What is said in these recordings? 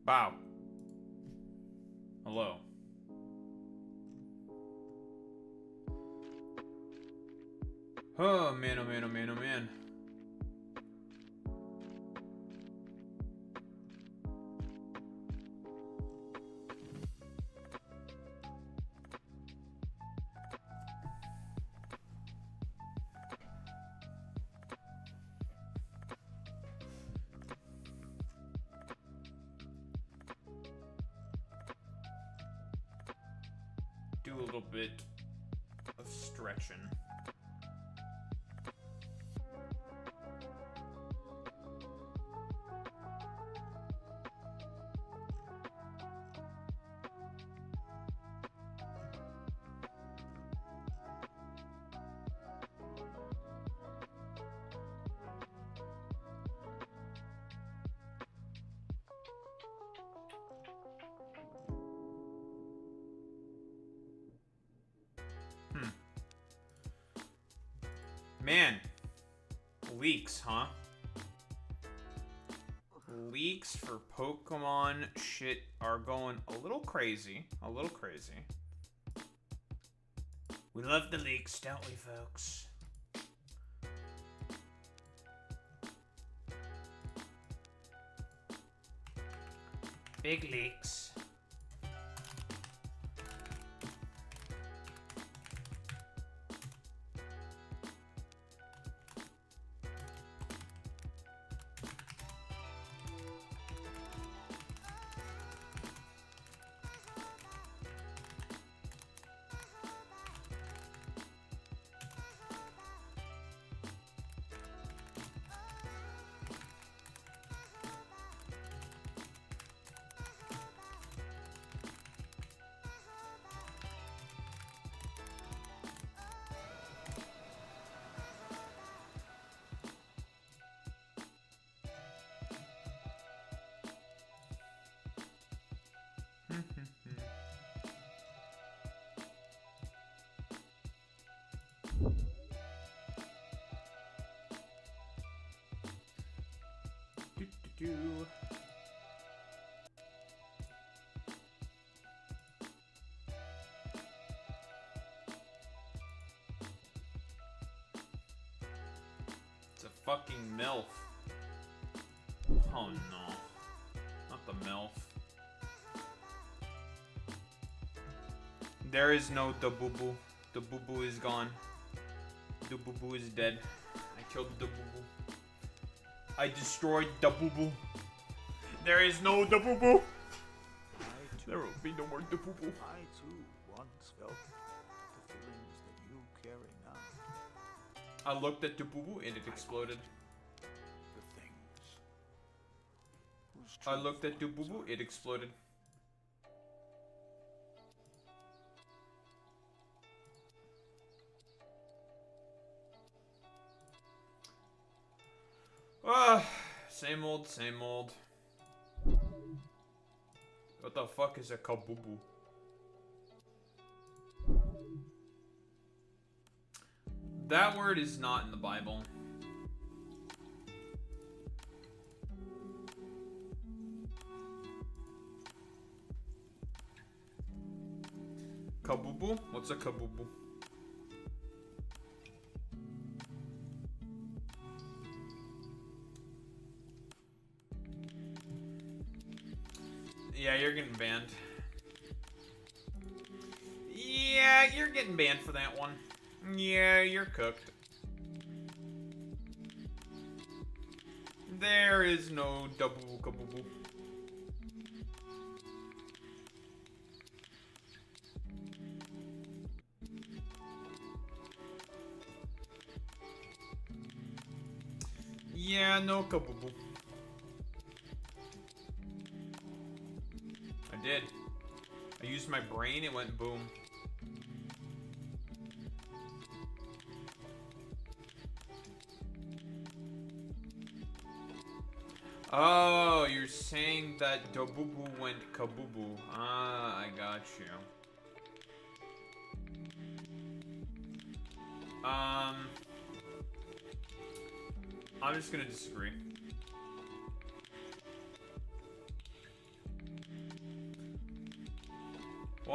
Bow. Hello. Oh man, oh man, oh man, oh man. Do a little bit of stretching. Man, leaks, huh? Leaks for Pokemon shit are going a little crazy. A little crazy. We love the leaks, don't we, folks? Big leaks. Do. It's a fucking MILF. Oh no. Not the MILF. There is no Dabubu. Dabubu is gone. Dabubu is dead. I killed Dabubu. I destroyed Dabubu. There is no Dabubu. There will be no more Dabubu. I too once felt the feelings that you carry now. I looked at Dabubu and it exploded. The things. Whose I truth looked at once Dabubu, are. it exploded. Same old, same old. What the fuck is a kabubu? That word is not in the Bible. Kabubu? What's a kabubu? Yeah, you're getting banned. Yeah, you're getting banned for that one. Yeah, you're cooked. There is no double kabubu. Yeah, no kabubu. I did. I used my brain, it went boom. Oh, you're saying that Dabubu went kabubu. Ah, I got you. I'm just gonna disagree.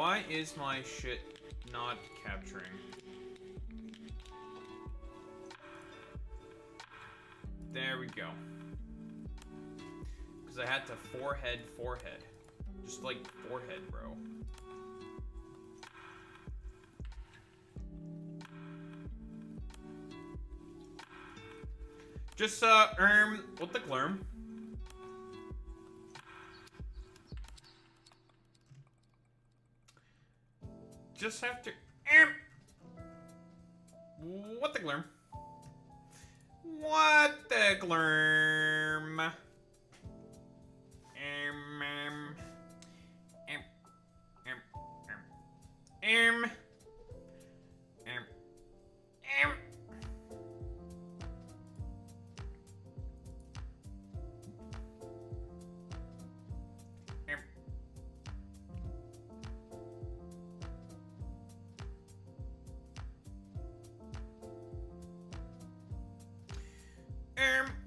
Why is my shit not capturing? There we go. Because I had to forehead. Just like forehead, bro. Just, what the glurm? Just have to, what the glurm? What the glurm?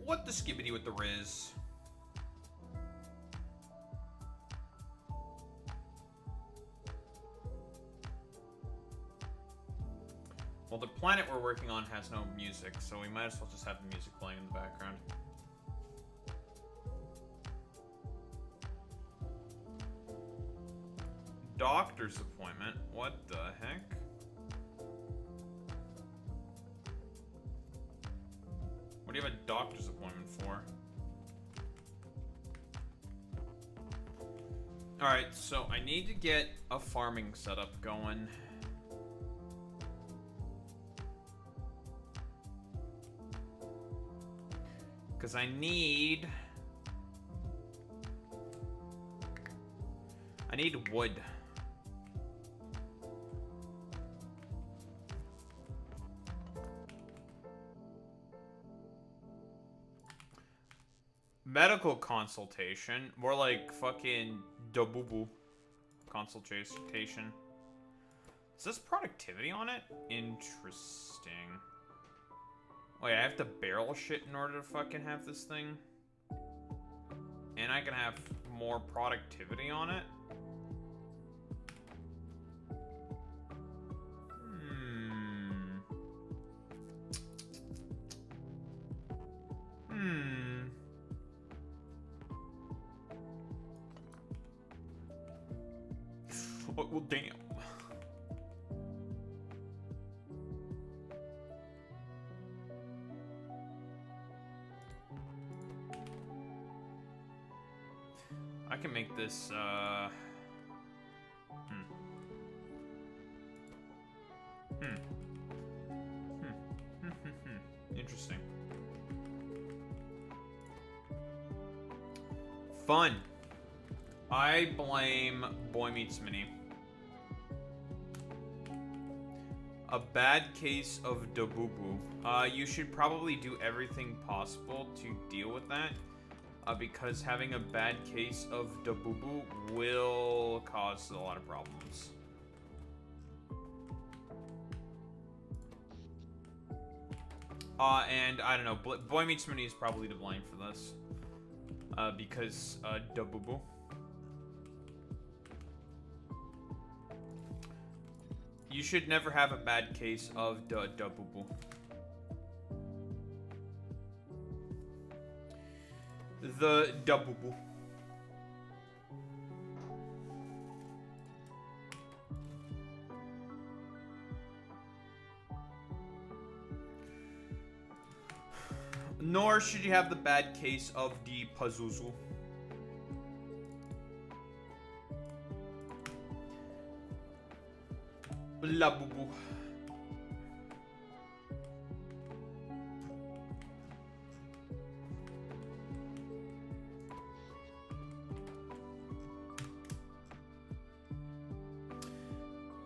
What the skibbity with the Riz? Well, the planet we're working on has no music, so we might as well just have the music playing in the background. Doctor's appointment? What the heck? What do you have a doctor's appointment for? Alright, so I need to get a farming setup going. Because I need wood. Medical consultation. More like fucking dabubu consultation. Is this productivity on it? Interesting. Wait, I have to barrel shit in order to fucking have this thing? And I can have more productivity on it? Well, damn. I can make this, Interesting. Fun. I blame Boy Meets Mini. A bad case of dabubu. You should probably do everything possible to deal with that. Because having a bad case of dabubu will cause a lot of problems. And I don't know, Boy Meets Mini is probably to blame for this. Because, dabubu. You should never have a bad case of dabubu. The dabubu. Nor should you have the bad case of the pazuzu. Labubu.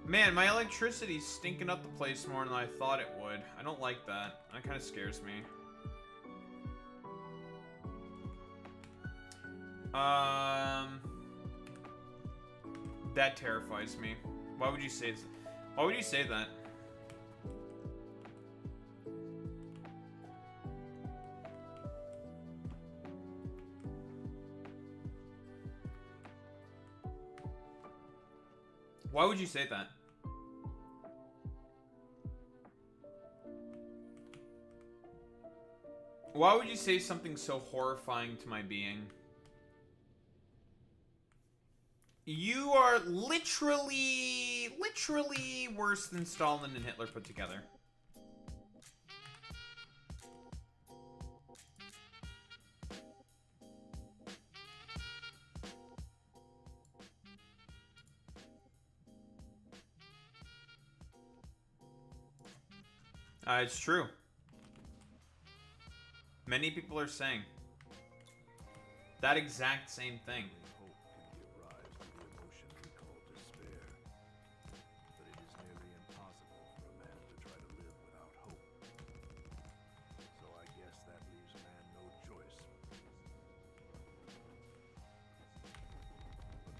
Man, my electricity's stinking up the place more than I thought it would. I don't like that. That kind of scares me. That terrifies me. Why would you say this? Why would you say that? Why would you say that? Why would you say something so horrifying to my being? You are literally worse than Stalin and Hitler put together. It's true. Many people are saying that exact same thing. Hope can give rise to the emotion we call despair. But it is nearly impossible for a man to try to live without hope. So I guess that leaves man no choice but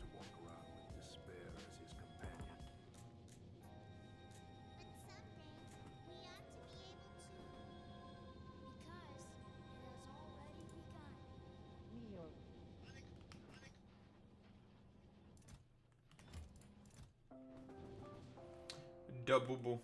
to walk around with despair as his companion. But someday, we ought to be able to. Because it has already begun. Da boo boo.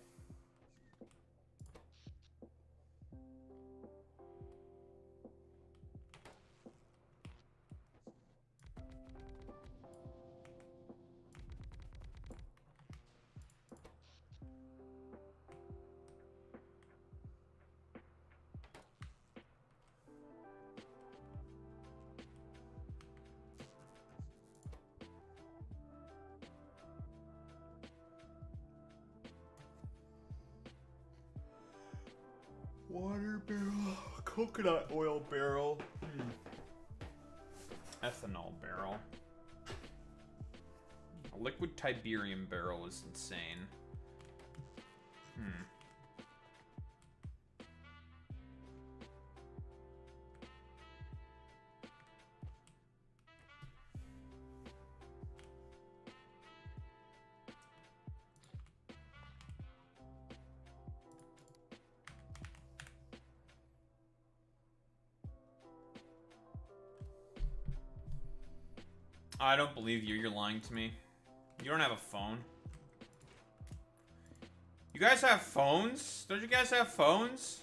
Water barrel, coconut oil barrel, ethanol barrel. A liquid Tiberium barrel is insane. I don't believe you. You're lying to me. You don't have a phone. You guys have phones? Don't you guys have phones?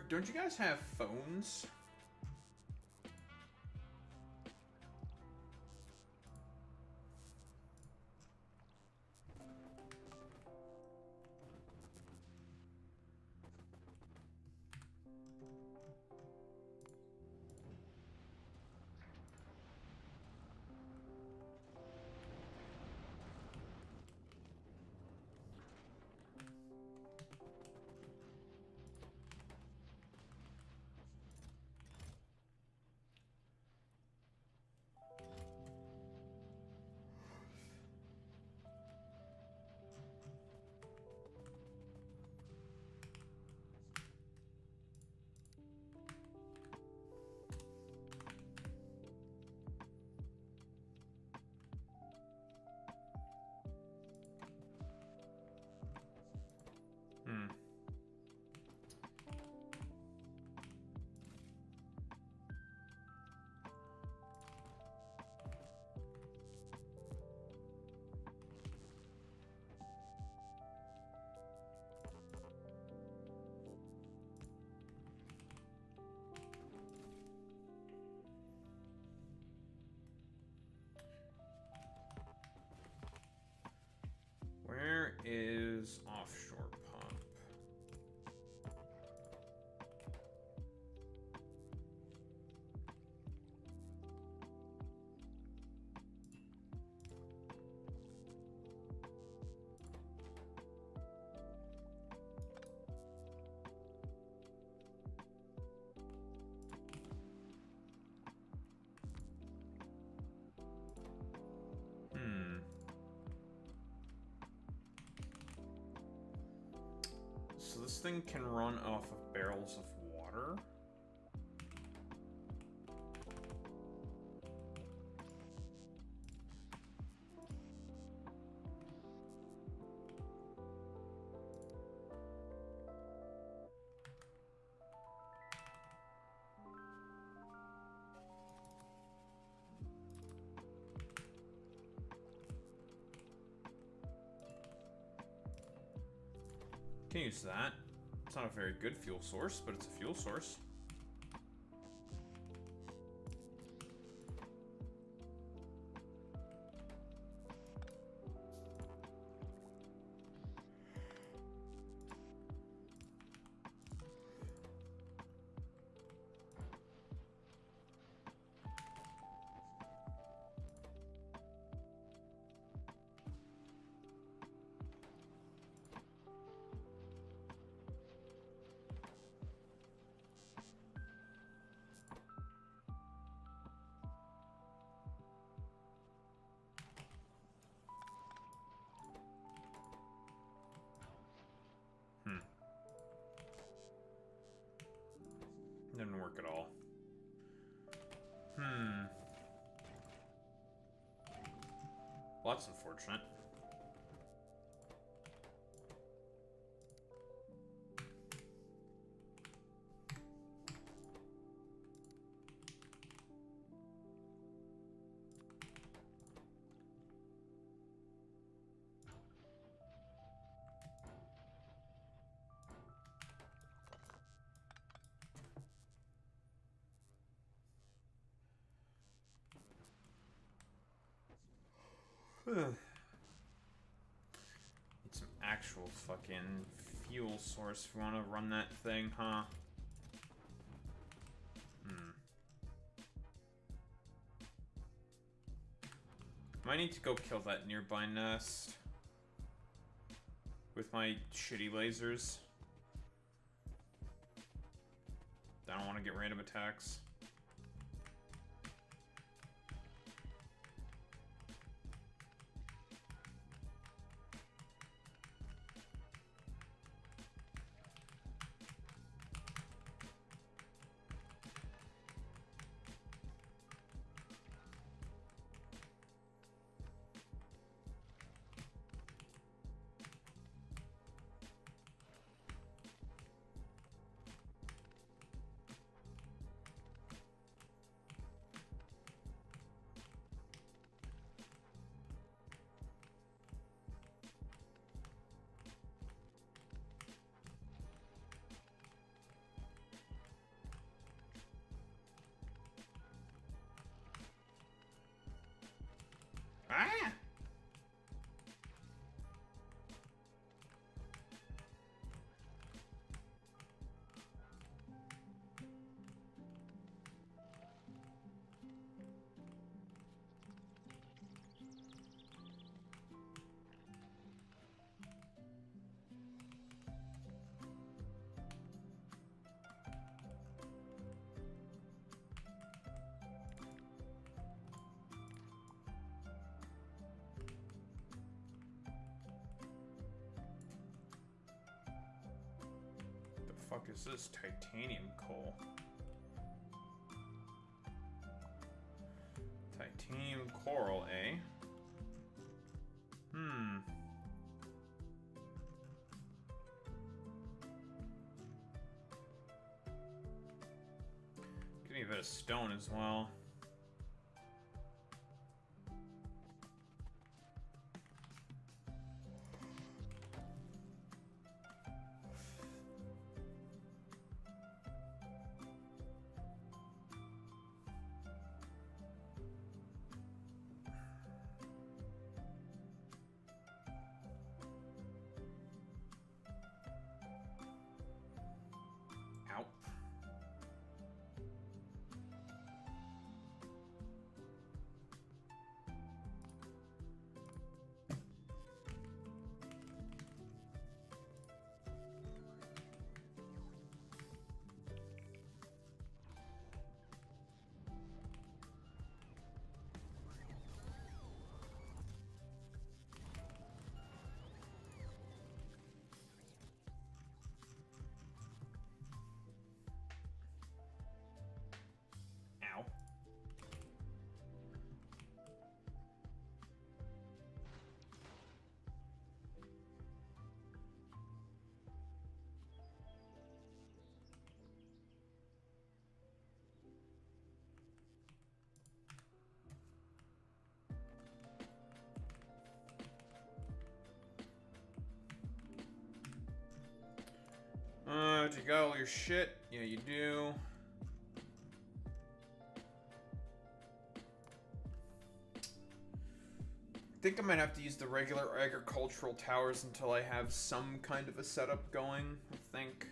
Don't you guys have phones? this thing can run off of barrels of water. Can use that. It's not a very good fuel source, but it's a fuel source. Didn't work at all. Well, that's unfortunate. Need some actual fucking fuel source if we want to run that thing, huh? Might need to go kill that nearby nest with my shitty lasers. I don't want to get random attacks. Ah! Fuck is this? Titanium coal. Titanium coral, eh? Give me a bit of stone as well. Do you got all your shit? Yeah, you do. I think I might have to use the regular agricultural towers until I have some kind of a setup going, I think.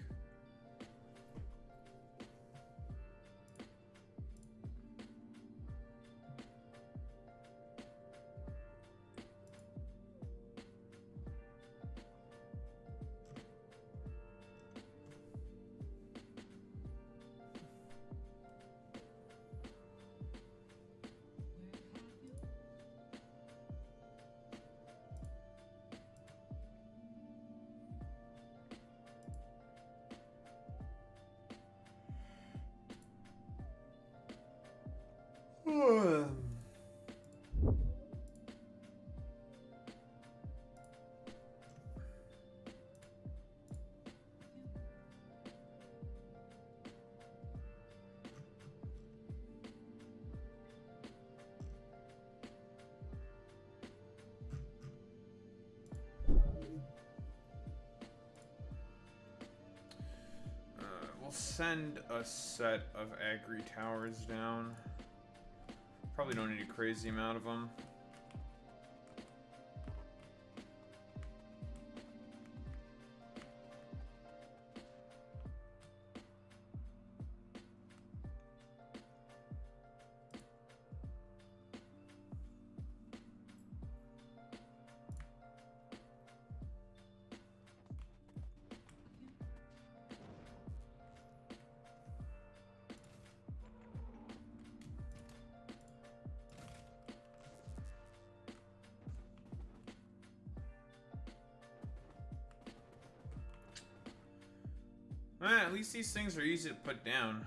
We'll send a set of agri towers down. Probably don't need a crazy amount of them. At least these things are easy to put down.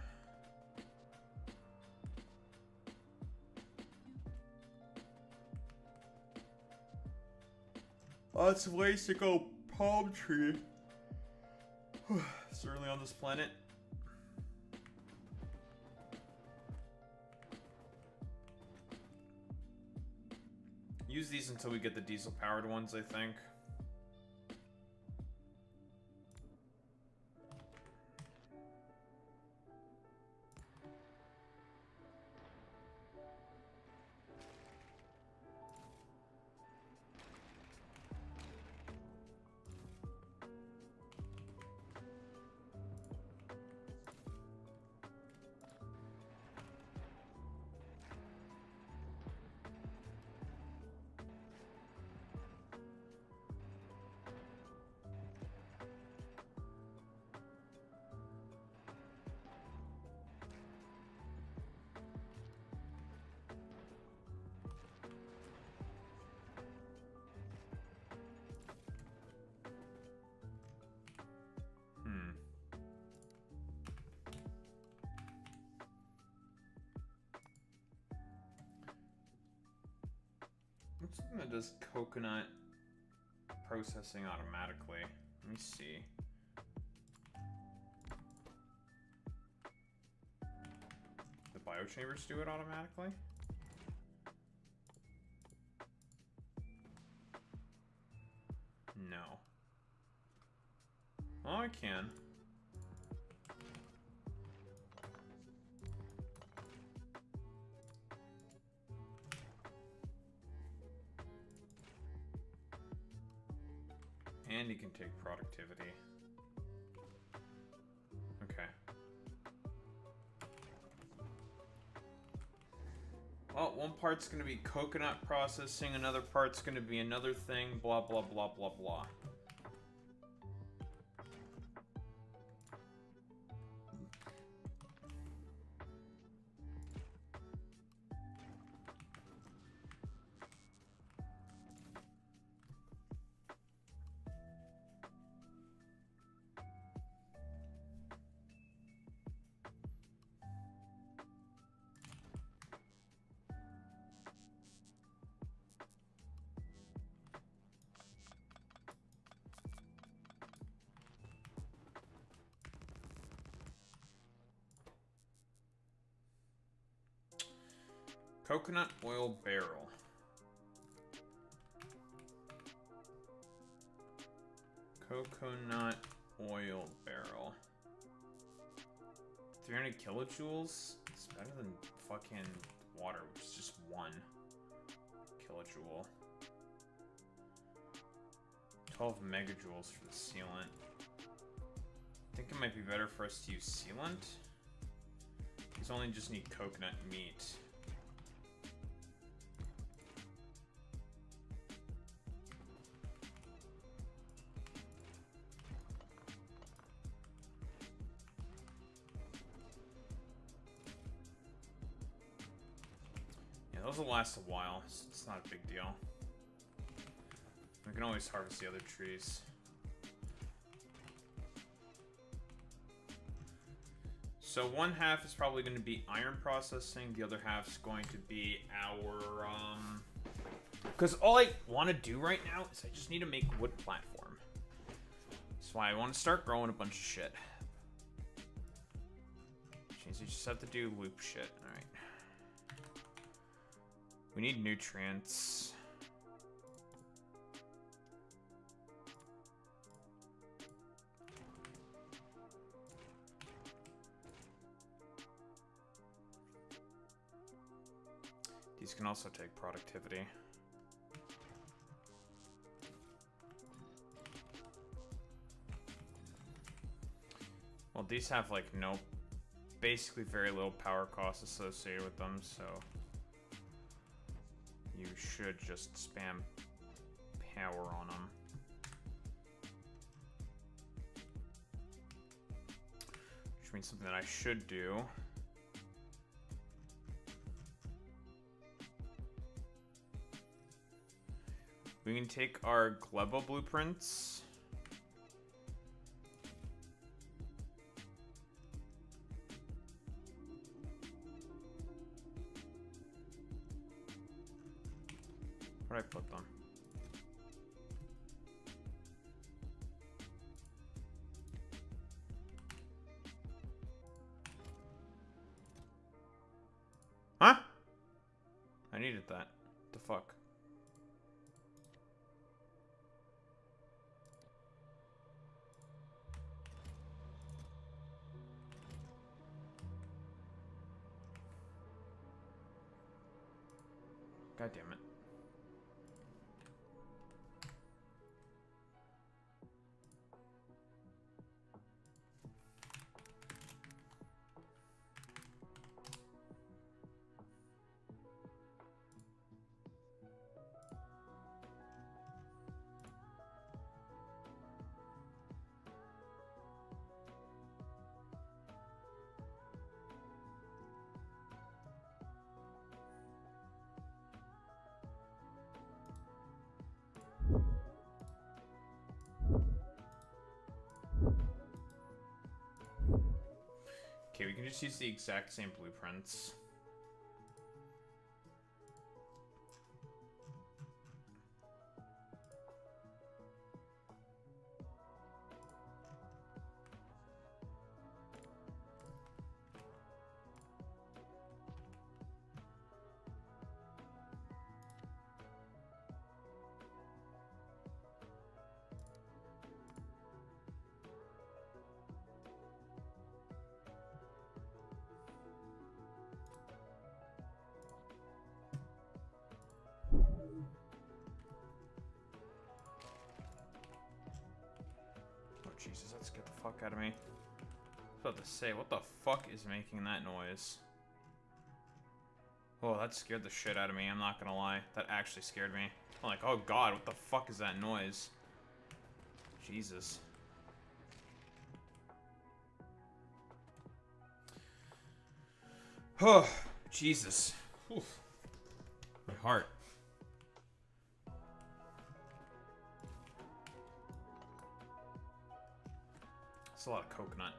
Lots of ways to go palm tree. It's early on this planet. Use these until we get the diesel powered ones, I think. What's something that does coconut processing automatically? Let me see. The biochambers do it automatically? No. Oh, I can. And you can take productivity. Okay. Well, one part's gonna be coconut processing, another part's gonna be another thing, blah, blah, blah, blah, blah. Coconut oil barrel. Coconut oil barrel. 300 kilojoules? It's better than fucking water, which is just 1 kilojoule. 12 megajoules for the sealant. I think it might be better for us to use sealant. These only just need coconut meat. Yeah, those will last a while. It's not a big deal. We can always harvest the other trees. So 1/2 is probably going to be iron processing. The other half is going to be our, because all I want to do right now is I just need to make wood platform. That's why I want to start growing a bunch of shit. Which means we just have to do loop shit. Alright. We need nutrients. These can also take productivity. Well, these have like basically very little power costs associated with them, so you should just spam power on them. Which means something that I should do. We can take our Gleba blueprints. Where'd I put them? Huh? I needed that. The fuck? God damn it. Okay, we can just use the exact same blueprints. Jesus, let's get the fuck out of me. I was about to say, what the fuck is making that noise? Oh, that scared the shit out of me, I'm not gonna lie. That actually scared me. I'm like, oh god, what the fuck is that noise? Jesus. Oh, Jesus. Oof. My heart. That's a lot of coconut.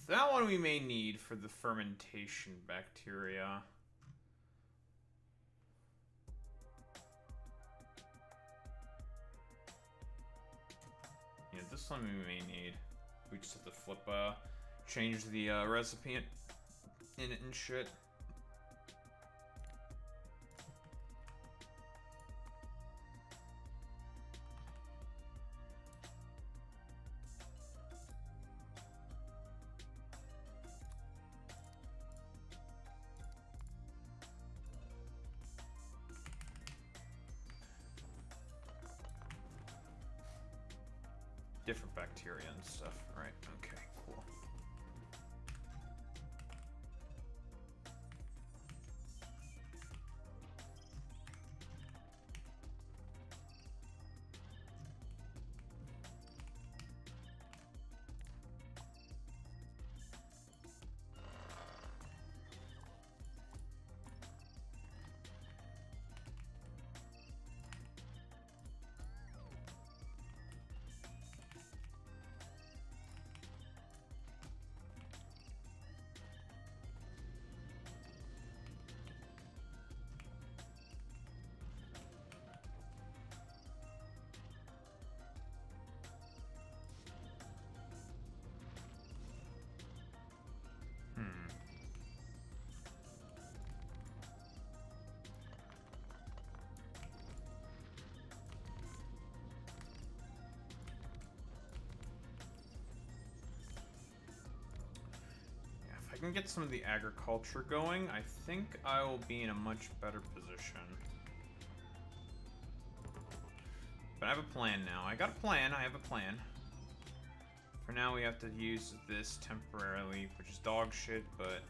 That one we may need for the fermentation bacteria. Yeah, this one we may need. We just have to flip, change the recipe in it and shit. Different bacteria and stuff, right? Okay, cool. If I can get some of the agriculture going, I think I will be in a much better position. But I have a plan now. I got a plan. I have a plan. For now, we have to use this temporarily, which is dog shit, but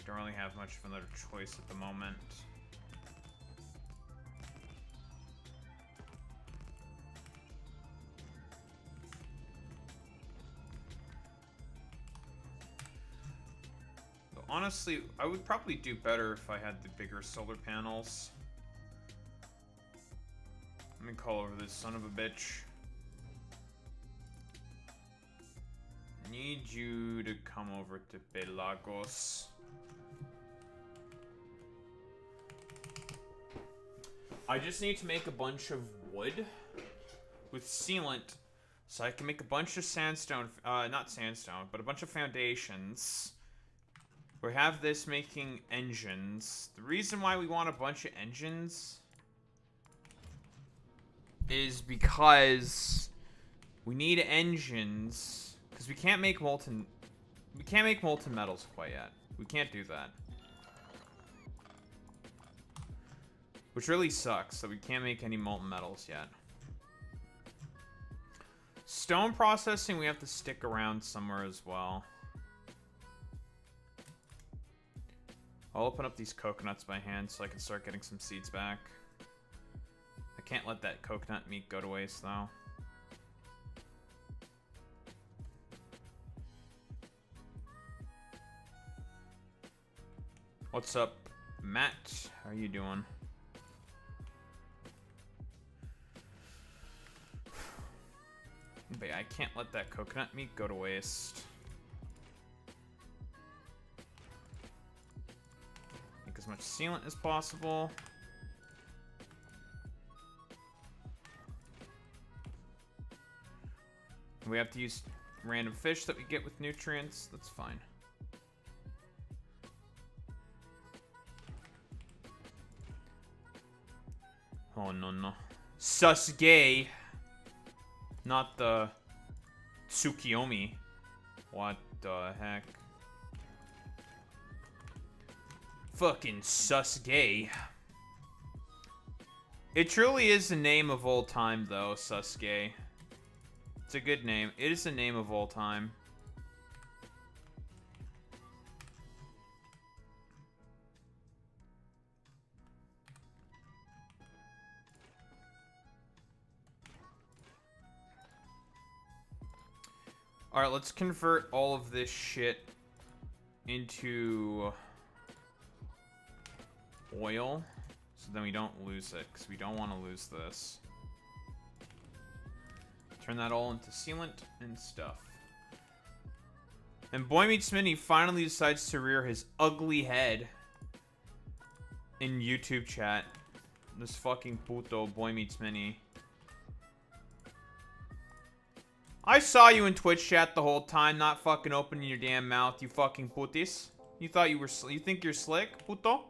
don't really have much of another choice at the moment. Honestly, I would probably do better if I had the bigger solar panels. Let me call over this son of a bitch. Need you to come over to Pelagos. I just need to make a bunch of wood with sealant so I can make a bunch of sandstone, not sandstone, but a bunch of foundations. We have this making engines. The reason why we want a bunch of engines is because we need engines because we can't make molten metals quite yet. We can't do that. Which really sucks that we can't make any molten metals yet. Stone processing we have to stick around somewhere as well. I'll open up these coconuts by hand so I can start getting some seeds back. I can't let that coconut meat go to waste, though. What's up, Matt? How are you doing? But yeah, I can't let that coconut meat go to waste. As much sealant as possible. We have to use random fish that we get with nutrients. That's fine. Oh, no. Sasuke. Not the Tsukiyomi. What the heck? Fucking Sasuke. It truly is the name of all time, though, Sasuke. It's a good name. It is the name of all time. Alright, let's convert all of this shit into oil, so then we don't lose it, because we don't want to lose this. Turn that all into sealant and stuff. And Boy Meets Mini finally decides to rear his ugly head in YouTube chat. This fucking puto Boy Meets Mini. I saw you in Twitch chat the whole time, not fucking opening your damn mouth, you fucking putis. You thought you were you think you're slick, puto?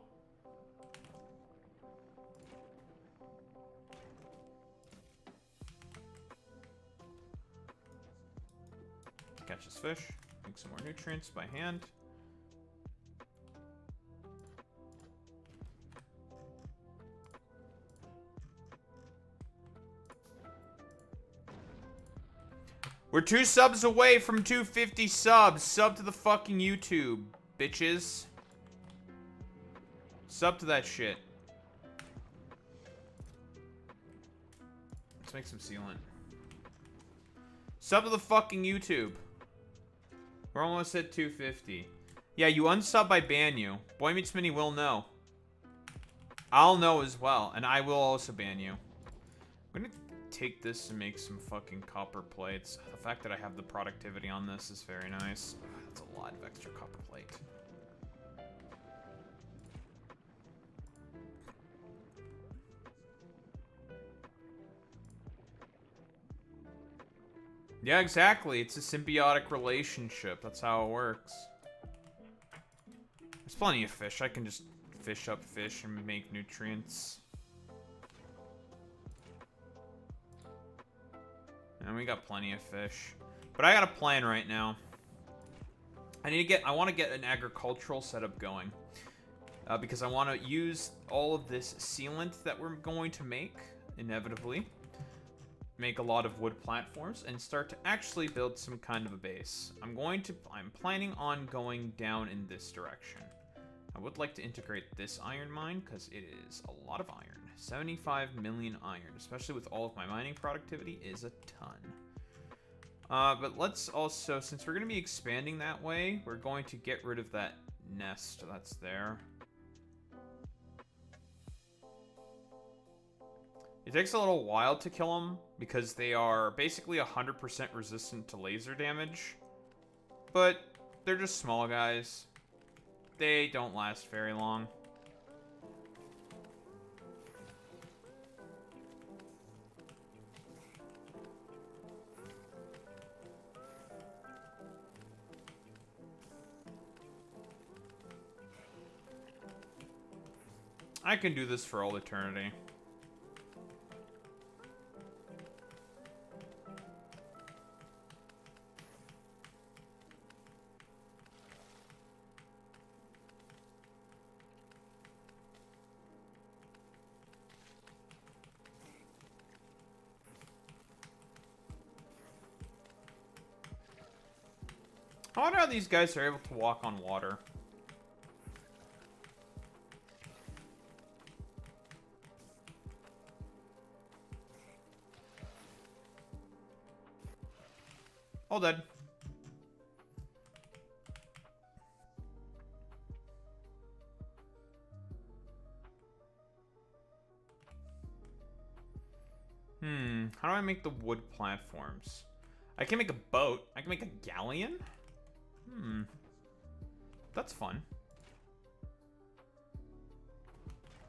Catch this fish. Make some more nutrients by hand. We're 2 subs away from 250 subs. Sub to the fucking YouTube, bitches. Sub to that shit. Let's make some sealant. Sub to the fucking YouTube. We're almost at 250. Yeah, you unsub, I ban you. Boy Meets Mini will know. I'll know as well, and I will also ban you. I'm gonna take this and make some fucking copper plates. The fact that I have the productivity on this is very nice. That's a lot of extra copper plate. Yeah, exactly. It's a symbiotic relationship. That's how it works. There's plenty of fish. I can just fish up fish and make nutrients. And we got plenty of fish. But I got a plan right now. I want to get an agricultural setup going. Because I want to use all of this sealant that we're going to make, inevitably. Make a lot of wood platforms and start to actually build some kind of a base. I'm planning on going down in this direction. I would like to integrate this iron mine because it is a lot of iron. 75 million iron, especially with all of my mining productivity, is a ton. But let's also, since we're going to be expanding that way, we're going to get rid of that nest that's there. It takes a little while to kill them because they are basically 100% resistant to laser damage. But they're just small guys. They don't last very long. I can do this for all eternity. I wonder how these guys are able to walk on water. All dead. How do I make the wood platforms? I can make a boat. I can make a galleon? That's fun.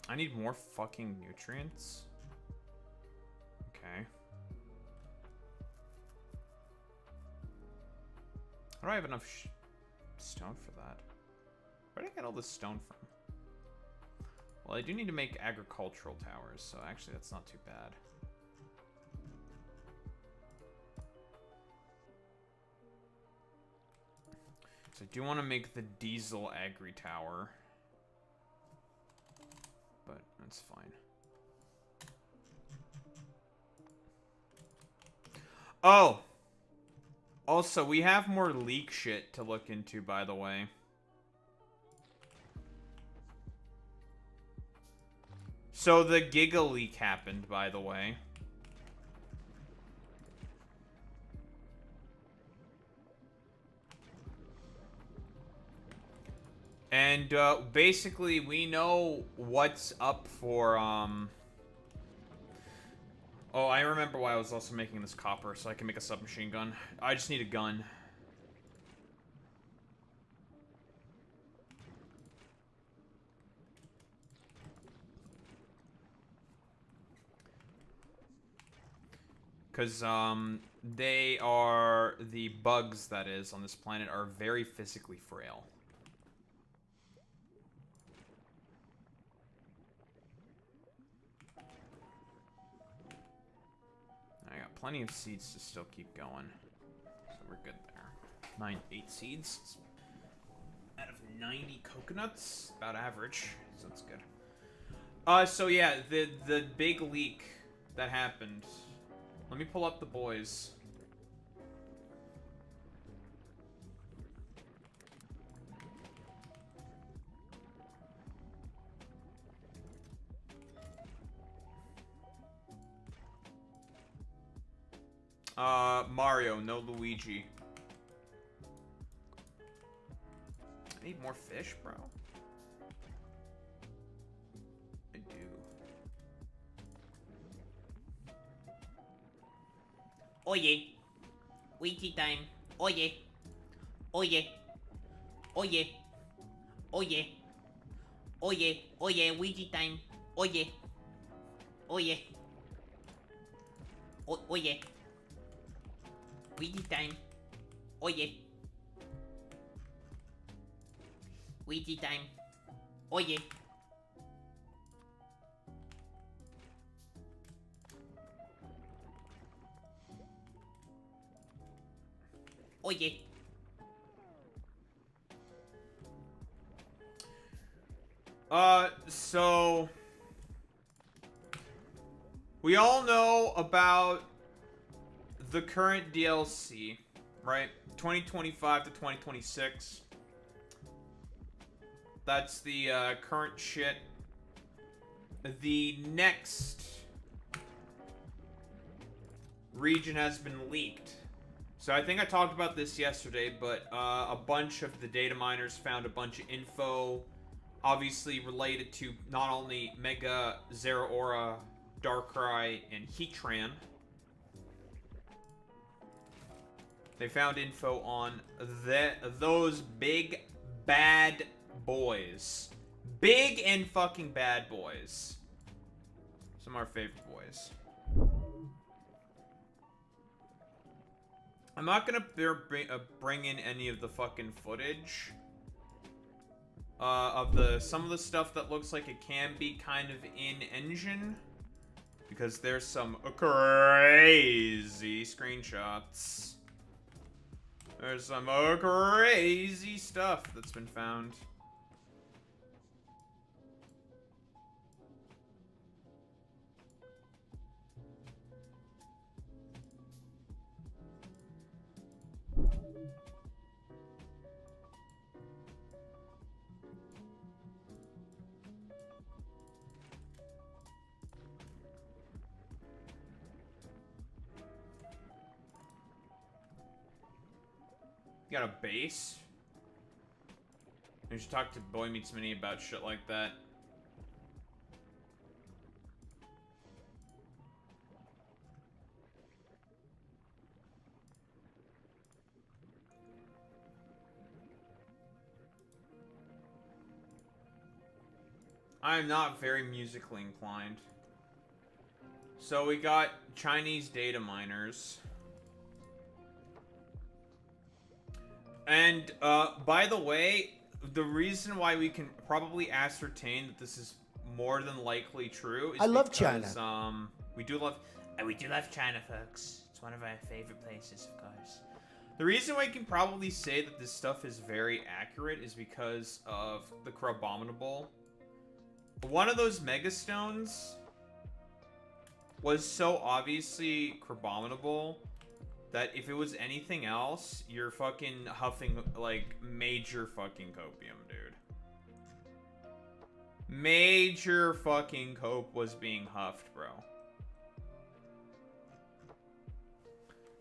I need more fucking nutrients. Okay. How do I have enough stone for that? Where did I get all this stone from? Well, I do need to make agricultural towers, so actually that's not too bad. So I do want to make the diesel agri tower. But that's fine. Oh! Also, we have more leak shit to look into, by the way. So the Giga leak happened, by the way. And basically, we know what's up for, Oh, I remember why I was also making this copper, so I can make a submachine gun. I just need a gun. Because, they are, the bugs, that is, on this planet are very physically frail. I got plenty of seeds to still keep going. So we're good there. 8 seeds. Out of 90 coconuts, about average. So that's good. So yeah, the big leak that happened. Let me pull up the boys. Mario, no Luigi. I need more fish, bro. I do. Oye. Ouija time. Oye. Oye. Oye. Oye. Oye. Oye. Ouija time. Oye. Oye. Oye. Ouija time. Oye. Ouija time. Oye. Oye. So we all know about the current DLC, right? 2025 to 2026. That's the current shit. The next region has been leaked. So I think I talked about this yesterday, but a bunch of the data miners found a bunch of info, obviously related to not only Mega, Zeraora, Darkrai, and Heatran. They found info on those big bad boys. Big and fucking bad boys. Some of our favorite boys. I'm not gonna bring in any of the fucking footage of some of the stuff that looks like it can be kind of in engine, because there's some crazy screenshots. There's some crazy stuff that's been found. You got a base? You should talk to Boy Meets Mini about shit like that. I'm not very musically inclined. So we got Chinese data miners. And, by the way, the reason why we can probably ascertain that this is more than likely true is love because, China. we do love China, folks. It's one of our favorite places, of course. The reason why I can probably say that this stuff is very accurate is because of the Crabominable. One of those Megastones was so obviously Crabominable that if it was anything else, you're fucking huffing, like, major fucking copium, dude. Major fucking cope was being huffed, bro.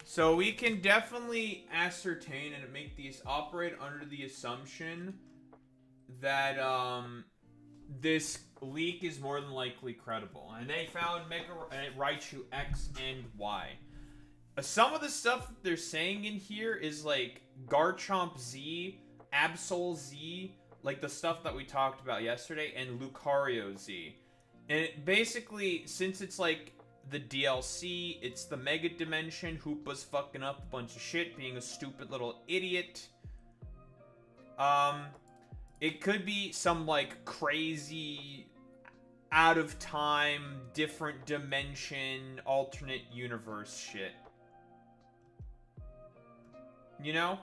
So we can definitely ascertain and make these operate under the assumption that, this leak is more than likely credible. And they found Mega Raichu X and Y. Some of the stuff that they're saying in here is like Garchomp Z, Absol Z, like the stuff that we talked about yesterday, and Lucario Z. And it basically, since it's like the DLC. It's the Mega Dimension. Hoopa's fucking up a bunch of shit, being a stupid little idiot. It could be some, like, crazy, out of time, different dimension, alternate universe shit. You know?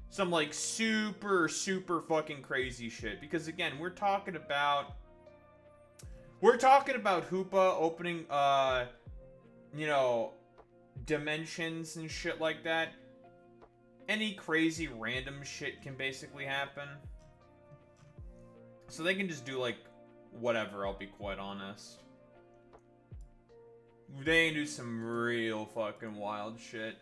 Some, like, super, super fucking crazy shit. Because, again, we're talking about Hoopa opening, you know, dimensions and shit like that. Any crazy random shit can basically happen. So they can just do, like, whatever, I'll be quite honest. They can do some real fucking wild shit.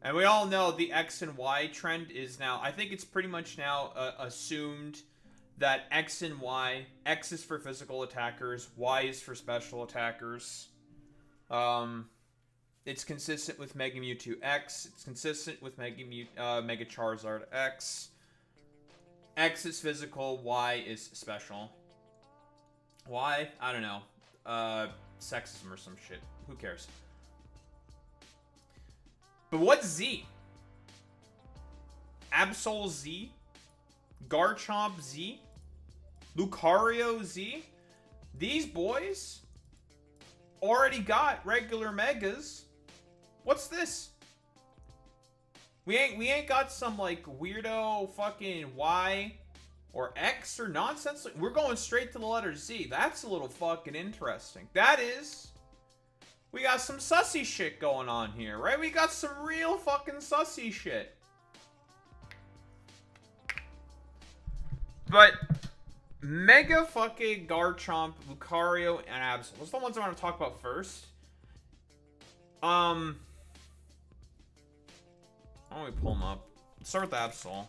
And we all know the X and Y trend is now, I think it's pretty much now assumed that X and Y, X is for physical attackers, Y is for special attackers. It's consistent with Mega Mewtwo X. It's consistent with Mega Charizard X. X is physical, Y is special. Why? I don't know. Sexism or some shit. Who cares? But what's Z? Absol Z? Garchomp Z? Lucario Z? These boys already got regular megas. What's this? We ain't got some like weirdo fucking Y or X or nonsense. We're going straight to the letter Z. That's a little fucking interesting. That is. We got some sussy shit going on here, right? We got some real fucking sussy shit. But Mega fucking Garchomp, Lucario, and Absol. Those are the ones I want to talk about first. Why don't we pull them up? Let's start with Absol.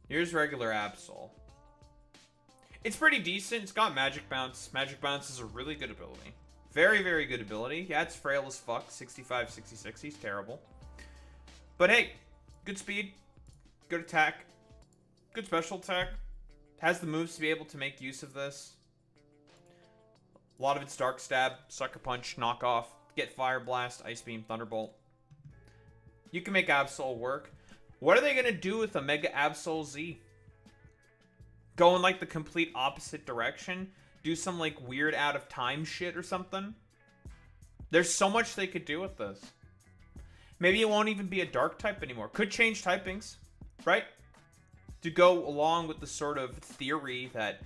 Here's regular Absol. It's pretty decent. It's got Magic Bounce. Magic Bounce is a really good ability. Very, very good ability. Yeah, it's frail as fuck. 65, 66. He's terrible. But hey, good speed. Good attack. Good special attack. Has the moves to be able to make use of this. A lot of it's Dark Stab, Sucker Punch, Knock Off, Get Fire Blast, Ice Beam, Thunderbolt. You can make Absol work. What are they going to do with a Mega Absol Z? Go in like the complete opposite direction? Do some like weird out of time shit or something? There's so much they could do with this. Maybe it won't even be a dark type anymore. Could change typings, right? To go along with the sort of theory that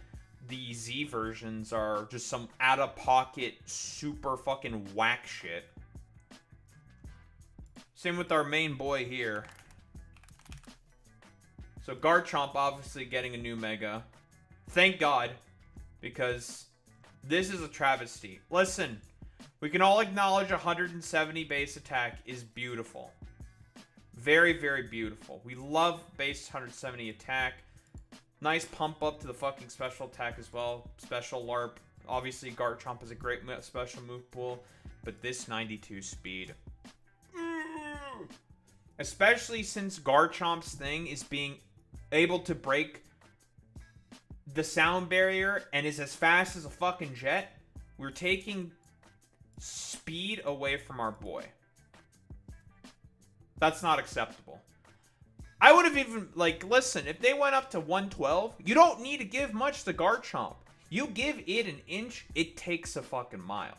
the Z versions are just some out-of-pocket, super fucking whack shit. Same with our main boy here. So Garchomp obviously getting a new Mega. Thank God. Because this is a travesty. Listen, we can all acknowledge 170 base attack is beautiful. Very, very beautiful. We love base 170 attack. Nice pump up to the fucking special attack as well. Special LARP. Obviously, Garchomp is a great special move pool. But this 92 speed. Especially since Garchomp's thing is being able to break the sound barrier and is as fast as a fucking jet. We're taking speed away from our boy. That's not acceptable. I would have even, like, listen, if they went up to 112, you don't need to give much to Garchomp. You give it an inch, it takes a fucking mile.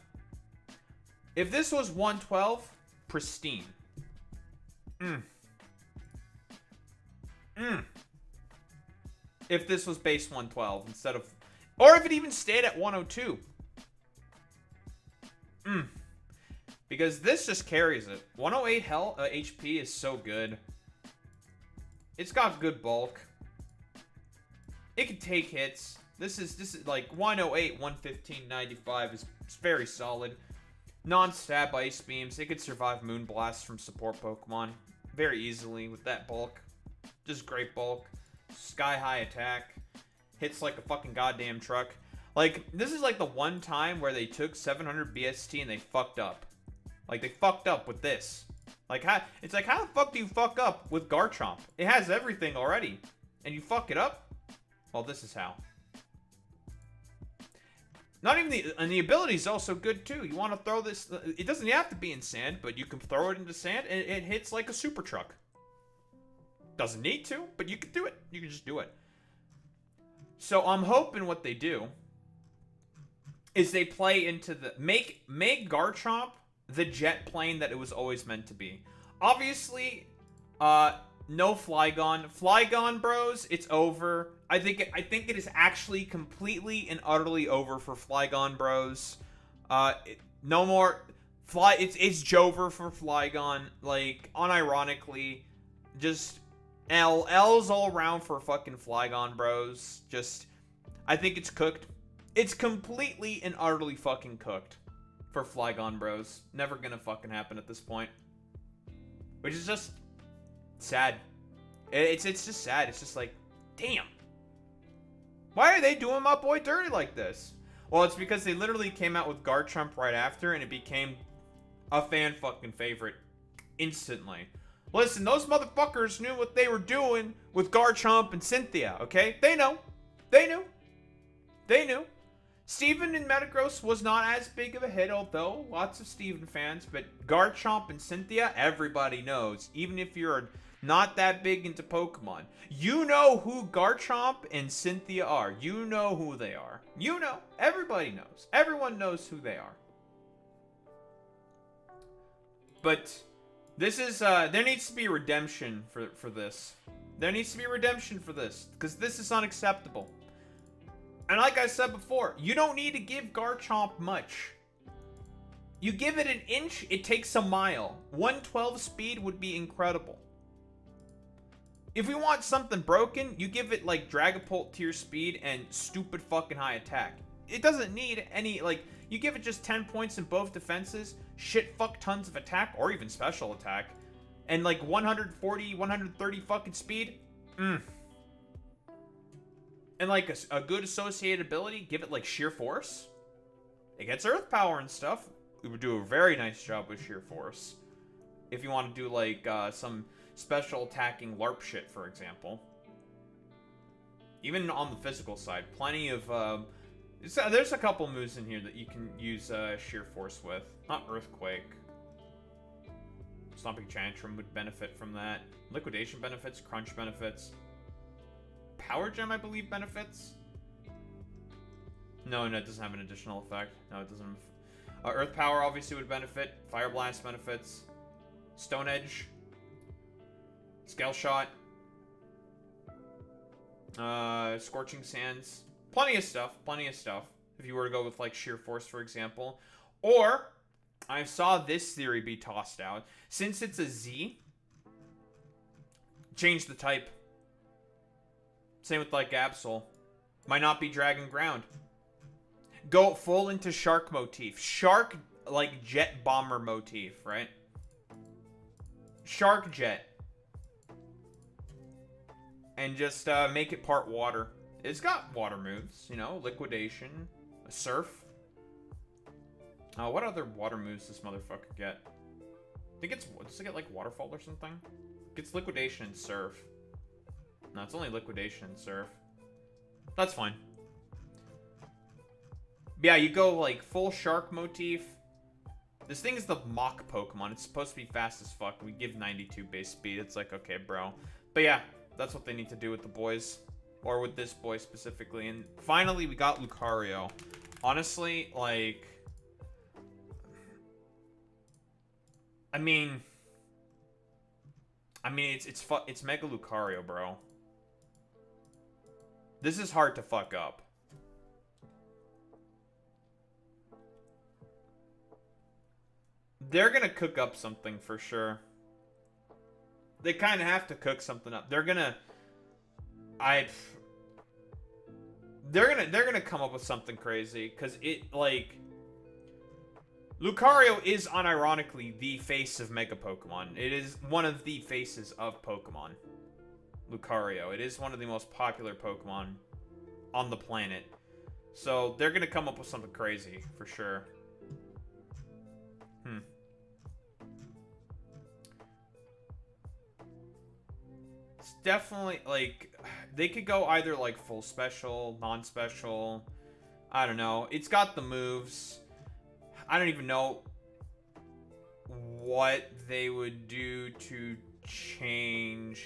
If this was 112, pristine. If this was base 112 instead of, or if it even stayed at 102. Because this just carries it. 108 HP is so good. It's got good bulk. It can take hits. This is like 108, 115, 95 is very solid. Non-stab ice beams. It could survive Moonblast from support Pokemon very easily with that bulk. Just great bulk. Sky high attack. Hits like a fucking goddamn truck. Like, this is like the one time where they took 700 BST and they fucked up. Like, they fucked up with this. Like, it's like, how the fuck do you fuck up with Garchomp? It has everything already. and you fuck it up, well, this is how. Not even and the ability is also good too. You want to throw this, it doesn't have to be in sand, but you can throw it into sand and it hits like a super truck. Doesn't need to, but you can do it. You can just do it. So I'm hoping what they do is they play into the make Garchomp the jet plane that it was always meant to be. Obviously, no Flygon. Flygon, bros, it's over. I think it is actually completely and utterly over for Flygon, bros. No more it's Jover for Flygon. Like, unironically, just L's all around for fucking Flygon, bros. Just, I think it's cooked. It's completely and utterly fucking cooked for Flygon, bros. Never gonna fucking happen at this point. Which is just sad. It's just sad. It's just like, damn. Why are they doing my boy dirty like this? Well, it's because they literally came out with Garchomp right after, and it became a fan fucking favorite instantly. Listen, those motherfuckers knew what they were doing with Garchomp and Cynthia, okay? They know. They knew. They knew. Steven in Metagross was not as big of a hit, although lots of Steven fans, but Garchomp and Cynthia, everybody knows. Even if you're not that big into Pokemon, you know who Garchomp and Cynthia are. You know who they are. You know. Everybody knows. Everyone knows who they are. But this is, there needs to be redemption for this. There needs to be redemption for this, because this is unacceptable. And like I said before, you don't need to give Garchomp much. You give it an inch, it takes a mile. 112 speed would be incredible. If we want something broken, you give it like Dragapult tier speed and stupid fucking high attack. It doesn't need any, like, you give it just 10 points in both defenses, shit fuck tons of attack, or even special attack, and like 140, 130 fucking speed. And like a good associated ability, give it like Sheer Force. It gets Earth Power and stuff. We would do a very nice job with Sheer Force. If you want to do like some special attacking LARP shit, for example. Even on the physical side, plenty of... there's a couple moves in here that you can use Sheer Force with. Not Earthquake. Stomping Tantrum would benefit from that. Liquidation benefits, Crunch benefits. Power Gem, I believe, benefits. No, it doesn't have an additional effect. No, it doesn't. Earth Power obviously would benefit. Fire Blast benefits. Stone Edge. Scale Shot. Scorching Sands. Plenty of stuff. Plenty of stuff. If you were to go with, like, Sheer Force, for example. Or, I saw this theory be tossed out. Since it's a Z, change the type. Same with, like, Absol. Might not be Dragon Ground. Go full into Shark motif. Shark, like, Jet Bomber motif, right? Shark Jet. And just make it part water. It's got water moves, you know, Liquidation, a Surf. What other water moves does this motherfucker get? I think it's, does it get like Waterfall or something? It gets Liquidation and Surf. No, it's only Liquidation and Surf. That's fine. Yeah, you go like full Shark motif. This thing is the mock Pokemon. It's supposed to be fast as fuck. We give 92 base speed. It's like, okay, bro. But yeah, that's what they need to do with the boys. Or with this boy specifically. And finally, we got Lucario. Honestly, like... I mean, it's Mega Lucario, bro. This is hard to fuck up. They're gonna cook up something for sure. They kind of have to cook something up. They're gonna come up with something crazy because it, like, Lucario is unironically the face of Mega Pokemon. It is one of the faces of Pokemon. Lucario. It is one of the most popular Pokemon on the planet. So they're gonna come up with something crazy for sure. It's definitely, like, they could go either like full special, non-special. I don't know. It's got the moves. I don't even know what they would do to change.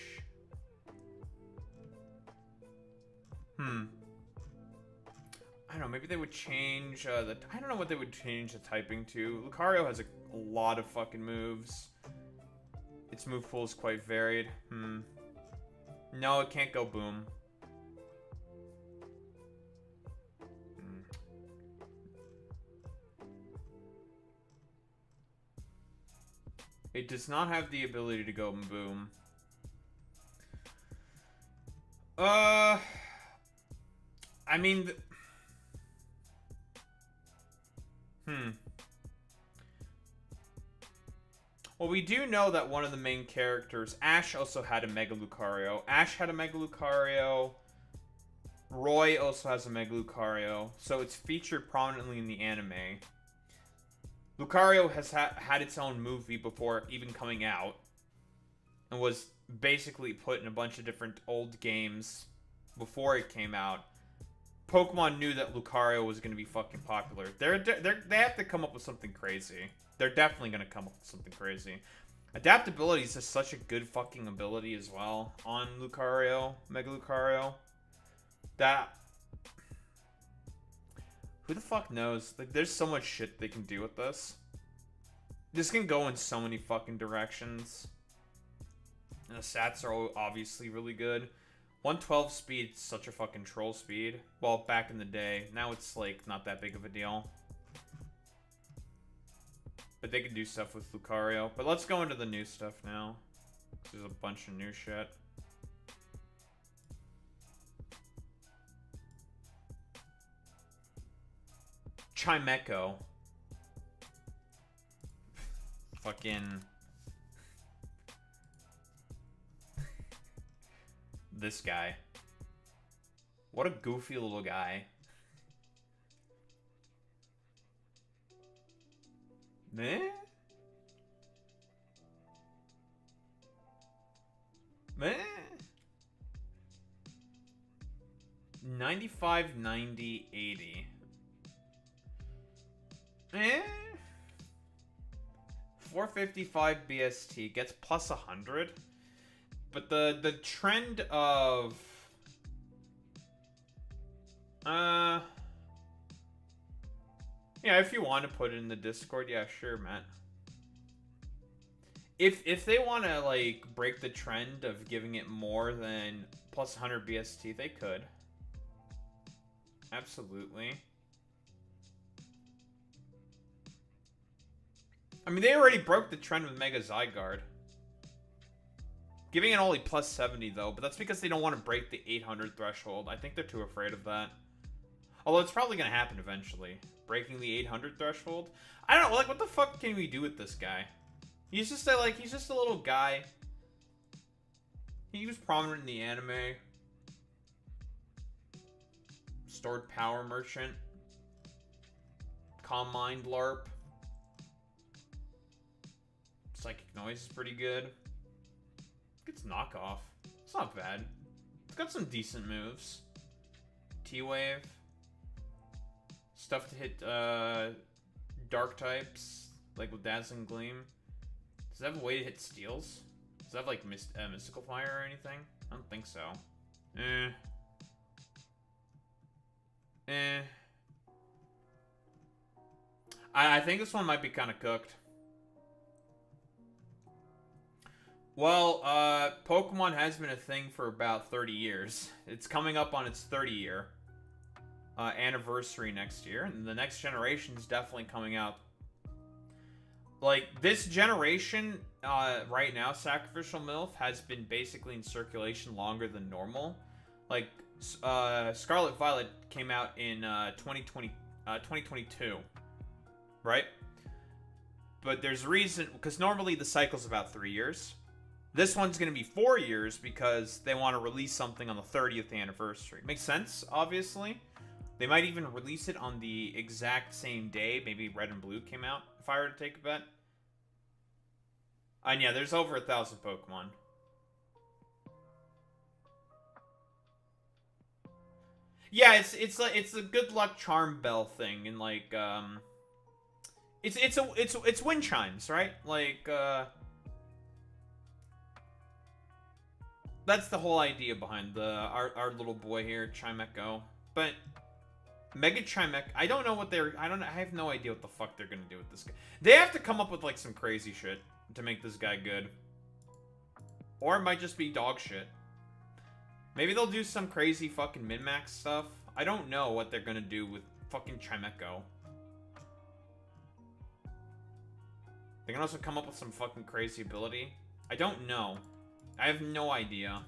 I don't know, maybe they would change I don't know what they would change the typing to. Lucario has a lot of fucking moves. Its move pool is quite varied. No, it can't go boom. It does not have the ability to go boom. I mean... Well, we do know that one of the main characters, Ash, also had a Mega Lucario. Ash had a Mega Lucario. Roy also has a Mega Lucario. So it's featured prominently in the anime. Lucario has had its own movie before even coming out. And was basically put in a bunch of different old games before it came out. Pokemon knew that Lucario was going to be fucking popular. They have to come up with something crazy. They're definitely going to come up with something crazy. Adaptability is just such a good fucking ability as well on Lucario, Mega Lucario. That... Who the fuck knows? Like, there's so much shit they can do with this. This can go in so many fucking directions. And the stats are obviously really good. 112 speed is such a fucking troll speed. Well, back in the day. Now it's, like, not that big of a deal. But they can do stuff with Lucario. But let's go into the new stuff now. There's a bunch of new shit. Chimecho. Fucking... This guy. What a goofy little guy. Meh? Meh? 95, 90, 80. Eh? 455 BST gets plus 100. But the trend of... Yeah, if you want to put it in the Discord, yeah, sure, Matt. If they want to, like, break the trend of giving it more than plus 100 BST, they could. Absolutely. I mean, they already broke the trend with Mega Zygarde. Giving it only plus 70, though, but that's because they don't want to break the 800 threshold. I think they're too afraid of that. Although it's probably going to happen eventually. Breaking the 800 threshold. I don't know, like, what the fuck can we do with this guy? He's just he's just a little guy. He was prominent in the anime. Stored Power Merchant. Calm Mind LARP. Psychic Noise is pretty good. It's knockoff. It's not bad. It's got some decent moves. T-Wave. Stuff to hit dark types, like with Dazzling Gleam. Does it have a way to hit steals? Does it have like Mystical Fire or anything? I don't think so. I think this one might be kind of cooked. Well, Pokemon has been a thing for about 30 years. It's coming up on its 30-year anniversary next year, and the next generation is definitely coming out. Like, this generation, right now, Sacrificial MILF, has been basically in circulation longer than normal. Like, Scarlet Violet came out in 2022, right? But there's a reason, because normally the cycle's about 3 years. This one's going to be 4 years because they want to release something on the 30th anniversary. Makes sense, obviously. They might even release it on the exact same day. Maybe Red and Blue came out, if I were to take a bet. And yeah, there's over 1,000 Pokemon. Yeah, it's a good luck charm bell thing, and like it's wind chimes, right? Like that's the whole idea behind the our little boy here, Chimecho. But Mega Chimek, I don't know what they're. I have no idea what the fuck they're gonna do with this guy. They have to come up with like some crazy shit to make this guy good, or it might just be dog shit. Maybe they'll do some crazy fucking min-max stuff. I don't know what they're gonna do with fucking Chimecho. They can also come up with some fucking crazy ability. I don't know. I have no idea.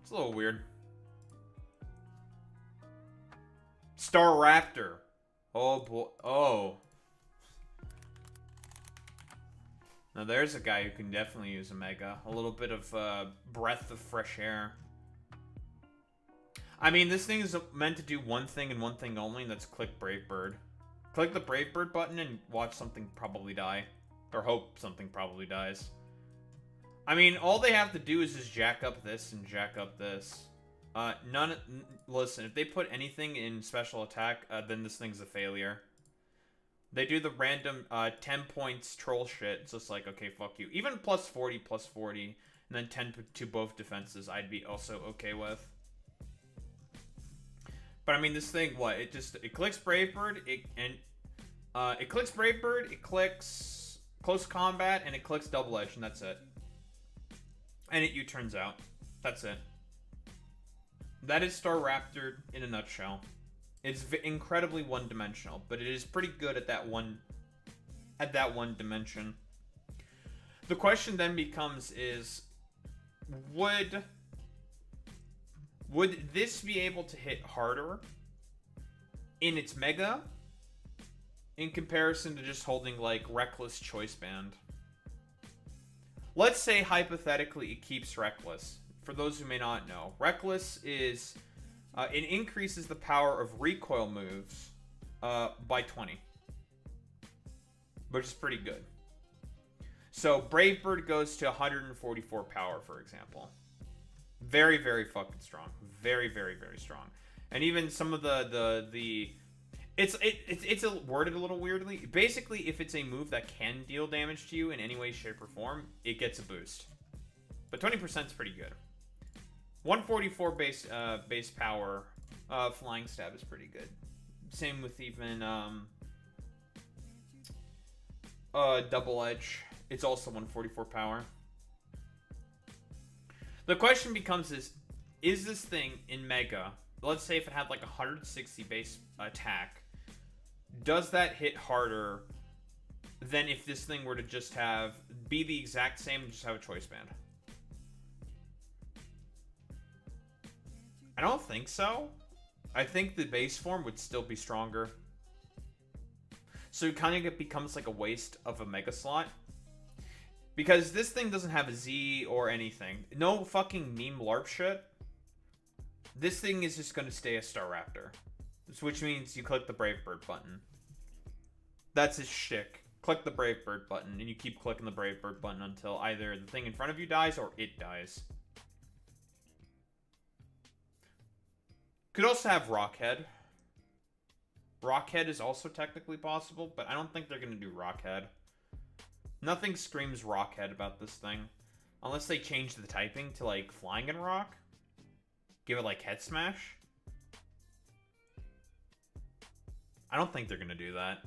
It's a little weird. Star Raptor. Oh boy. Oh. Now there's a guy who can definitely use a Mega. A little bit of breath of fresh air. I mean, this thing is meant to do one thing and one thing only, and that's click Brave Bird. Click the Brave Bird button and watch something probably die. Or hope something probably dies. I mean, all they have to do is just jack up this and jack up this. Listen, if they put anything in special attack, then this thing's a failure. They do the random 10 points troll shit. It's just like, okay, fuck you. Even plus 40, and then 10 to both defenses, I'd be also okay with. But I mean, this thing, what? It clicks Brave Bird, it clicks Brave Bird, it clicks Close Combat, and it clicks Double Edge, and that's it. And it U-turns out. That's it. That is Star Raptor in a nutshell. It's incredibly one-dimensional, but it is pretty good at that one dimension. The question then becomes is, would this be able to hit harder in its Mega in comparison to just holding like Reckless Choice Band? Let's say hypothetically it keeps Reckless. For those who may not know, Reckless is it increases the power of recoil moves by 20, which is pretty good. So Brave Bird goes to 144 power, for example. Very, very fucking strong. Very, very, very strong. And even some of it's worded a little weirdly. Basically, if it's a move that can deal damage to you in any way, shape, or form, it gets a boost. But 20% is pretty good. 144 base power flying stab is pretty good. Same with even Double Edge. It's also 144 power. The question becomes is this thing in Mega, let's say if it had like 160 base attack, does that hit harder than if this thing were to just be the exact same and just have a choice band? I don't think so. I think the base form would still be stronger. So it kind of becomes like a waste of a Mega slot. Because this thing doesn't have a Z or anything. No fucking meme LARP shit. This thing is just going to stay a Star Raptor. Which means you click the Brave Bird button. That's his shtick. Click the Brave Bird button, and you keep clicking the Brave Bird button until either the thing in front of you dies or it dies. Could also have Rockhead. Rockhead is also technically possible, but I don't think they're going to do Rockhead. Nothing screams Rockhead about this thing. Unless they change the typing to, like, Flying and Rock. Give it, like, Head Smash. I don't think they're going to do that.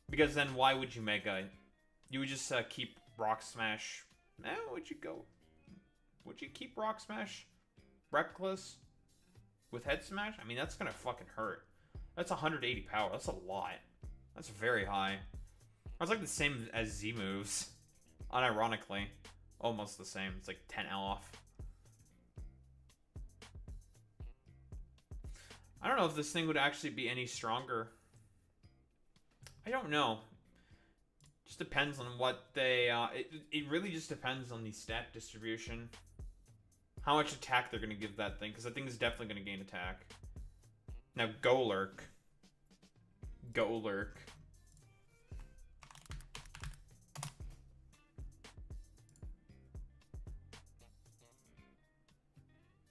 Because then why would you make a... You would just keep Rock Smash... would you keep Rock Smash Reckless with Head Smash? I mean, that's going to fucking hurt. That's 180 power. That's a lot. That's very high. It's like the same as Z moves. Unironically. Almost the same. It's like 10 off. I don't know if this thing would actually be any stronger. I don't know. Just depends on what they... it really just depends on the stat distribution. How much attack they're going to give that thing. Because that thing is definitely going to gain attack. Now, Go Lurk. Go Lurk.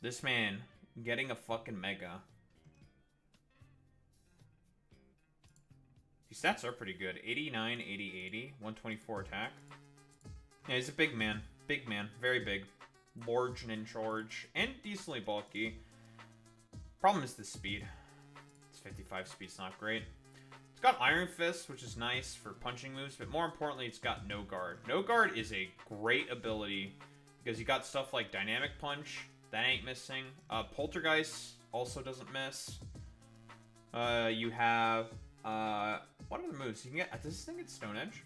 This man getting a fucking mega. These stats are pretty good. 89, 80, 80. 124 attack. Yeah, he's a big man. Big man. Very big. Large and in charge. And decently bulky. Problem is the speed. It's 55 speed's not great. It's got Iron Fist, which is nice for punching moves, but more importantly, it's got No Guard. No Guard is a great ability because you got stuff like Dynamic Punch. That ain't missing. Poltergeist also doesn't miss. You have... what are the moves? You can get... Does this thing get Stone Edge?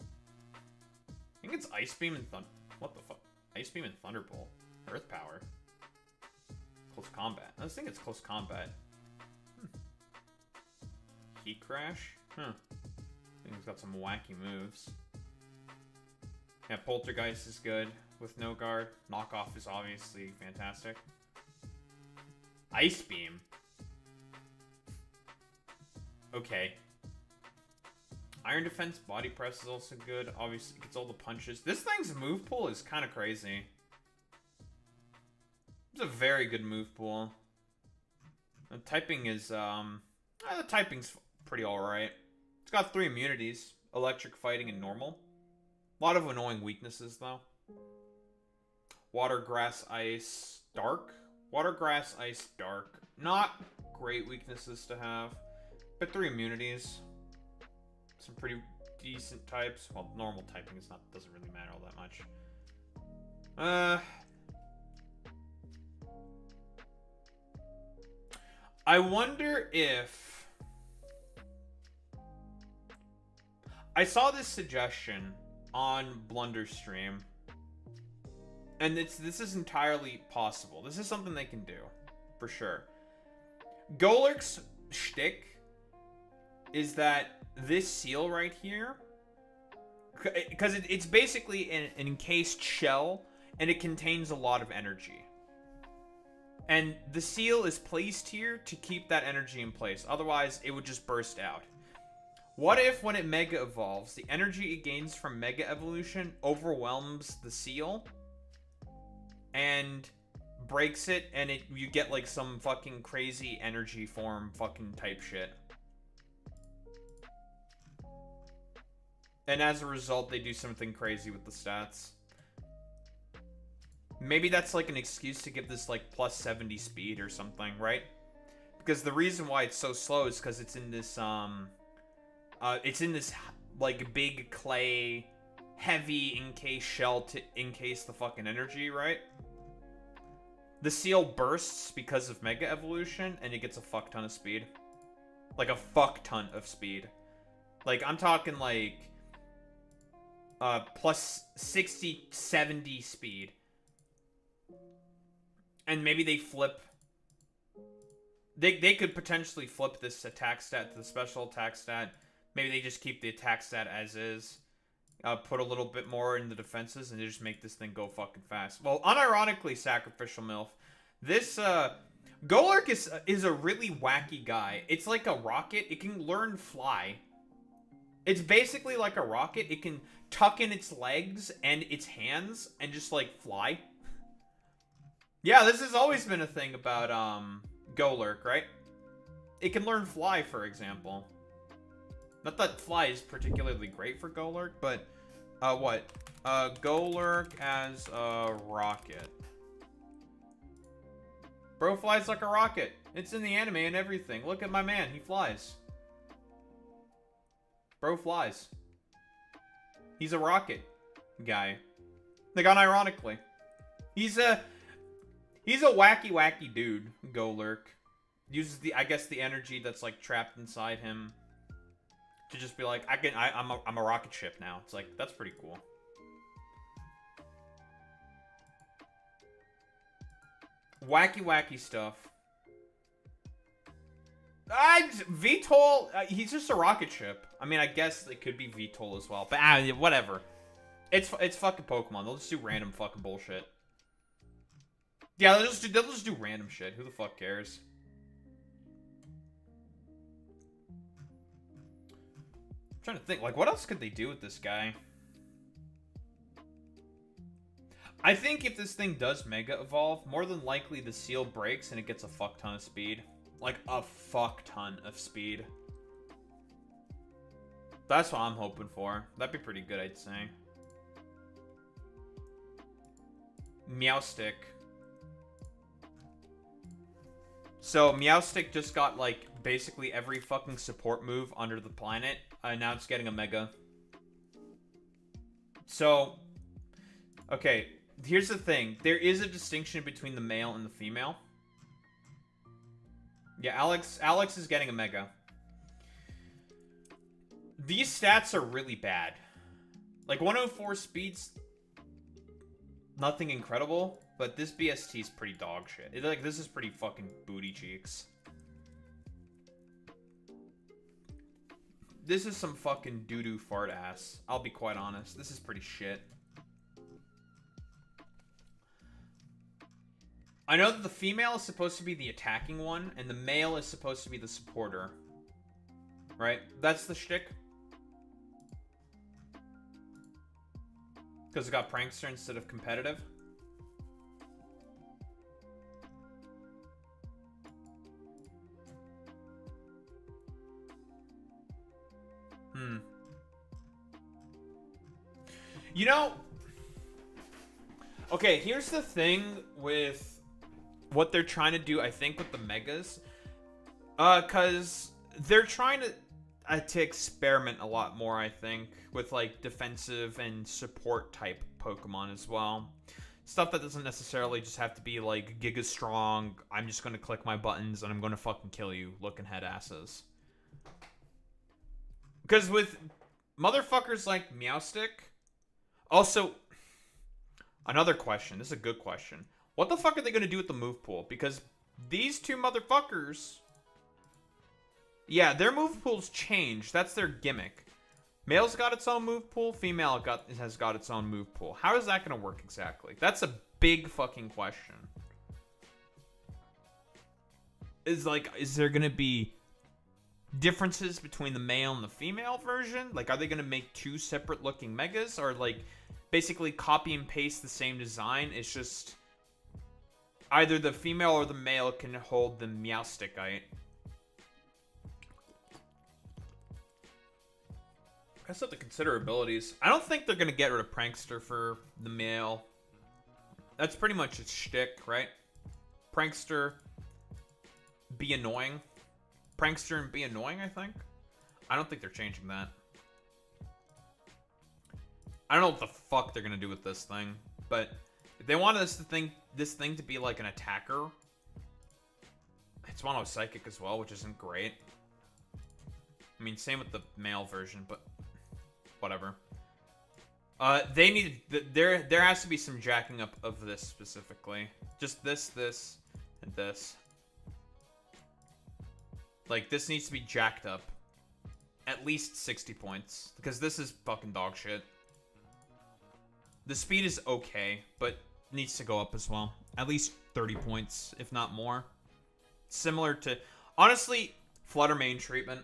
I think it's Ice Beam and Thunder... What the fuck? Ice Beam and Thunderbolt. Earth Power. Close Combat. I just think it's Close Combat. Heat Crash? Huh. I think it's got some wacky moves. Yeah, Poltergeist is good with No Guard. Knockoff is obviously fantastic. Ice Beam? Okay. Iron Defense, Body Press is also good. Obviously, it gets all the punches. This thing's move pool is kind of crazy. It's a very good move pool. The typing is, the typing's pretty alright. It's got 3 immunities. Electric, Fighting, and Normal. A lot of annoying weaknesses, though. Water, Grass, Ice, Dark. Water, Grass, Ice, Dark. Not great weaknesses to have. But 3 immunities. Some pretty decent types. Well, normal typing is not doesn't really matter all that much. I wonder if... I saw this suggestion on Blunder's stream. And this is entirely possible. This is something they can do. For sure. Golurk's shtick is that this seal right here... Because it's basically an encased shell, and it contains a lot of energy. And the seal is placed here to keep that energy in place. Otherwise, it would just burst out. What if, when it Mega Evolves, the energy it gains from Mega Evolution overwhelms the seal and breaks it, and you get, like, some fucking crazy energy form fucking type shit. And as a result, they do something crazy with the stats. Maybe that's like an excuse to give this like plus 70 speed or something, right? Because the reason why it's so slow is because it's in this like big clay, heavy encased shell to encase the fucking energy, right? The seal bursts because of Mega Evolution, and it gets a fuck ton of speed. Like a fuck ton of speed. Like, I'm talking like plus 60, 70 speed. And maybe they flip... They could potentially flip this attack stat to the special attack stat. Maybe they just keep the attack stat as is. Put a little bit more in the defenses, and they just make this thing go fucking fast. Well, unironically, Sacrificial MILF, this, Golurk is a really wacky guy. It's like a rocket. It can learn fly. It's basically like a rocket. It can tuck in its legs and its hands and just, like, fly. Yeah, this has always been a thing about, Golurk, right? It can learn fly, for example. Not that fly is particularly great for Golurk, but, Golurk as a rocket. Bro flies like a rocket. It's in the anime and everything. Look at my man, he flies. Bro flies. He's a rocket guy. Like, unironically. He's a wacky dude, Golurk. Uses I guess the energy that's like trapped inside him to just be like, I'm a rocket ship now. It's like, that's pretty cool. Wacky stuff. VTOL, he's just a rocket ship. I mean, I guess it could be VTOL as well, but whatever. It's fucking Pokemon. They'll just do random fucking bullshit. Yeah, they'll just do random shit. Who the fuck cares? I'm trying to think, like, what else could they do with this guy? I think if this thing does Mega Evolve, more than likely the seal breaks and it gets a fuck ton of speed. Like, a fuck ton of speed. That's what I'm hoping for. That'd be pretty good, I'd say. Meowstick. So, Meowstick just got, like, basically every fucking support move under the planet. Now it's getting a Mega. So, okay, here's the thing. There is a distinction between the male and the female. Yeah, Alex is getting a Mega. These stats are really bad. Like, 104 speed's nothing incredible, but this BST is pretty dog shit. Like, this is pretty fucking booty cheeks. This is some fucking doo-doo fart ass. I'll be quite honest. This is pretty shit. I know that the female is supposed to be the attacking one, and the male is supposed to be the supporter. Right? That's the shtick. Because it got prankster instead of competitive. You know, okay, here's the thing with what they're trying to do, I think, with the Megas. Because they're trying to experiment a lot more, I think, with, like, defensive and support type Pokemon as well. Stuff that doesn't necessarily just have to be, like, Giga Strong, I'm just going to click my buttons and I'm going to fucking kill you looking head asses. Because with motherfuckers like Meowstick... Also, another question. This is a good question. What the fuck are they going to do with the move pool? Because these two motherfuckers... Yeah, their move pool's changed. That's their gimmick. Male's got its own move pool. Female has got its own move pool. How is that going to work exactly? That's a big fucking question. Is there going to be differences between the male and the female version? Like, are they going to make two separate looking Megas? Or, like, basically copy and paste the same design? It's just either the female or the male can hold the Meowstickite. I still have to consider abilities. I don't think they're going to get rid of Prankster for the male. That's pretty much its shtick, right? Prankster, be annoying. Prankster and be annoying, I think. I don't think they're changing that. I don't know what the fuck they're going to do with this thing. But if they wanted this thing to be like an attacker, it's mono psychic as well, which isn't great. I mean, same with the male version, but whatever. They need... There has to be some jacking up of this specifically. Just this, and this. Like, this needs to be jacked up. At least 60 points. Because this is fucking dog shit. The speed is okay, but needs to go up as well. At least 30 points, if not more. Similar to... Honestly, Flutter Mane treatment.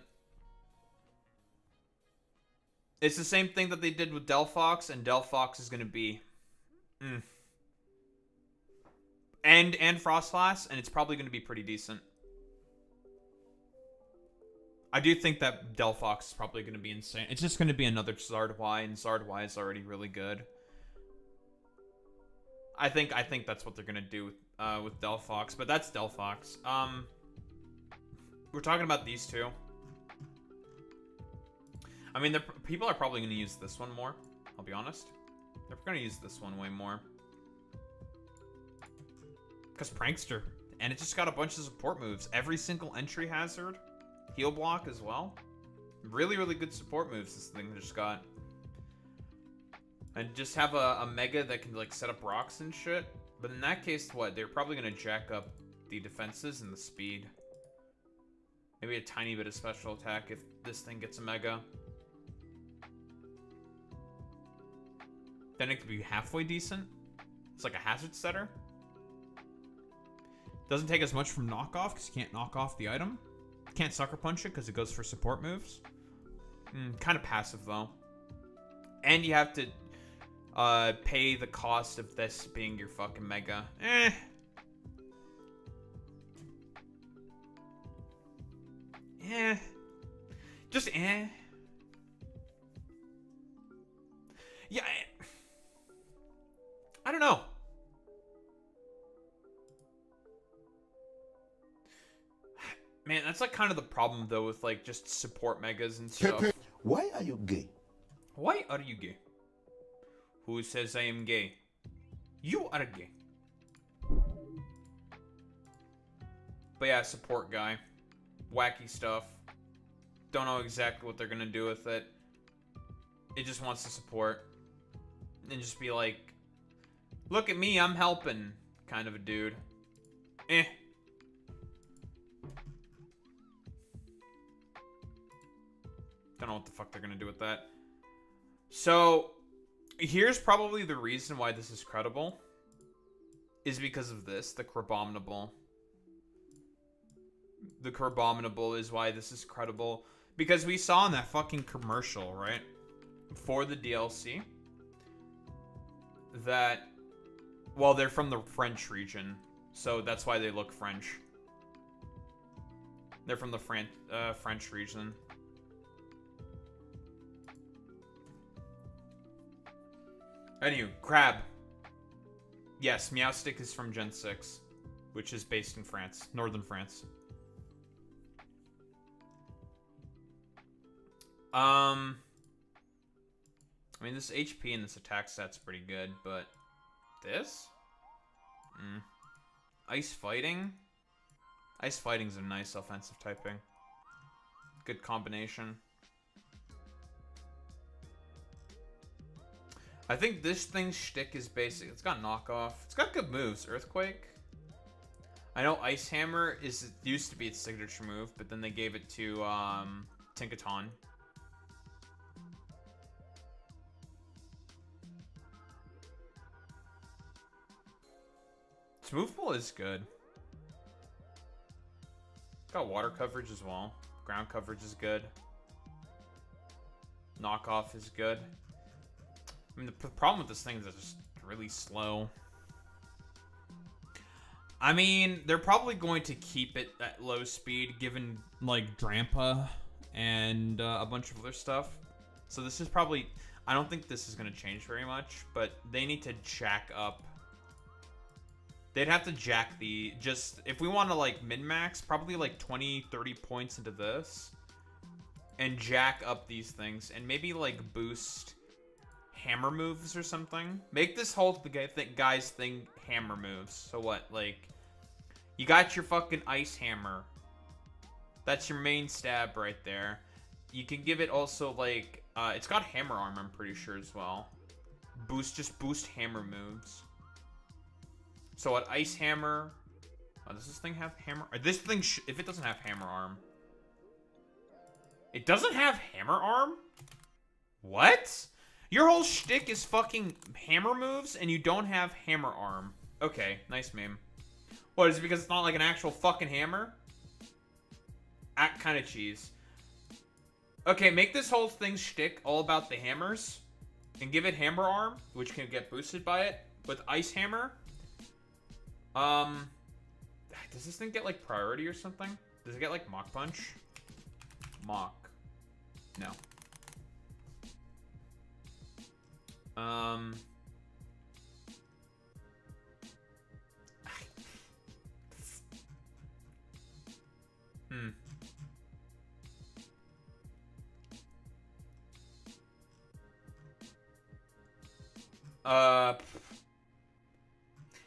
It's the same thing that they did with Delphox, and Delphox is going to be... And Frostlass, and it's probably going to be pretty decent. I do think that Delphox is probably going to be insane. It's just going to be another Zardy, and Zardy is already really good. I think that's what they're going to do with Delphox, but that's Delphox. We're talking about these two. I mean, people are probably going to use this one more, I'll be honest. They're going to use this one way more. Because Prankster. And it just got a bunch of support moves. Every single entry hazard. Heal block as well. Really, really good support moves this thing just got. And just have a Mega that can, like, set up rocks and shit. But in that case, what? They're probably going to jack up the defenses and the speed. Maybe a tiny bit of special attack if this thing gets a Mega. Then it could be halfway decent. It's like a hazard setter. Doesn't take as much from knockoff because you can't knock off the item. Can't sucker punch it because it goes for support moves. Kind of passive though. And you have to... pay the cost of this being your fucking mega. Just Yeah, I don't know. Man, that's like kind of the problem though with like just support megas and stuff. Why are you gay? Why are you gay? Who says I am gay? You are gay. But yeah, support guy. Wacky stuff. Don't know exactly what they're gonna do with it. It just wants to support. And just be like, look at me, I'm helping. Kind of a dude. Don't know what the fuck they're gonna do with that. So, here's probably the reason why this is credible. Is because of this, the Crabominable. The Crabominable is why this is credible. Because we saw in that fucking commercial, right? For the DLC. That, well, they're from the French region. So that's why they look French. They're from the French region. Anyway, Crab. Yes, Meowstick is from Gen 6, which is based in France, northern France. I mean, this HP and this attack stat's pretty good, but this? Ice Fighting? Ice Fighting's a nice offensive typing. Good combination. I think this thing's shtick is basic. It's got knockoff. It's got good moves. Earthquake. I know Ice Hammer used to be its signature move, but then they gave it to Tinkaton. Its move pool is good. Got water coverage as well. Ground coverage is good. Knockoff is good. I mean, the problem with this thing is it's just really slow. I mean, they're probably going to keep it at low speed, given, like, Drampa and a bunch of other stuff. So this is probably... I don't think this is going to change very much, but they need to jack up. They'd have to jack the... Just, if we want to, like, min-max, probably, like, 20, 30 points into this. And jack up these things. And maybe, like, boost... hammer moves or something. Make this whole guy's thing hammer moves. So what, like, you got your fucking ice hammer. That's your main stab right there. You can give it also, like, it's got hammer arm, I'm pretty sure, as well. Just boost hammer moves. So what, ice hammer. Oh, does this thing have hammer? Or this thing, if it doesn't have hammer arm. It doesn't have hammer arm? What? Your whole shtick is fucking hammer moves, and you don't have hammer arm. Okay, nice meme. What, is it because it's not like an actual fucking hammer? Kind of cheese. Okay, make this whole thing shtick all about the hammers, and give it hammer arm, which can get boosted by it, with ice hammer. Does this thing get, like, priority or something? Does it get, like, Mach Punch? Mach. No.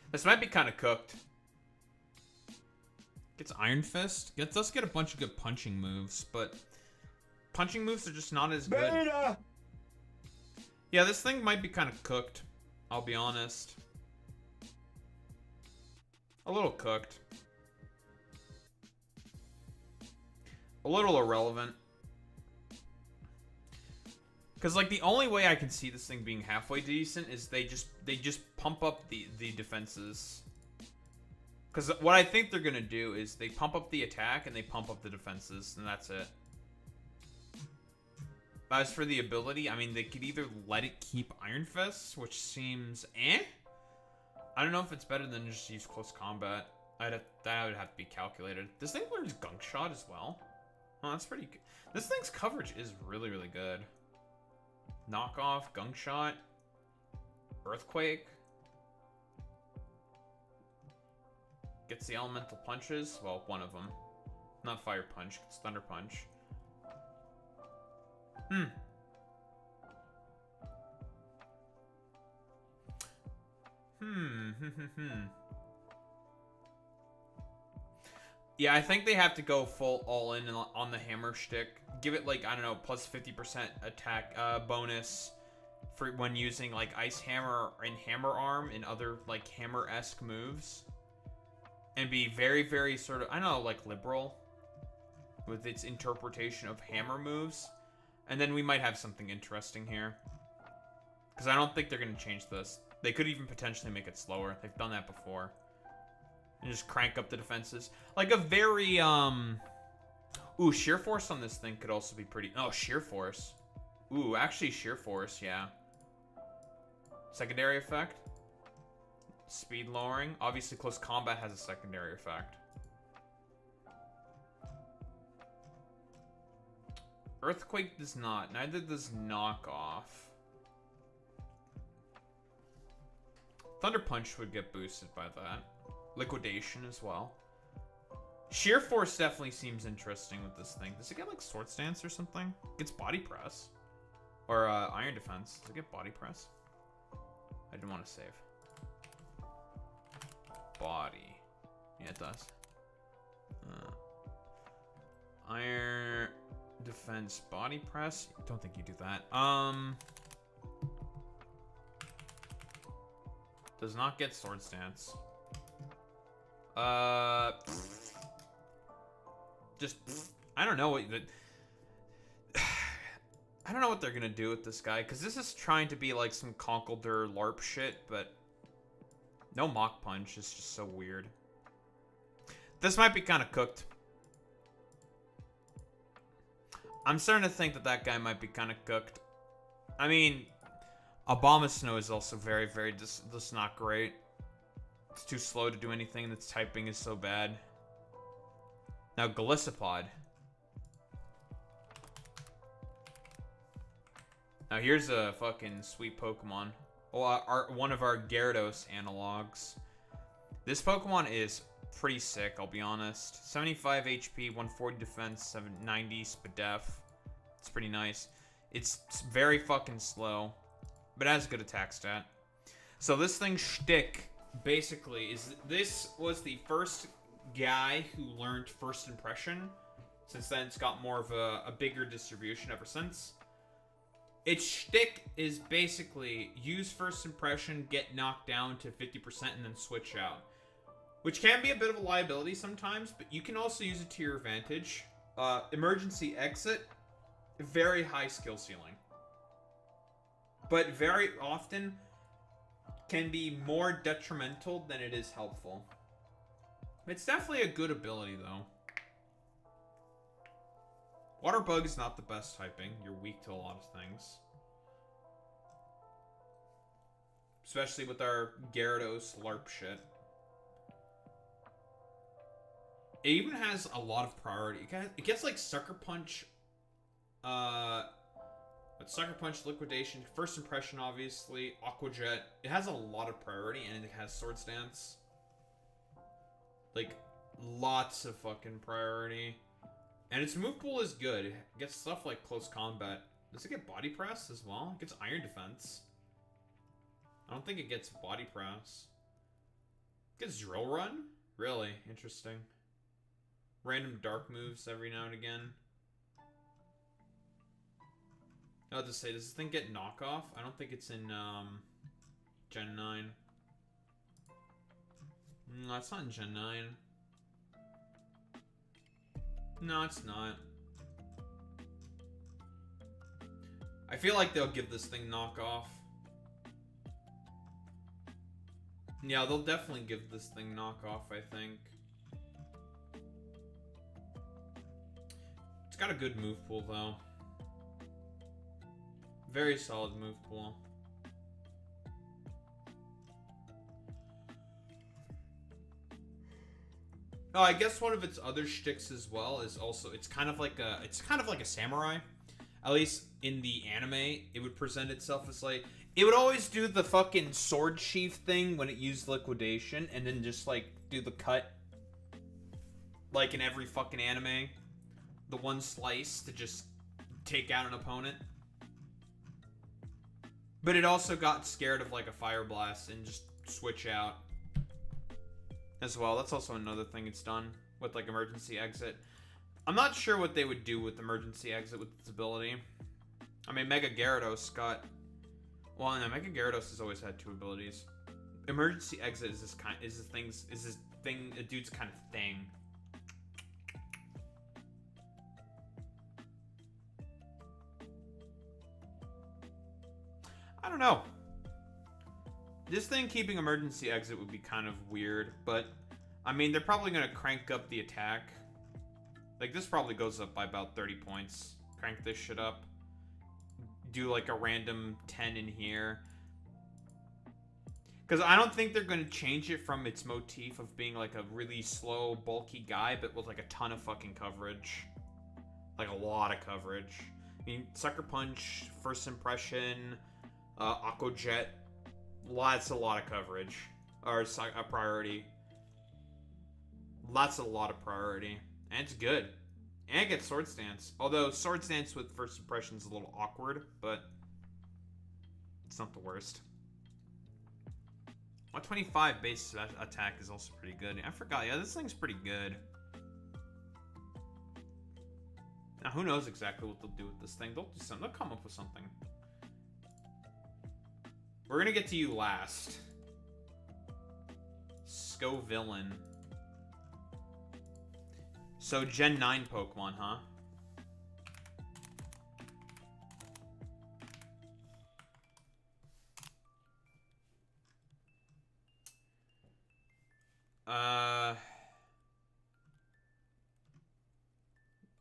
This might be kind of cooked. Gets Iron Fist. Let's get a bunch of good punching moves, but punching moves are just not as good. Beta! Yeah, this thing might be kind of cooked. I'll be honest. A little cooked. A little irrelevant. Because, like, the only way I can see this thing being halfway decent is they just pump up the defenses. Because what I think they're going to do is they pump up the attack and they pump up the defenses, and that's it. As for the ability, I mean, they could either let it keep Iron Fists, which seems eh. I don't know if it's better than just use close combat. That would have to be calculated. This thing learns Gunk Shot as well. Oh, that's pretty good. This thing's coverage is really, really good. Knockoff, Gunk Shot, Earthquake. Gets the elemental punches. Well, one of them. Not Fire Punch, it's Thunder Punch. Yeah, I think they have to go full all in on the hammer shtick. Give it like, I don't know, plus 50% attack bonus for when using like Ice Hammer and Hammer Arm and other like hammer-esque moves. And be very, very sort of, I don't know, like liberal with its interpretation of hammer moves. And then we might have something interesting here. Because I don't think they're going to change this. They could even potentially make it slower. They've done that before. And just crank up the defenses. Like a very, Ooh, Sheer Force on this thing could also be pretty... Oh, Sheer Force. Ooh, actually Sheer Force, yeah. Secondary effect. Speed lowering. Obviously, close combat has a secondary effect. Earthquake does not. Neither does Knockoff. Thunder Punch would get boosted by that. Liquidation as well. Sheer Force definitely seems interesting with this thing. Does it get like Sword Stance or something? It gets Body Press. Or Iron Defense. Does it get Body Press? I didn't want to save. Body. Yeah, it does. Iron Defense Body Press. Don't think you do that. Does not get Sword Stance. Just I don't know what I don't know what they're gonna do with this guy, because this is trying to be like some Conkeldurr LARP shit, but no Mach Punch is just so weird. This might be kind of cooked. I'm starting to think that that guy might be kind of cooked. I mean, Abomasnow is also very, very just not great. It's too slow to do anything, and its typing is so bad. Now, Galissapod. Now, here's a fucking sweet Pokemon. Oh, one of our Gyarados analogs. This Pokemon is pretty sick, I'll be honest. 75 HP, 140 defense, 790 Spadef. It's pretty nice. It's very fucking slow, but it has a good attack stat. So this thing's shtick, basically, is this was the first guy who learned First Impression. Since then, it's got more of a bigger distribution ever since. Its shtick is basically use First Impression, get knocked down to 50%, and then switch out. Which can be a bit of a liability sometimes, but you can also use it to your advantage. Emergency Exit, very high skill ceiling. But very often can be more detrimental than it is helpful. It's definitely a good ability, though. Water Bug is not the best typing. You're weak to a lot of things. Especially with our Gyarados LARP shit. It even has a lot of priority. It gets like Sucker Punch. But Sucker Punch, Liquidation, First Impression, obviously, Aqua Jet. It has a lot of priority, and it has Sword Stance. Like, lots of fucking priority. And its move pool is good. It gets stuff like Close Combat. Does it get Body Press as well? It gets Iron Defense. I don't think it gets Body Press. It gets Drill Run? Really? Interesting. Random dark moves every now and again. I was to say, does this thing get knockoff? I don't think it's in Gen 9. No, it's not in Gen 9. No, it's not. I feel like they'll give this thing knockoff. Yeah, they'll definitely give this thing knockoff, I think. It's got a good move pool, though. Very solid move pool. Oh, I guess one of its other shticks as well is also it's kind of like a samurai. At least in the anime, it would present itself as like it would always do the fucking sword sheath thing when it used liquidation, and then just like do the cut, like in every fucking anime, the one slice to just take out an opponent. But it also got scared of like a fire blast and just switch out as well. That's also another thing it's done with like emergency exit. I'm not sure what they would do with emergency exit with its ability. I mean, Mega Gyarados got... Well, no, Mega Gyarados has always had two abilities. Emergency exit is this thing, a dude's kind of thing. I don't know. This thing keeping emergency exit would be kind of weird, but I mean, they're probably going to crank up the attack. Like, this probably goes up by about 30 points. Crank this shit up. Do like a random 10 in here. Because I don't think they're going to change it from its motif of being like a really slow, bulky guy, but with like a ton of fucking coverage. Like a lot of coverage. I mean, Sucker Punch, First Impression, Aqua Jet. A lot of coverage. Or a priority. A lot of priority. And it's good. And it gets Sword Stance. Although Sword Stance with First Impression is a little awkward, but it's not the worst. 125 base attack is also pretty good. I forgot. Yeah, this thing's pretty good. Now, who knows exactly what they'll do with this thing. They'll do something. They'll come up with something. We're gonna get to you last. Scovillain. So, Gen 9 Pokemon, huh?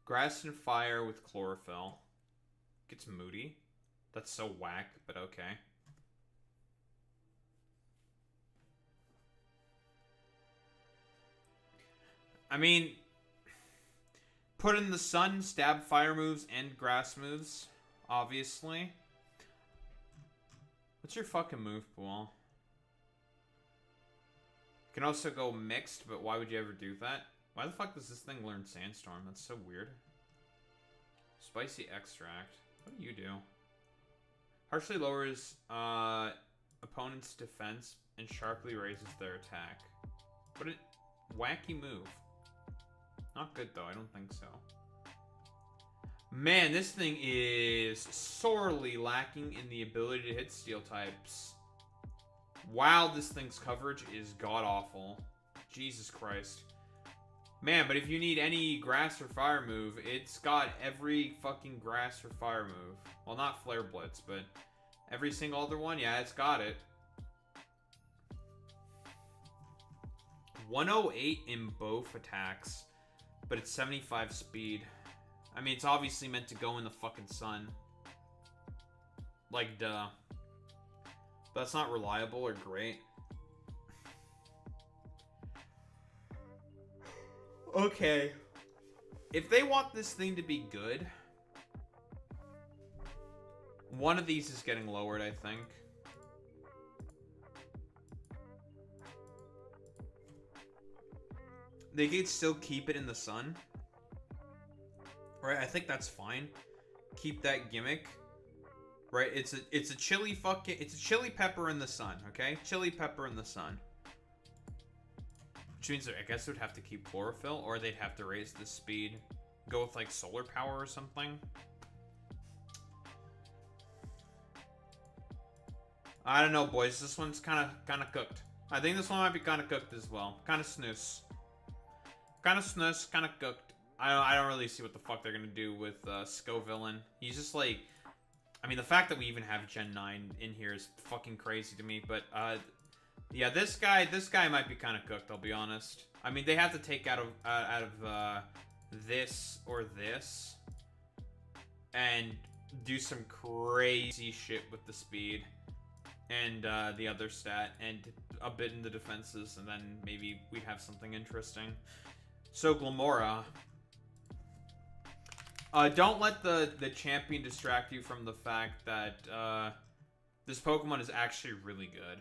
Grass and Fire with Chlorophyll. Gets Moody. That's so whack, but okay. I mean, put in the Sun, Stab, Fire moves, and Grass moves, obviously. What's your fucking move pool? You can also go Mixed, but why would you ever do that? Why the fuck does this thing learn Sandstorm? That's so weird. Spicy Extract. What do you do? Harshly lowers opponent's defense and sharply raises their attack. What a wacky move. Not good though, I don't think so. Man, this thing is sorely lacking in the ability to hit steel types. Wow, this thing's coverage is god-awful. Jesus Christ. Man, but if you need any grass or fire move, it's got every fucking grass or fire move. Well, not Flare Blitz, but every single other one, yeah, it's got it. 108 in both attacks, but it's 75 speed. I mean, it's obviously meant to go in the fucking sun. Like, duh. But that's not reliable or great. Okay. If they want this thing to be good, one of these is getting lowered, I think. They could still keep it in the sun. Right, I think that's fine. Keep that gimmick. Right, it's a chili pepper in the sun, okay? Chili pepper in the sun. Which means I guess it would have to keep chlorophyll, or they'd have to raise the speed. Go with like solar power or something. I don't know, boys. This one's kind of cooked. I think this one might be kind of cooked as well. Kind of snooze. Kind of snooze, kind of cooked. I don't really see what the fuck they're gonna do with Scovillain. He's just like, I mean, the fact that we even have Gen 9 in here is fucking crazy to me. But yeah, this guy might be kind of cooked. I'll be honest. I mean, they have to take out of this or this, and do some crazy shit with the speed and the other stat and a bit in the defenses, and then maybe we have something interesting. So Glamora, don't let the champion distract you from the fact that this Pokemon is actually really good.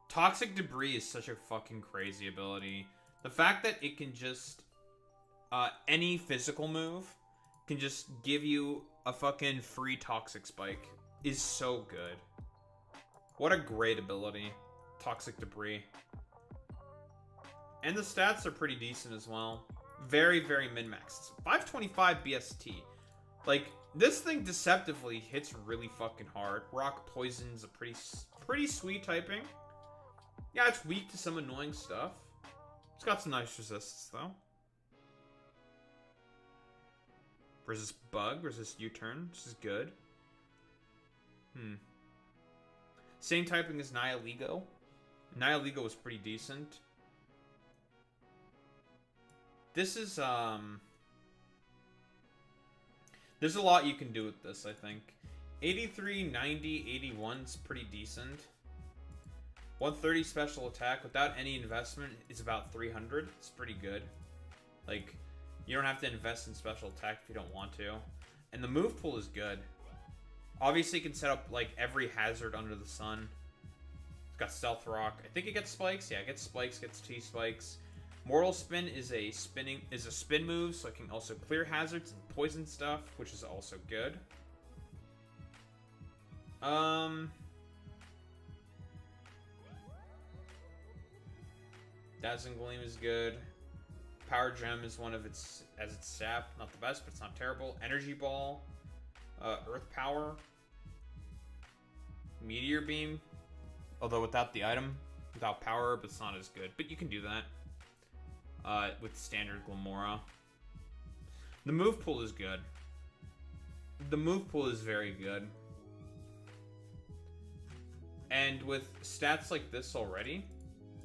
Toxic Debris is such a fucking crazy ability. The fact that it can just any physical move can just give you a fucking free Toxic Spike is so good. What a great ability. Toxic Debris. And the stats are pretty decent as well. Very, very min-maxed. 525 BST. Like, this thing deceptively hits really fucking hard. Rock Poison's a pretty sweet typing. Yeah, it's weak to some annoying stuff. It's got some nice resistance, though. Resist Bug, resist U-turn. This is good. Same typing as Nihiligo. Nihiligo was pretty decent. This is, there's a lot you can do with this, I think. 83, 90, 81 is pretty decent. 130 special attack without any investment is about 300. It's pretty good. Like, you don't have to invest in special attack if you don't want to. And the move pool is good. Obviously, you can set up, like, every hazard under the sun. It's got Stealth Rock. I think it gets spikes. Yeah, it gets spikes, gets T-spikes. Mortal Spin is a spin move, so it can also clear hazards and poison stuff, which is also good. Dazzling Gleam is good. Power Gem is one of its sap. Not the best, but it's not terrible. Energy Ball. Earth Power. Meteor Beam. Although without the item, without power, but it's not as good. But you can do that. With standard Glamora. The move pool is good. The move pool is very good. And with stats like this already,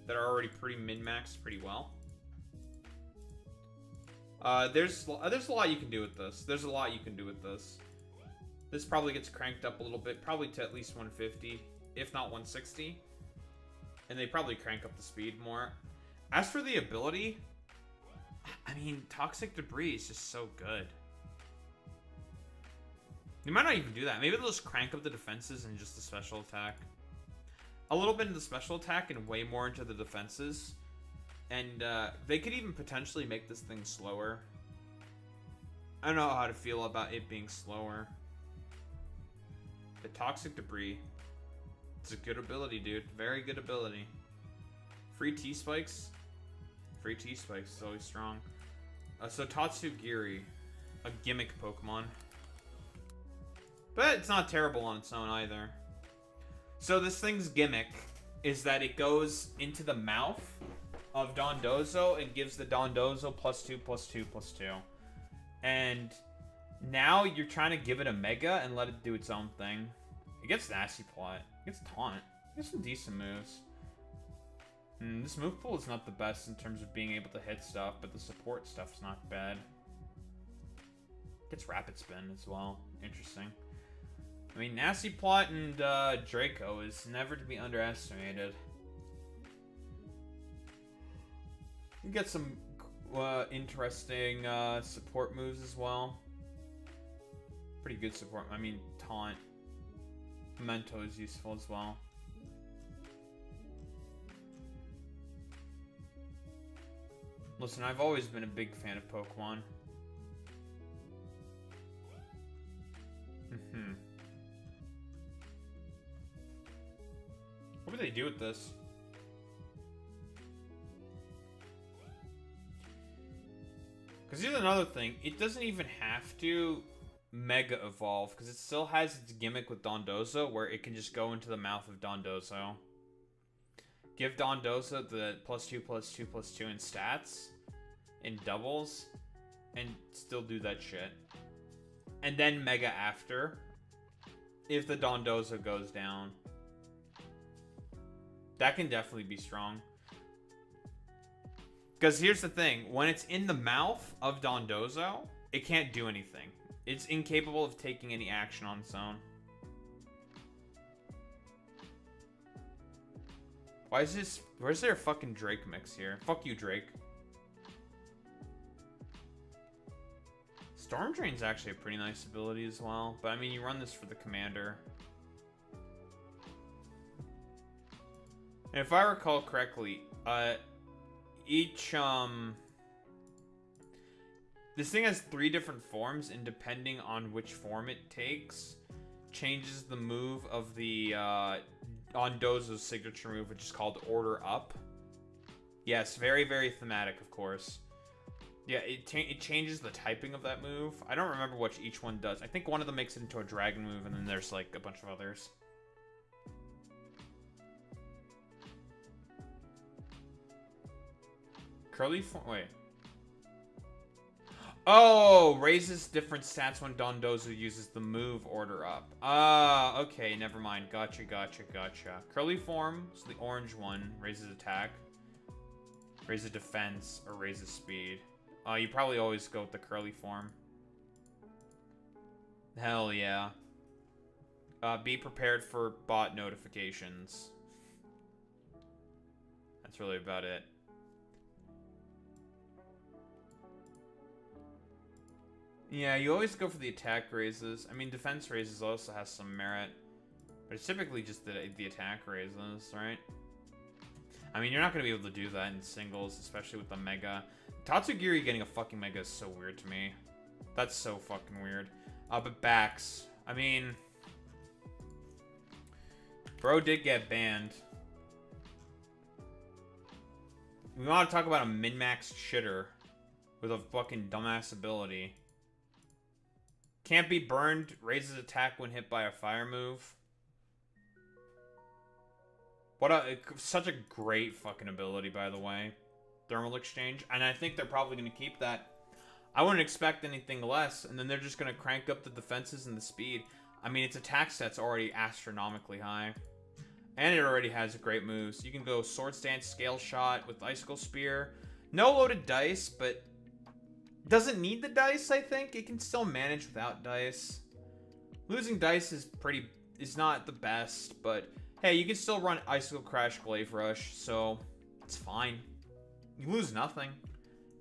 that are already pretty min-maxed pretty well. There's a lot you can do with this. There's a lot you can do with this. This probably gets cranked up a little bit, probably to at least 150, if not 160. And they probably crank up the speed more. As for the ability, I mean, Toxic Debris is just so good. You might not even do that. Maybe they'll just crank up the defenses and just the special attack. A little bit into the special attack and way more into the defenses. And they could even potentially make this thing slower. I don't know how to feel about it being slower. The Toxic Debris. It's a good ability, dude. Very good ability. Free T-Spikes. Free T-Spikes is always strong. So Tatsugiri. A gimmick Pokemon. But it's not terrible on its own either. So this thing's gimmick is that it goes into the mouth of Dondozo and gives the Dondozo +2/+2/+2. And now you're trying to give it a Mega and let it do its own thing. It gets Nasty Plot. It gets Taunt. It gets some decent moves. This move pool is not the best in terms of being able to hit stuff, but the support stuff's not bad. It gets Rapid Spin as well. Interesting. I mean, Nasty Plot and Draco is never to be underestimated. You get some interesting support moves as well. Pretty good support. I mean, Taunt. Memento is useful as well. Listen, I've always been a big fan of Pokemon. What do they do with this? Because here's another thing. It doesn't even have to Mega Evolve, because it still has its gimmick with Dondozo, where it can just go into the mouth of Dondozo. Give Dondozo the +2/+2/+2 in stats, in doubles, and still do that shit. And then Mega after, if the Dondozo goes down. That can definitely be strong. Because here's the thing. When it's in the mouth of Dondozo, it can't do anything. It's incapable of taking any action on its own. Why is this... Where's there a fucking Drake mix here? Fuck you, Drake. Storm Drain's actually a pretty nice ability as well. But, I mean, you run this for the commander. And if I recall correctly, each, this thing has 3 different forms, and depending on which form it takes, changes the move of the, on Dozo's signature move, which is called Order Up. Yes, very, very thematic, of course. Yeah, it changes the typing of that move. I don't remember what each one does. I think one of them makes it into a dragon move, and then there's, like, a bunch of others. Curly form... Wait. Oh! Raises different stats when Dondozo uses the move Order Up. Ah, okay, never mind. Gotcha, gotcha, gotcha. Curly form, so the orange one, raises attack, raises defense, or raises speed. You probably always go with the curly form. Hell yeah. Be prepared for bot notifications. That's really about it. Yeah, you always go for the attack raises. I mean, defense raises also has some merit. But it's typically just the attack raises, right? I mean, you're not going to be able to do that in singles, especially with the Mega. Tatsugiri getting a fucking Mega is so weird to me. That's so fucking weird. But backs. I mean... Bro did get banned. We want to talk about a min-maxed shitter with a fucking dumbass ability. Can't be burned, raises attack when hit by a fire move. What a... Such a great fucking ability, by the way. Thermal exchange. And I think they're probably going to keep that. I wouldn't expect anything less. And then they're just going to crank up the defenses and the speed. I mean, its attack set's already astronomically high. And it already has great moves. You can go Sword Stance, Scale Shot with Icicle Spear. No loaded dice, but... Doesn't need the dice, I think. It can still manage without dice. Losing dice is not the best, but hey, you can still run Icicle Crash, Glaive Rush, so it's fine. You lose nothing.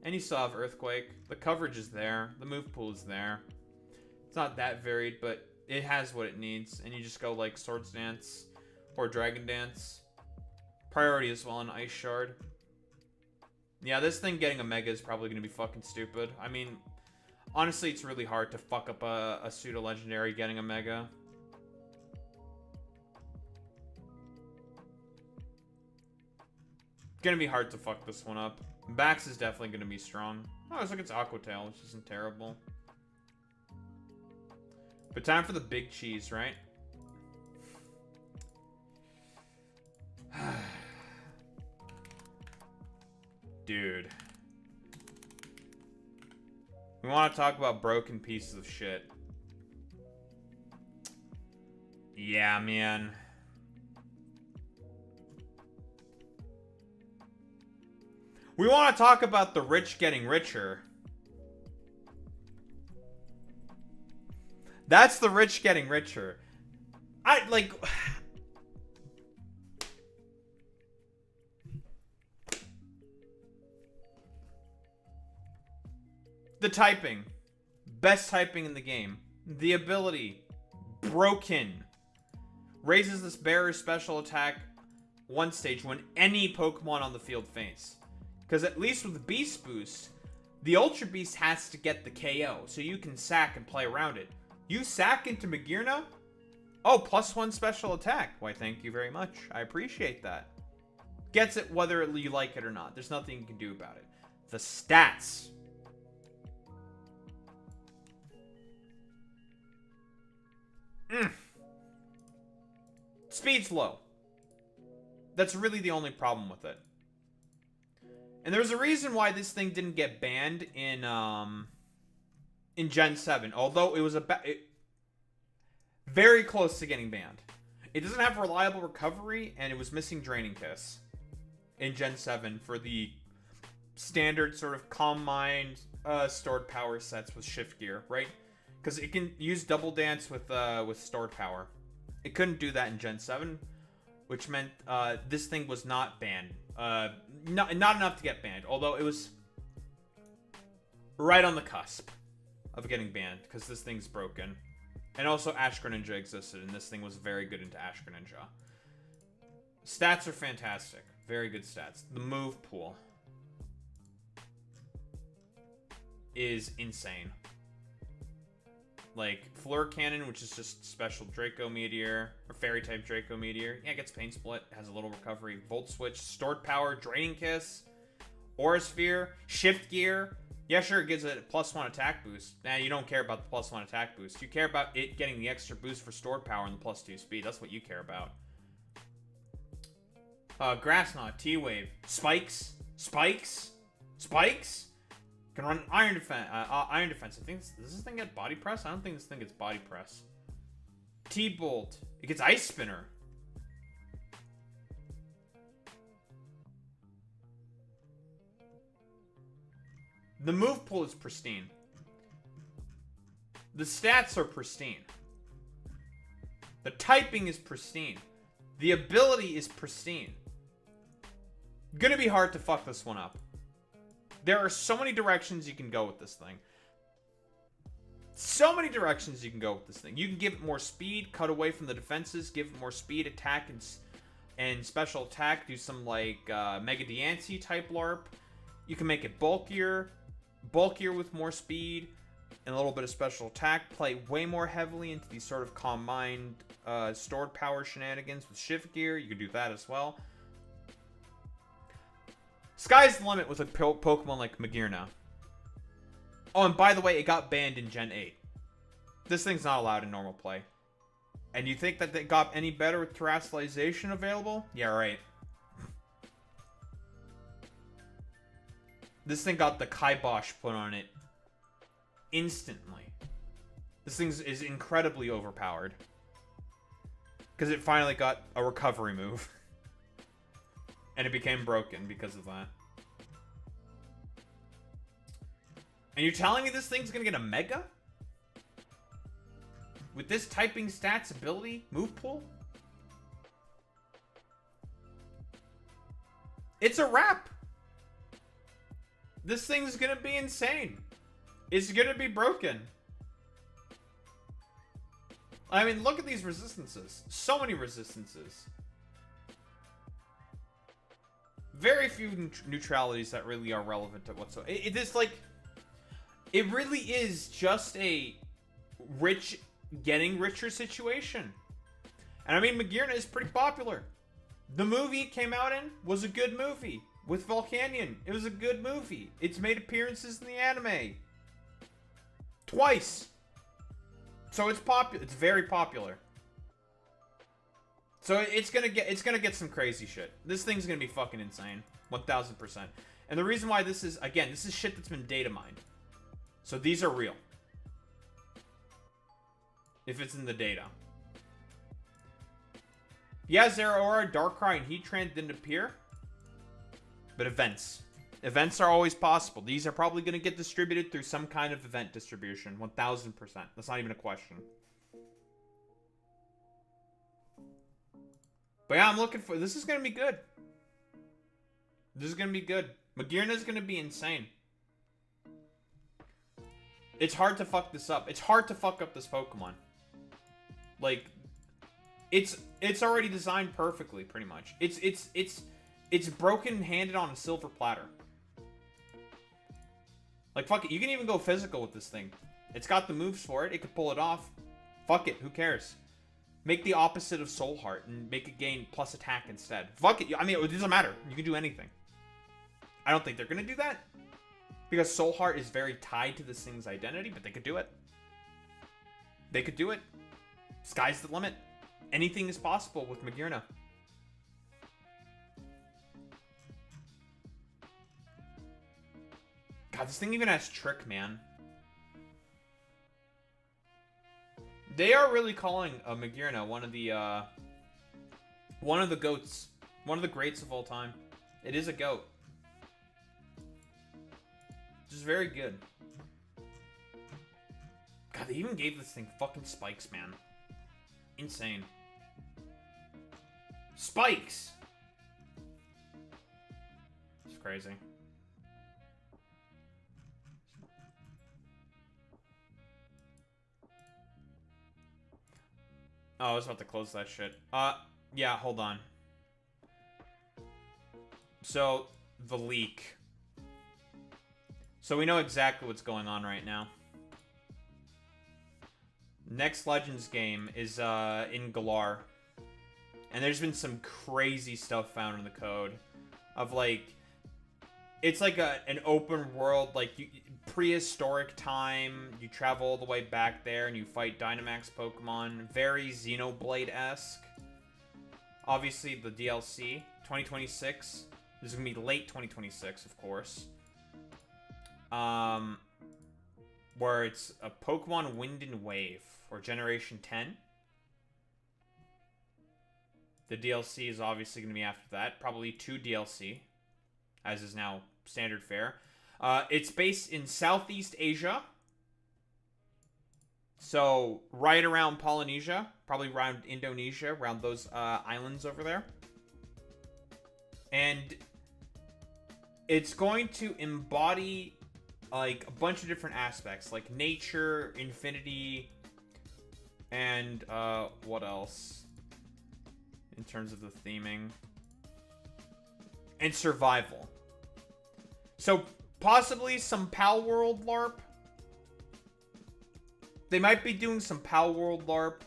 And you still have Earthquake. The coverage is there. The move pool is there. It's not that varied, but it has what it needs. And you just go like Sword Dance or Dragon Dance. Priority as well on Ice Shard. Yeah, this thing getting a Mega is probably going to be fucking stupid. I mean, honestly, it's really hard to fuck up a pseudo-legendary getting a Mega. Gonna be hard to fuck this one up. Bax is definitely gonna be strong. Oh, it's like it's Aqua Tail, which isn't terrible. But time for the big cheese, right? Dude. We want to talk about broken pieces of shit. Yeah, man. We want to talk about the rich getting richer. That's the rich getting richer. The typing. Best typing in the game. The ability. Broken. Raises this bearer's special attack one stage when any Pokemon on the field faints. Because at least with Beast Boost, the Ultra Beast has to get the KO, so you can sack and play around it. You sack into Magearna? Oh, +1 special attack. Why, thank you very much. I appreciate that. Gets it whether you like it or not. There's nothing you can do about it. The stats. Speed's low. That's really the only problem with it. And there's a reason why this thing didn't get banned in Gen 7. Although it was very close to getting banned. It doesn't have reliable recovery, and it was missing Draining Kiss in Gen 7 for the standard sort of Calm Mind stored power sets with Shift Gear, right? Because it can use double dance with stored power. It couldn't do that in Gen 7, which meant this thing was not banned. Not enough to get banned, although it was right on the cusp of getting banned because this thing's broken. And also Ash Greninja existed, and this thing was very good into Ash Greninja. Stats are fantastic. Very good stats. The move pool is insane. Like, Fleur Cannon, which is just special Draco Meteor, or Fairy type Draco Meteor. Yeah, it gets Pain Split, has a little recovery. Volt Switch, Stored Power, Draining Kiss, Aura Sphere, Shift Gear. Yeah, sure, it gives it a +1 attack boost. Nah, you don't care about the +1 attack boost. You care about it getting the extra boost for Stored Power and the +2 speed. That's what you care about. Grass Knot, T-Wave, Spikes, Spikes, Spikes. Can run Iron Defense. Iron Defense. I think does this thing get Body Press? I don't think this thing gets Body Press. T-Bolt. It gets Ice Spinner. The move pool is pristine. The stats are pristine. The typing is pristine. The ability is pristine. Gonna be hard to fuck this one up. There are so many directions you can go with this thing. So many directions you can go with this thing. You can give it more speed, cut away from the defenses, give it more speed, attack, and special attack. Do some, like, Mega Diancie type LARP. You can make it bulkier with more speed, and a little bit of special attack. Play way more heavily into these sort of Calm Mind, stored power shenanigans with Shift Gear. You can do that as well. Sky's the limit with a Pokemon like Magearna. Oh, and by the way, it got banned in Gen 8. This thing's not allowed in normal play. And you think that they got any better with Terrestrialization available? Yeah, right. This thing got the kibosh put on it instantly. This thing is incredibly overpowered. Because it finally got a recovery move. And it became broken because of that. And you're telling me this thing's gonna get a Mega? With this typing stats, ability, move pool? It's a wrap! This thing's gonna be insane. It's gonna be broken. I mean, look at these resistances. So many resistances. Very few neutralities that really are relevant to whatsoever. It is like... It really is just a getting richer situation. And I mean, Magearna is pretty popular. The movie it came out in was a good movie. With Volcanion, it was a good movie. It's made appearances in the anime. Twice. So it's popular. It's very popular. So it's gonna get some crazy shit. This thing's gonna be fucking insane. 1000%. And the reason why this is, again, this is shit that's been data mined. So these are real. If it's in the data. Yeah, Zeraora, Darkrai, and Heatran didn't appear. But events. Events are always possible. These are probably going to get distributed through some kind of event distribution. 1000%. That's not even a question. But yeah, I'm looking for... This is going to be good. This is going to be good. Magearna is going to be insane. It's hard to fuck this up. It's hard to fuck up this Pokemon. Like, it's already designed perfectly, pretty much. It's broken-handed on a silver platter. Like, fuck it. You can even go physical with this thing. It's got the moves for it. It could pull it off. Fuck it. Who cares? Make the opposite of Soul Heart and make it gain plus attack instead. Fuck it. I mean, it doesn't matter. You can do anything. I don't think they're going to do that. Because Soul Heart is very tied to this thing's identity, but they could do it. They could do it. Sky's the limit. Anything is possible with Magearna. God, this thing even has Trick, man. They are really calling Magearna one of the goats. One of the greats of all time. It is a goat. Which is very good. God, they even gave this thing fucking spikes, man. Insane. Spikes! It's crazy. Oh, I was about to close that shit. Yeah, hold on. So, the leak. So we know exactly what's going on right now. Next Legends game is in Galar. And there's been some crazy stuff found in the code. Of like... It's like an open world, like prehistoric time. You travel all the way back there and you fight Dynamax Pokemon. Very Xenoblade-esque. Obviously, the DLC, 2026. This is going to be late 2026, of course. Where it's a Pokemon Wind and Wave, or Generation 10. The DLC is obviously going to be after that. Probably 2 DLC, as is now standard fare. It's based in Southeast Asia. So, right around Polynesia. Probably around Indonesia, around those islands over there. And it's going to embody like a bunch of different aspects, like nature, infinity, and what else in terms of the theming, and survival. So possibly some Pal World LARP. They might be doing some Pal World LARP,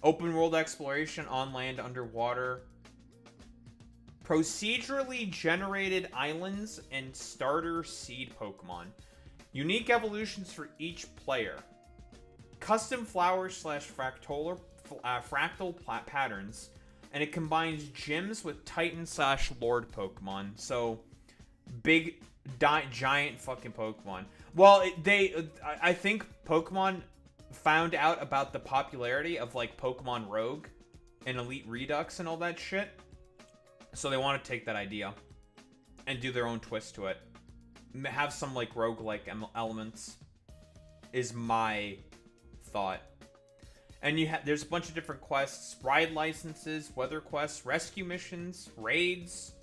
open world exploration on land, underwater, procedurally generated islands, and starter seed Pokemon. Unique evolutions for each player. Custom flowers / fractal patterns. And it combines gyms with Titan / Lord Pokemon. So, big, giant fucking Pokemon. Well, I think Pokemon found out about the popularity of, like, Pokemon Rogue and Elite Redux and all that shit. So they want to take that idea and do their own twist to it. Have some, like, roguelike elements is my thought. And there's a bunch of different quests, ride licenses, weather quests, rescue missions, raids,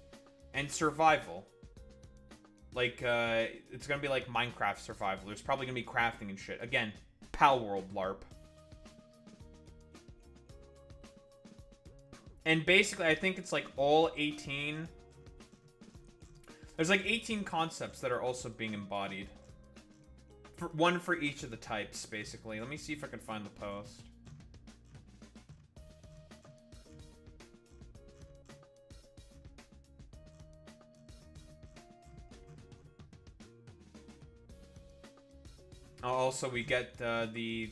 and survival. Like, it's going to be like Minecraft survival. There's probably going to be crafting and shit. Again, Pal World LARP. And basically, I think it's like all 18... There's like 18 concepts that are also being embodied. One for each of the types, basically. Let me see if I can find the post. Also, we get the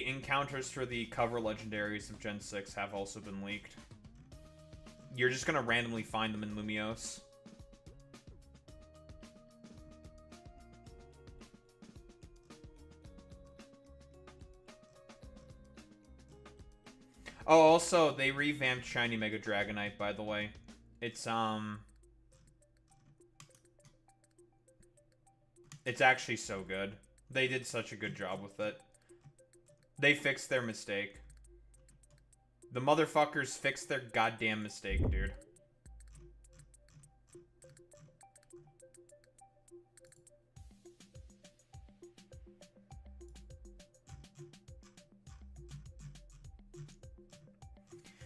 encounters for the cover legendaries of Gen 6 have also been leaked. You're just gonna randomly find them in Lumiose. Oh, also, they revamped Shiny Mega Dragonite, by the way. It's actually so good. They did such a good job with it. They fixed their mistake. The motherfuckers fixed their goddamn mistake, dude.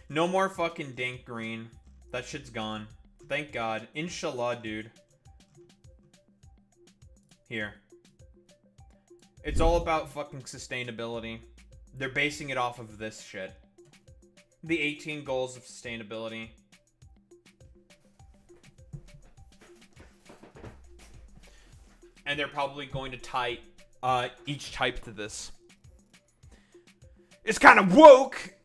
No more fucking dank green. That shit's gone. Thank God. Inshallah, dude. Here. It's all about fucking sustainability. They're basing it off of this shit. The 18 goals of sustainability. And they're probably going to tie each type to this. It's kind of woke!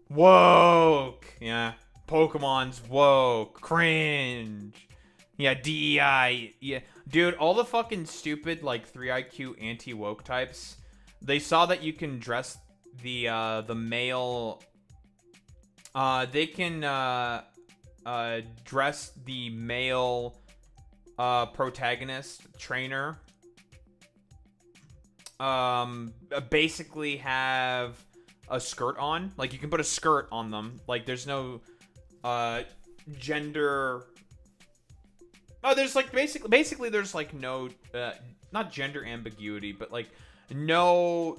Woke! Yeah. Pokemon's woke. Cringe. Yeah, DEI. Yeah. Dude, all the fucking stupid, like, 3IQ anti-woke types, they saw that you can dress the male... they can, dress the male, protagonist, trainer, basically have a skirt on. Like, you can put a skirt on them. Like, there's no gender. Oh, there's like basically there's like no not gender ambiguity, but like no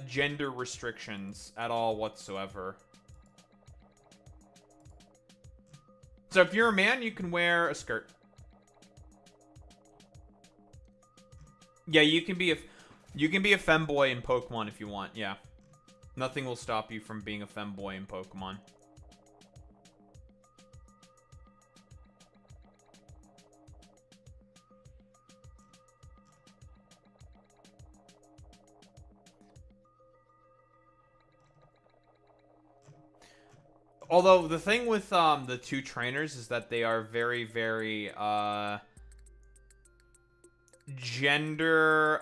gender restrictions at all whatsoever. So if you're a man, you can wear a skirt. Yeah, you can be a femboy in Pokemon if you want. Yeah, nothing will stop you from being a femboy in Pokemon. Although the thing with the two trainers is that they are very, very gender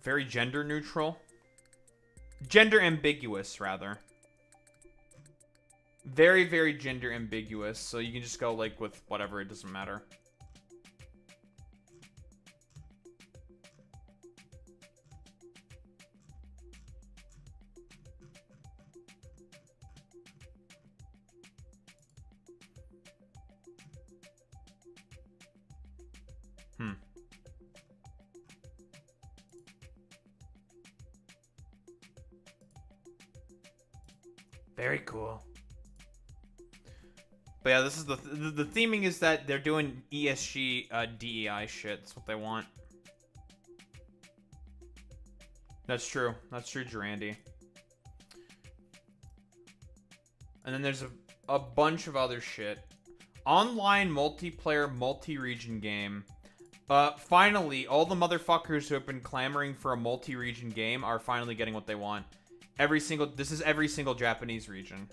very gender neutral. Gender ambiguous, rather. Very, very gender ambiguous, so you can just go like with whatever, it doesn't matter. Very cool. But yeah, this is the theming is that they're doing ESG DEI shit. That's what they want. That's true. That's true, Durandi. And then there's a bunch of other shit. Online multiplayer multi-region game. Finally, all the motherfuckers who have been clamoring for a multi-region game are finally getting what they want. This is every single Japanese region.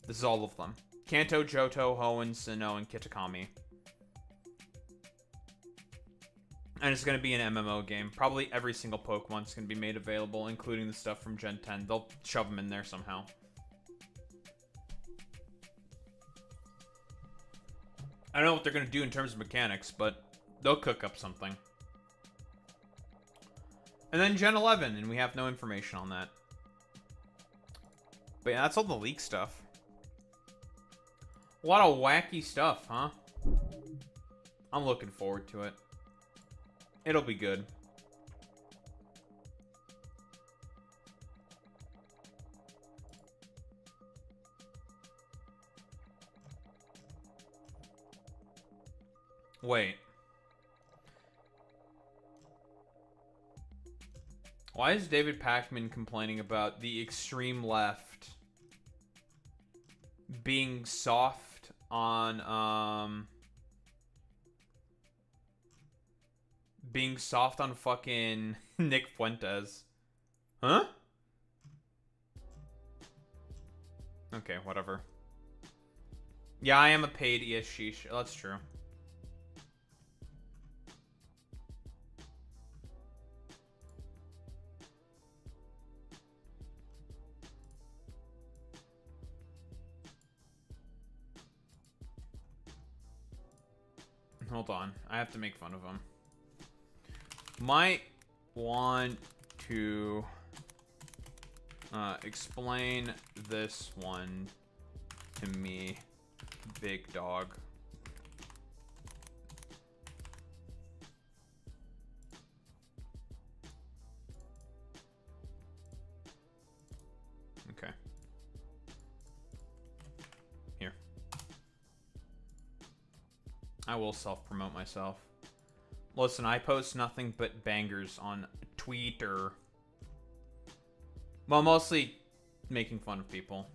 This is all of them. Kanto, Johto, Hoenn, Sinnoh, and Kitakami. And it's going to be an MMO game. Probably every single Pokemon's going to be made available, including the stuff from Gen 10. They'll shove them in there somehow. I don't know what they're going to do in terms of mechanics, but they'll cook up something. And then Gen 11, and we have no information on that. But yeah, that's all the leak stuff. A lot of wacky stuff, huh? I'm looking forward to it. It'll be good. Wait. Why is David Pakman complaining about the extreme left being soft on fucking Nick Fuentes? Huh? Okay, whatever. Yeah, I am a paid ESG. That's true. Hold on. I have to make fun of him. Might want to explain this one to me, big dog. Okay. Here. I will self-promote myself. Listen, I post nothing but bangers on Twitter. Well, mostly making fun of people.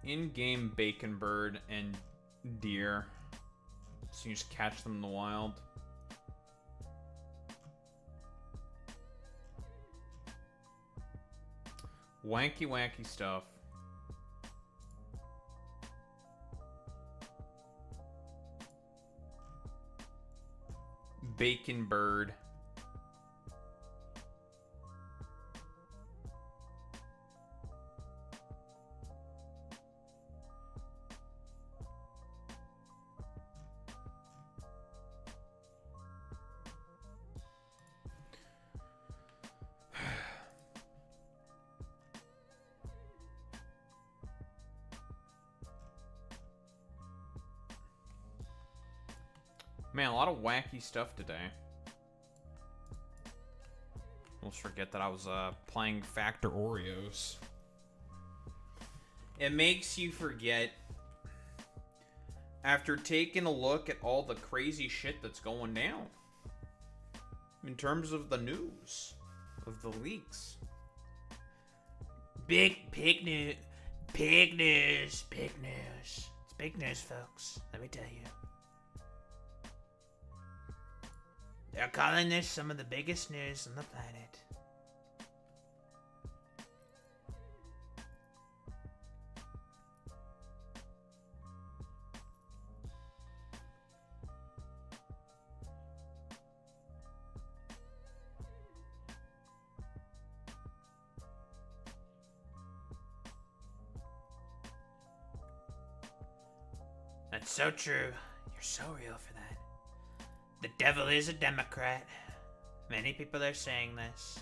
In-game bacon bird and deer. So you just catch them in the wild. Wanky stuff. Bacon bird. Man, a lot of wacky stuff today. Almost forget that I was playing Factorios. It makes you forget, after taking a look at all the crazy shit that's going down in terms of the news, of the leaks. Big news. It's big news, folks. Let me tell you. They're calling this some of the biggest news on the planet. That's so true. You're so real for that. The devil is a Democrat. Many people are saying this.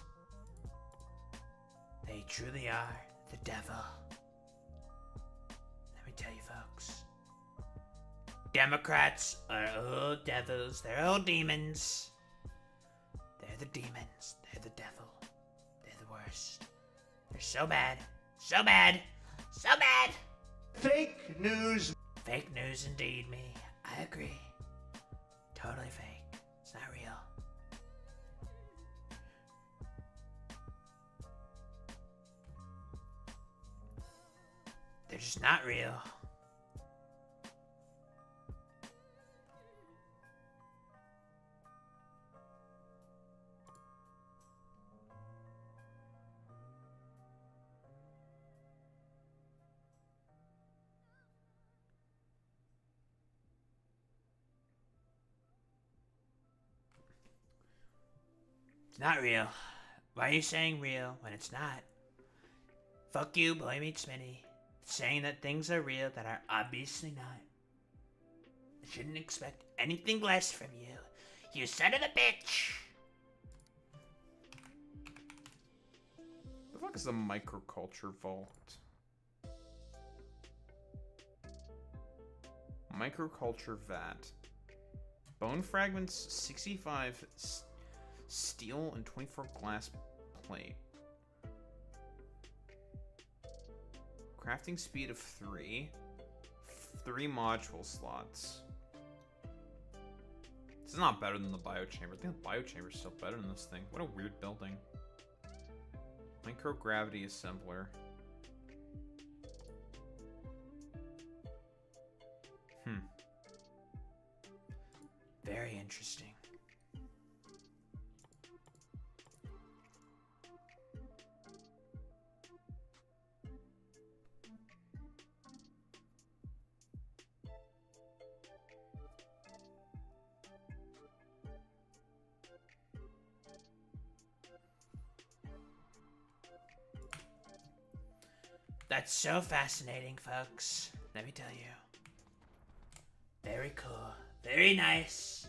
They truly are the devil. Let me tell you, folks. Democrats are old devils. They're old demons. They're the demons. They're the devil. They're the worst. They're so bad. So bad. So bad. Fake news. Fake news indeed, me. I agree. Totally fake. It's not real. They're just not real. It's not real. Why are you saying real when it's not? Fuck you, Boy Meets Smitty. Saying that things are real that are obviously not. I shouldn't expect anything less from you. You son of a bitch! The fuck is a microculture vault? Microculture vat. Bone fragments 65 steel and 24 glass plate. Crafting speed of 3. 3 module slots. This is not better than the biochamber. I think the biochamber is still better than this thing. What a weird building. Microgravity assembler. Very interesting. That's so fascinating, folks. Let me tell you. Very cool. Very nice.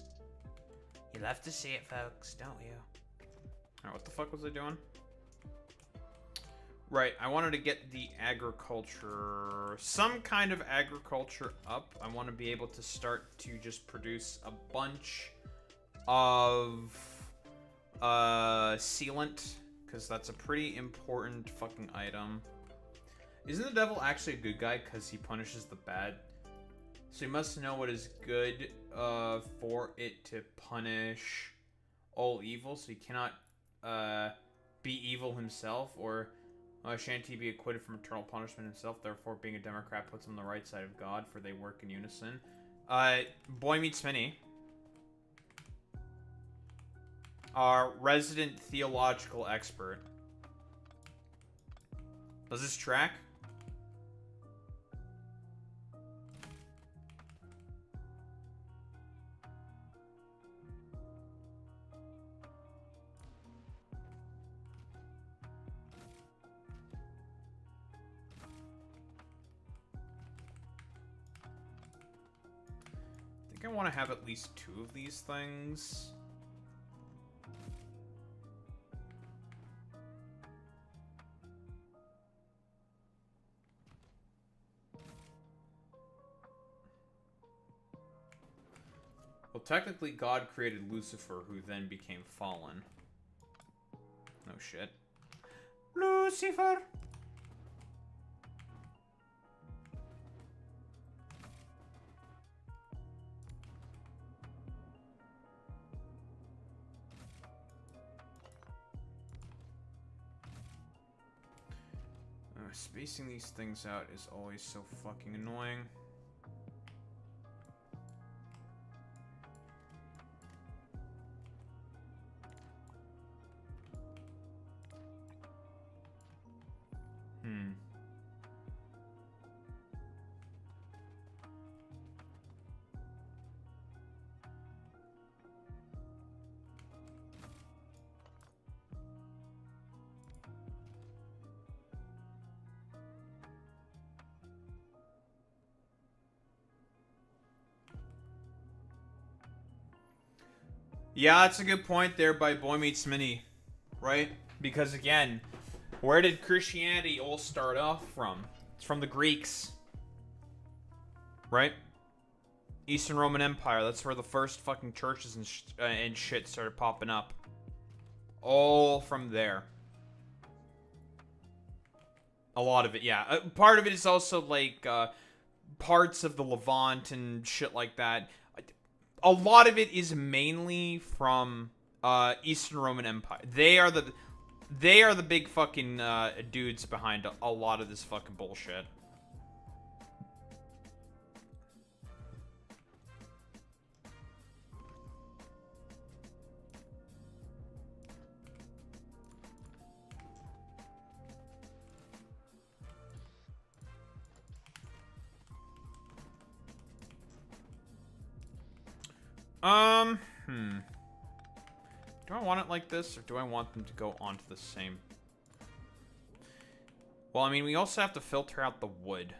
You love to see it, folks, don't you? Alright, what the fuck was I doing? Right, I wanted to get the agriculture, some kind of agriculture up. I want to be able to start to just produce a bunch of sealant, because that's a pretty important fucking item. Isn't the devil actually a good guy because he punishes the bad? So he must know what is good for it to punish all evil, so he cannot be evil himself, or Shan't he be acquitted from eternal punishment himself? Therefore, being a Democrat puts him on the right side of God, for they work in unison. Boy Meets Minnie. Our resident theological expert. Does this track? I think I want to have at least 2 of these things. Well, technically, God created Lucifer, who then became fallen. No shit. Lucifer! Spacing these things out is always so fucking annoying. Yeah, that's a good point there by Boy Meets Minnie, right? Because again, where did Christianity all start off from? It's from the Greeks, right? Eastern Roman Empire. That's where the first fucking churches and shit started popping up. All from there. A lot of it, yeah. Part of it is also like parts of the Levant and shit like that. A lot of it is mainly from Eastern Roman Empire. They are the big fucking dudes behind a lot of this fucking bullshit. Do I want it like this, or do I want them to go onto the same? Well, I mean, we also have to filter out the wood.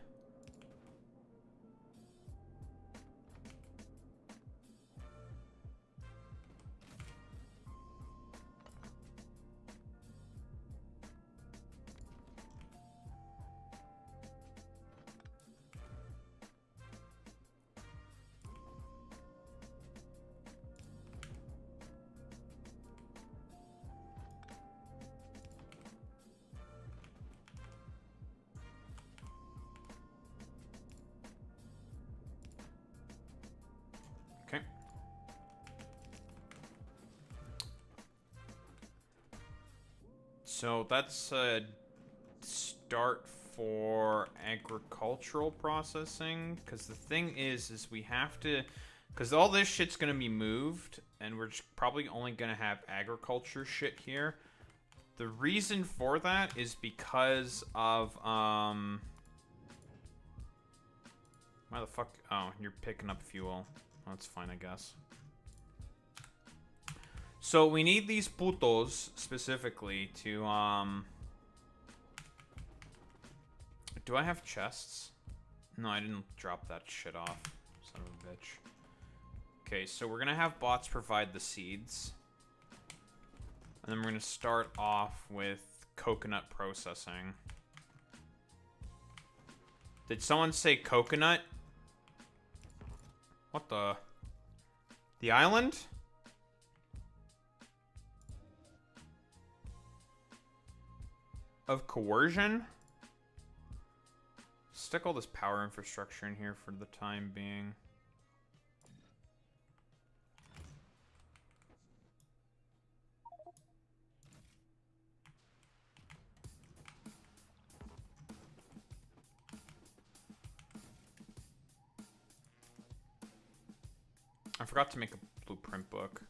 Okay. So that's a start for agricultural processing, because the thing is we have to, because all this shit's gonna be moved, and we're just probably only gonna have agriculture shit here. The reason for that is because of why the fuck? Oh, you're picking up fuel. That's fine, I guess. So we need these putos specifically to do I have chests? No, I didn't drop that shit off. Son of a bitch. Okay, so we're gonna have bots provide the seeds. And then we're gonna start off with coconut processing. Did someone say coconut? What the? The island? Of coercion? Stick all this power infrastructure in here for the time being. forgot to make a blueprint book.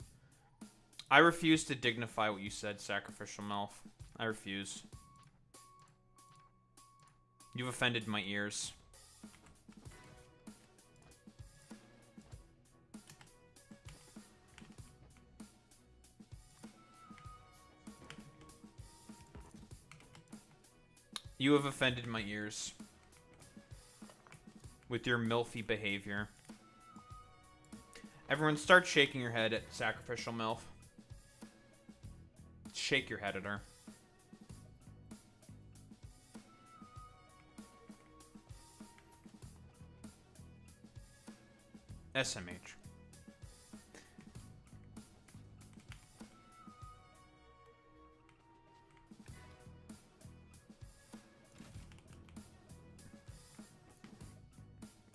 I refuse to dignify what you said, Sacrificial Melf. I refuse. You've offended my ears. You have offended my ears. With your milfy behavior. Everyone start shaking your head at Sacrificial Melf. Shake your head at her. SMH.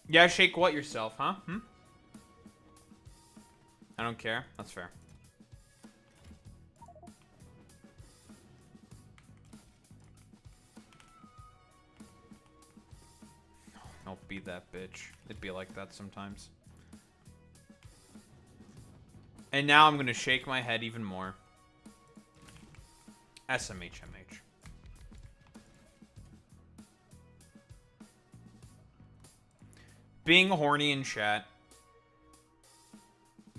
Yeah, shake what yourself, huh? I don't care. That's fair. Don't be that bitch. It'd be like that sometimes. And now I'm gonna shake my head even more. SMHMH. Being horny in chat.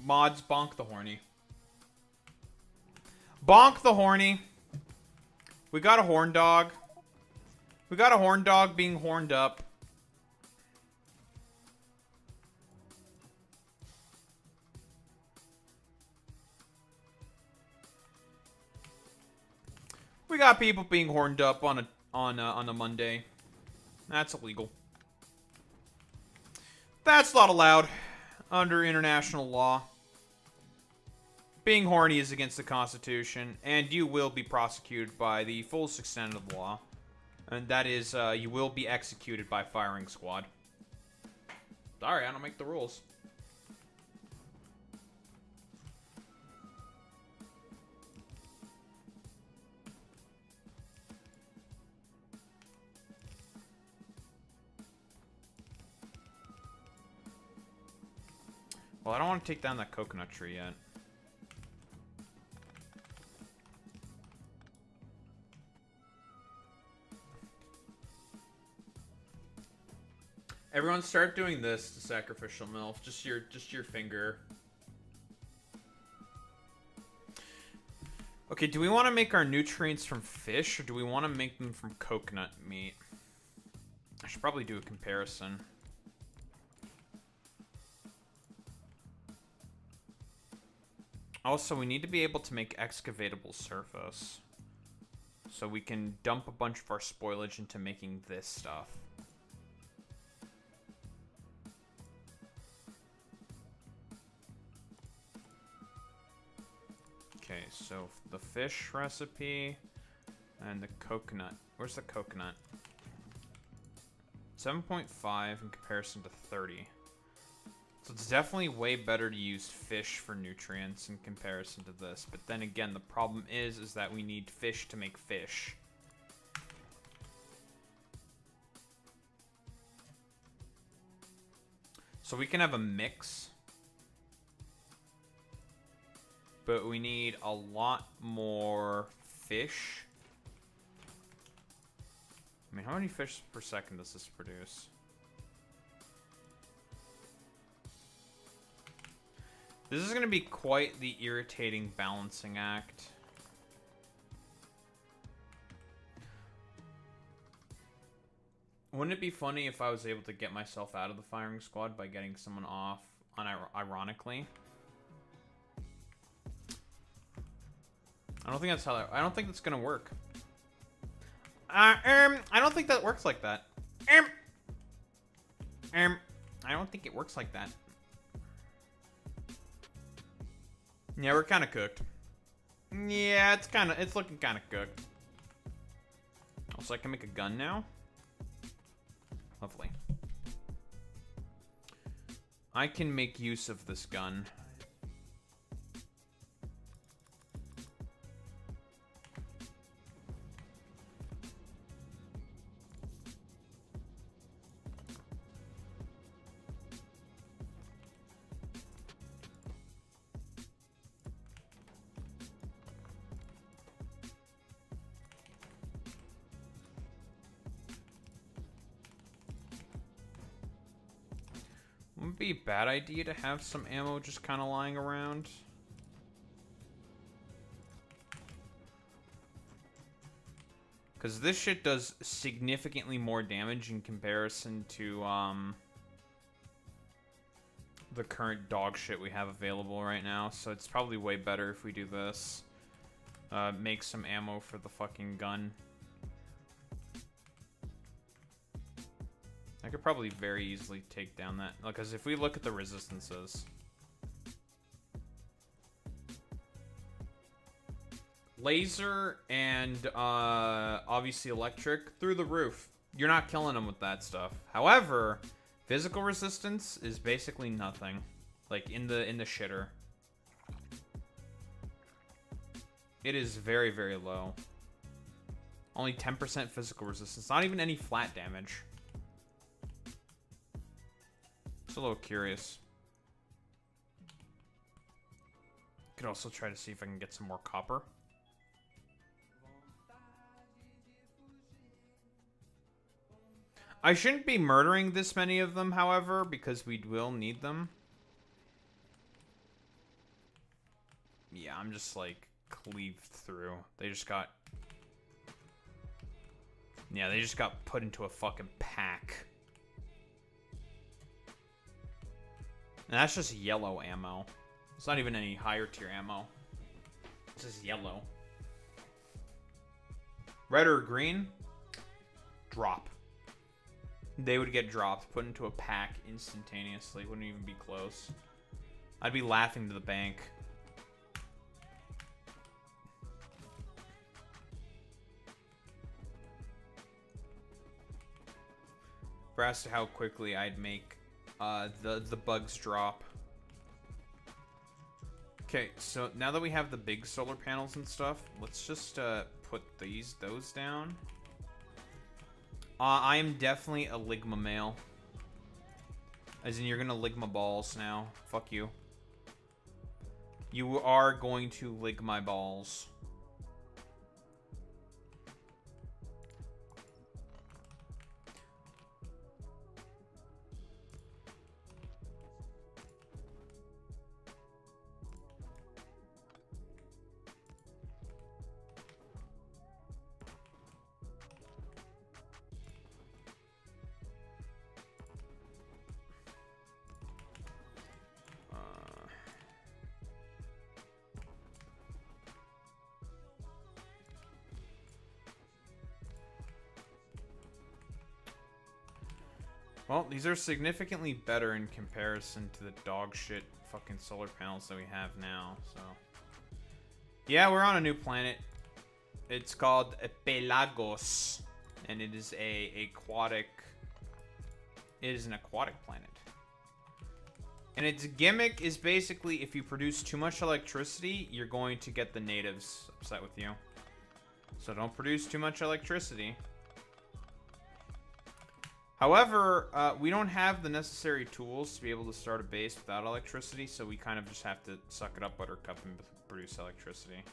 Mods, bonk the horny. Bonk the horny. We got a horn dog. We got a horn dog being horned up. We got people being horned up on a Monday. That's illegal. That's not allowed under international law. Being horny is against the Constitution, and you will be prosecuted by the fullest extent of the law. And that is, you will be executed by firing squad. Sorry, I don't make the rules. Well, I don't want to take down that coconut tree yet. Everyone start doing this to Sacrificial Melf. Just your finger. Okay, do we want to make our nutrients from fish, or do we want to make them from coconut meat? I should probably do a comparison. Also, we need to be able to make excavatable surface. So we can dump a bunch of our spoilage into making this stuff. Okay, so the fish recipe and the coconut. Where's the coconut? 7.5 in comparison to 30. So it's definitely way better to use fish for nutrients in comparison to this. But then again, the problem is that we need fish to make fish. So we can have a mix. But we need a lot more fish. I mean, how many fish per second does this produce? This is going to be quite the irritating balancing act. Wouldn't it be funny if I was able to get myself out of the firing squad by getting someone off unironically? I don't think that's how I don't think that's going to work. I don't think that works like that. I don't think it works like that. Yeah, we're kind of cooked. Yeah, it's looking kind of cooked. Also, I can make a gun now. Lovely. I can make use of this gun. Wouldn't be a bad idea to have some ammo just kind of lying around. Because this shit does significantly more damage in comparison to the current dog shit we have available right now. So it's probably way better if we do this. Make some ammo for the fucking gun. I could probably very easily take down that. Because if we look at the resistances. Laser and obviously electric through the roof. You're not killing them with that stuff. However, physical resistance is basically nothing. Like in the shitter. It is very, very low. Only 10% physical resistance. Not even any flat damage. Just a little curious. Could also try to see if I can get some more copper. I shouldn't be murdering this many of them, however, because we will need them. Yeah, I'm just like cleaved through. They just got... Yeah, they just got put into a fucking pack. And that's just yellow ammo. It's not even any higher tier ammo. It's just yellow. Red or green? Drop. They would get dropped, put into a pack instantaneously. Wouldn't even be close. I'd be laughing to the bank. For as to how quickly I'd make the bugs drop. Okay, so now that we have the big solar panels and stuff, let's just put those down. I am definitely a Ligma male. As in, you're gonna Ligma balls now. Fuck you. You are going to lick my balls. Well, these are significantly better in comparison to the dog shit fucking solar panels that we have now, so. Yeah, we're on a new planet. It's called PELAGOS, and it is an aquatic planet. And its gimmick is basically if you produce too much electricity, you're going to get the natives upset with you. So don't produce too much electricity. However, we don't have the necessary tools to be able to start a base without electricity, so we kind of just have to suck it up, Buttercup, and produce electricity.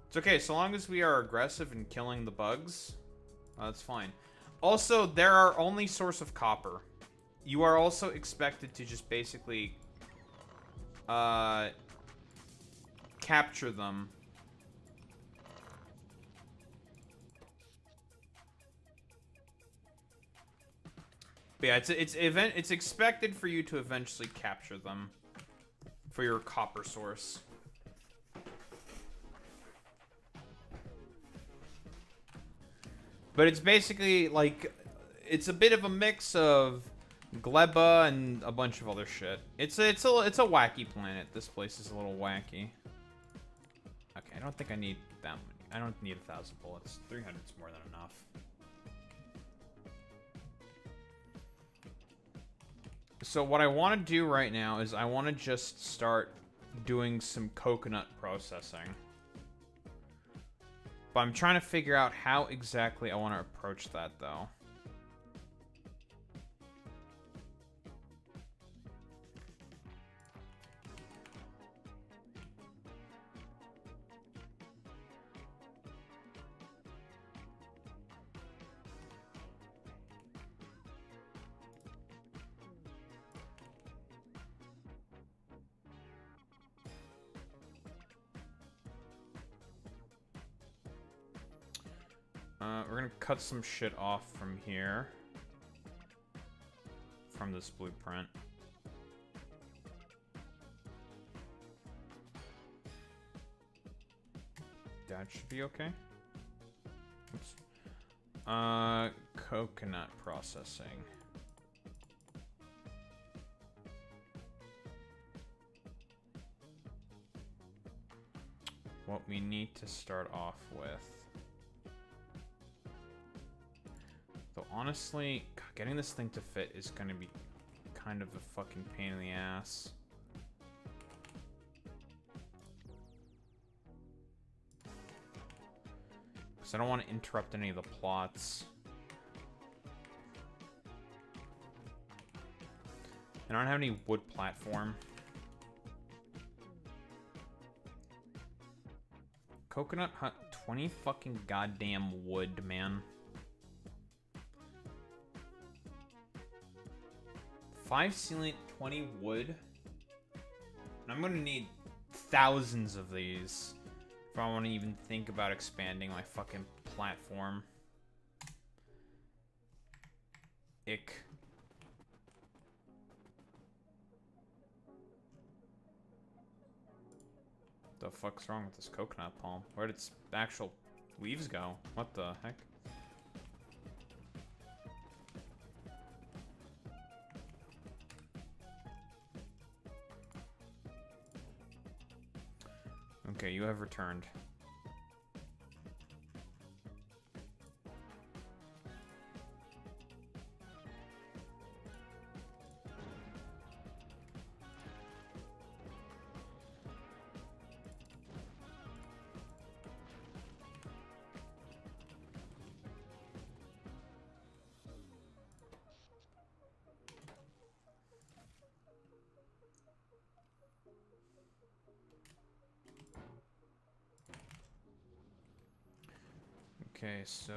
It's okay, so long as we are aggressive in killing the bugs, that's fine. Also, they're our only source of copper. You are also expected to just basically capture them. But yeah, it's expected for you to eventually capture them for your copper source. But it's basically like it's a bit of a mix of gleba and a bunch of other shit. It's a wacky planet. This place is a little wacky. Okay, I don't think I need that many. I don't need 1,000 bullets. 300 is more than enough. So what I want to do right now is I want to just start doing some coconut processing. But I'm trying to figure out how exactly I want to approach that, though. We're gonna cut some shit off from here. From this blueprint. That should be okay. Oops. Coconut processing. What we need to start off with. Though honestly, God, getting this thing to fit is gonna be kind of a fucking pain in the ass. Because I don't want to interrupt any of the plots. And I don't have any wood platform. Coconut hut, 20 fucking goddamn wood, man. 5 sealant, 20 wood. And I'm gonna need thousands of these if I want to even think about expanding my fucking platform. Ick. The fuck's wrong with this coconut palm? Where did its actual leaves go? What the heck? Okay, you have returned. Okay, so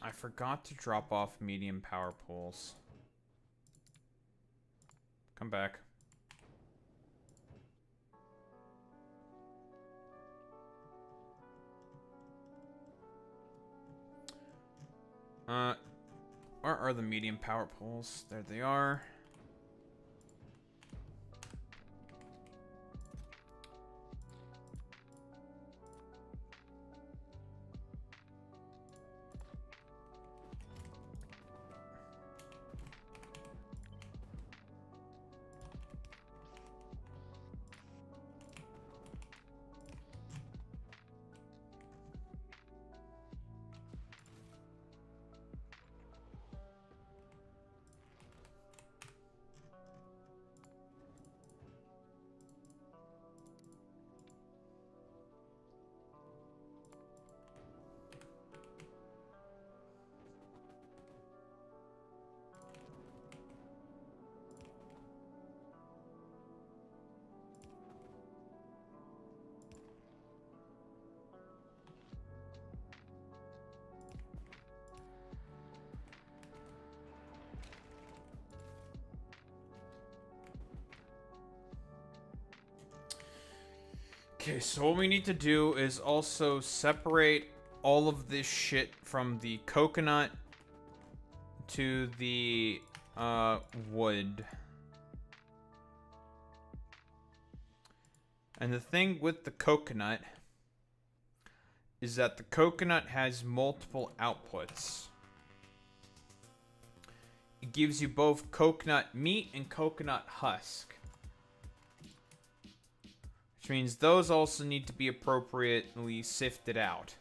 I forgot to drop off medium power pools. Come back. Where are the medium power pools? There they are. Okay, so what we need to do is also separate all of this shit from the coconut to the wood. And the thing with the coconut is that the coconut has multiple outputs. It gives you both coconut meat and coconut husk. Which means those also need to be appropriately sifted out.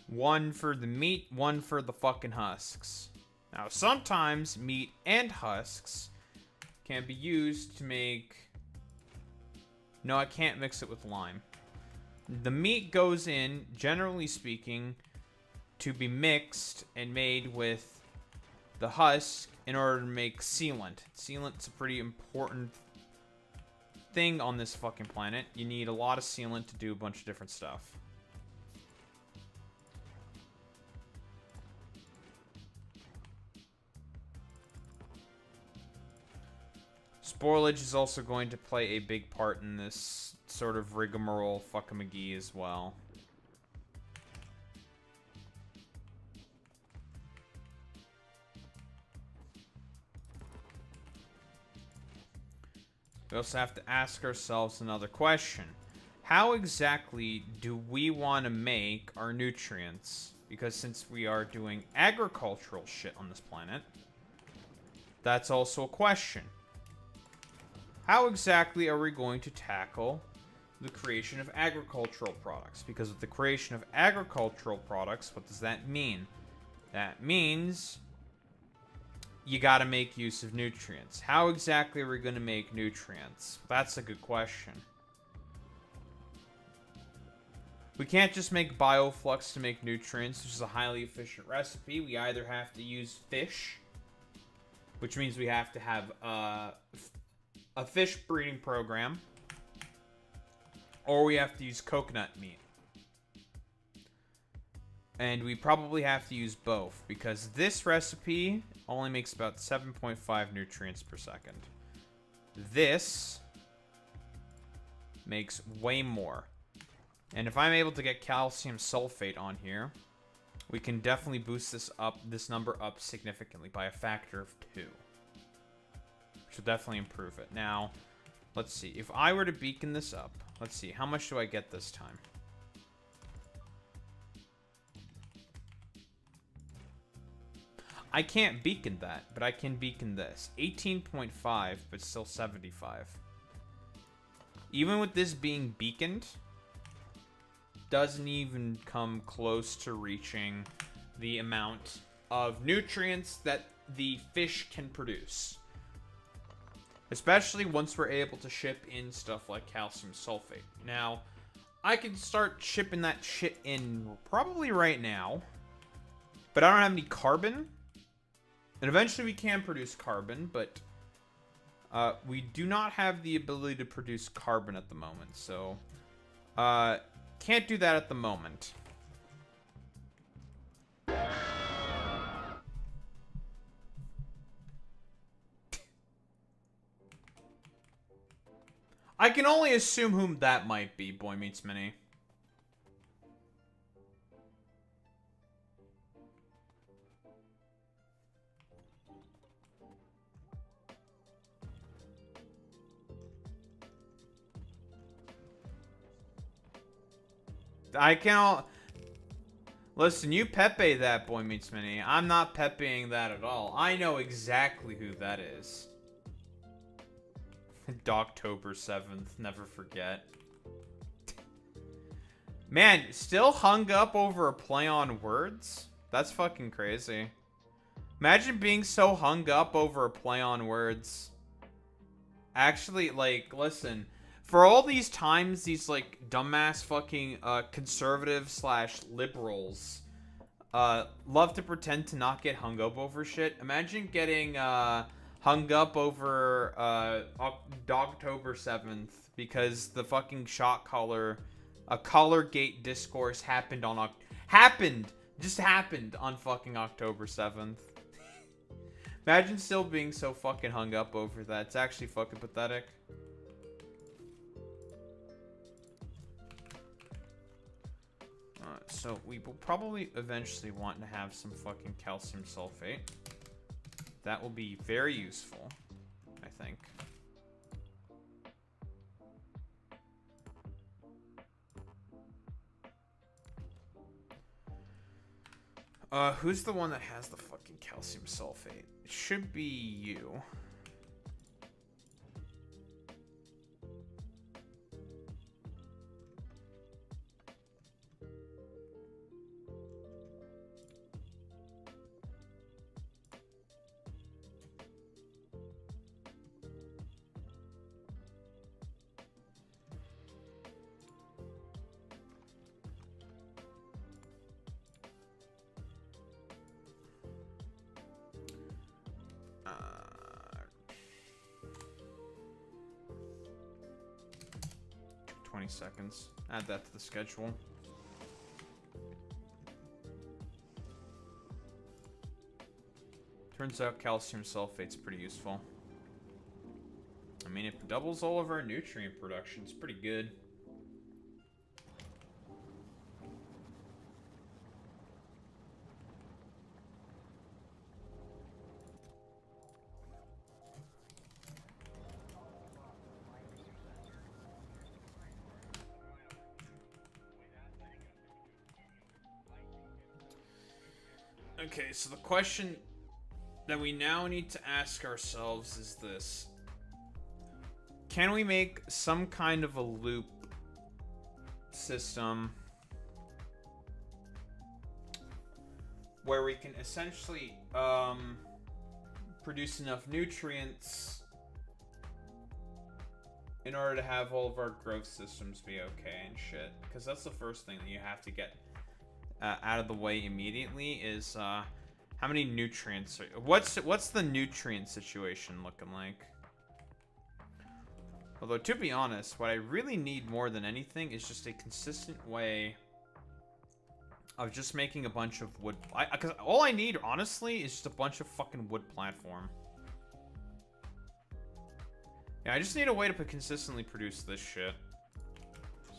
One for the meat, one for the fucking husks. Now, sometimes meat and husks can be used to make... No, I can't mix it with lime. The meat goes in, generally speaking, to be mixed and made with the husk in order to make sealant. Sealant's a pretty important thing on this fucking planet. You need a lot of sealant to do a bunch of different stuff. Spoilage is also going to play a big part in this sort of rigmarole fuckamagee as well. we also have to ask ourselves another question. How exactly do we want to make our nutrients? Because since we are doing agricultural shit on this planet, that's also a question. How exactly are we going to tackle the creation of agricultural products? Because with the creation of agricultural products, what does that mean? That means you gotta make use of nutrients. How exactly are we gonna make nutrients? That's a good question. We can't just make bioflux to make nutrients, which is a highly efficient recipe. We either have to use fish, which means we have to have a fish breeding program, or we have to use coconut meat. And we probably have to use both, because this recipe only makes about 7.5 nutrients per second. This makes way more. And if I'm able to get calcium sulfate on here, we can definitely boost this number up significantly by a factor of 2. Which will definitely improve it. Now, let's see. If I were to beacon this up, let's see. How much do I get this time? I can't beacon that, but I can beacon this. 18.5, but still 75. Even with this being beaconed, doesn't even come close to reaching the amount of nutrients that the fish can produce. Especially once we're able to ship in stuff like calcium sulfate. Now, I can start shipping that shit in probably right now, but I don't have any carbon. And eventually we can produce carbon, but we do not have the ability to produce carbon at the moment, so can't do that at the moment. I can only assume whom that might be, Boy Meets Mini. I can't. Listen, you Pepe that, Boy Meets Mini. I'm not Pepeing that at all. I know exactly who that is. October 7th, never forget. Man, still hung up over a play on words? That's fucking crazy. Imagine being so hung up over a play on words. Actually, like, listen. For all these times, these, like, dumbass fucking conservative / liberals love to pretend to not get hung up over shit. Imagine getting hung up over October 7th because the fucking shot collar, Collargate discourse happened on just happened on fucking October 7th. Imagine still being so fucking hung up over that. It's actually fucking pathetic. So we will probably eventually want to have some fucking calcium sulfate. That will be very useful, I think. Who's the one that has the fucking calcium sulfate? It should be you. Uh, 20 seconds. Add that to the schedule. Turns out calcium sulfate's pretty useful. I mean, it doubles all of our nutrient production. It's pretty good. Okay, so the question that we now need to ask ourselves is this. Can we make some kind of a loop system where we can essentially produce enough nutrients in order to have all of our growth systems be okay and shit? Because that's the first thing that you have to get out of the way immediately is how many nutrients are, what's the nutrient situation looking like? Although, to be honest, what I really need more than anything is just a consistent way of just making a bunch of wood. Because all I need, honestly, is just a bunch of fucking wood platform. Yeah, I just need a way to consistently produce this shit.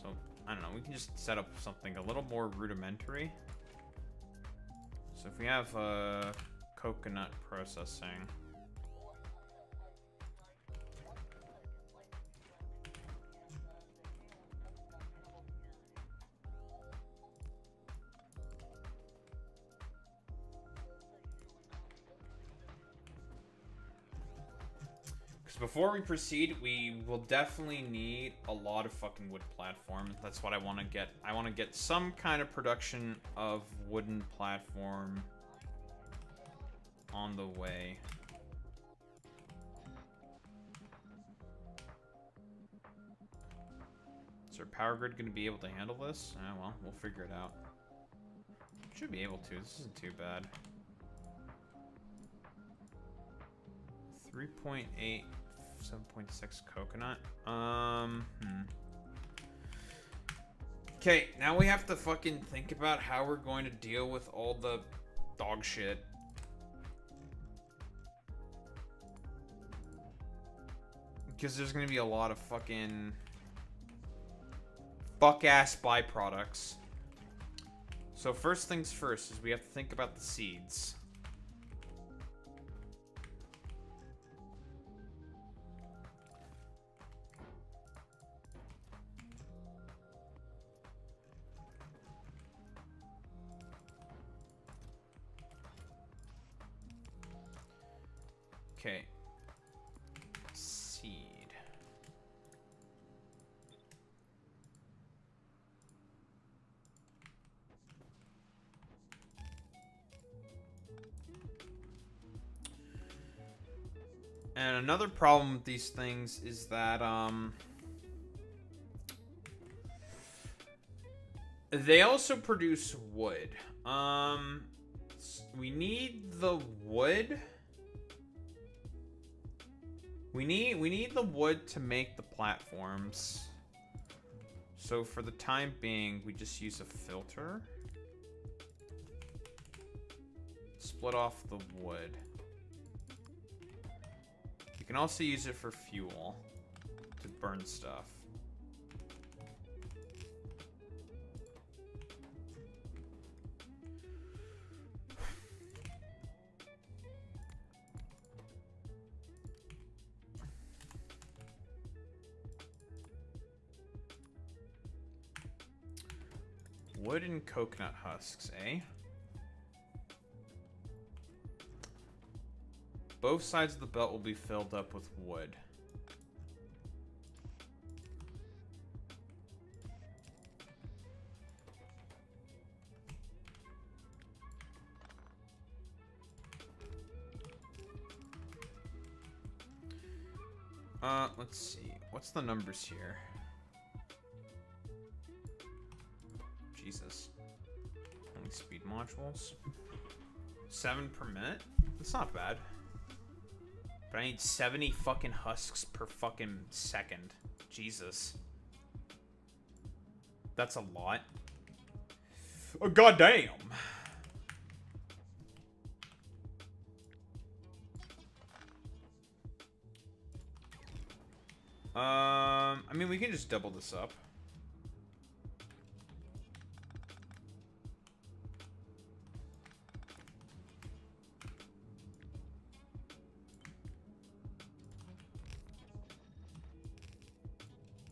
So, I don't know, we can just set up something a little more rudimentary. So if we have coconut processing. Before we proceed, we will definitely need a lot of fucking wood platform. That's what I want to get. I want to get some kind of production of wooden platform on the way. Is our power grid going to be able to handle this? Well, we'll figure it out. Should be able to. This isn't too bad. 3.8... 7.6 coconut. Okay, now we have to fucking think about how we're going to deal with all the dog shit. Because there's gonna be a lot of fucking fuck-ass byproducts. So first things first is we have to think about the seeds. Okay. Seed. And another problem with these things is that they also produce wood. We need the wood. We need the wood to make the platforms. So for the time being, we just use a filter. Split off the wood. You can also use it for fuel to burn stuff. Wood and coconut husks, eh? Both sides of the belt will be filled up with wood. Let's see. What's the numbers here? Jesus. Only speed modules. 7 per minute? That's not bad. But I need 70 fucking husks per fucking second. Jesus. That's a lot. Oh, goddamn. I mean, we can just double this up.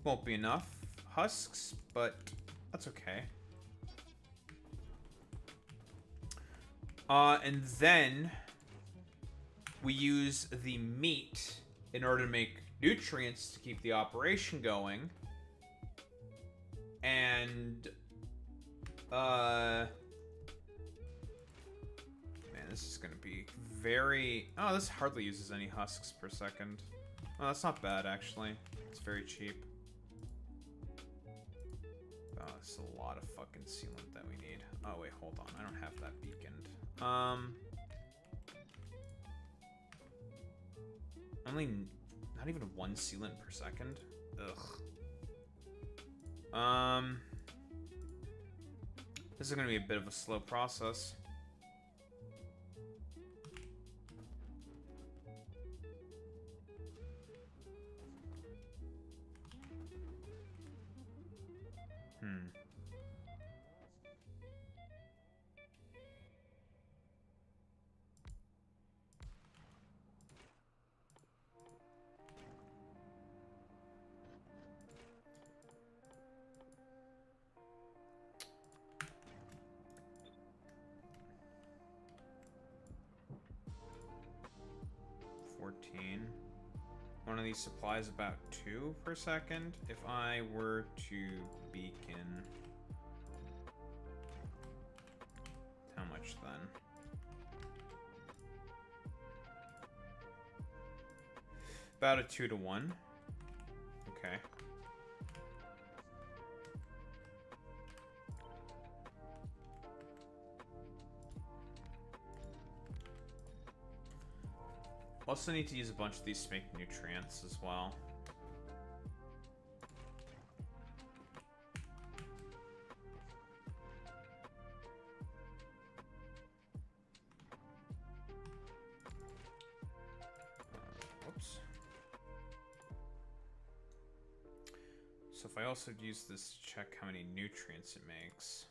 Won't be enough husks, but that's okay. And then we use the meat in order to make nutrients to keep the operation going. And, man, this is gonna be very... Oh, this hardly uses any husks per second. Oh, that's not bad, actually. It's very cheap. Oh, this is a lot of fucking sealant that we need. Oh, wait, hold on. I don't have that beaconed. Only... Not even 1 sealant per second? Ugh. This is gonna be a bit of a slow process. Hmm. One of these supplies about 2 per second. If I were to beacon, how much then? About a 2 to 1. Okay. Also need to use a bunch of these to make nutrients as well. Whoops. So if I also use this to check how many nutrients it makes,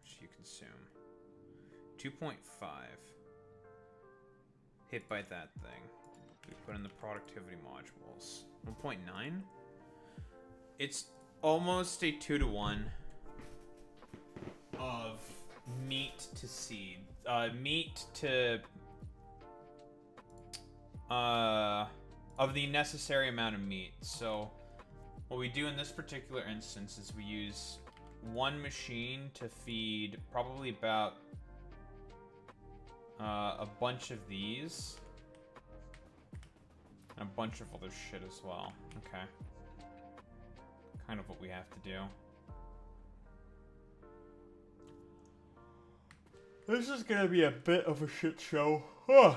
which you consume. 2.5. Hit by that thing. We put in the productivity modules. 1.9? It's almost a 2 to 1 of meat to seed. Meat to... of the necessary amount of meat. So, what we do in this particular instance is we use one machine to feed probably about... a bunch of these. And a bunch of other shit as well. Okay. Kind of what we have to do. This is gonna be a bit of a shit show. Huh.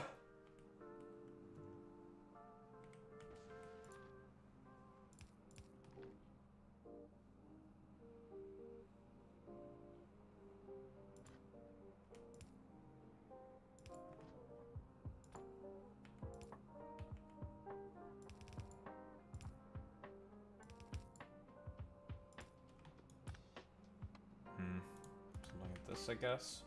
I guess.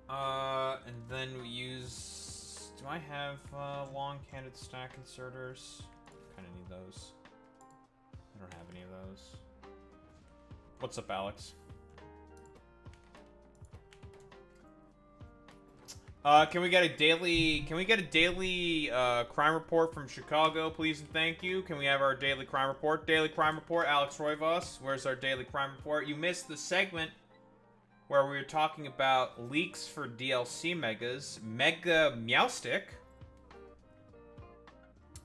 And then we use... Do I have long-handed stack inserters? Kind of need those. I don't have any of those. What's up, Alex? Can we get a daily crime report from Chicago, please and thank you? Can we have our daily crime report? Daily crime report, Alex Roivas. Where's our daily crime report? You missed the segment where we were talking about leaks for DLC megas. Mega Meowstick,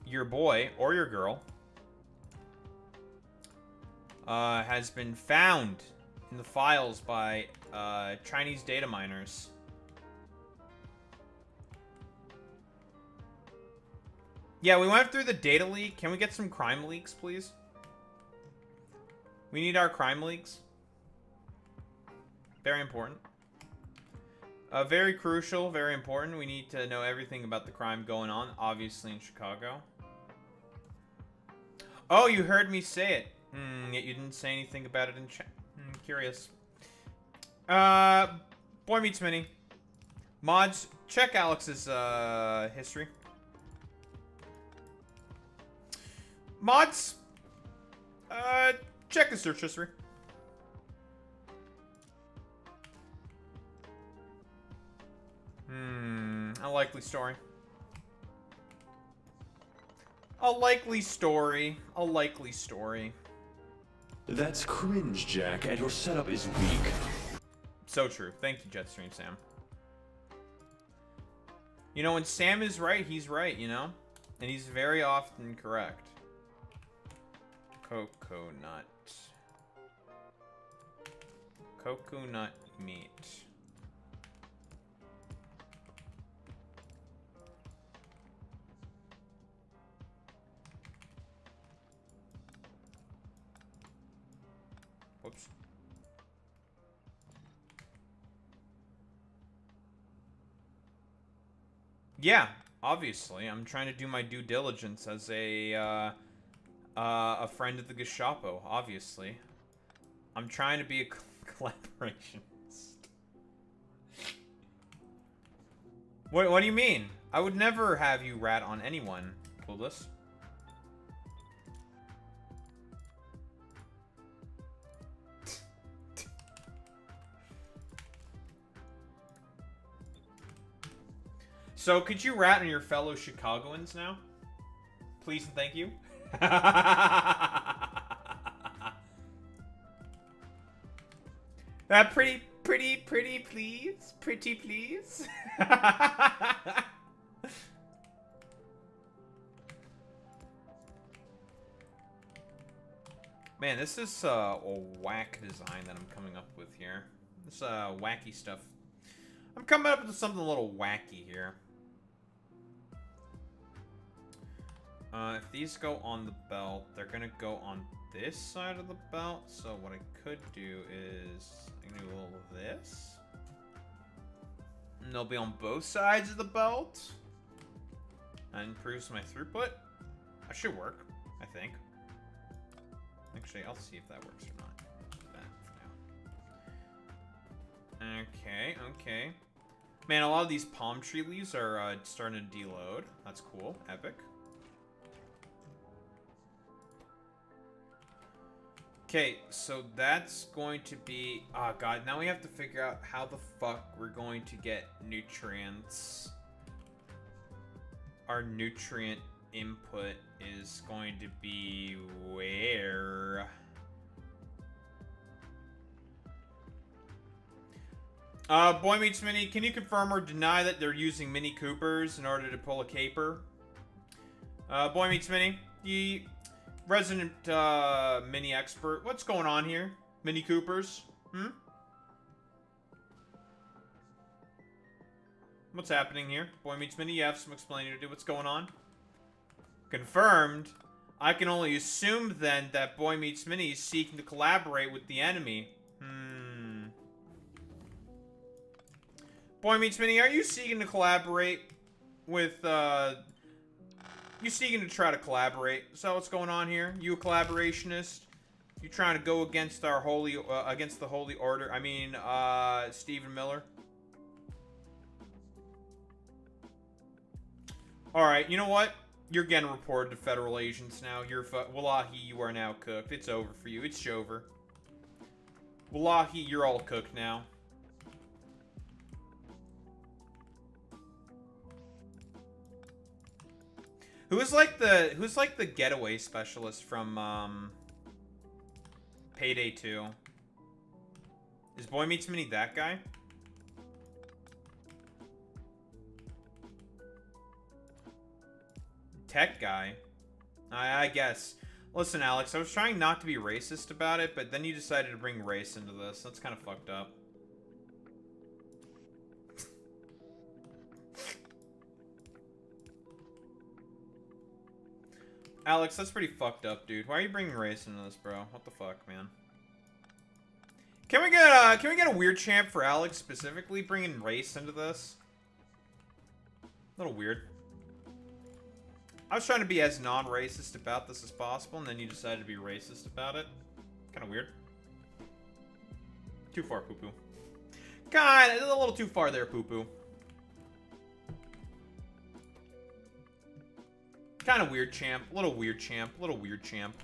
your boy or your girl, has been found in the files by Chinese data miners. Yeah, we went through the data leak. Can we get some crime leaks, please? We need our crime leaks. Very important. Very crucial, very important. We need to know everything about the crime going on, obviously in Chicago. Oh, you heard me say it. Yet you didn't say anything about it in chat. Curious. Boy Meets Mini. Mods, check Alex's history. Mods, Check the search history. A likely story. A likely story. A likely story. That's cringe, Jack, and your setup is weak. So true. Thank you, Jetstream Sam. You know, when Sam is right, he's right, you know? And he's very often correct. Coconut. Coconut meat. Whoops. Yeah, obviously. I'm trying to do my due diligence as a friend of the Gestapo, obviously. I'm trying to be a collaborationist. What do you mean? I would never have you rat on anyone, Clueless. So, could you rat on your fellow Chicagoans now? Please and thank you. Pretty, please. Pretty, please. Man, this is a whack design that I'm coming up with here. This wacky stuff. I'm coming up with something a little wacky here. If these go on the belt, they're gonna go on this side of the belt. So what I could do is I can do a little of this. And they'll be on both sides of the belt. And improves my throughput. That should work, I think. Actually, I'll see if that works or not. Do that for now. Okay, okay. Man, a lot of these palm tree leaves are starting to deload. That's cool. Epic. Okay, so that's going to be... Oh, God. Now we have to figure out how the fuck we're going to get nutrients. Our nutrient input is going to be where... Boy Meets Mini, can you confirm or deny that they're using Mini Coopers in order to pull a caper? Boy Meets Mini, the resident Mini expert, what's going on here? Mini Coopers? What's happening here? Boy Meets Mini, you have some explaining to do. What's going on? Confirmed. I can only assume then that Boy Meets Mini is seeking to collaborate with the enemy. Boy Meets Mini, are you seeking to collaborate with, you seeking to try to collaborate? Is that what's going on here? You a collaborationist? You trying to go against our holy, against the holy order? I mean, Stephen Miller? Alright, you know what? You're getting reported to federal agents now. Wallahi, you are now cooked. It's over for you. It's over. Wallahi, you're all cooked now. Who's like the getaway specialist from Payday 2? Is Boy Meets Mini that guy? Tech guy? I guess. Listen, Alex, I was trying not to be racist about it, but then you decided to bring race into this. That's kind of fucked up. Alex, that's pretty fucked up, dude. Why are you bringing race into this, bro? What the fuck, man? Can we get a weird champ for Alex specifically, bringing race into this? A little weird. I was trying to be as non-racist about this as possible, and then you decided to be racist about it. Kind of weird. Too far, poo-poo. God, a little too far there, poo-poo. Kind of weird, champ. Little weird, champ. Little weird, champ.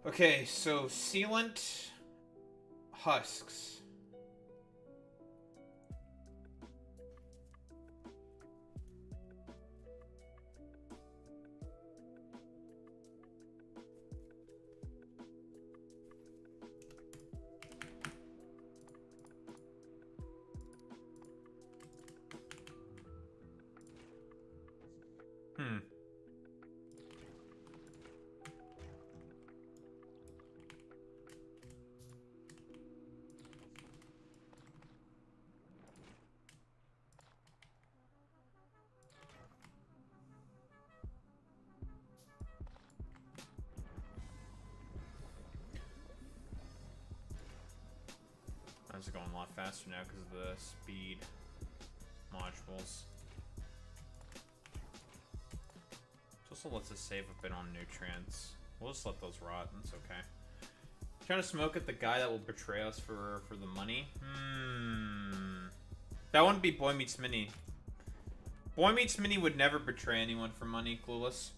Okay, so sealant husks. Hmm. This is going a lot faster now because of the speed modules. It also lets us save a bit on nutrients. We'll just let those rot. That's okay. Trying to smoke at the guy that will betray us for the money. That wouldn't be Boy Meets Mini. Boy Meets Mini would never betray anyone for money. Clueless.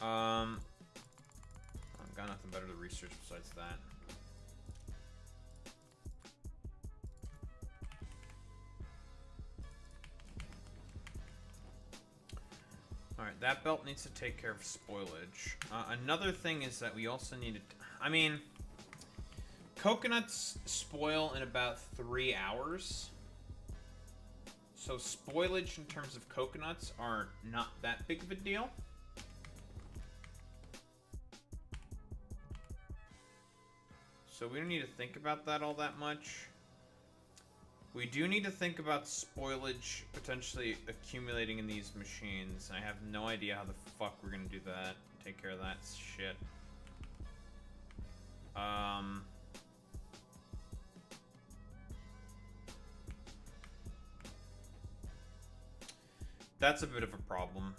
I've got nothing better to research besides that. Alright, that belt needs to take care of spoilage. Another thing is that we also need to... I mean, coconuts spoil in about 3 hours. So spoilage in terms of coconuts are not that big of a deal. So we don't need to think about that all that much. We do need to think about spoilage potentially accumulating in these machines. I have no idea how the fuck we're gonna do that. Take care of that shit. That's a bit of a problem.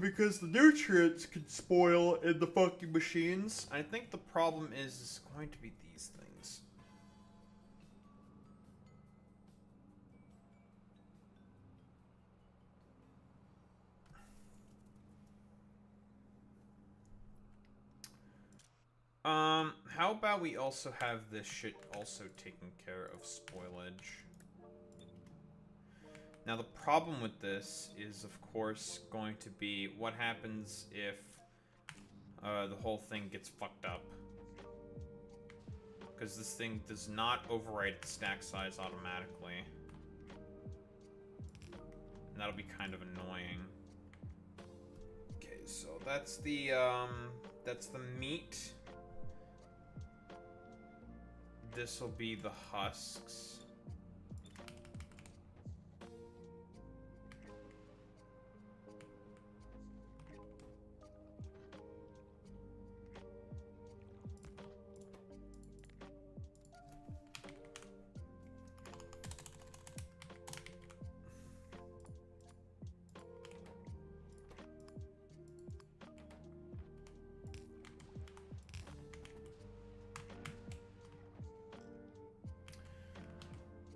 Because the nutrients can spoil in the fucking machines. I think the problem is going to be these things. How about we also have this shit also taking care of spoilage? Now the problem with this is, of course, going to be what happens if the whole thing gets fucked up. Because this thing does not override the stack size automatically. And that'll be kind of annoying. Okay, so that's the meat. This will be the husks.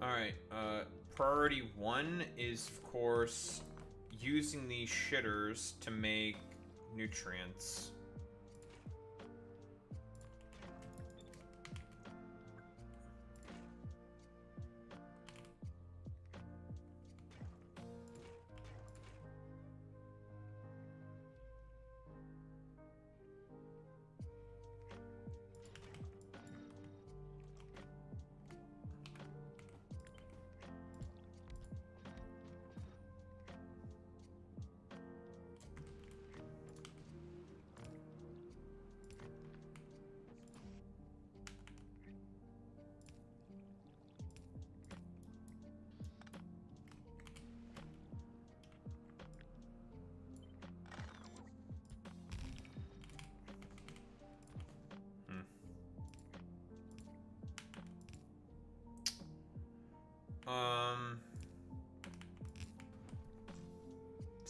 Alright, priority 1 is, of course, using these shitters to make nutrients.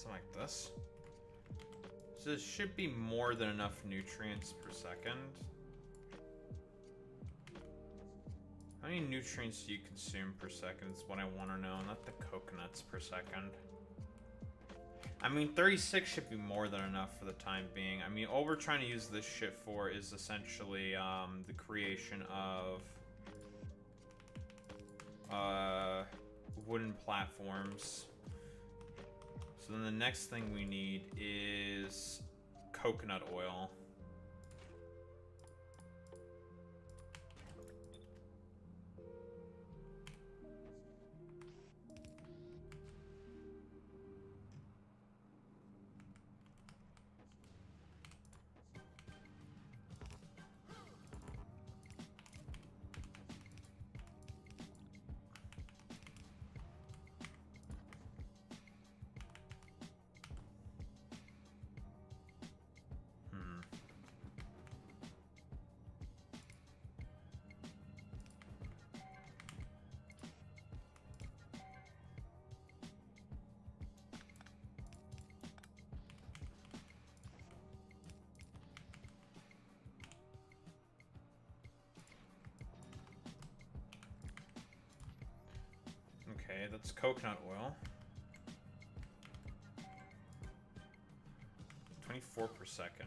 Something like this. So this should be more than enough nutrients per second. How many nutrients do you consume per second is what I want to know, not the coconuts per second. I mean, 36 should be more than enough for the time being. I mean, all we're trying to use this shit for is essentially the creation of wooden platforms. So then the next thing we need is coconut oil. Okay, that's coconut oil. 24 per second.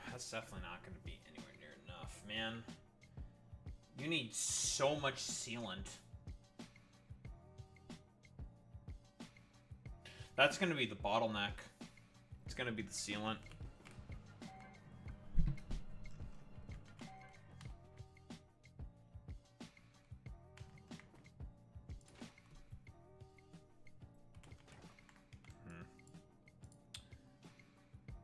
That's definitely not going to be anywhere near enough, man. You need so much sealant. That's going to be the bottleneck. It's going to be the sealant.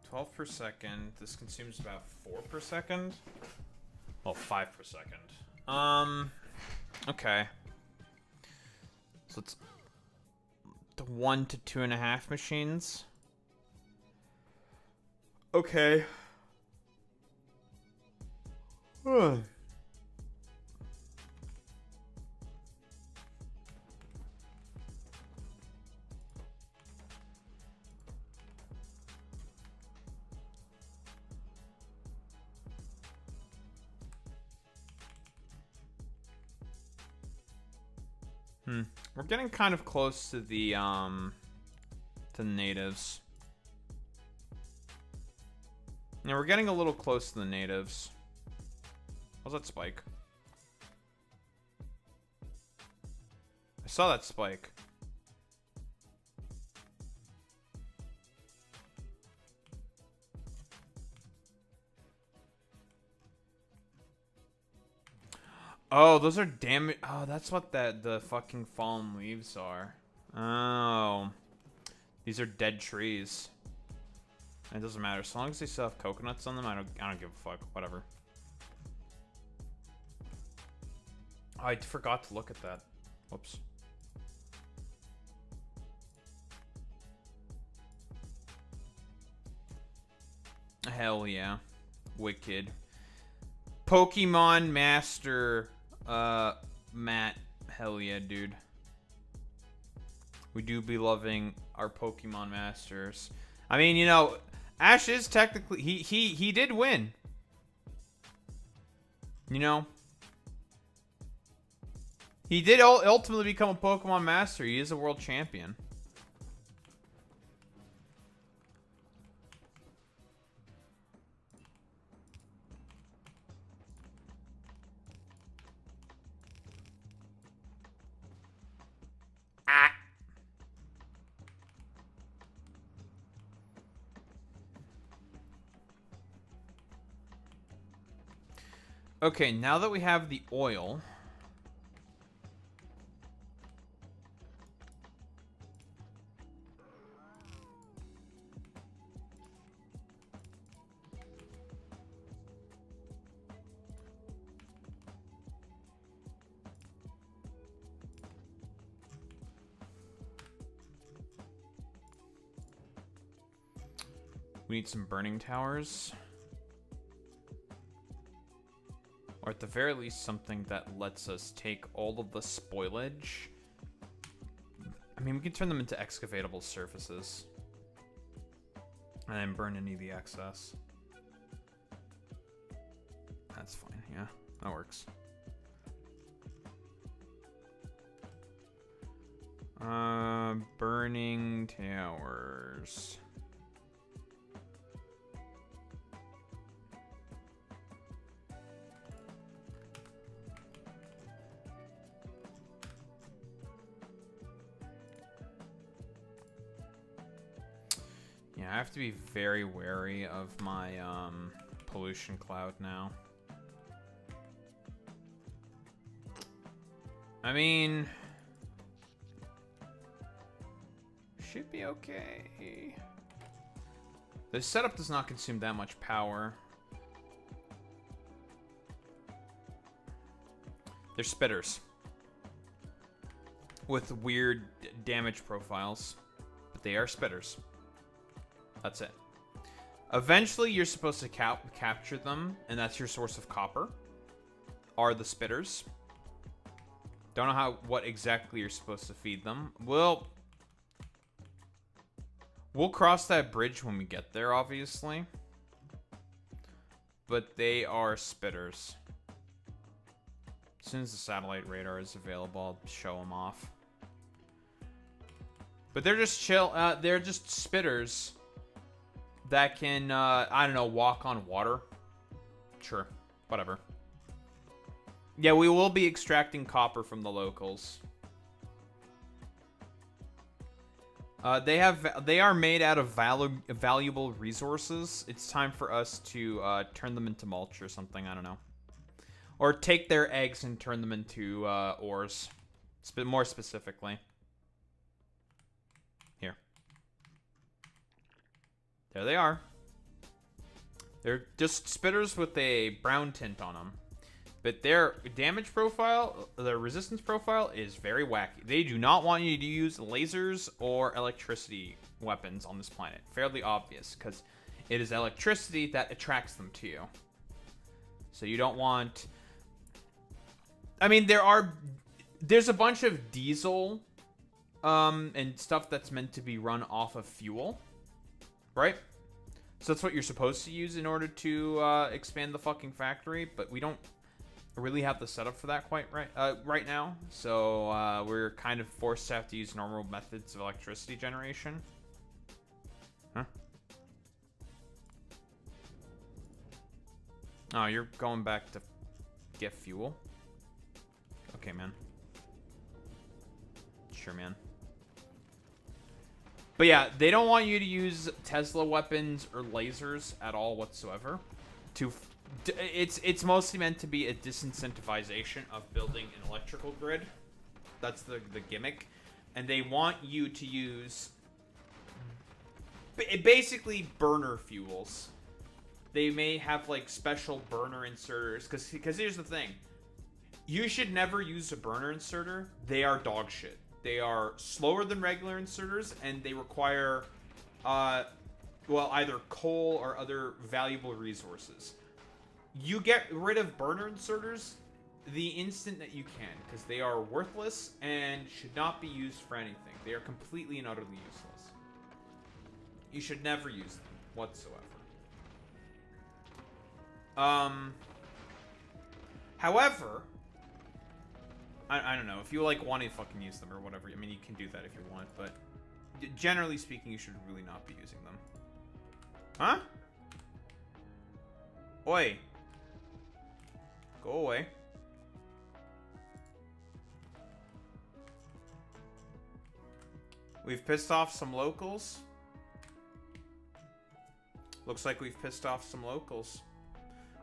12 per second. This consumes about 4 per second. Well, 5 per second. Okay. So it's 1 to 2.5 machines. Okay. We're getting kind of close to the natives. Yeah, we're getting a little close to the natives. What's that spike? I saw that spike. Oh, those are damage. Oh, that's what the fucking fallen leaves are. Oh. These are dead trees. It doesn't matter. As long as they still have coconuts on them, I don't give a fuck. Whatever. Oh, I forgot to look at that. Whoops. Hell yeah. Wicked. Pokemon Master, Matt. Hell yeah, dude. We do be loving our Pokemon Masters. I mean, you know, Ash is technically, he did win. You know? He did ultimately become a Pokemon Master. He is a world champion. Okay, now that we have the oil, we need some burning towers. Or at the very least, something that lets us take all of the spoilage. mean, we can turn them into excavatable surfaces. And then burn any of the excess. That's fine, yeah. That works. Burning towers. Yeah, I have to be very wary of my pollution cloud now. I mean, should be okay. The setup does not consume that much power. They're spitters with weird damage profiles, but they are spitters. That's it. Eventually, you're supposed to capture them, and that's your source of copper, are the spitters. Don't know what exactly you're supposed to feed them. We'll cross that bridge when we get there, obviously. But they are spitters. As soon as the satellite radar is available, I'll show them off. But they're just they're just spitters that can, I don't know, walk on water. Sure, whatever. Yeah, we will be extracting copper from the locals. They are made out of valuable resources. It's time for us to turn them into mulch or something. I don't know, or take their eggs and turn them into ores. More specifically, here. There they are. They're just spitters with a brown tint on them. But their damage profile, their resistance profile is very wacky. They do not want you to use lasers or electricity weapons on this planet. Fairly obvious, because it is electricity that attracts them to you. So you don't want... I mean, there's a bunch of diesel and stuff that's meant to be run off of fuel, right? So that's what you're supposed to use in order to expand the fucking factory, but we don't really have the setup for that quite right now, so we're kind of forced to have to use normal methods of electricity generation. Huh? Oh, you're going back to get fuel? Okay, man. Sure, man. But yeah, they don't want you to use Tesla weapons or lasers at all whatsoever. It's mostly meant to be a disincentivization of building an electrical grid. That's the gimmick. And they want you to use basically burner fuels. They may have like special burner inserters, because here's the thing. You should never use a burner inserter. They are dog shit. They are slower than regular inserters, and they require well, either coal or other valuable resources. You get rid of burner inserters the instant that you can, because they are worthless and should not be used for anything. They are completely and utterly useless. You should never use them whatsoever. However, I don't know, if you like want to fucking use them or whatever, I mean, you can do that if you want, but generally speaking, you should really not be using them. Huh? Oi. Go away. We've pissed off some locals. Looks like we've pissed off some locals.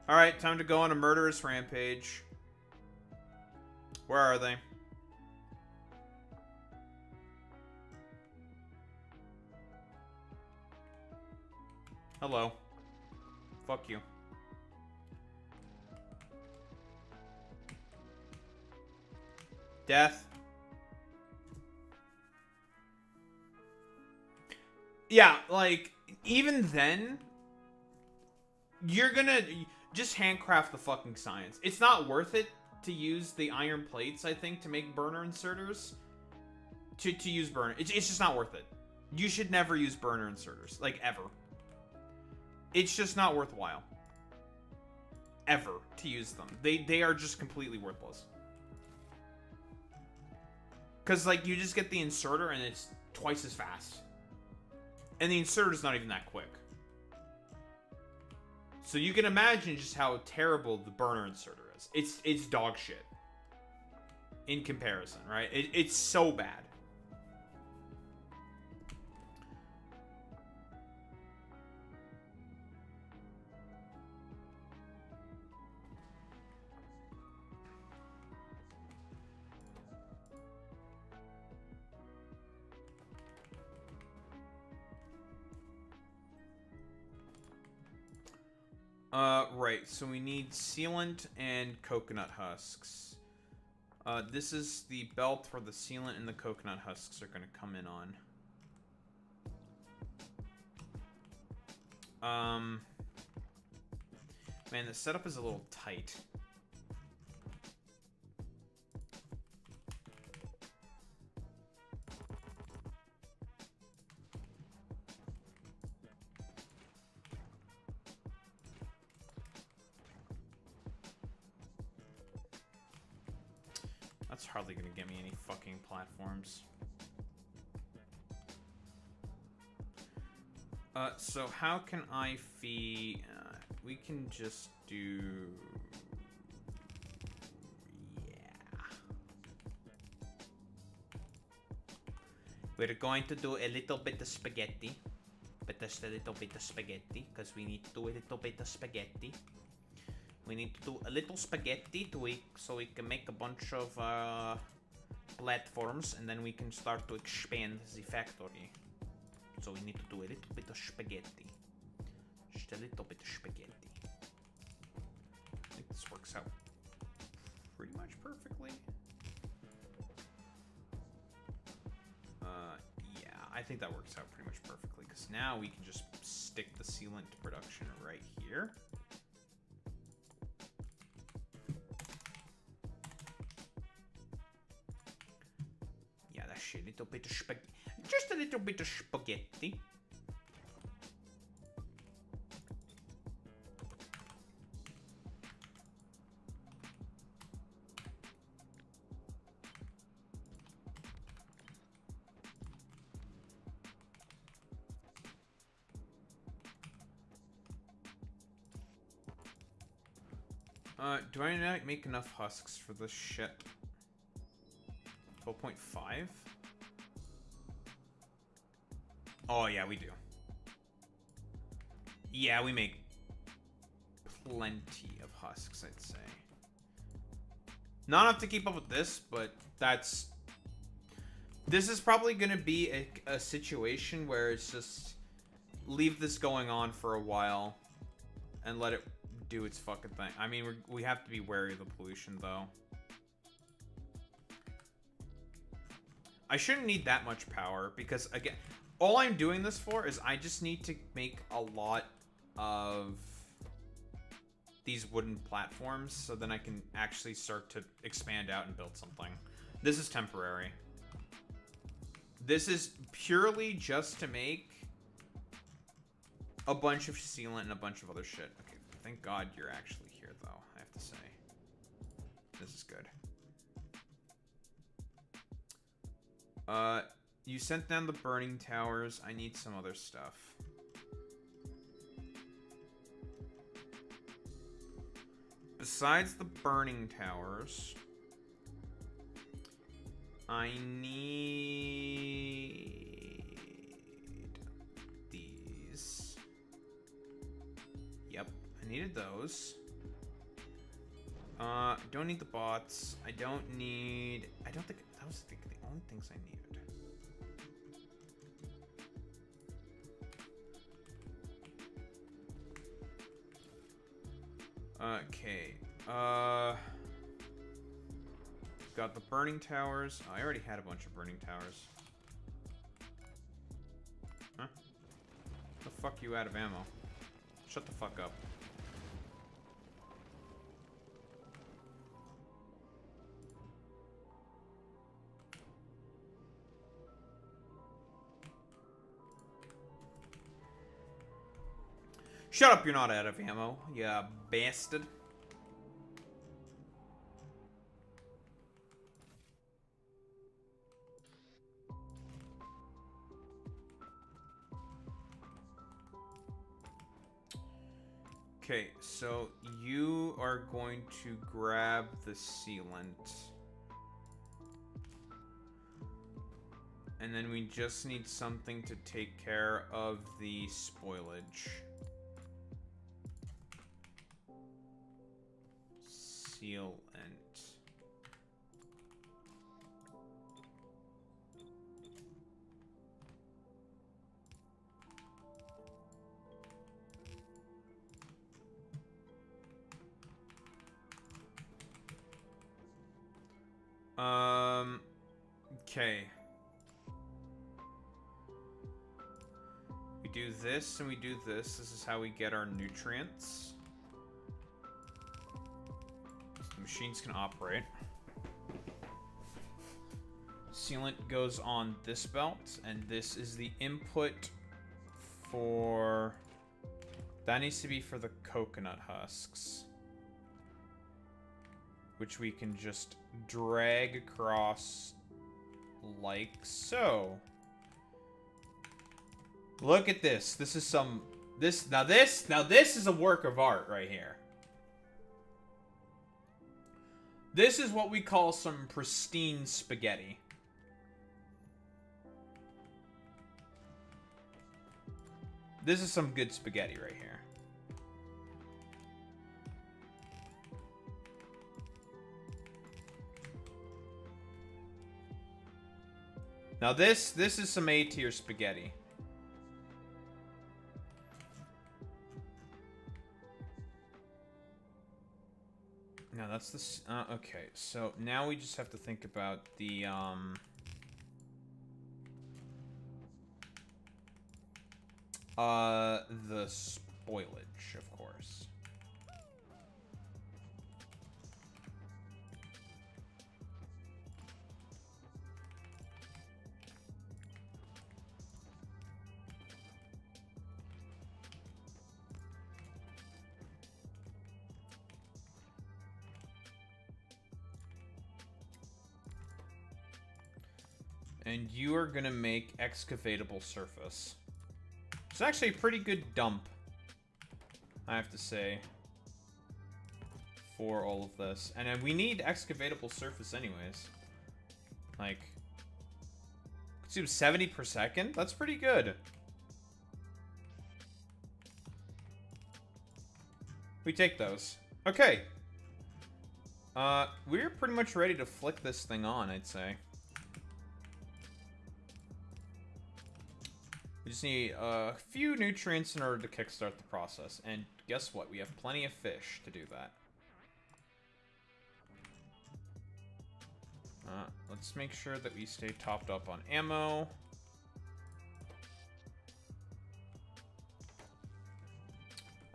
Alright, time to go on a murderous rampage. Where are they? Hello. Fuck you. Death. Yeah, like, even then, you're gonna just handcraft the fucking science. It's not worth it to use the iron plates, I think, to make burner inserters. to use burner. It's just not worth it. You should never use burner inserters, like ever. It's just not worthwhile. Ever to use them. They are just completely worthless. Cause like you just get the inserter and it's twice as fast. And the inserter is not even that quick. So you can imagine just how terrible the burner inserter is. It's dog shit. In comparison, right? It's so bad. Right, so we need sealant and coconut husks. This is the belt where the sealant and the coconut husks are going to come in on. Man, the setup is a little tight. That's hardly gonna get me any fucking platforms. So how can I feed... we can just do... Yeah. We're going to do a little bit of spaghetti. But just a little bit of spaghetti, because we need to do a little bit of spaghetti. We need to do a little spaghetti so we can make a bunch of platforms, and then we can start to expand the factory. So we need to do a little bit of spaghetti. Just a little bit of spaghetti. I think this works out pretty much perfectly. Yeah, I think that works out pretty much perfectly, because now we can just stick the sealant to production right here. A little bit of spaghetti. Just a little bit of spaghetti. Do I not make enough husks for this shit? 12.5? Oh, yeah, we do. Yeah, we make plenty of husks, I'd say. Not enough to keep up with this, but that's... This is probably going to be a situation where it's just... Leave this going on for a while and let it do its fucking thing. I mean, we have to be wary of the pollution, though. I shouldn't need that much power, because, again... All I'm doing this for is I just need to make a lot of these wooden platforms so then I can actually start to expand out and build something. This is temporary. This is purely just to make a bunch of sealant and a bunch of other shit. Okay, thank God you're actually here, though, I have to say. This is good. You sent down the burning towers. I need some other stuff. Besides the burning towers, I need these. Yep, I needed those. Don't need the bots. I don't think that was the only things I needed. Okay, got the burning towers. Oh, I already had a bunch of burning towers. Huh? The fuck you out of ammo? Shut the fuck up. Shut up, you're not out of ammo, you bastard. Okay, so you are going to grab the sealant. And then we just need something to take care of the spoilage. Sealant. Okay. We do this and we do this. This is how we get our nutrients. So the machines can operate. Sealant goes on this belt, and this is the input for... That needs to be for the coconut husks. Which we can just drag across like so. Look at this. This is some... Now this is a work of art right here. This is what we call some pristine spaghetti. This is some good spaghetti right here. Now this is some A-tier spaghetti. No, that's the... okay, so now we just have to think about the, the spoilage, of course. And you are gonna make excavatable surface. It's actually a pretty good dump, I have to say, for all of this. And then we need excavatable surface anyways. Like, consume 70 per second? That's pretty good. We take those. Okay. We're pretty much ready to flick this thing on, I'd say. We just need a few nutrients in order to kickstart the process. And guess what? We have plenty of fish to do that. Let's make sure that we stay topped up on ammo.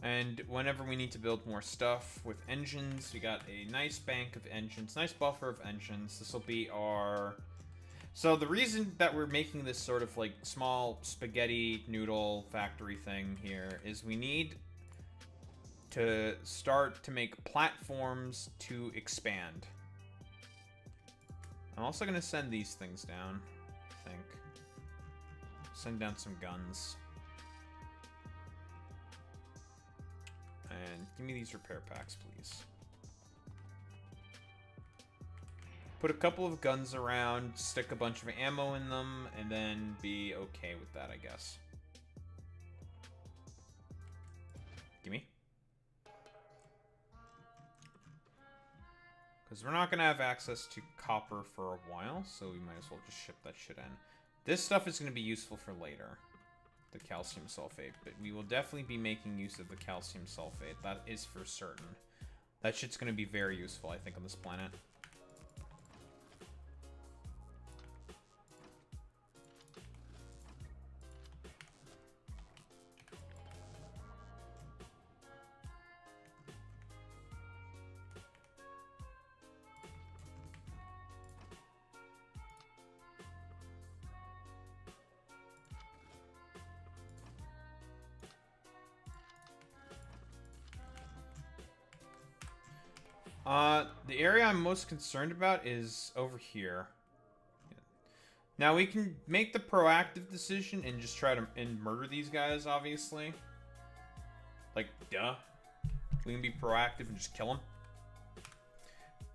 And whenever we need to build more stuff with engines, we got a nice bank of engines, nice buffer of engines. This will be our... So the reason that we're making this sort of like small spaghetti noodle factory thing here is we need to start to make platforms to expand. I'm also going to send these things down, I think. Send down some guns. And give me these repair packs, please. Put a couple of guns around, stick a bunch of ammo in them, and then be okay with that, I guess. Gimme. Because we're not going to have access to copper for a while, so we might as well just ship that shit in. This stuff is going to be useful for later, the calcium sulfate, but we will definitely be making use of the calcium sulfate. That is for certain. That shit's going to be very useful, I think, on this planet. The area I'm most concerned about is over here. Now we can make the proactive decision and just try to murder these guys, obviously. Like, duh. We can be proactive and just kill them.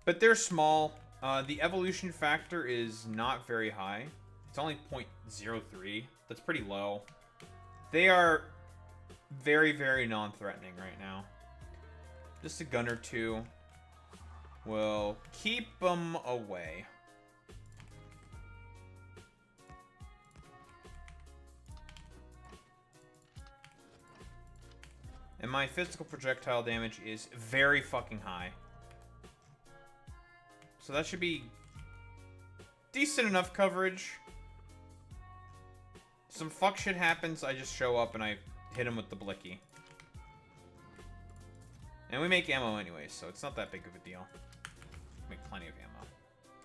But they're small. The evolution factor is not very high. It's only 0.03. That's pretty low. They are very, very non-threatening right now. Just a gun or two will keep them away. And my physical projectile damage is very fucking high. So that should be decent enough coverage. Some fuck shit happens, I just show up and I hit him with the blicky. And we make ammo anyway, so it's not that big of a deal. Make plenty of ammo.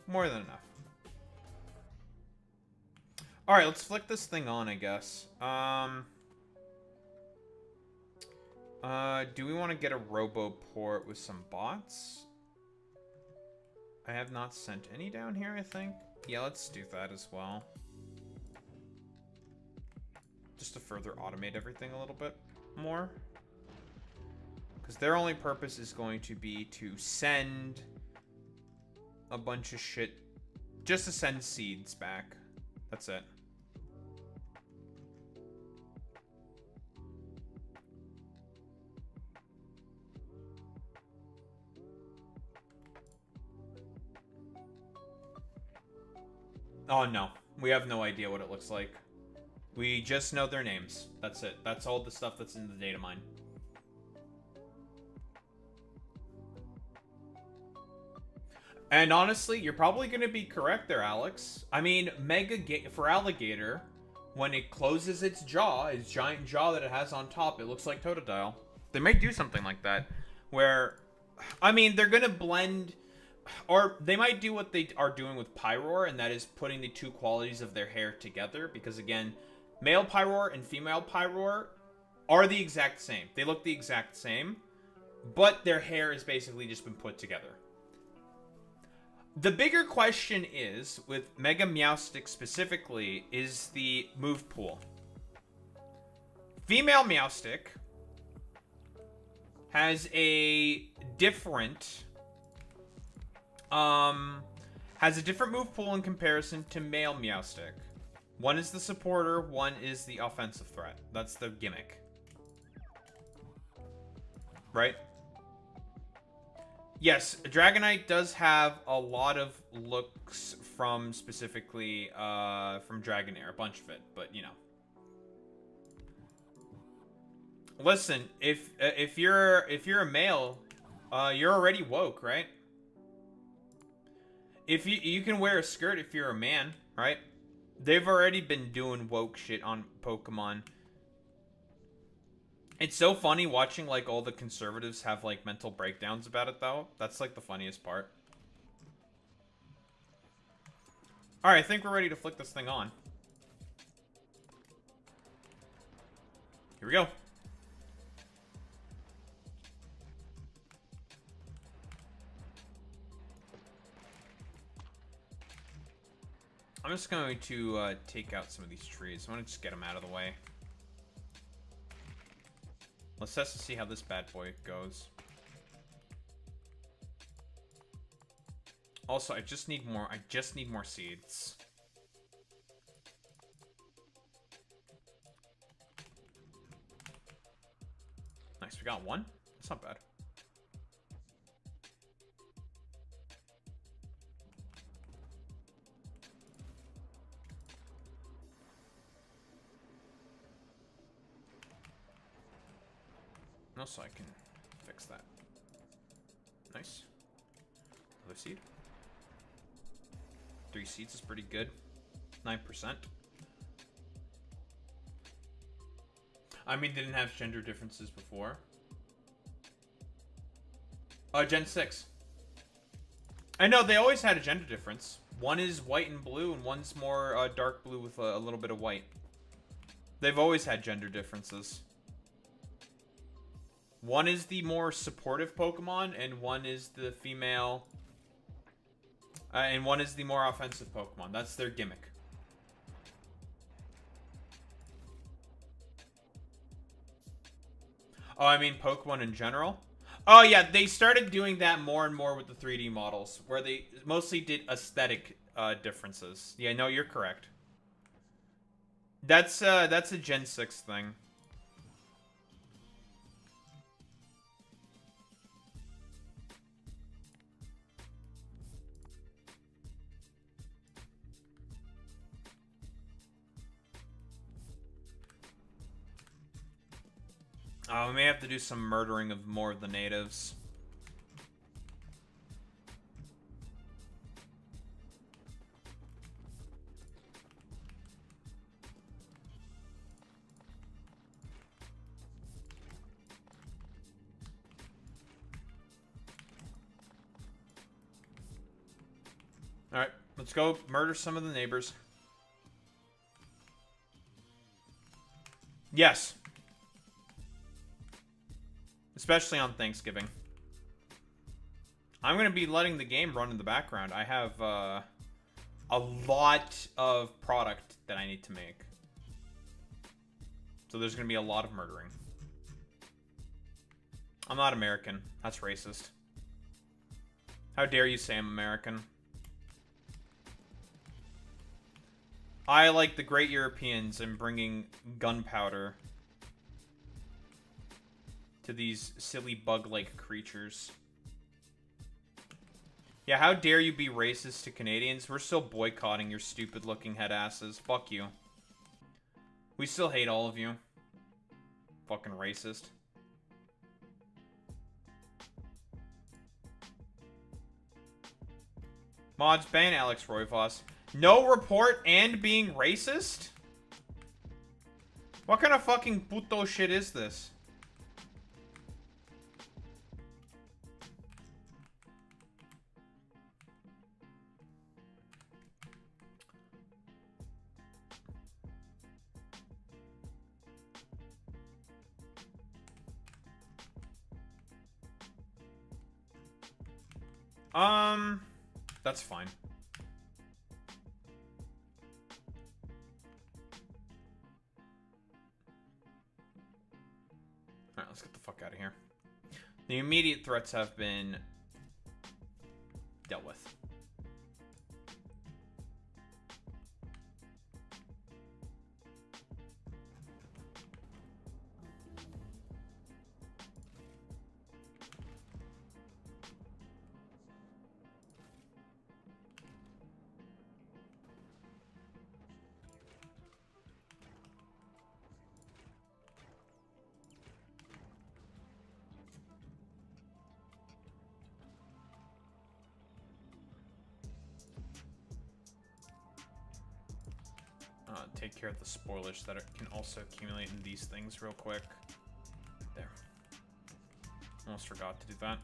More than enough. Alright, let's flick this thing on, I guess. Do we want to get a robo port with some bots? I have not sent any down here, I think. Yeah, let's do that as well. Just to further automate everything a little bit more. Because their only purpose is going to be to send a bunch of shit. Just to send seeds back. That's it. Oh no, we have no idea what it looks like. We just know their names. That's it. That's all the stuff that's in the data mine. And honestly, you're probably going to be correct there, Alex. I mean, for alligator, when it closes its giant jaw that it has on top, it looks like Totodile. They might do something like that, where, I mean, they're going to blend, or they might do what they are doing with Pyroar, and that is putting the two qualities of their hair together, because again, male Pyroar and female Pyroar are the exact same. They look the exact same, but their hair has basically just been put together. The bigger question is, with Mega Meowstic specifically, is the move pool. Female Meowstic has a different move pool in comparison to male Meowstic. One is the supporter, one is the offensive threat. That's the gimmick. Right? Yes, Dragonite does have a lot of looks from specifically from Dragonair, a bunch of it, but you know. Listen, if you're a male, you're already woke, right? If you can wear a skirt if you're a man, right? They've already been doing woke shit on Pokemon. It's so funny watching, like, all the conservatives have, like, mental breakdowns about it, though. That's, like, the funniest part. Alright, I think we're ready to flick this thing on. Here we go. I'm just going to take out some of these trees. I want to just get them out of the way. Let's test to see how this bad boy goes. Also, I just need more seeds. Nice, we got one. That's not bad. Also, I can fix that. Nice. Another seed. 3 seeds is pretty good. 9%. I mean, they didn't have gender differences before. Gen 6. I know, they always had a gender difference. One is white and blue, and one's more dark blue with a little bit of white. They've always had gender differences. One is the more supportive Pokemon, and one is the female... and one is the more offensive Pokemon. That's their gimmick. Oh, I mean Pokemon in general? Oh, yeah, they started doing that more and more with the 3D models, where they mostly did aesthetic differences. Yeah, no, you're correct. That's a Gen 6 thing. We may have to do some murdering of more of the natives. Alright, let's go murder some of the neighbors. Yes. Especially on Thanksgiving. I'm going to be letting the game run in the background. I have a lot of product that I need to make. So there's going to be a lot of murdering. I'm not American. That's racist. How dare you say I'm American? I, like the great Europeans, am bringing gunpowder to these silly bug-like creatures. Yeah, how dare you be racist to Canadians? We're still boycotting your stupid-looking head asses. Fuck you. We still hate all of you. Fucking racist. Mods, ban Alex Royvoss. No report and being racist? What kind of fucking puto shit is this? That's fine. Alright, let's get the fuck out of here. The immediate threats have been dealt with. Take care of the spoilage that can also accumulate in these things real quick. There. Almost forgot to do that.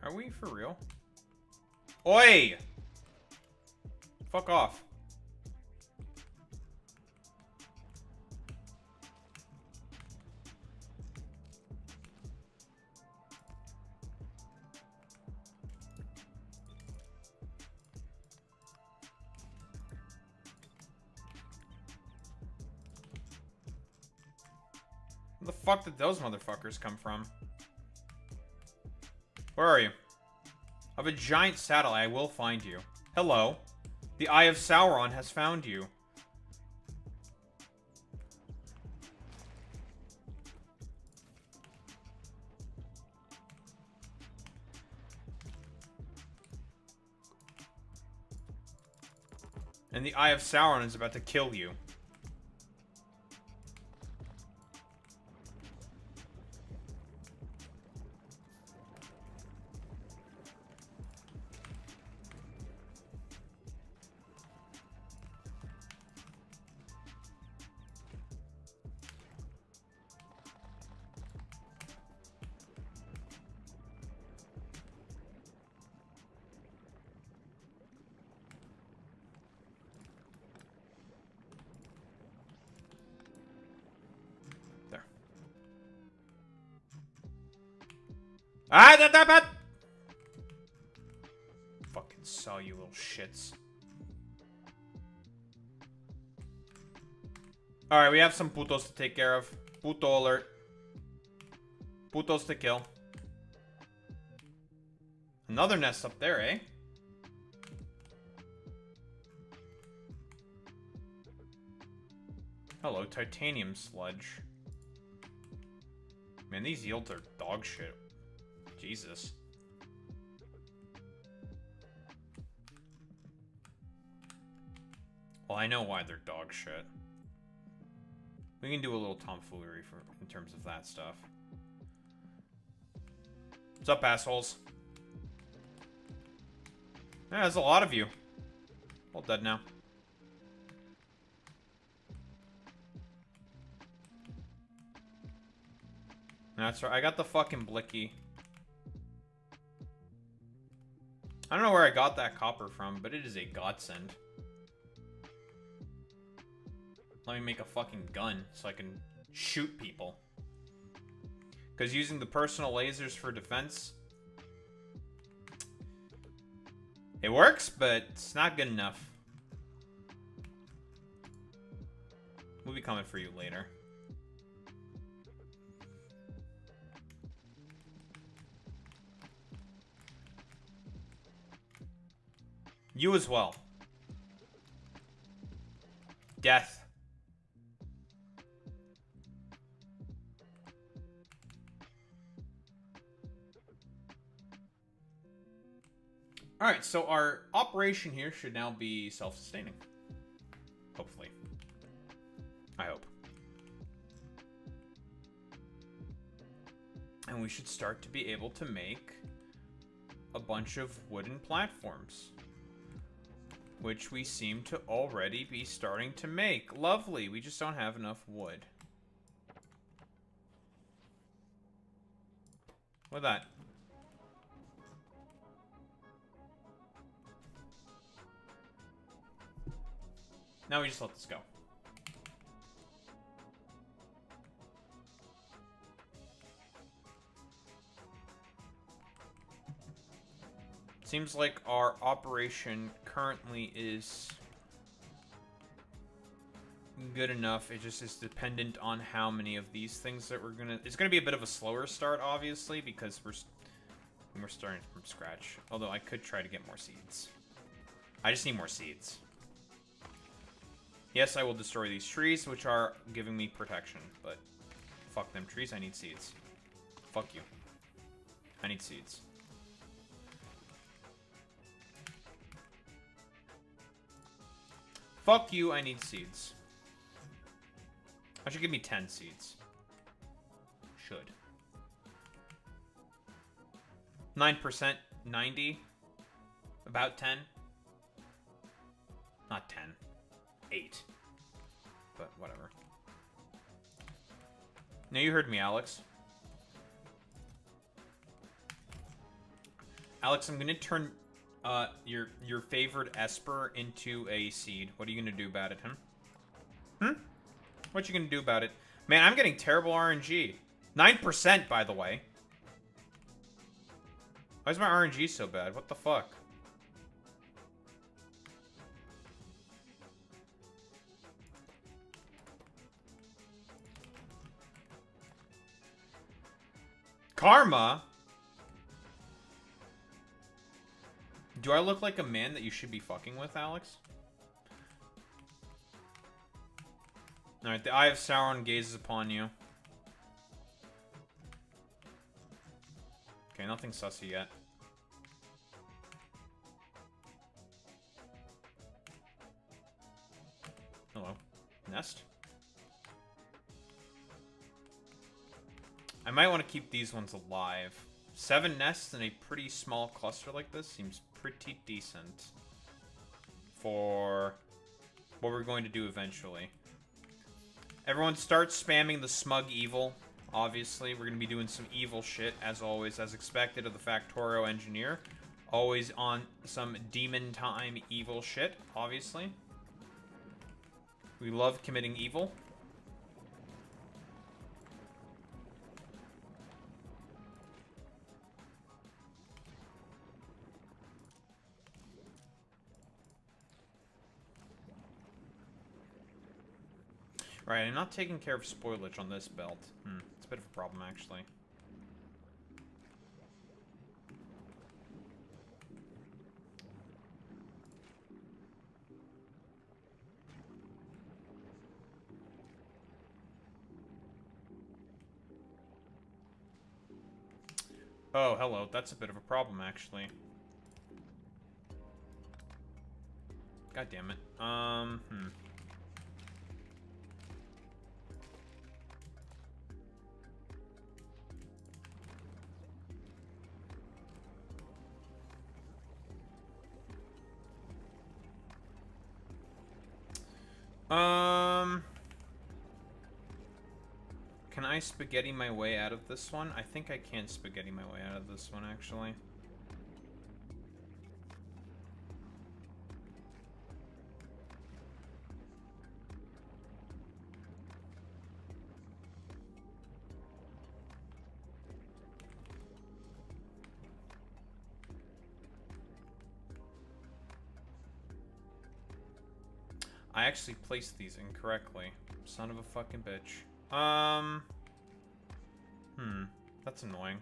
Are we for real? Oi! Fuck off. Where the fuck did those motherfuckers come from? Where are you? I have a giant saddle. I will find you. Hello. The Eye of Sauron has found you. And the Eye of Sauron is about to kill you. Ah, that. Fucking saw you little shits. Alright, we have some putos to take care of. Puto alert. Putos to kill. Another nest up there, eh? Hello, titanium sludge. Man, these yields are dog shit. Jesus. Well, I know why they're dog shit. We can do a little tomfoolery in terms of that stuff. What's up, assholes? Yeah, there's a lot of you. All dead now. That's right. I got the fucking blicky. I don't know where I got that copper from, but it is a godsend. Let me make a fucking gun so I can shoot people. Because using the personal lasers for defense, it works, but it's not good enough. We'll be coming for you later. You as well. Death. Alright, so our operation here should now be self-sustaining. Hopefully. I hope. And we should start to be able to make a bunch of wooden platforms. Which we seem to already be starting to make. Lovely, we just don't have enough wood. Look at that. Now we just let this go. Seems like our operation currently is good enough. It just is dependent on how many of these things that we're gonna... It's gonna be a bit of a slower start, obviously, because we're starting from scratch. Although I could try to get more seeds. I just need more seeds. Yes, I will destroy these trees, which are giving me protection, but fuck them trees, I need seeds. Fuck you. I need seeds. Fuck you, I need seeds. I should give me 10 seeds. Should. 9%, 90. About 10. Not 10. 8. But whatever. Now you heard me, Alex. Alex, I'm gonna turn your favorite Esper into a seed. What are you gonna do about it, What you gonna do about it? Man, I'm getting terrible RNG. 9%, by the way. Why is my RNG so bad? What the fuck? Karma? Do I look like a man that you should be fucking with, Alex? Alright, the Eye of Sauron gazes upon you. Okay, nothing sussy yet. Hello. Nest? I might want to keep these ones alive. 7 nests in a pretty small cluster like this seems pretty decent for what we're going to do eventually. Everyone start spamming the smug evil. Obviously, we're going to be doing some evil shit, as always, as expected of the Factorio engineer. Always on some demon time evil shit, obviously. We love committing evil. Right, I'm not taking care of spoilage on this belt. It's a bit of a problem, actually. Oh, hello. That's a bit of a problem, actually. God damn it. Can I spaghetti my way out of this one? I think I can spaghetti my way out of this one, actually. I actually placed these incorrectly. Son of a fucking bitch. That's annoying.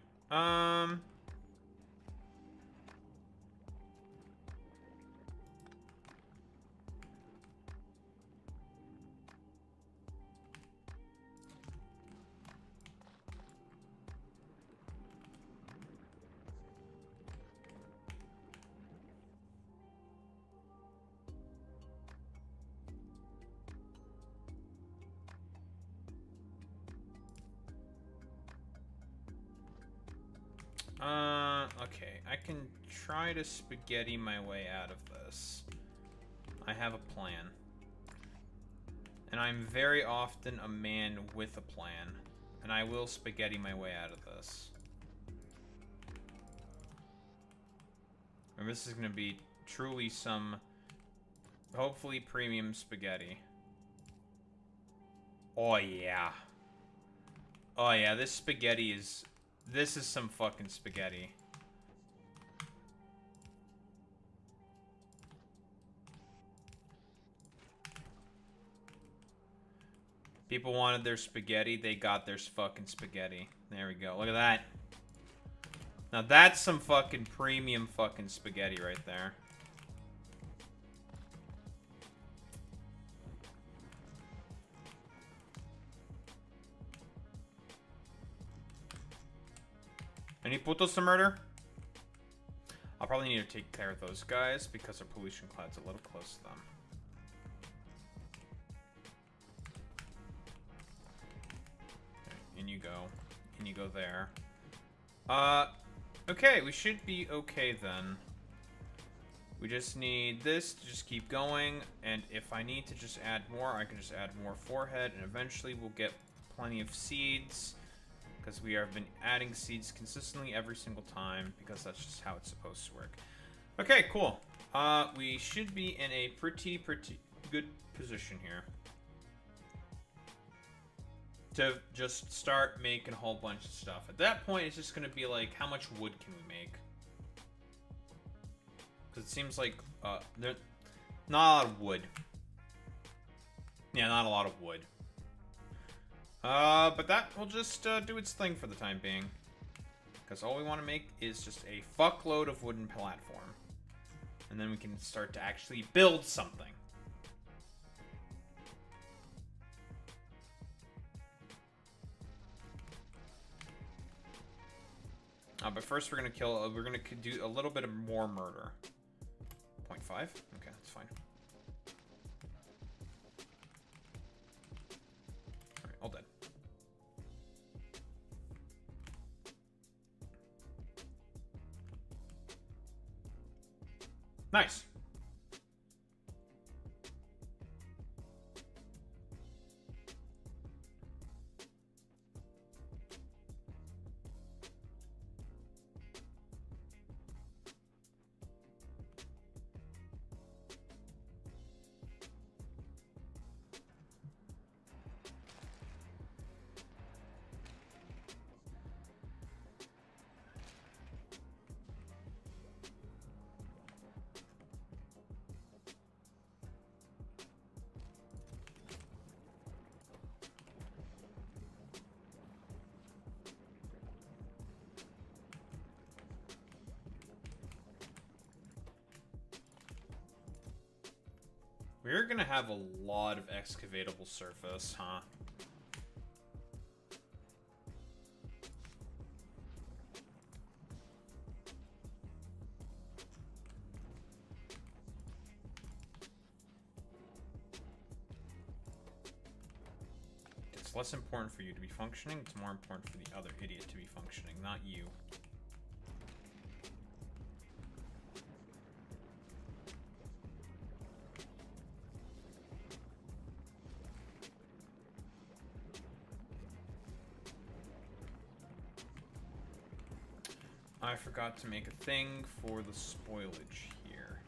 Okay, I can try to spaghetti my way out of this. I have a plan. And I'm very often a man with a plan. And I will spaghetti my way out of this. And this is going to be truly some, hopefully, premium spaghetti. Oh, yeah. Oh, yeah, this spaghetti is... This is some fucking spaghetti. People wanted their spaghetti, they got their fucking spaghetti. There we go. Look at that. Now that's some fucking premium fucking spaghetti right there. Any putos to murder? I'll probably need to take care of those guys because our pollution cloud's a little close to them. Okay, in you go. In you go there. Okay, we should be okay then. We just need this to just keep going, and if I need to just add more, I can just add more forehead, and eventually we'll get plenty of seeds. Because we have been adding seeds consistently every single time, because that's just how it's supposed to work. Okay, cool. We should be in a pretty good position here. To just start making a whole bunch of stuff. At that point, it's just going to be like, how much wood can we make? Because it seems like, there's not a lot of wood. Yeah, not a lot of wood. But that will just do its thing for the time being. Because all we want to make is just a fuckload of wooden platform. And then we can start to actually build something. But first we're gonna do a little bit of more murder. 0.5? Okay, that's fine. Alright, all dead. Nice. We're gonna have a lot of excavatable surface, huh? It's less important for you to be functioning, it's more important for the other idiot to be functioning, not you. I forgot to make a thing for the spoilage here.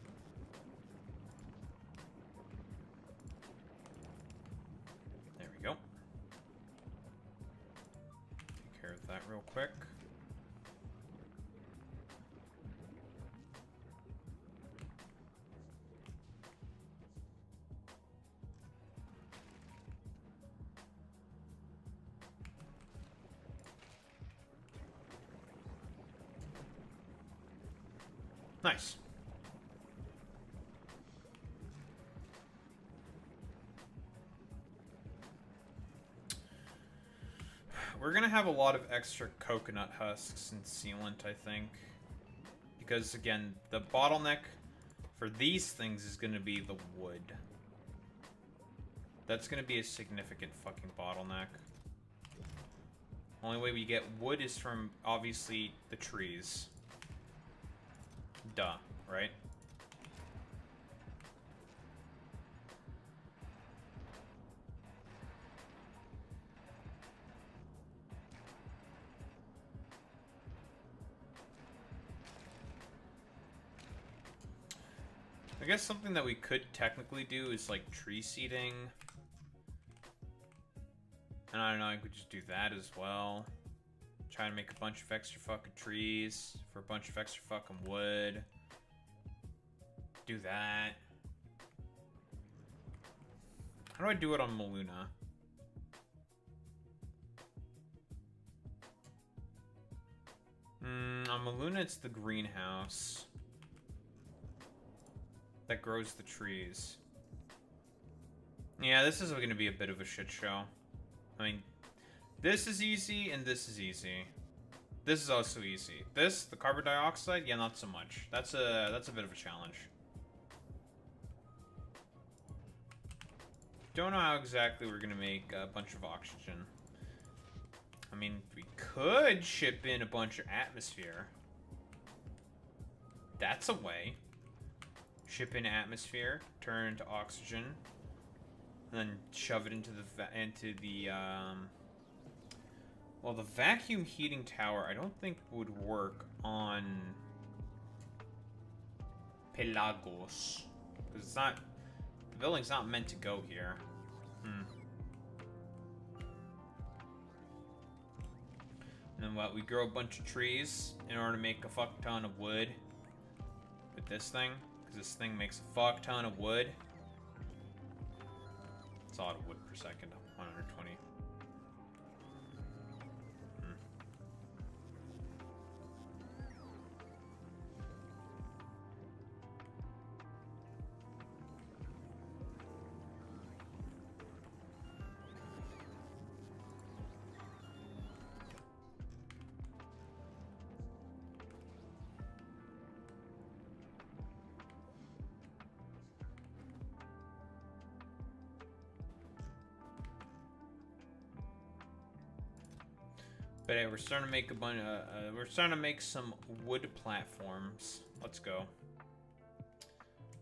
There we go. Take care of that real quick. Nice. We're gonna have a lot of extra coconut husks and sealant, I think. Because, again, the bottleneck for these things is gonna be the wood. That's gonna be a significant fucking bottleneck. Only way we get wood is from, obviously, the trees. Duh, right? I guess something that we could technically do is like tree seeding. And I don't know, I could just do that as well. Try to make a bunch of extra fucking trees for a bunch of extra fucking wood. Do that. How do I do it on Maluna? On Maluna, it's the greenhouse that grows the trees. Yeah, this is going to be a bit of a shit show. I mean, this is easy, and this is easy. This is also easy. This, the carbon dioxide, yeah, not so much. That's a bit of a challenge. Don't know how exactly we're gonna make a bunch of oxygen. I mean, we could ship in a bunch of atmosphere. That's a way. Ship in atmosphere, turn into oxygen, and then shove it into the well, the vacuum heating tower I don't think would work on Pelagos, because it's not, the building's not meant to go here. And then what? We grow a bunch of trees in order to make a fuck ton of wood with this thing, because this thing makes a fuck ton of wood. It's a lot of wood per second, 120. But hey, we're starting to make a bunch. We're starting to make some wood platforms. Let's go.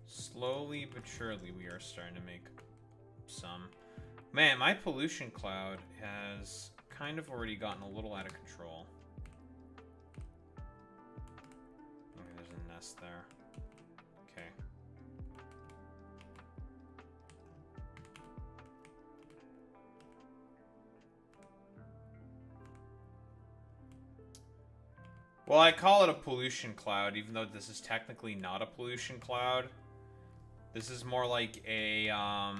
Slowly but surely, we are starting to make some. Man, my pollution cloud has kind of already gotten a little out of control. Okay, there's a nest there. Okay. Well, I call it a pollution cloud, even though this is technically not a pollution cloud. This is more like a, now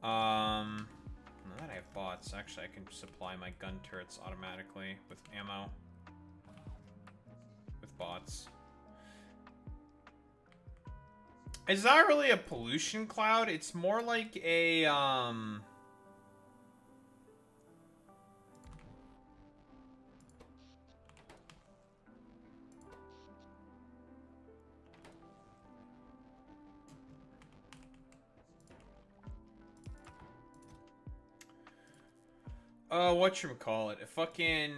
that I have bots, actually I can supply my gun turrets automatically with ammo. With bots. It's not really a pollution cloud. It's more like a, whatchamacallit? A fucking,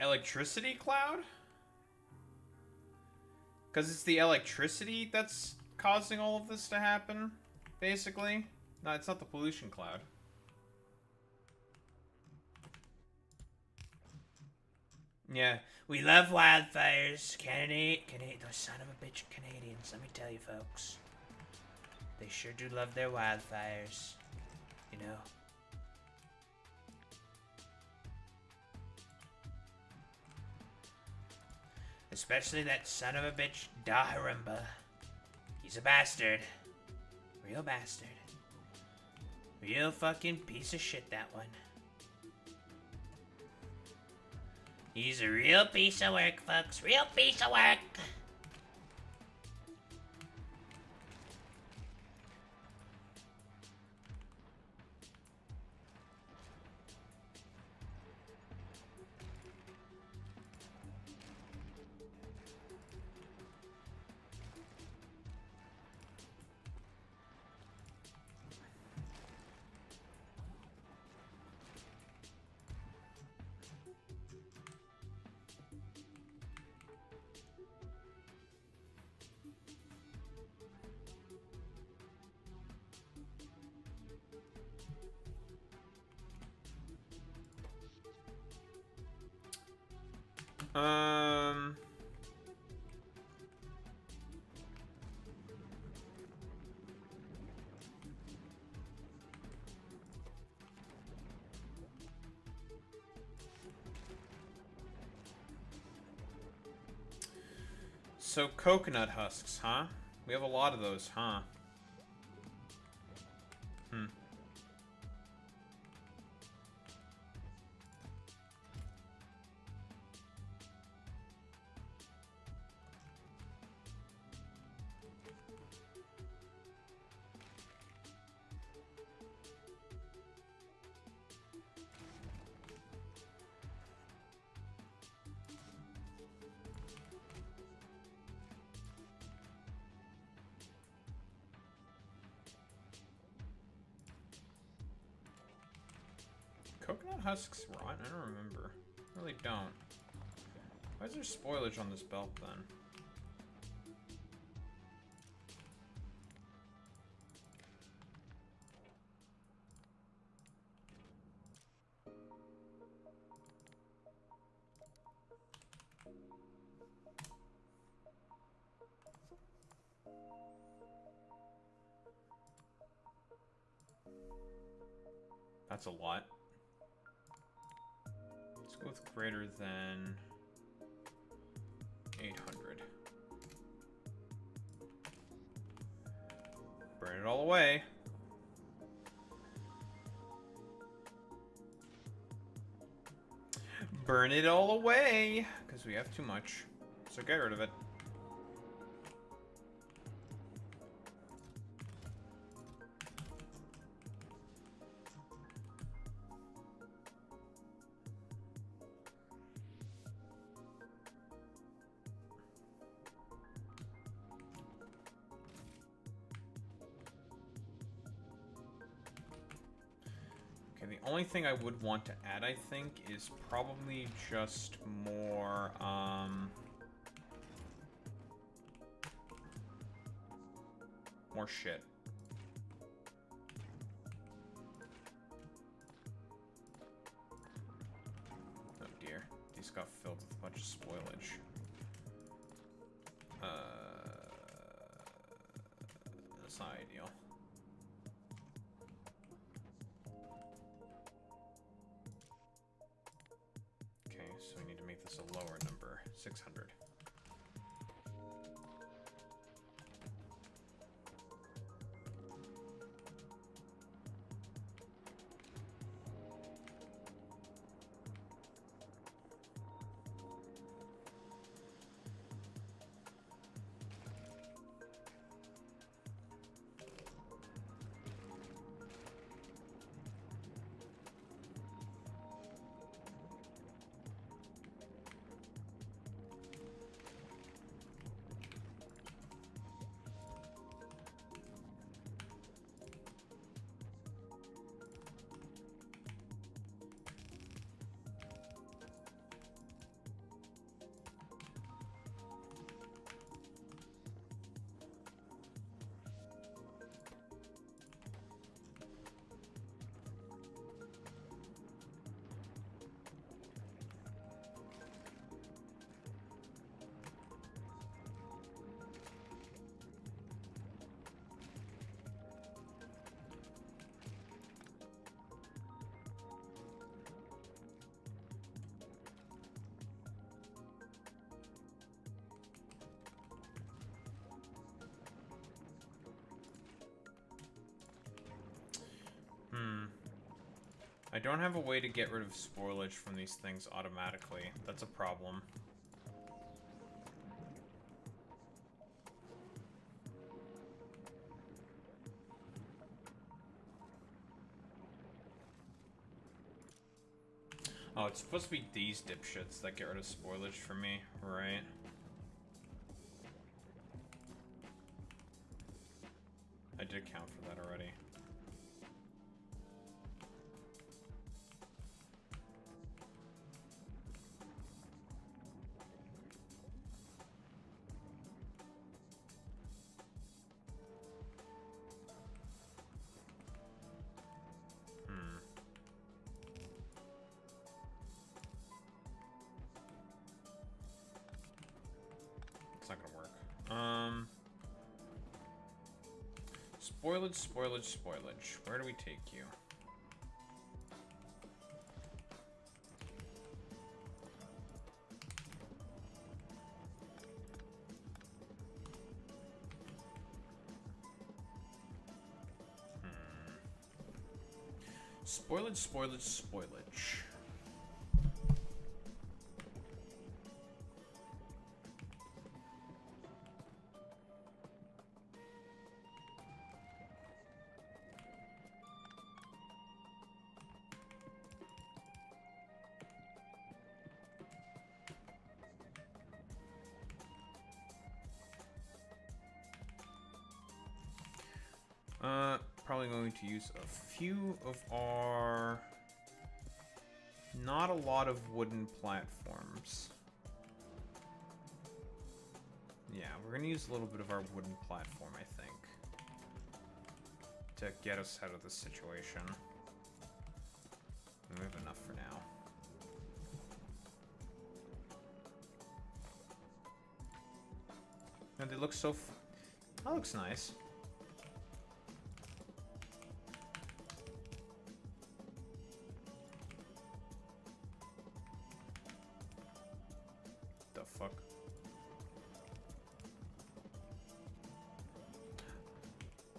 electricity cloud? Because it's the electricity that's causing all of this to happen, basically. No, it's not the pollution cloud. Yeah, we love wildfires. Canadian, those son of a bitch Canadians. Let me tell you, folks, they sure do love their wildfires. You know. Especially that son of a bitch Daharumba. He's a bastard. Real bastard. Real fucking piece of shit, that one. He's a real piece of work, folks. Real piece of work. So coconut husks, huh? We have a lot of those, huh? Coconut husks rot? I don't remember. I really don't. Why is there spoilage on this belt then? That's a lot. Let's go with greater than 800. Burn it all away. Burn it all away, because we have too much. So get rid of it. The only thing I would want to add, I think, is probably just more, more shit. Oh dear, these got filled with a bunch of spoilage. That's not ideal. So we need to make this a lower number, 600. I don't have a way to get rid of spoilage from these things automatically. That's a problem. Oh, it's supposed to be these dipshits that get rid of spoilage for me, right? I did account for that already. It's not gonna work. Spoilage, spoilage, spoilage. Where do we take you? Spoilage, spoilage, spoilage. Probably going to use a few of our... Not a lot of wooden platforms. Yeah, we're gonna use a little bit of our wooden platform, I think, to get us out of this situation. We have enough for now. And they look so... That looks nice. Fuck.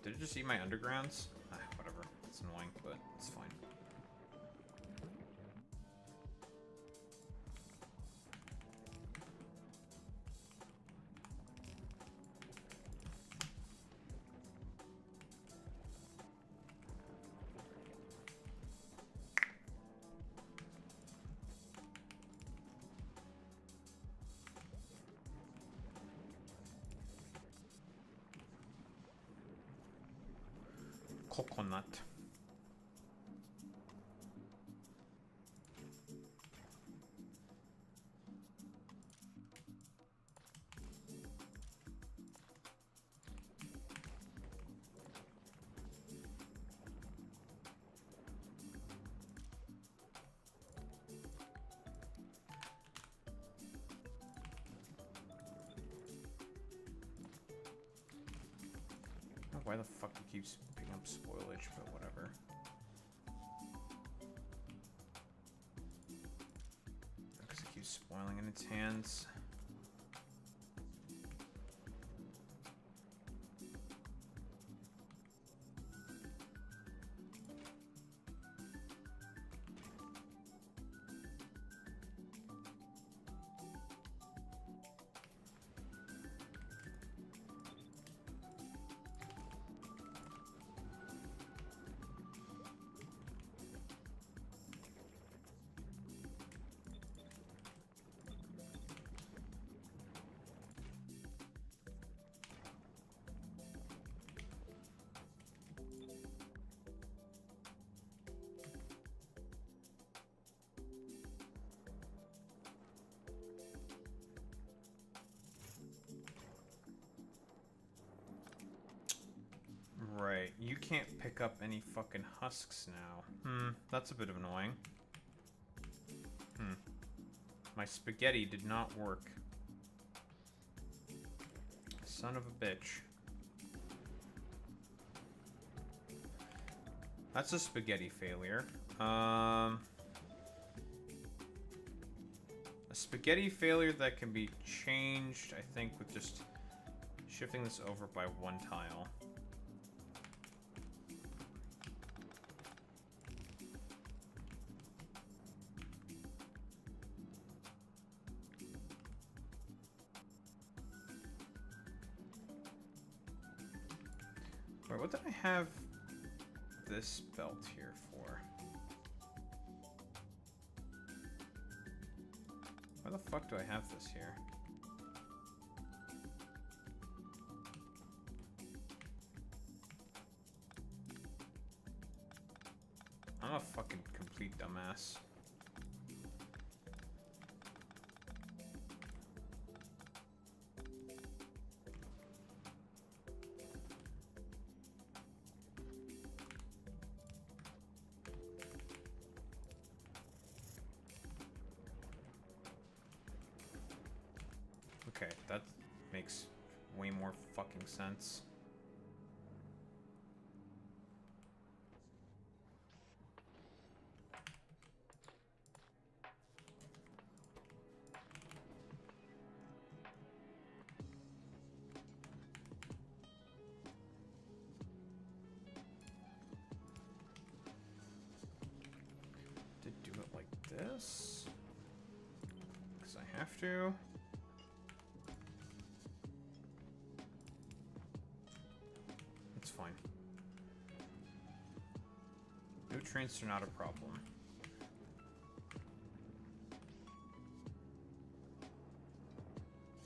Did it just eat my undergrounds? Ah, whatever. It's annoying, but it's fine. Coconut. Why the fuck it keeps picking up spoilage, but whatever. Because it keeps spoiling in its hands. Right, you can't pick up any fucking husks now. That's a bit annoying. My spaghetti did not work. Son of a bitch. That's a spaghetti failure. A spaghetti failure that can be changed, I think, with just shifting this over by one tile. Wait, what did I have this belt here for? Why the fuck do I have this here? I'm a fucking complete dumbass. Okay, that makes way more fucking sense. To do it like this, because I have to. It's fine. Nutrients are not a problem.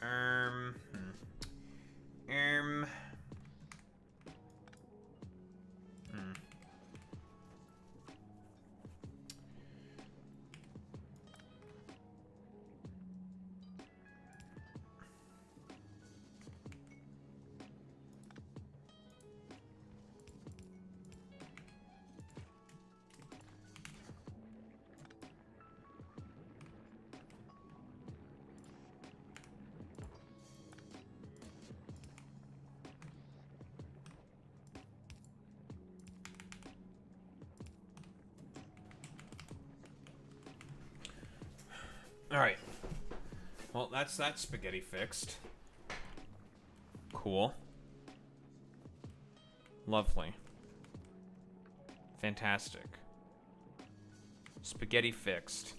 Um. All right. Well, that's that spaghetti fixed. Cool. Lovely. Fantastic. Spaghetti fixed.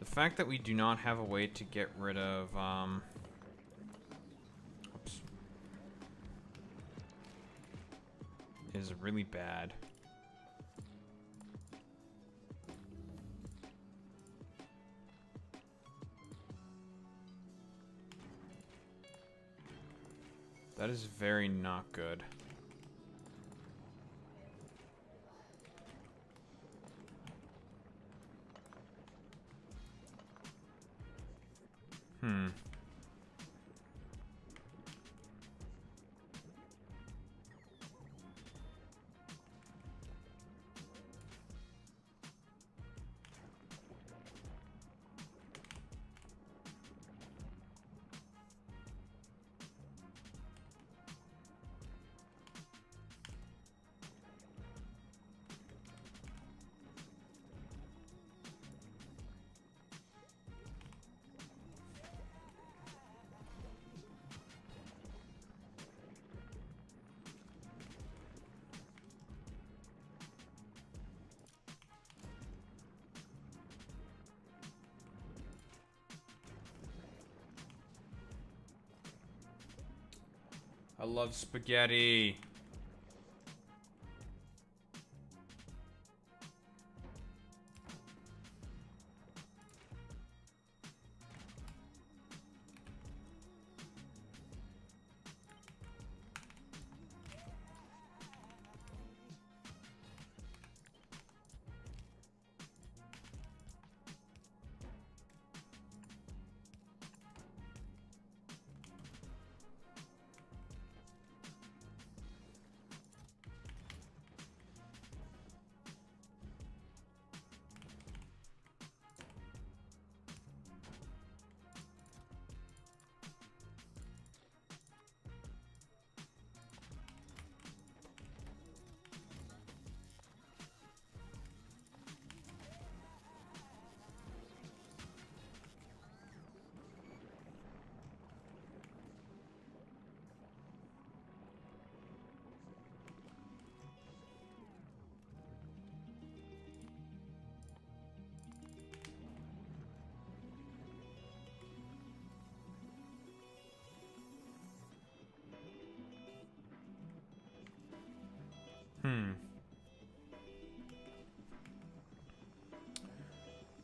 The fact that we do not have a way to get rid of, oops, is really bad. That is very not good. I love spaghetti.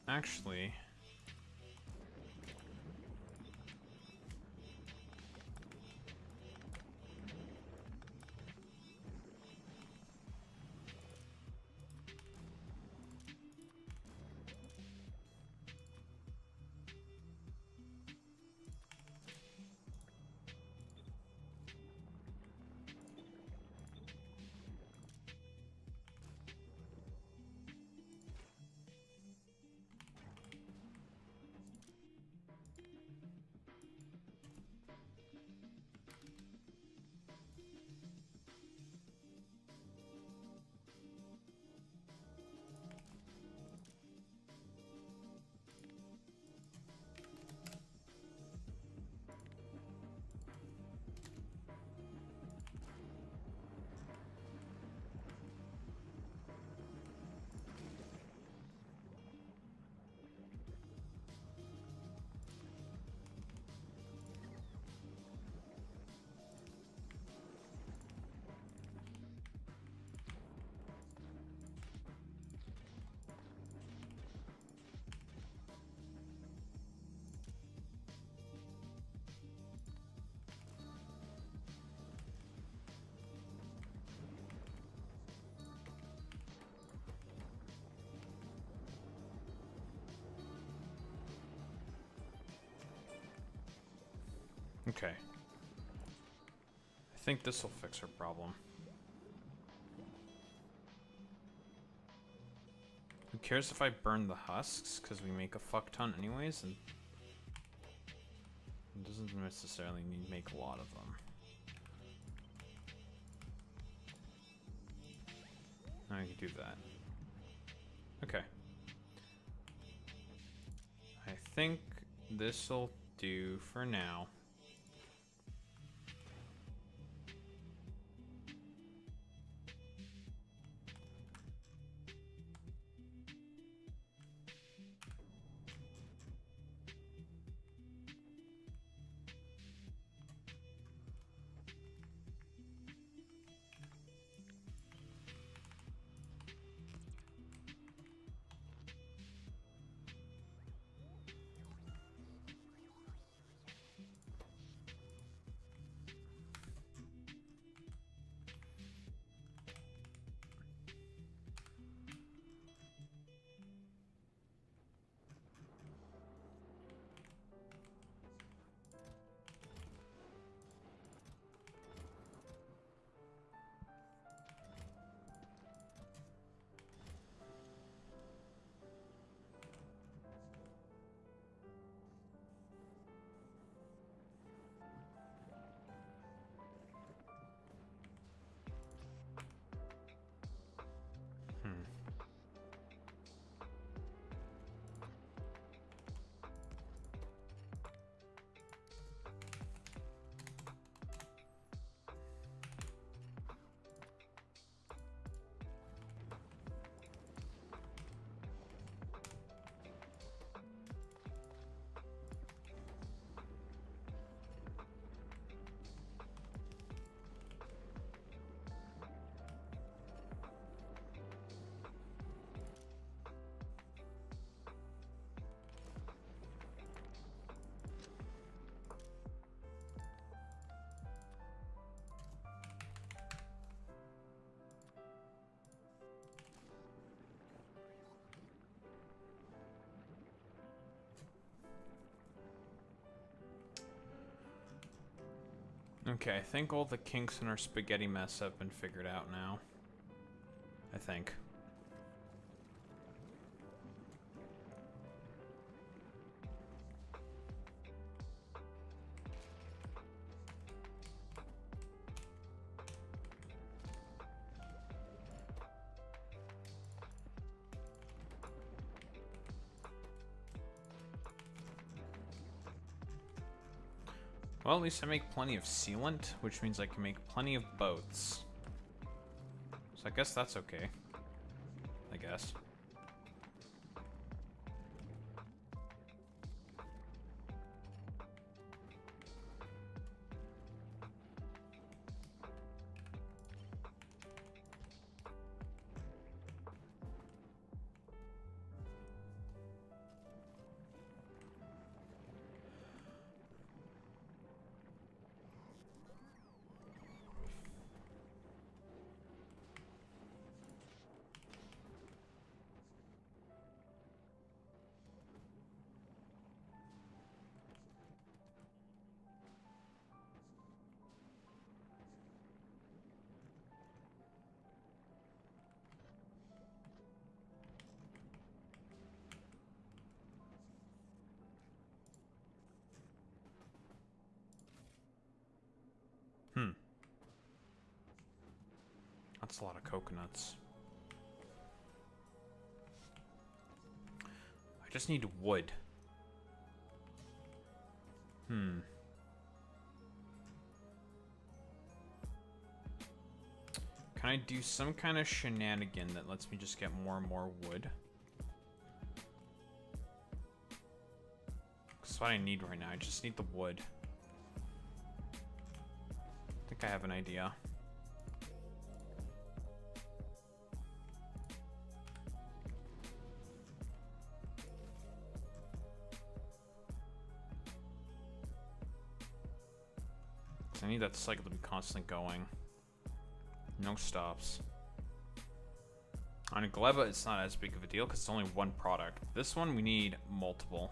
Actually, okay. I think this will fix her problem. Who cares if I burn the husks? Because we make a fuck ton anyways, and it doesn't necessarily need to make a lot of them. Now I can do that. Okay. I think this'll do for now. Okay, I think all the kinks in our spaghetti mess have been figured out now. I think. Well, at least I make plenty of sealant, which means I can make plenty of boats. So I guess that's okay. I guess. That's a lot of coconuts. I just need wood. Can I do some kind of shenanigan that lets me just get more and more wood? That's what I need right now. I just need the wood. I think I have an idea. I need that cycle to be constantly going. No stops. On a Gleba, it's not as big of a deal because it's only one product. This one, we need multiple.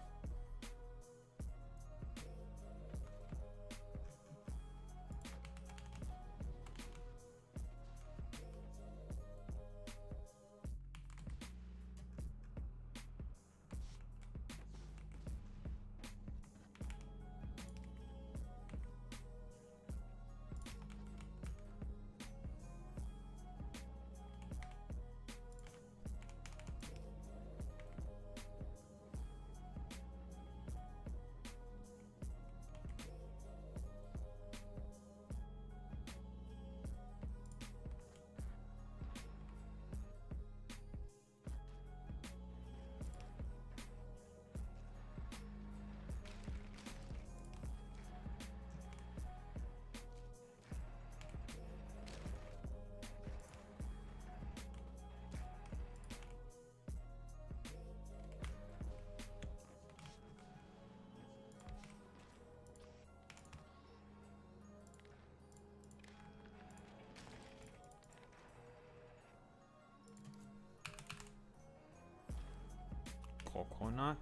Coconut.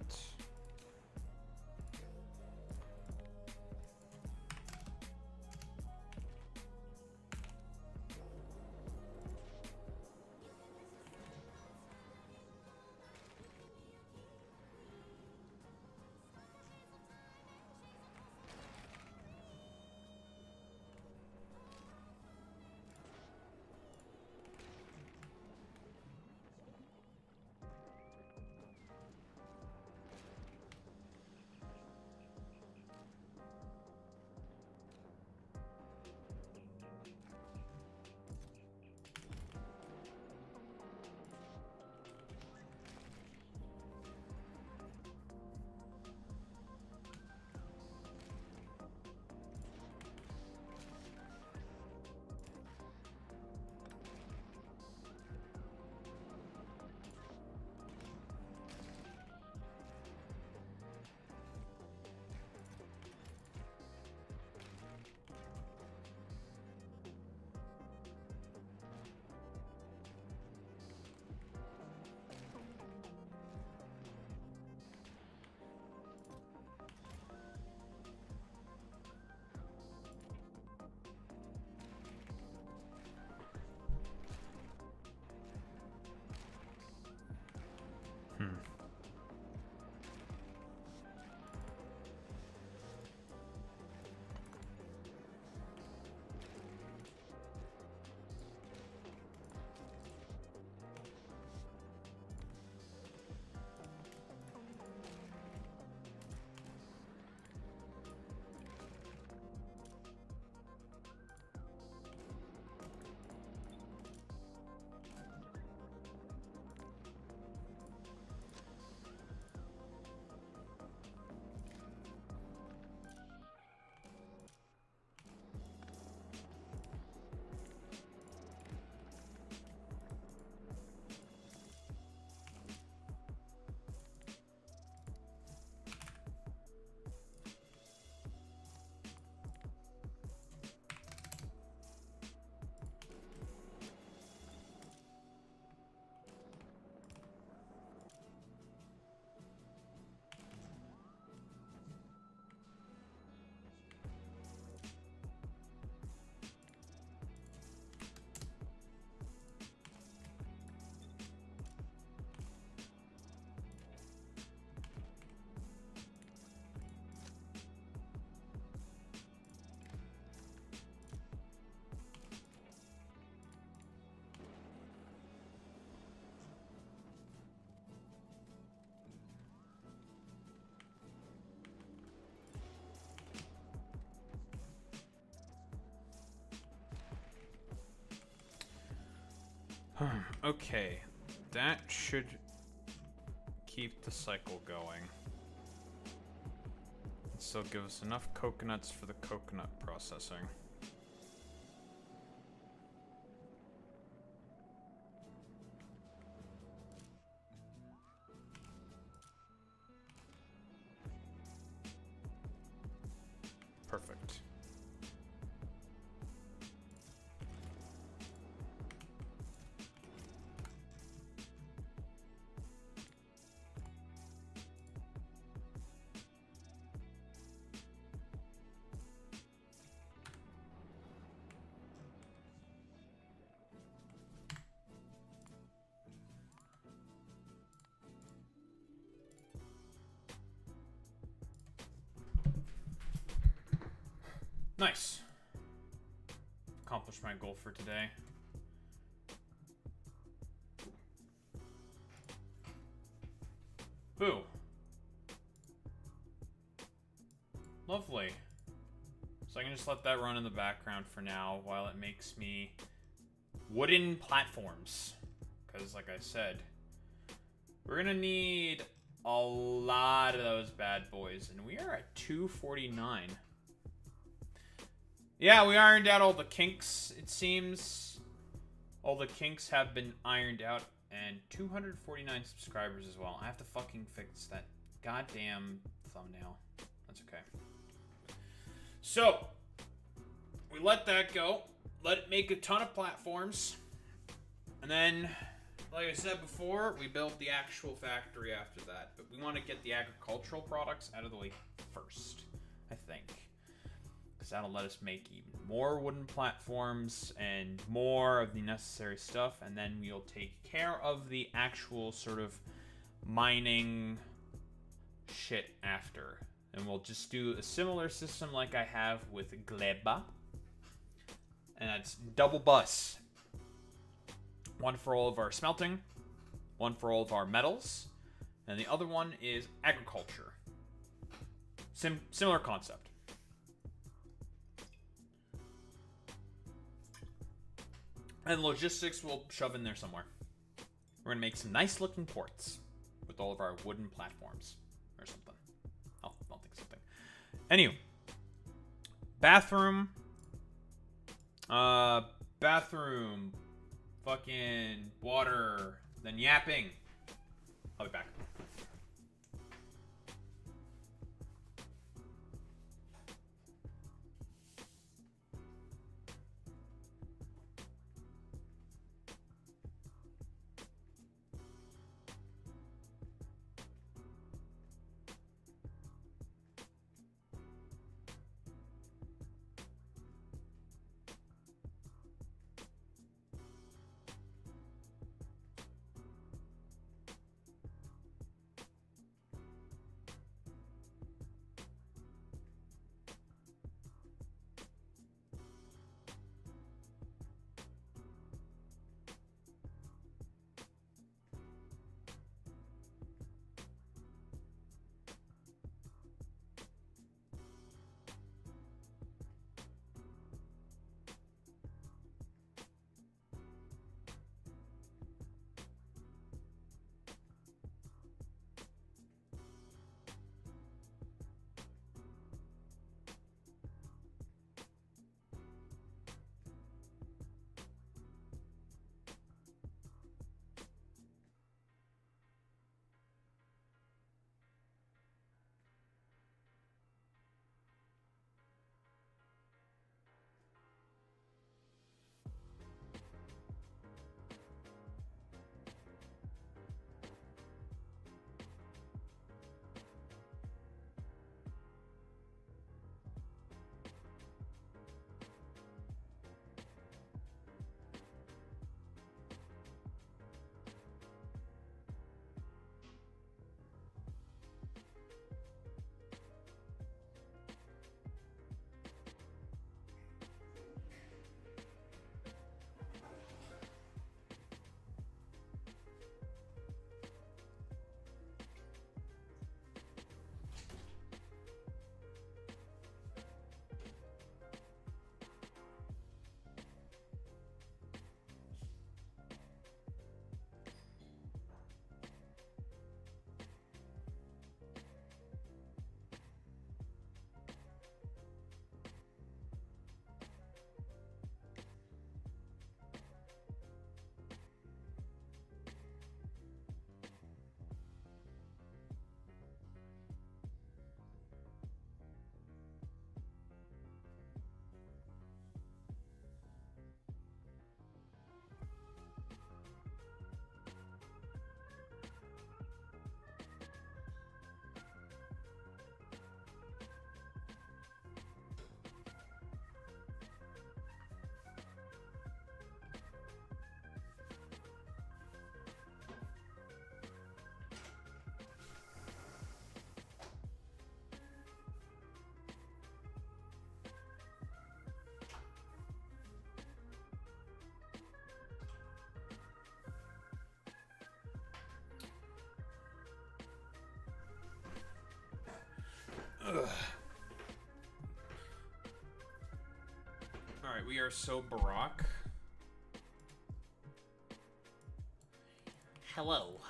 Okay, that should keep the cycle going. Still give us enough coconuts for the coconut processing. Perfect. Nice. Accomplished my goal for today. Boo. Lovely. So I can just let that run in the background for now while it makes me wooden platforms. Because like I said, we're gonna need a lot of those bad boys. And we are at 249. Yeah, we ironed out all the kinks, it seems. All the kinks have been ironed out. And 249 subscribers as well. I have to fucking fix that goddamn thumbnail. That's okay. So, we let that go. Let it make a ton of platforms. And then, like I said before, we build the actual factory after that. But we want to get the agricultural products out of the way first, I think. Because that'll let us make even more wooden platforms and more of the necessary stuff. And then we'll take care of the actual sort of mining shit after. And we'll just do a similar system like I have with Gleba. And that's double bus. One for all of our smelting. One for all of our metals. And the other one is agriculture. Similar concept. And logistics we'll shove in there somewhere. We're gonna make some nice looking ports with all of our wooden platforms or something. I'll think something. Anyway, bathroom, fucking water, then yapping. I'll be back. we are so Barack. Hello.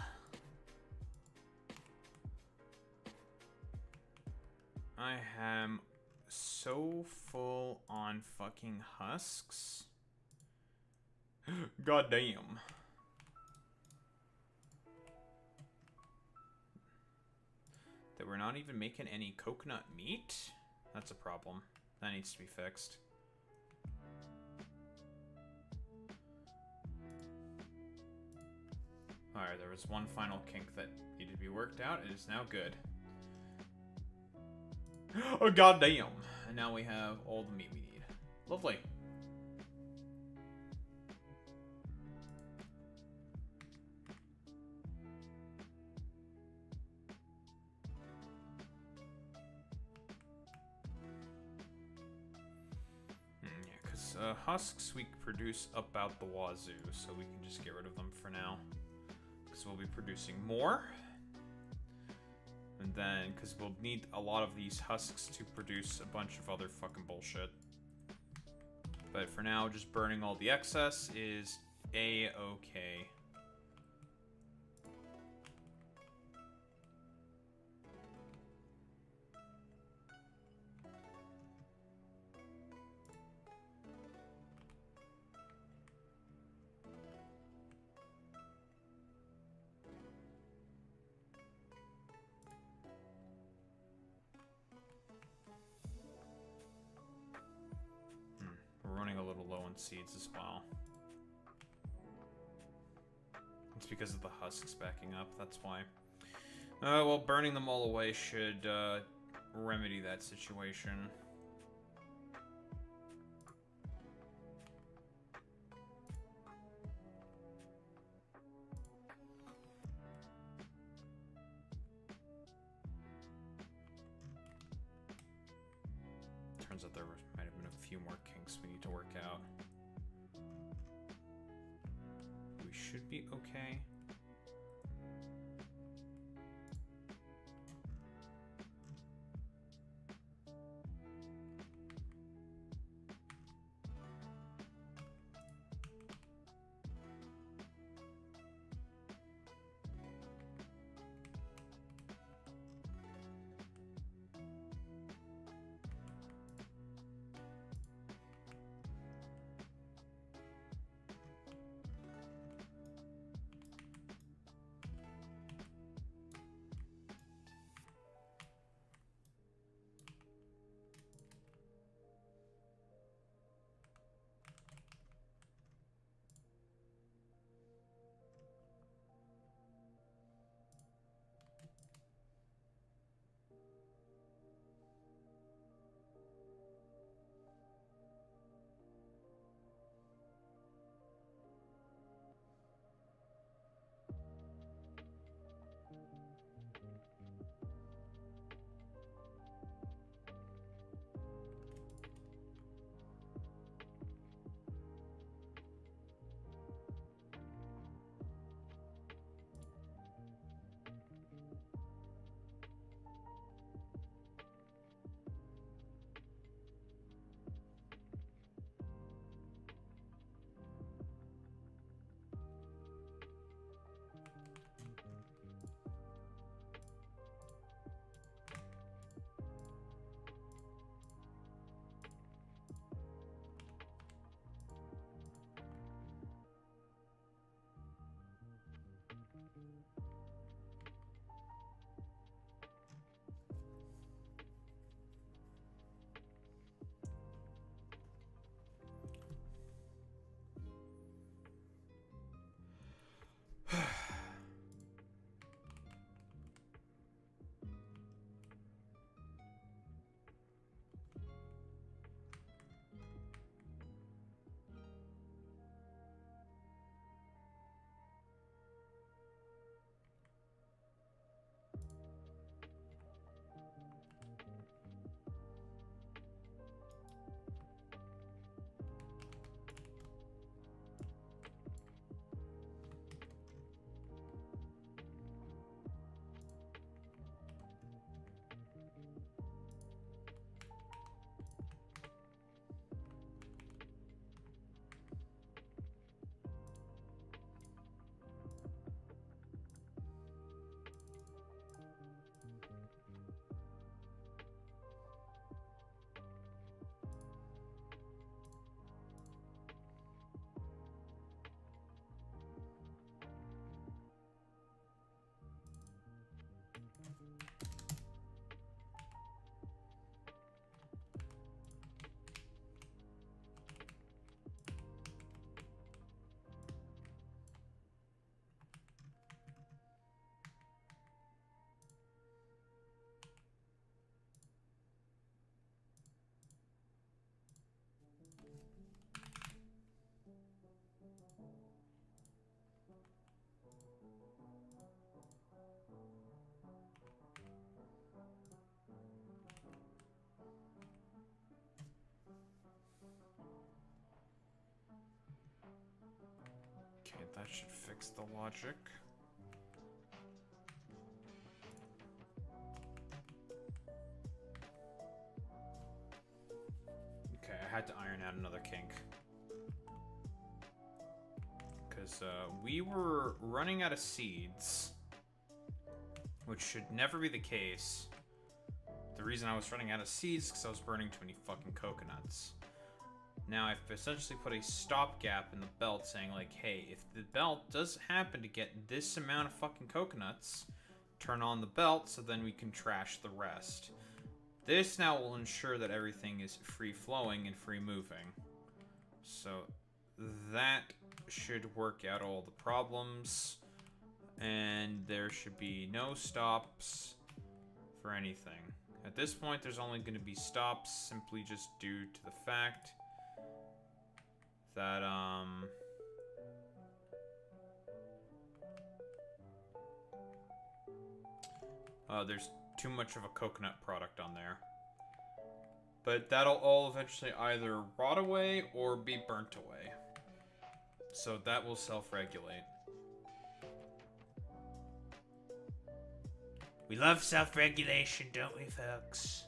I am so full on fucking husks. God damn. That we're not even making any coconut meat? That's a problem. That needs to be fixed. Alright, there was one final kink that needed to be worked out. It is now good. Oh, goddamn. And now we have all the meat we need. Lovely. Yeah, because husks we produce about the wazoo, so we can just get rid of them for now. Because we'll be producing more. And then, because we'll need a lot of these husks to produce a bunch of other fucking bullshit. But for now, just burning all the excess is A-okay. We're running a little low on seeds as well. It's because of the husks backing up, that's why. Well, burning them all away should remedy that situation. Turns out there might have been a few more kinks we need to work out. We should be okay. That should fix the logic. Okay, I had to iron out another kink. Because we were running out of seeds, which should never be the case. The reason I was running out of seeds is because I was burning too many fucking coconuts. Now I've essentially put a stopgap in the belt saying like, hey, if the belt does happen to get this amount of fucking coconuts, turn on the belt so then we can trash the rest. This now will ensure that everything is free flowing and free moving. So that should work out all the problems. And there should be no stops for anything. At this point, there's only going to be stops simply just due to the fact that, there's too much of a coconut product on there. But that'll all eventually either rot away or be burnt away. So that will self-regulate. We love self-regulation, don't we, folks?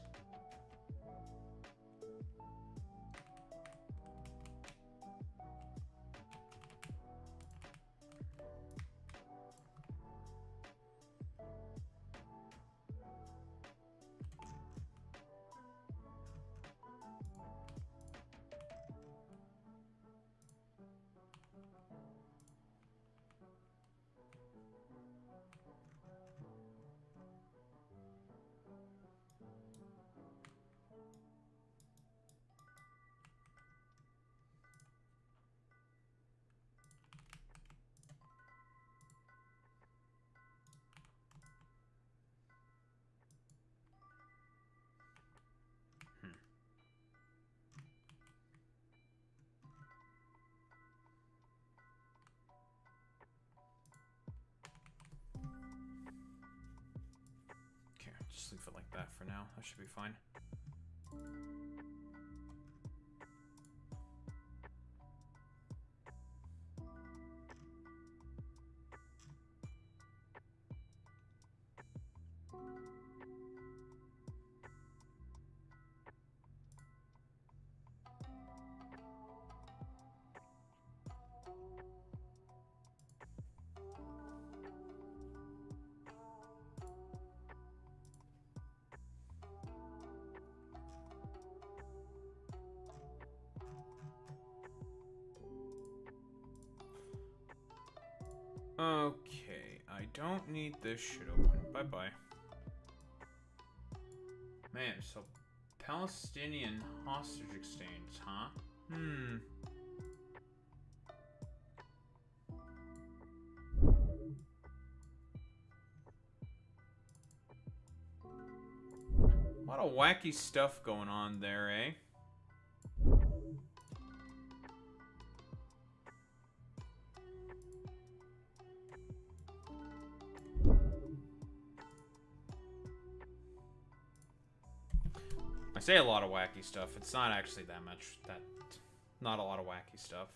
Okay, just leave it like that for now. That should be fine. Okay, I don't need this shit open. Bye-bye. Man, so Palestinian hostage exchange, huh? A lot of wacky stuff going on there, eh? I say a lot of wacky stuff. It's not actually that much. Not a lot of wacky stuff.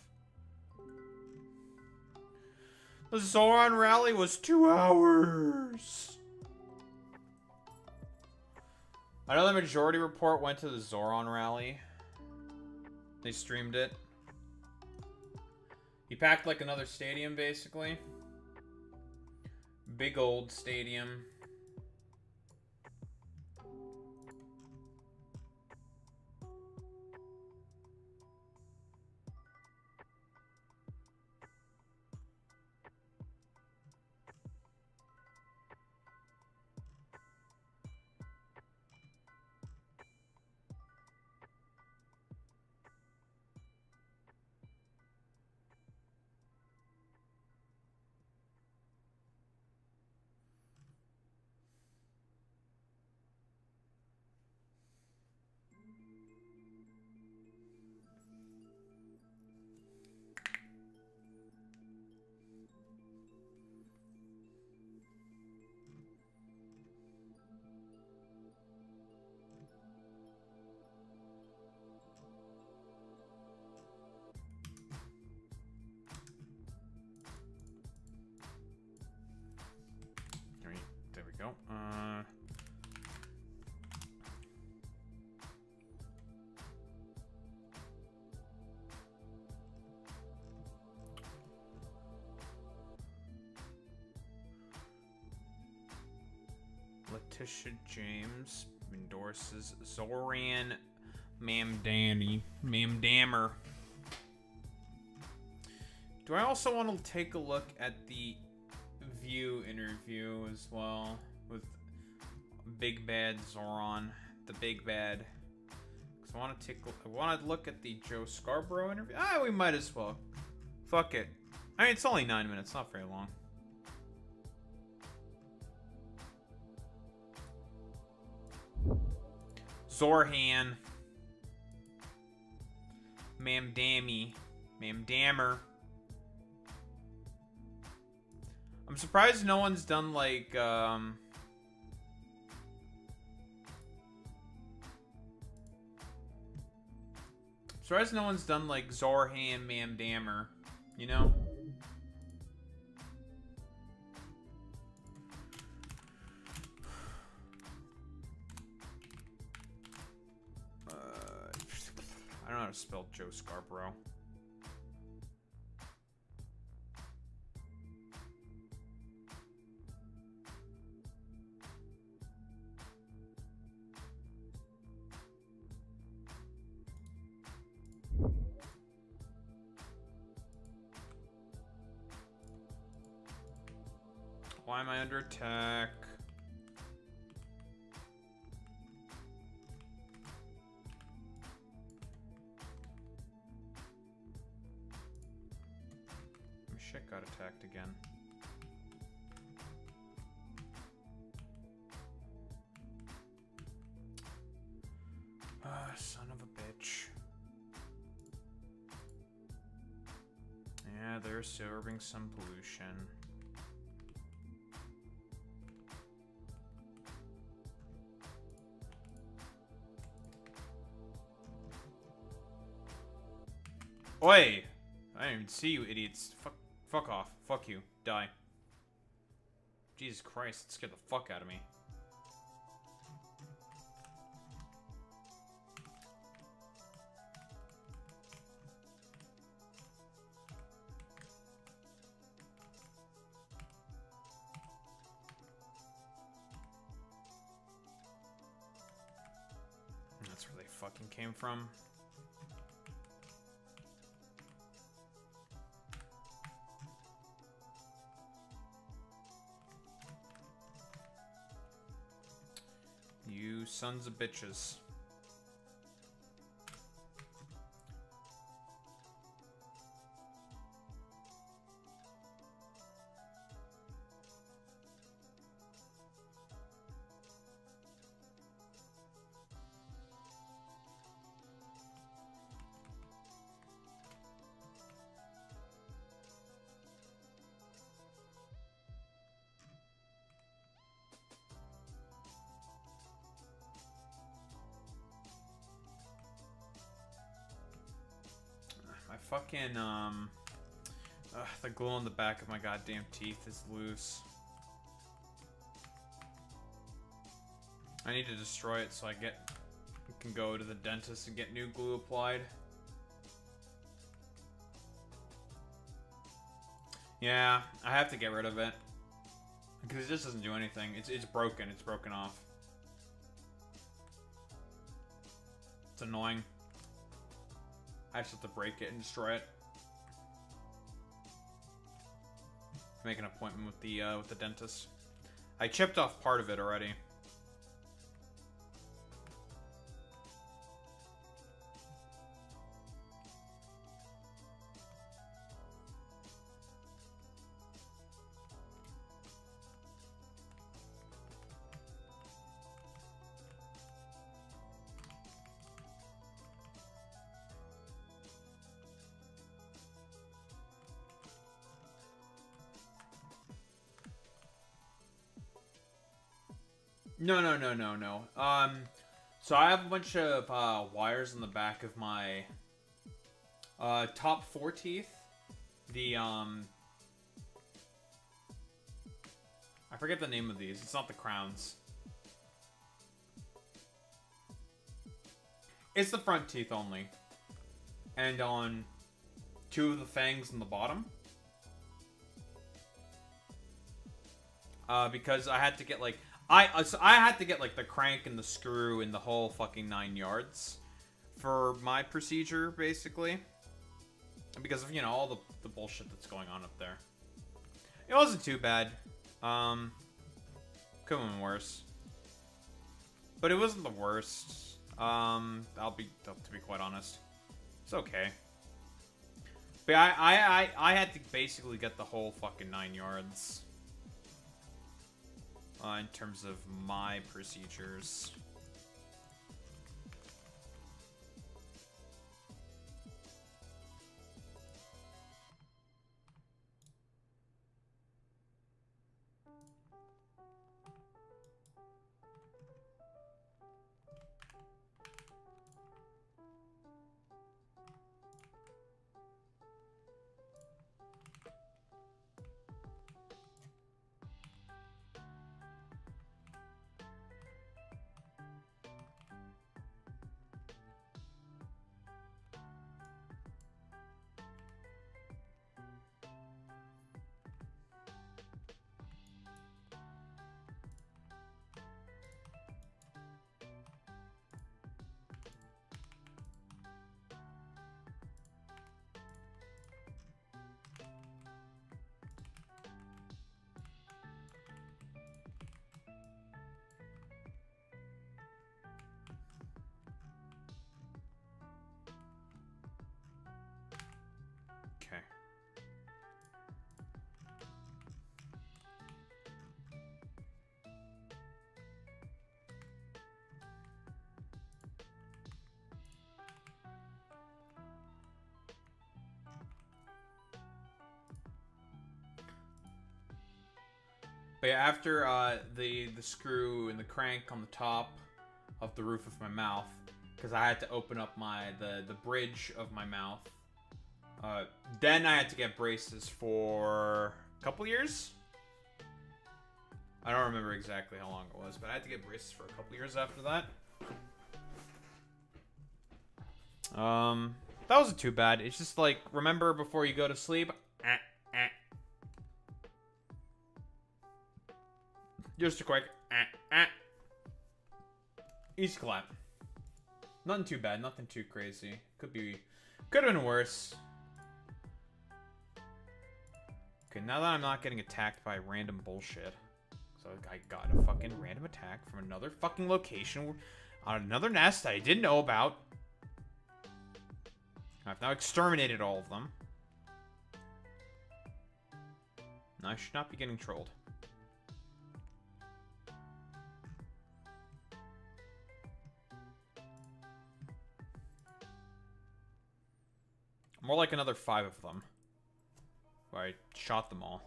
The Zohran rally was 2 hours. I know the Majority Report went to the Zohran rally. They streamed it. He packed like another stadium, basically. Big old stadium. Letitia James endorses Zohran Mamdani. Mamdammer. Do I also want to take a look at the View interview as well with Big Bad Zohran, the Big Bad? Because I want to look at the Joe Scarborough interview. Ah, we might as well. Fuck it. I mean, it's only 9 minutes, not very long. Zohran Mamdammer. I'm surprised no one's done like surprised no one's done like Zohran Mamdammer, you know? I don't know how to spell Joe Scarborough. Why am I under attack? Oh, shit, got attacked again. Ah, son of a bitch. Yeah, they're absorbing some pollution. Oi! I didn't even see you, idiots. Fuck off. Fuck you. Die. Jesus Christ, it scared the fuck out of me. That's where they fucking came from. You sons of bitches. My fucking, the glue on the back of my goddamn teeth is loose. I need to destroy it so I can go to the dentist and get new glue applied. Yeah, I have to get rid of it. Because it just doesn't do anything. It's broken. It's broken off. It's annoying. I just have to break it and destroy it. Make an appointment with the dentist. I chipped off part of it already. No. So I have a bunch of wires in the back of my top 4 teeth. The I forget the name of these. It's not the crowns. It's the front teeth only. And on 2 of the fangs in the bottom. Because I had to get like So I had to get like the crank and the screw and the whole fucking 9 yards for my procedure, basically, because of, you know, all the bullshit that's going on up there. It wasn't too bad. Could have been worse, but it wasn't the worst. To be quite honest, it's okay. But I had to basically get the whole fucking 9 yards. In terms of my procedures. Okay. But yeah, after the screw and the crank on the top of the roof of my mouth, because I had to open up the bridge of my mouth. Then I had to get braces for a couple years. I don't remember exactly how long it was, but I had to get braces for a couple years after that. That wasn't too bad. It's just like, remember before you go to sleep? Just a quick easy clap. Nothing too bad, nothing too crazy. Could have been worse. Okay, now that I'm not getting attacked by random bullshit. So I got a fucking random attack from another fucking location on another nest that I didn't know about. I've now exterminated all of them. And I should not be getting trolled. More like another 5 of them. Where I shot them all.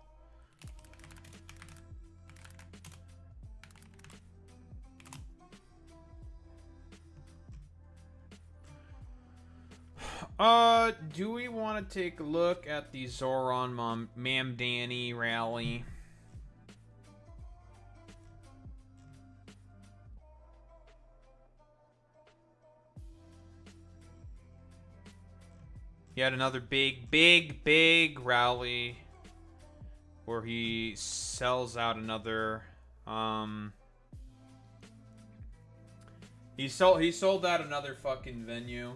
Do we want to take a look at the Zohran Mamdani rally? He had another big rally where he sells out another he sold out another fucking venue.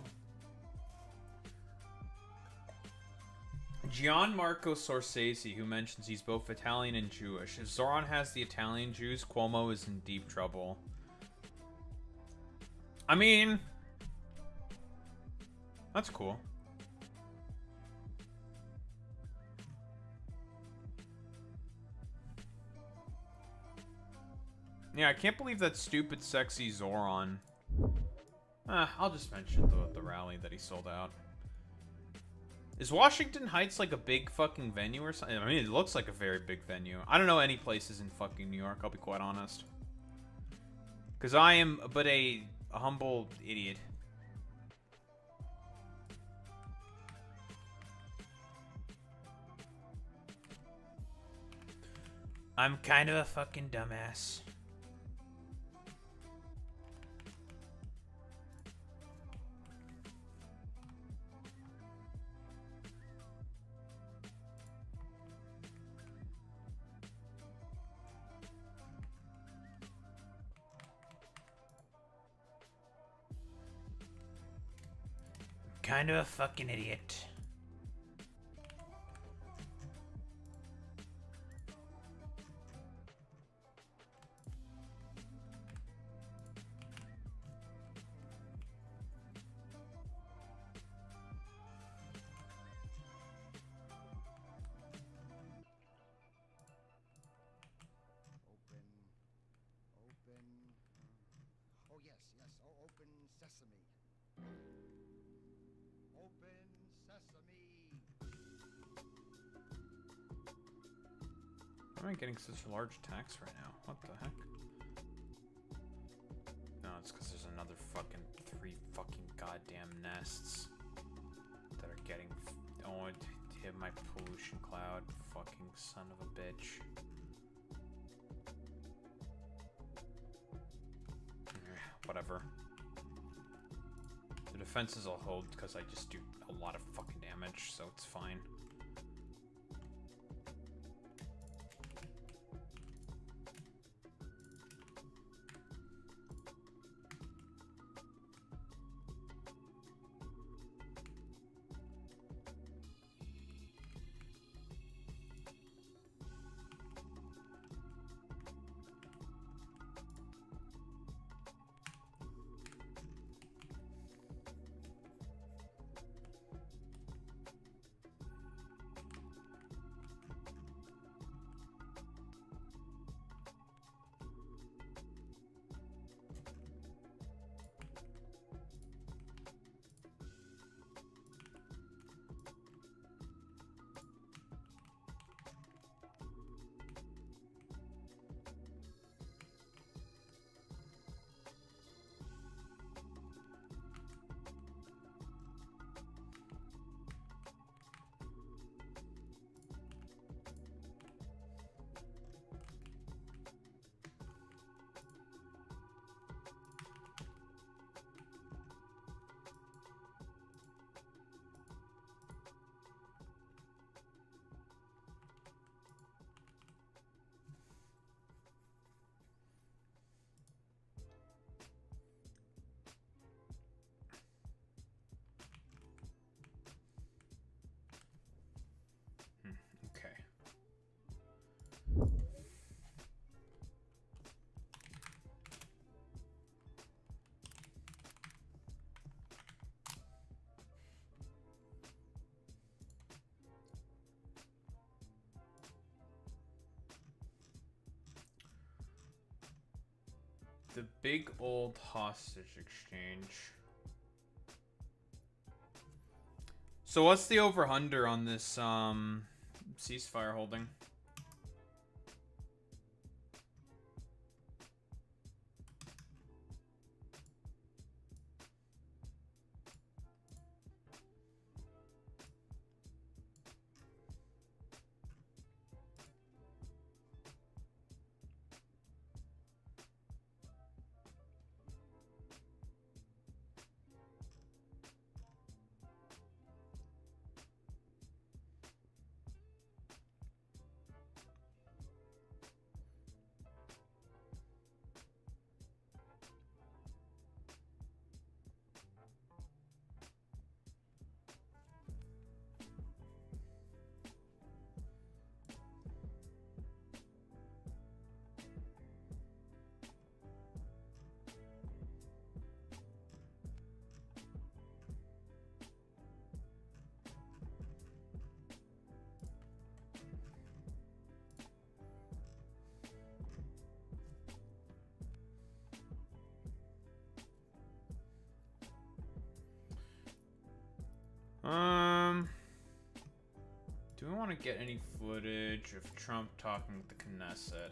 Gianmarco Sorsesi, who mentions he's both Italian and Jewish. If Zohran has the Italian Jews, Cuomo is in deep trouble. I mean, that's cool. Yeah, I can't believe that stupid, sexy Zohran. I'll just mention the rally that he sold out. Is Washington Heights like a big fucking venue or something? I mean, it looks like a very big venue. I don't know any places in fucking New York, I'll be quite honest. Because I am but a humble idiot. I'm kind of a fucking dumbass. kind of a fucking idiot. Oh yes, yes. Oh, open sesame. Open sesame. Why am I getting such large attacks right now? What the heck? No, it's because there's another fucking 3 fucking goddamn nests that are getting. Oh, it hit my pollution cloud. Fucking son of a bitch. Whatever. The defenses will hold because I just do a lot of fucking damage, so it's fine. Okay. The big old hostage exchange. So what's the over-under on this ceasefire holding? Do we want to get any footage of Trump talking with the Knesset?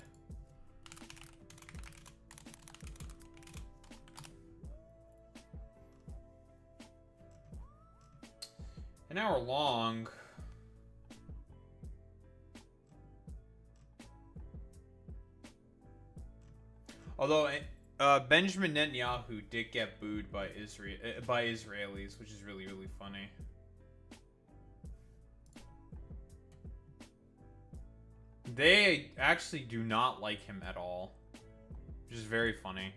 An hour long. Although Benjamin Netanyahu did get booed by Israelis, which is really funny. They actually do not like him at all, which is very funny.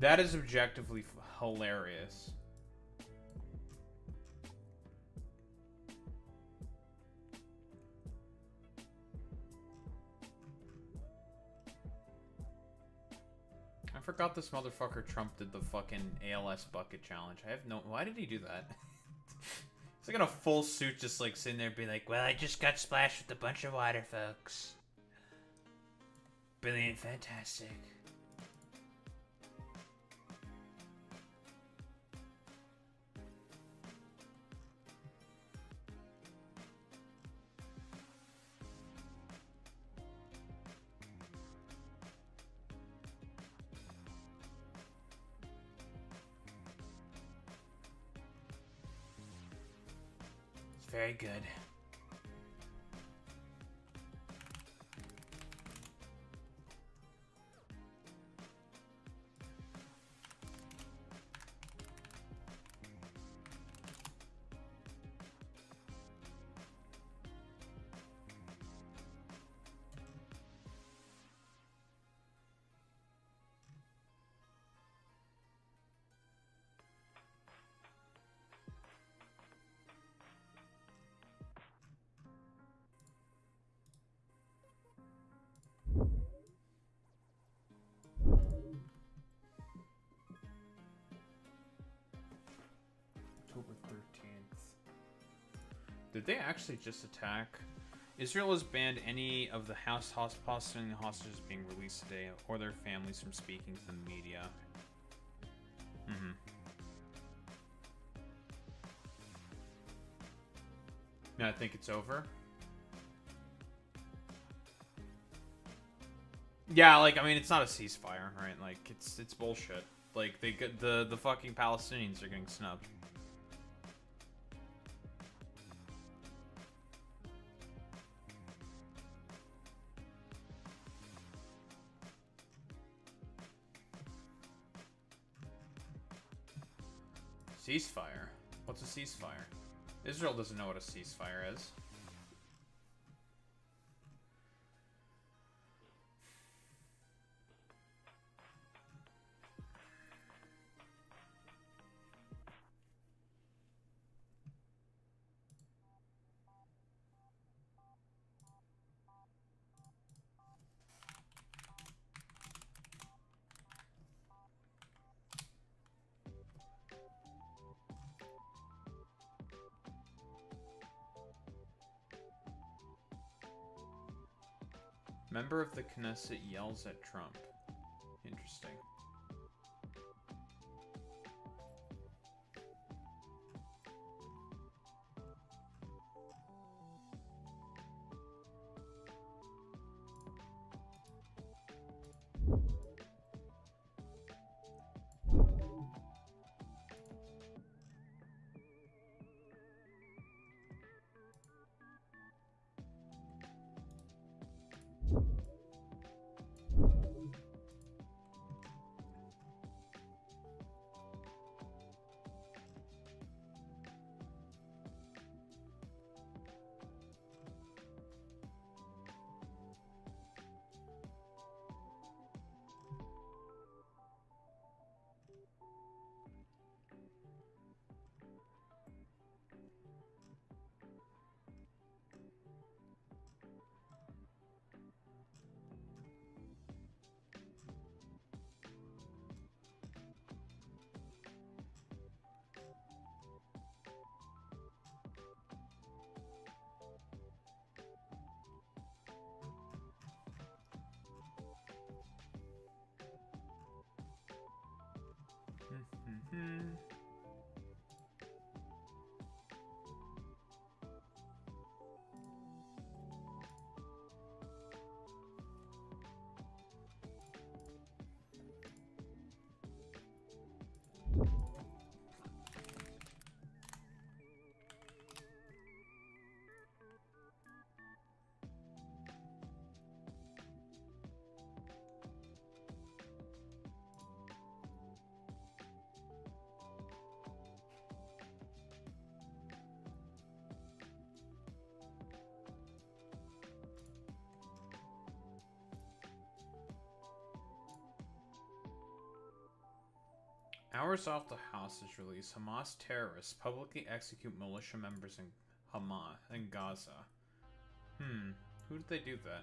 That is objectively hilarious. I forgot this motherfucker Trump did the fucking ALS bucket challenge. I have no... Why did he do that? He's like in a full suit just like sitting there being like, Well, I just got splashed with a bunch of water, folks. Brilliant, fantastic. It's very good. October 13th. Did they actually just attack? Israel has banned any of the Palestinian hostages being released today or their families from speaking to the media. Yeah, I think it's over. Yeah, like, I mean, it's not a ceasefire, right? Like, it's bullshit. Like, they get the fucking Palestinians are getting snubbed. Ceasefire? What's a ceasefire? Israel doesn't know what a ceasefire is. Member of the Knesset yells at Trump. Interesting. Hours after hostage release, Hamas terrorists publicly execute militia members in Hamas in Gaza. Who did they do that?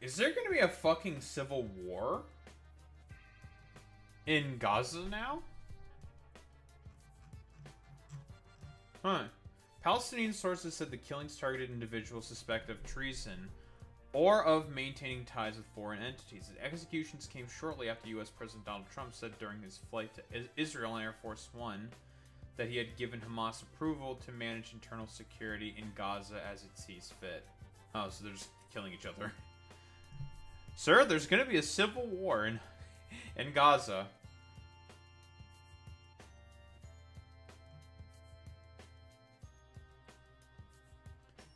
Is there gonna be a fucking civil war in Gaza now? Huh. Palestinian sources said the killings targeted individuals suspected of treason or of maintaining ties with foreign entities. The executions came shortly after U.S. President Donald Trump said during his flight to Israel on Air Force One that he had given Hamas approval to manage internal security in Gaza as it sees fit. Oh, so they're just killing each other. Sir, there's gonna be a civil war in Gaza.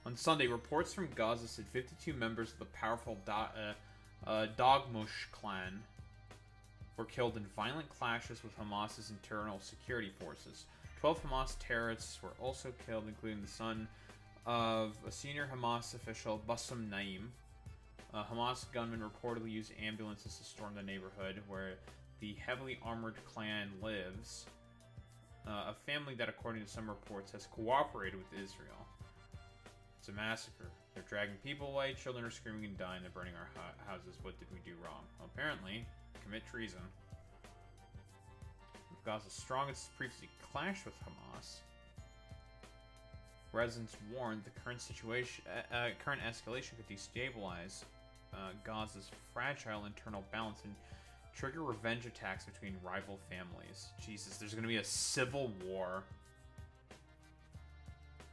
On Sunday, reports from Gaza said 52 members of the powerful Dogmush clan were killed in violent clashes with Hamas's internal security forces. 12 Hamas terrorists were also killed, including the son of a senior Hamas official, Bassem Naim. Hamas gunmen reportedly used ambulances to storm the neighborhood where the heavily armored clan lives, a family that, according to some reports, has cooperated with Israel. It's a massacre. They're dragging people away, children are screaming and dying, they're burning our houses. What did we do wrong? Well, apparently, commit treason. Gaza's strongest previously clashed with Hamas. Residents warned the current situation, current escalation could destabilize Gaza's fragile internal balance and trigger revenge attacks between rival families. Jesus, there's going to be a civil war.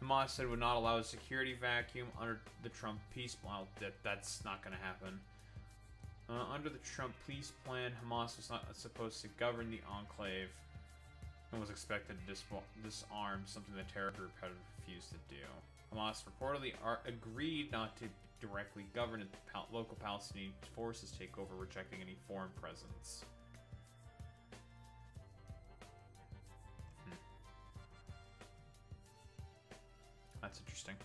Hamas said it would not allow a security vacuum under the Trump peace plan. That's not going to happen. Under the Trump peace plan, Hamas was not supposed to govern the enclave and was expected to disarm, something the terror group had refused to do. Hamas reportedly agreed not to directly govern if local Palestinian forces take over, rejecting any foreign presence. That's interesting.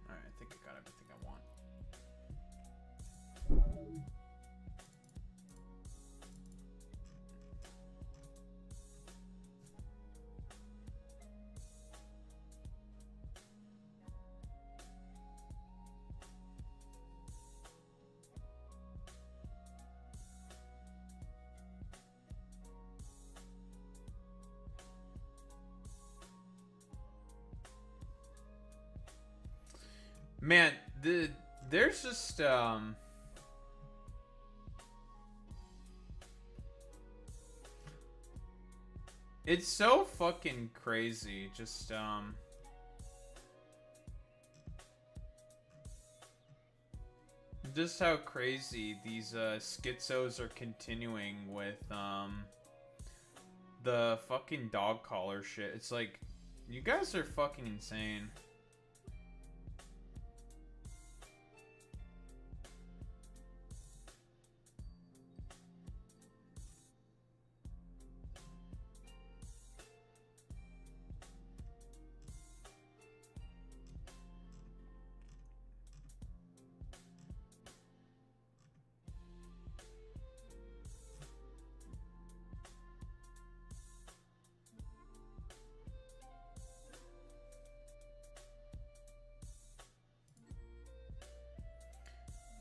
Alright, I think I got everything I want. Man, there's just it's so fucking crazy. Just how crazy these schizos are continuing with the fucking dog collar shit. It's like, you guys are fucking insane.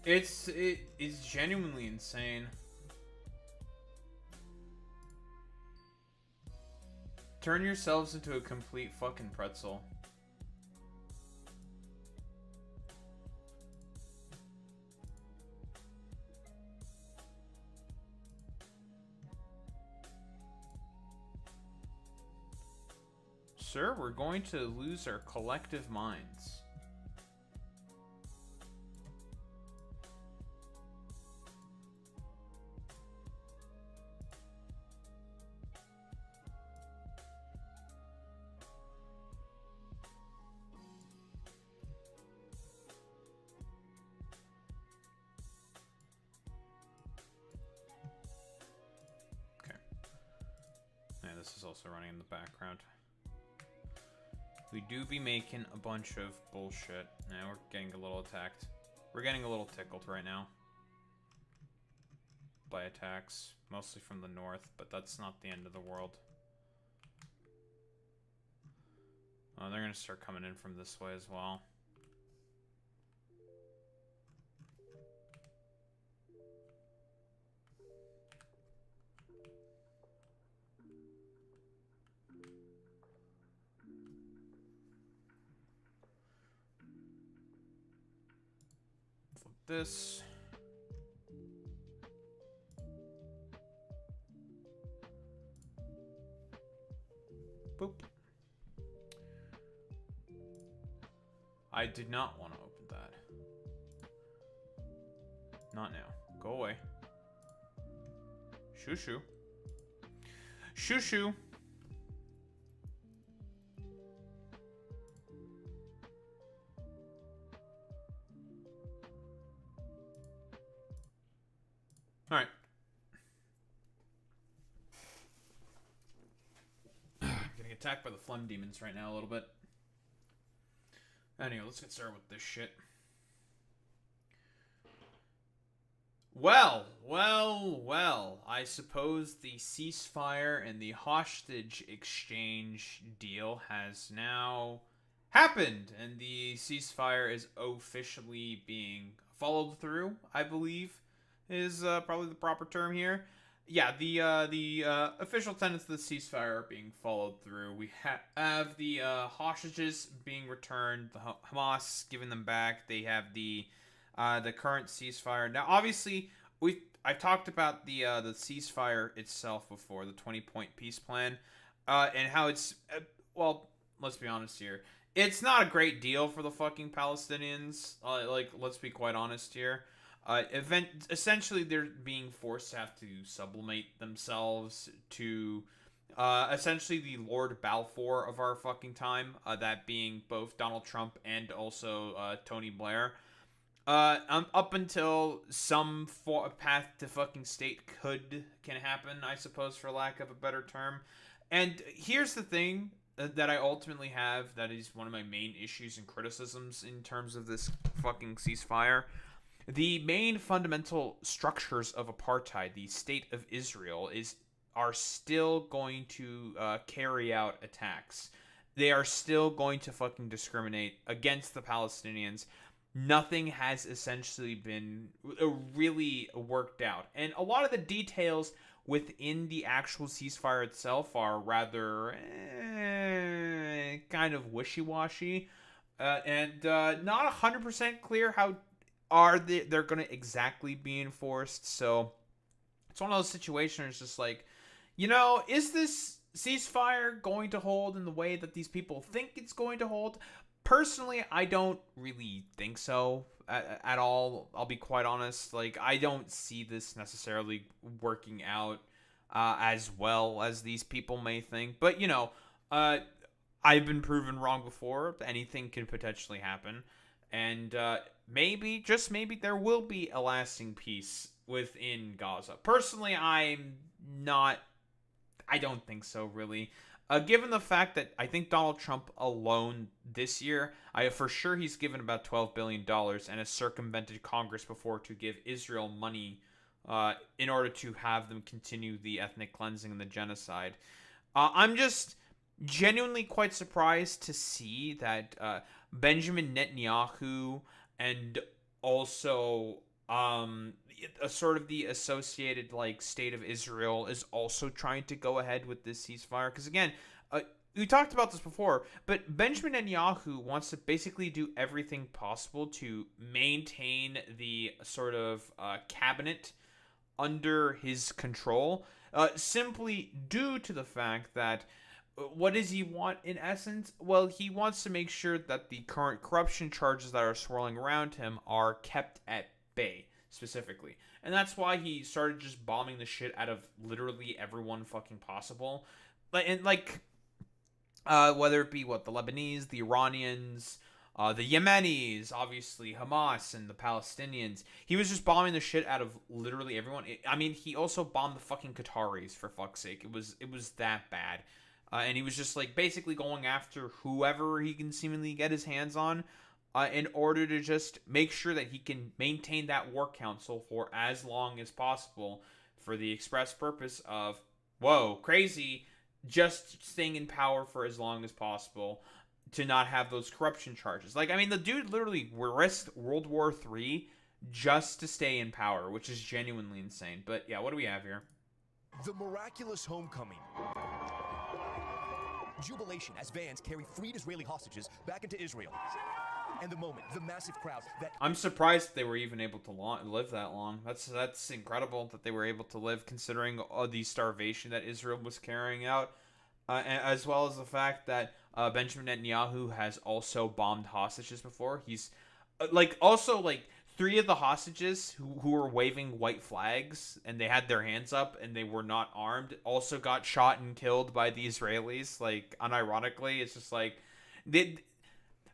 It is genuinely insane. turn yourselves into a complete fucking pretzel. Sir, we're going to lose our collective minds. Okay. Yeah, this is also running in the background. We do be making a bunch of bullshit. Now we're getting a little attacked. We're getting a little tickled right now by attacks, mostly from the north, but that's not the end of the world. Oh, they're gonna start coming in from this way as well. This. Boop. I did not want to open that. Not now. Go away. Shoo shoo. Shoo shoo. Alright. Getting attacked by the phlegm demons right now a little bit. Anyway, let's get started with this shit. Well. I suppose the ceasefire and the hostage exchange deal has now happened. And the ceasefire is officially being followed through, I believe. Is probably the proper term here. Yeah, the official tenets of the ceasefire are being followed through. We have the hostages being returned, the Hamas giving them back. They have the current ceasefire. Now, obviously, I've talked about the ceasefire itself before, the 20-point peace plan, and how it's well, let's be honest here. It's not a great deal for the fucking Palestinians. Let's be quite honest here. Essentially, they're being forced to have to sublimate themselves to essentially the Lord Balfour of our fucking time, that being both Donald Trump and also Tony Blair. Up until some path to fucking state can happen, I suppose, for lack of a better term. And here's the thing that I ultimately have that is one of my main issues and criticisms in terms of this fucking ceasefire. The main fundamental structures of apartheid, the state of Israel, are still going to carry out attacks. They are still going to fucking discriminate against the Palestinians. Nothing has essentially been really worked out. And a lot of the details within the actual ceasefire itself are rather kind of wishy-washy. And not 100% clear how they're going to exactly be enforced. So it's one of those situations where it's just like, is this ceasefire going to hold in the way that these people think it's going to hold? Personally, I don't really think so at all. I'll be quite honest. I don't see this necessarily working out as well as these people may think. But, I've been proven wrong before. Anything can potentially happen. And maybe, just maybe, there will be a lasting peace within Gaza. Personally, I don't think so, really. Given the fact that I think Donald Trump alone this year, for sure he's given about $12 billion and has circumvented Congress before to give Israel money in order to have them continue the ethnic cleansing and the genocide. I'm just genuinely quite surprised to see that Benjamin Netanyahu and also a sort of the associated like state of Israel is also trying to go ahead with this ceasefire because again, we talked about this before, but Benjamin Netanyahu wants to basically do everything possible to maintain the sort of cabinet under his control, simply due to the fact that what does he want in essence? Well, he wants to make sure that the current corruption charges that are swirling around him are kept at bay, specifically. And that's why he started just bombing the shit out of literally everyone fucking possible. Whether it be the Lebanese, the Iranians, the Yemenis, obviously Hamas and the Palestinians. He was just bombing the shit out of literally everyone. He also bombed the fucking Qataris, for fuck's sake. It was that bad. And he was just like basically going after whoever he can seemingly get his hands on in order to just make sure that he can maintain that war council for as long as possible for the express purpose of, whoa, crazy, just staying in power for as long as possible to not have those corruption charges. The dude literally risked World War III just to stay in power, which is genuinely insane. But yeah, what do we have here? The miraculous homecoming. Jubilation as vans carry freed Israeli hostages back into Israel. And the moment, the massive crowd that... I'm surprised they were even able to live that long. That's incredible that they were able to live considering the starvation that Israel was carrying out. As well as the fact that Benjamin Netanyahu has also bombed hostages before. He's three of the hostages who were waving white flags and they had their hands up and they were not armed also got shot and killed by the Israelis. Unironically, it's just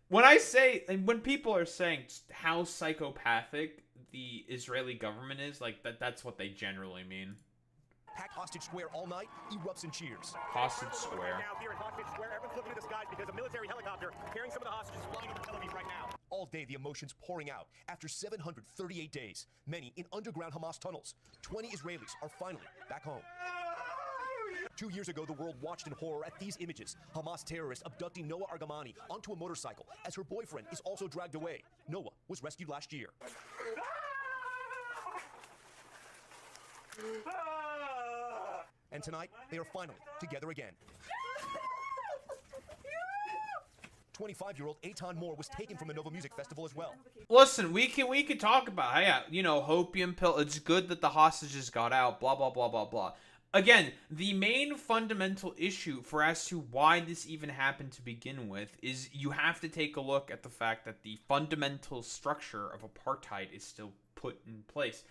when people are saying how psychopathic the Israeli government is, that's what they generally mean. Packed Hostage Square all night erupts in cheers. Hostage Square. Now here in Hostage Square, everyone's looking at the skies because a military helicopter carrying some of the hostages is flying over Tel Aviv right now. All day, the emotions pouring out. After 738 days, many in underground Hamas tunnels, 20 Israelis are finally back home. 2 years ago, the world watched in horror at these images. Hamas terrorists abducting Noah Argamani onto a motorcycle as her boyfriend is also dragged away. Noah was rescued last year. And tonight, they are finally together again. 25-year-old Eitan Moore was taken from the Nova Music Festival as well. Listen, we could talk about hopium pill. It's good that the hostages got out. Blah blah blah blah blah. Again, the main fundamental issue for as to why this even happened to begin with is you have to take a look at the fact that the fundamental structure of apartheid is still put in place.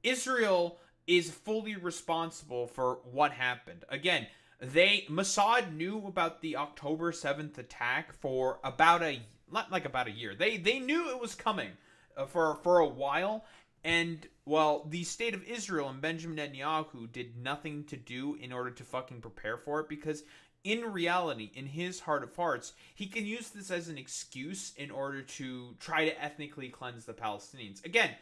Israel is fully responsible for what happened. Again, Mossad knew about the October 7th attack for about a year. They knew it was coming for a while, and the state of Israel and Benjamin Netanyahu did nothing to do in order to fucking prepare for it, because in reality, in his heart of hearts, he can use this as an excuse in order to try to ethnically cleanse the Palestinians. Again,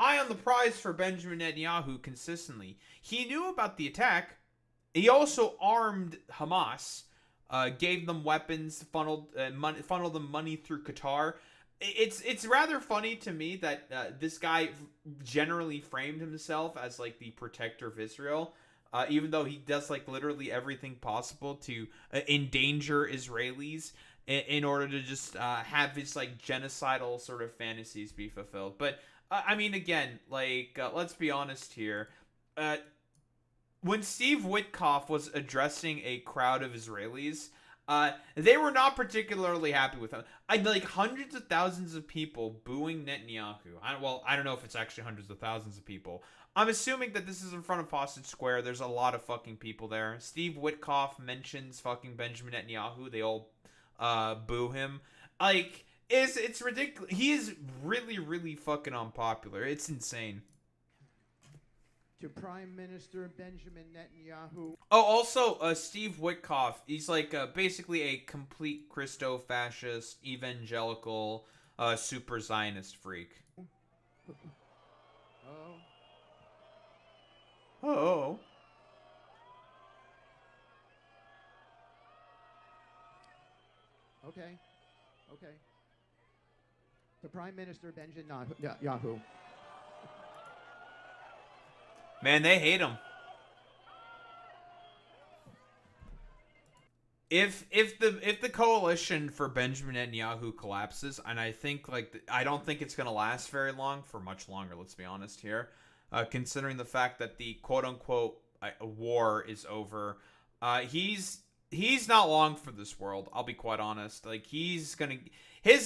eye on the prize for Benjamin Netanyahu consistently. He knew about the attack. He also armed Hamas, gave them weapons, funneled them money through Qatar. It's rather funny to me that this guy generally framed himself as the protector of Israel, even though he does literally everything possible to endanger Israelis in order to just have his genocidal sort of fantasies be fulfilled. But again, let's be honest here. When Steve Witkoff was addressing a crowd of Israelis, they were not particularly happy with him. Hundreds of thousands of people booing Netanyahu. I don't know if it's actually hundreds of thousands of people. I'm assuming that this is in front of Hostage Square. There's a lot of fucking people there. Steve Witkoff mentions fucking Benjamin Netanyahu. They all boo him. It's ridiculous. He is really, really fucking unpopular. It's insane. To Prime Minister Benjamin Netanyahu. Oh, also, Steve Witkoff, he's basically a complete Christo-fascist, evangelical, super Zionist freak. Oh. Okay. To Prime Minister Benjamin Netanyahu. Man, they hate him. If the coalition for Benjamin Netanyahu collapses, and I think I don't think it's gonna last very long, for much longer. Let's be honest here, considering the fact that the quote unquote war is over. He's not long for this world. I'll be quite honest. Like his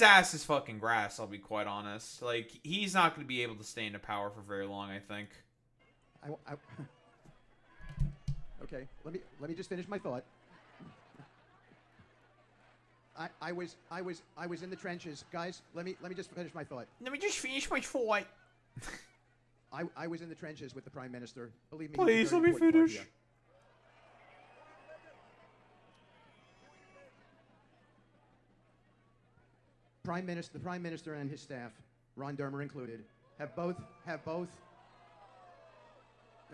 ass is fucking grass. I'll be quite honest. Like he's not gonna be able to stay into power for very long. I think. Okay, let me just finish my thought. I was in the trenches, guys. Let me just finish my thought. Let me just finish my thought. I was in the trenches with the Prime Minister. Believe me. Please let me finish. The Prime Minister and his staff, Ron Dermer included, have both.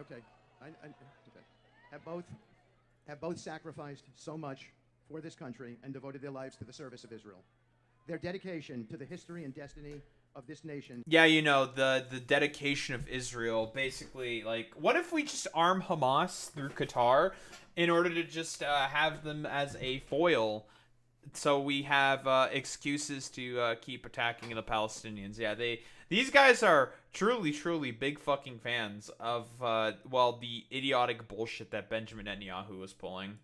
Okay, have both sacrificed so much for this country and devoted their lives to the service of Israel. Their dedication to the history and destiny of this nation. Yeah, you know, the dedication of Israel, basically, like, what if we just arm Hamas through Qatar in order to just have them as a foil, so we have excuses to keep attacking the Palestinians? Yeah, these guys are truly big fucking fans of, the idiotic bullshit that Benjamin Netanyahu was pulling.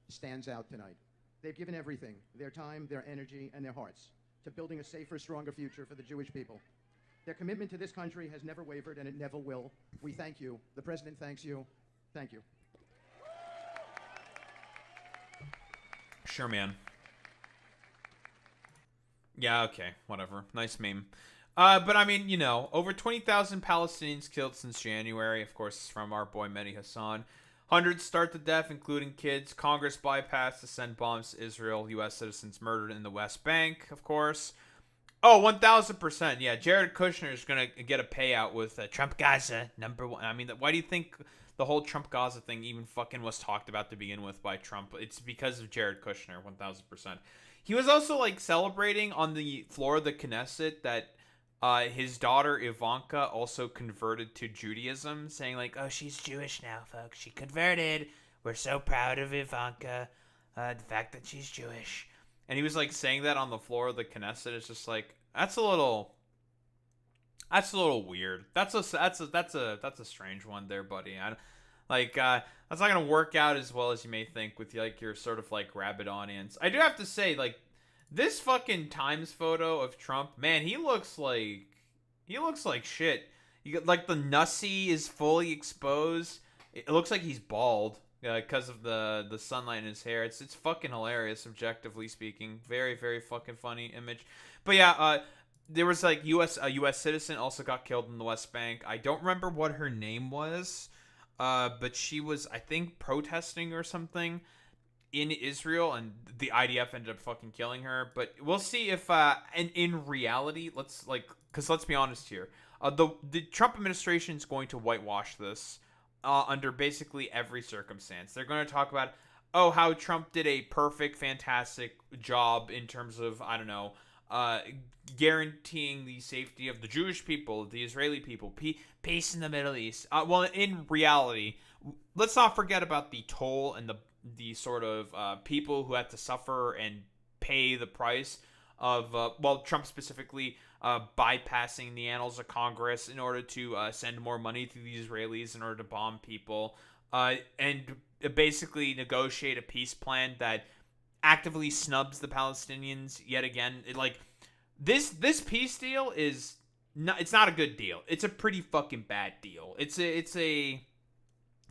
Stands out tonight. They've given everything, their time, their energy, and their hearts, to building a safer, stronger future for the Jewish people. Their commitment to this country has never wavered, and it never will. We thank you. The President thanks you. Thank you. Sure, man. Yeah, okay, whatever. Nice meme. But I mean, you know, over 20,000 Palestinians killed since January. Of course, from our boy Mehdi Hassan. Hundreds starved to death, including kids. Congress bypassed to send bombs to Israel. U.S. citizens murdered in the West Bank, of course. Oh, 1,000%. Yeah, Jared Kushner is going to get a payout with Trump Gaza, #1. I mean, why do you think the whole Trump Gaza thing even fucking was talked about to begin with by Trump? It's because of Jared Kushner, 1,000%. He was also, like, celebrating on the floor of the Knesset that his daughter Ivanka also converted to Judaism, saying like, "Oh, she's Jewish now, folks. She converted. We're so proud of Ivanka, the fact that she's Jewish." And he was like saying that on the floor of the Knesset. It's just like that's a little weird. That's a strange one there, buddy. That's not gonna work out as well as you may think with like your sort of like rabid audience. I do have to say, like, this fucking Times photo of Trump, man, he looks like shit. You got like the nussie is fully exposed. It looks like he's bald because of the sunlight in his hair. It's fucking hilarious, objectively speaking. Very fucking funny image. But yeah, there was like a U.S. citizen also got killed in the West Bank. I don't remember what her name was, but she was, I think, protesting or something in Israel, and the IDF ended up fucking killing her. But we'll see if in reality, let's be honest here, the Trump administration is going to whitewash this under basically every circumstance. They're going to talk about how Trump did a perfect, fantastic job in terms of, I don't know, guaranteeing the safety of the Jewish people, the Israeli people, peace in the Middle East. Well, in reality, let's not forget about the toll and the sort of people who had to suffer and pay the price of, Trump specifically bypassing the annals of Congress in order to send more money to the Israelis in order to bomb people, and basically negotiate a peace plan that actively snubs the Palestinians yet again. This peace deal it's not a good deal. It's a pretty fucking bad deal. It's a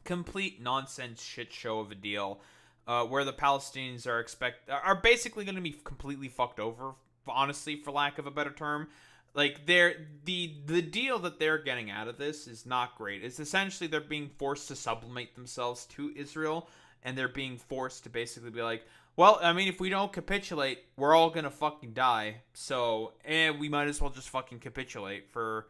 complete nonsense shit show of a deal, where the Palestinians are basically going to be completely fucked over, honestly, for lack of a better term. Like, the deal that they're getting out of this is not great. It's essentially they're being forced to sublimate themselves to Israel, and they're being forced to basically be like, well, I mean, if we don't capitulate, we're all gonna fucking die, so we might as well just fucking capitulate for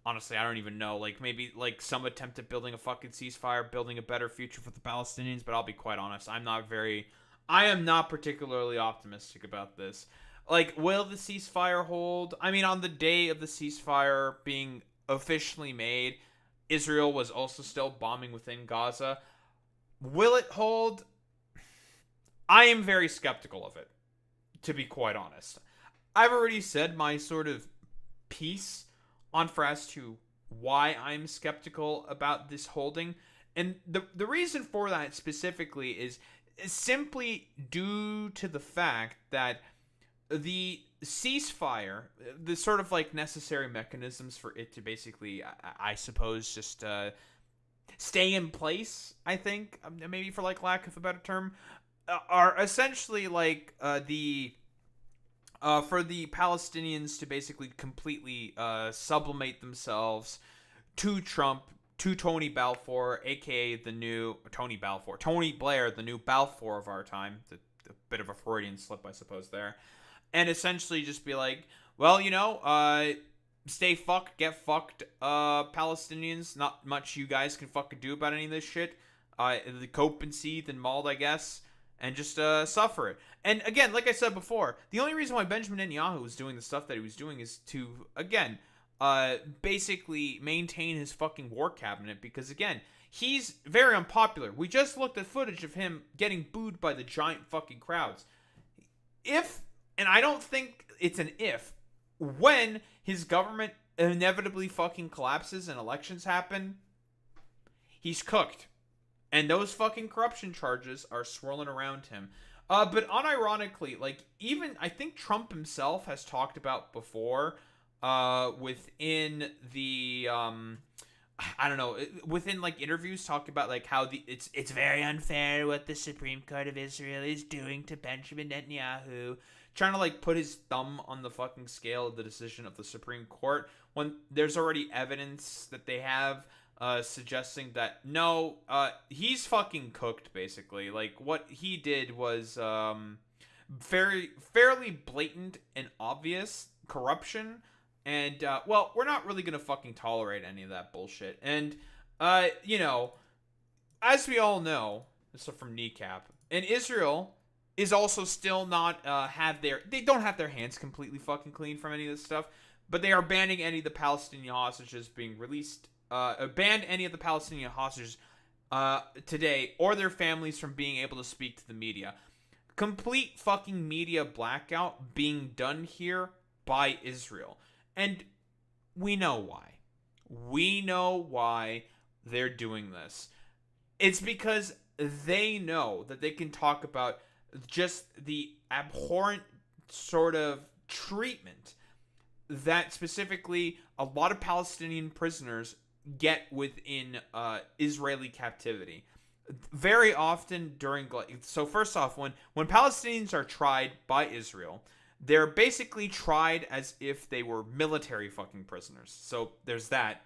honestly, I don't even know. Like, maybe like some attempt at building a fucking ceasefire, building a better future for the Palestinians. But I'll be quite honest, I am not particularly optimistic about this. Like, will the ceasefire hold? I mean, on the day of the ceasefire being officially made. Israel was also still bombing within Gaza. Will it hold? I am very skeptical of it, to be quite honest. I've already said my sort of piece on as to why I'm skeptical about this holding. And the reason for that specifically is simply due to the fact that the ceasefire, the sort of like necessary mechanisms for it to basically, I suppose, just stay in place, I think, maybe for like lack of a better term, are essentially like for the Palestinians to basically completely sublimate themselves to Trump, to Tony Balfour, aka the new Tony Blair, the new Balfour of our time. A bit of a Freudian slip, I suppose, there. And essentially just be like, well, stay fucked, get fucked, Palestinians. Not much you guys can fucking do about any of this shit. The cope and seethe and mauled, I guess. And just suffer it. And again, like I said before, the only reason why Benjamin Netanyahu was doing the stuff that he was doing is to, again, basically maintain his fucking war cabinet. Because, again, he's very unpopular. We just looked at footage of him getting booed by the giant fucking crowds. If, and I don't think it's an if, when his government inevitably fucking collapses and elections happen, he's cooked. And those fucking corruption charges are swirling around him. But unironically, like, even, I think Trump himself has talked about before, within the, I don't know, within, like, interviews, talk about, like, how it's very unfair what the Supreme Court of Israel is doing to Benjamin Netanyahu, trying to, like, put his thumb on the fucking scale of the decision of the Supreme Court, when there's already evidence that they have, suggesting that no, he's fucking cooked, basically. Like, what he did was fairly blatant and obvious corruption, and well, we're not really gonna fucking tolerate any of that bullshit. And as we all know, this is from Kneecap, and Israel is also still not they don't have their hands completely fucking clean from any of this stuff, but they are banning any of the Palestinian hostages being released. Banned any of the Palestinian hostages today or their families from being able to speak to the media. Complete fucking media blackout being done here by Israel. And we know why. We know why they're doing this. It's because they know that they can talk about just the abhorrent sort of treatment that specifically a lot of Palestinian prisoners get within Israeli captivity. Very often during, so first off, when Palestinians are tried by Israel, they're basically tried as if they were military fucking prisoners. So there's that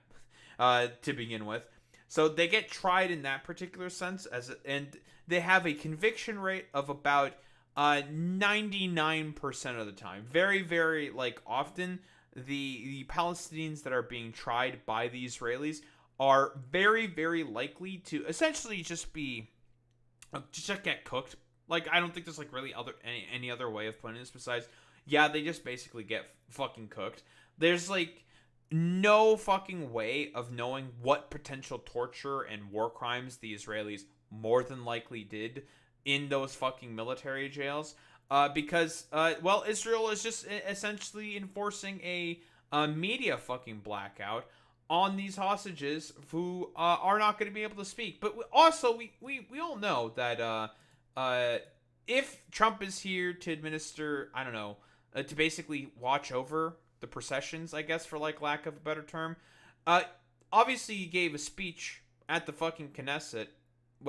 to begin with. So they get tried in that particular sense, and they have a conviction rate of about 99% of the time. Very, very often. The Palestinians that are being tried by the Israelis are very, very likely to essentially just get cooked. Like, I don't think there's really any other way of putting this besides, yeah, they just basically get fucking cooked. There's no fucking way of knowing what potential torture and war crimes the Israelis more than likely did in those fucking military jails. Because Israel is just essentially enforcing a media fucking blackout on these hostages who are not going to be able to speak. But also, we all know that if Trump is here to administer, I don't know, to basically watch over the processions, I guess, for lack of a better term, obviously he gave a speech at the fucking Knesset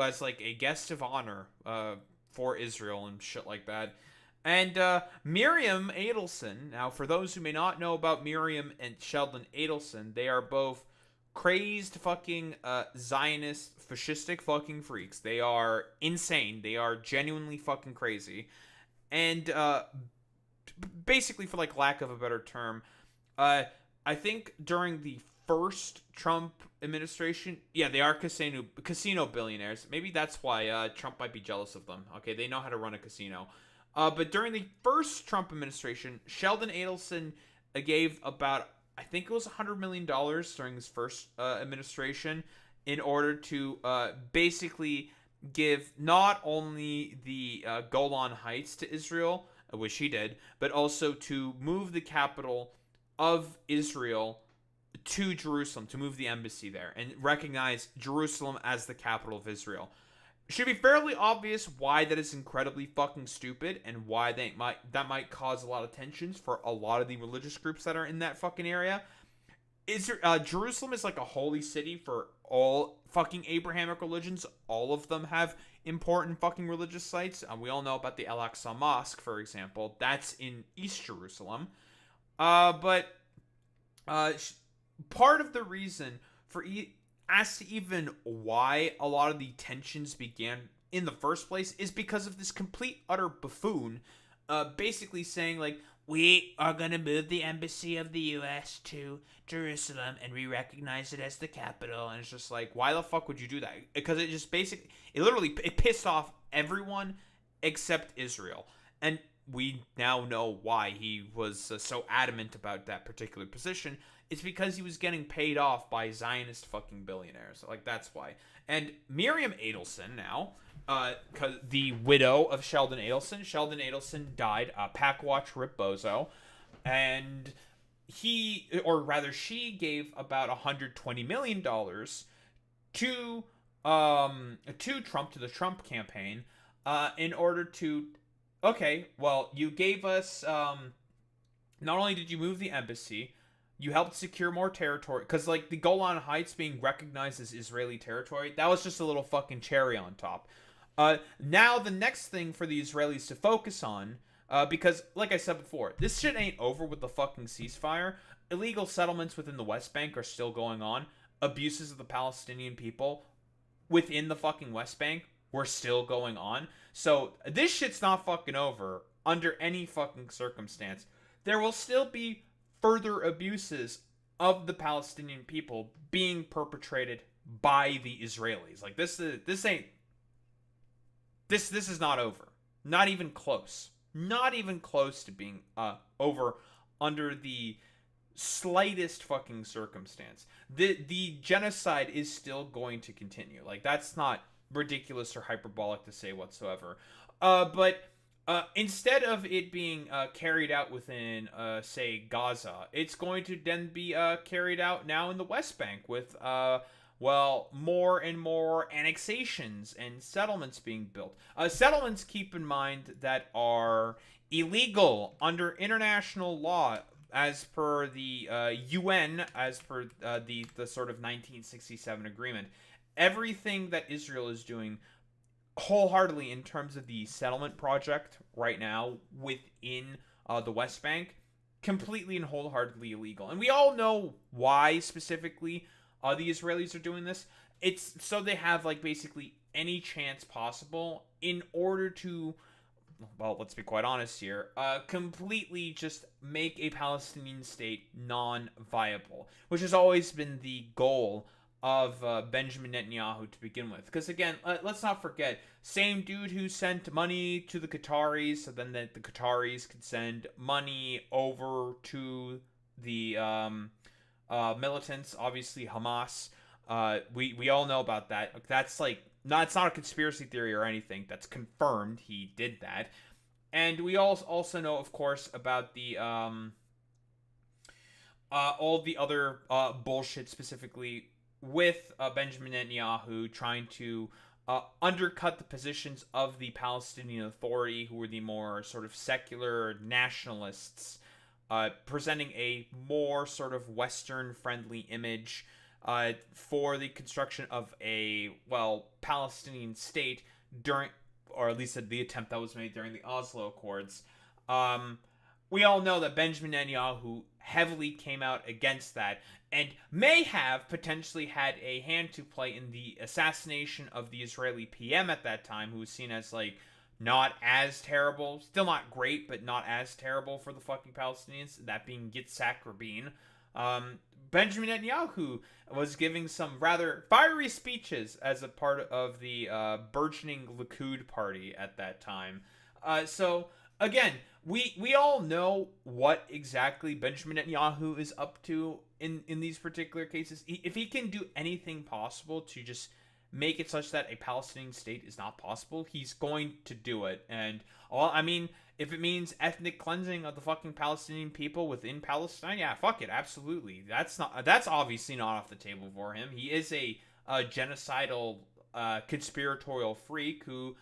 as a guest of honor for Israel and shit like that. And Miriam Adelson, now for those who may not know about Miriam and Sheldon Adelson, they are both crazed fucking Zionist, fascistic fucking freaks. They are insane. They are genuinely fucking crazy. And basically, for lack of a better term, I think during the first Trump administration, yeah, they are casino billionaires. Maybe that's why Trump might be jealous of them. Okay, they know how to run a casino. But during the first Trump administration, Sheldon Adelson gave about I think it was $100 million during his first administration in order to basically give not only the Golan Heights to Israel, which he did, but also to move the capital of Israel to Jerusalem, to move the embassy there and recognize Jerusalem as the capital of Israel. It should be fairly obvious why that is incredibly fucking stupid and why that might cause a lot of tensions for a lot of the religious groups that are in that fucking area. Jerusalem is like a holy city for all fucking Abrahamic religions. All of them have important fucking religious sites. We all know about the Al-Aqsa Mosque, for example. That's in East Jerusalem. But part of the reason for as to even why a lot of the tensions began in the first place is because of this complete utter buffoon basically saying, like, we are going to move the embassy of the U.S. to Jerusalem and we recognize it as the capital. And it's just like, why the fuck would you do that? Because it just basically, it pissed off everyone except Israel. And we now know why he was so adamant about that particular position. It's because he was getting paid off by Zionist fucking billionaires. Like, that's why. And Miriam Adelson now, the widow of Sheldon Adelson. Sheldon Adelson died, Packwatch Rip Bozo, and she gave about $120 million to Trump, to the Trump campaign, in order to, okay, well, you gave us, not only did you move the embassy, you helped secure more territory, because, like, the Golan Heights being recognized as Israeli territory, that was just a little fucking cherry on top. Now the next thing for the Israelis to focus on, because, like I said before, this shit ain't over with the fucking ceasefire. Illegal settlements within the West Bank are still going on. Abuses of the Palestinian people within the fucking West Bank were still going on. So this shit's not fucking over under any fucking circumstance. There will still be further abuses of the Palestinian people being perpetrated by the Israelis. Like, this is not over. Not even close. Not even close to being over under the slightest fucking circumstance. The genocide is still going to continue. Like, that's not ridiculous or hyperbolic to say whatsoever. But instead of it being carried out within, say, Gaza, it's going to then be carried out now in the West Bank with, more and more annexations and settlements being built. Settlements, keep in mind, that are illegal under international law as per the UN, as per the sort of 1967 agreement. Everything that Israel is doing wholeheartedly in terms of the settlement project right now within the West Bank, completely and wholeheartedly illegal. And we all know why specifically the Israelis are doing this. It's so they have, like, basically any chance possible in order to, well, let's be quite honest here, completely just make a Palestinian state non-viable, which has always been the goal of Benjamin Netanyahu to begin with. Because, again, let's not forget, same dude who sent money to the Qataris, so then the Qataris could send money over to the militants, obviously Hamas. We all know about that. That's like, it's not a conspiracy theory or anything. That's confirmed. He did that. And we also know, of course, about the all the other bullshit, specifically with Benjamin Netanyahu trying to undercut the positions of the Palestinian Authority, who were the more sort of secular nationalists, presenting a more sort of Western-friendly image for the construction of a, Palestinian state during, or at least the attempt that was made during the Oslo Accords. We all know that Benjamin Netanyahu heavily came out against that and may have potentially had a hand to play in the assassination of the Israeli PM at that time, who was seen as, like, not as terrible, still not great, but not as terrible for the fucking Palestinians, that being Yitzhak Rabin. Benjamin Netanyahu was giving some rather fiery speeches as a part of the burgeoning Likud party at that time. So again, we all know what exactly Benjamin Netanyahu is up to in these particular cases. If he can do anything possible to just make it such that a Palestinian state is not possible, he's going to do it. And all, I mean, if it means ethnic cleansing of the fucking Palestinian people within Palestine, yeah, fuck it, absolutely. That's obviously not off the table for him. He is a genocidal, conspiratorial freak who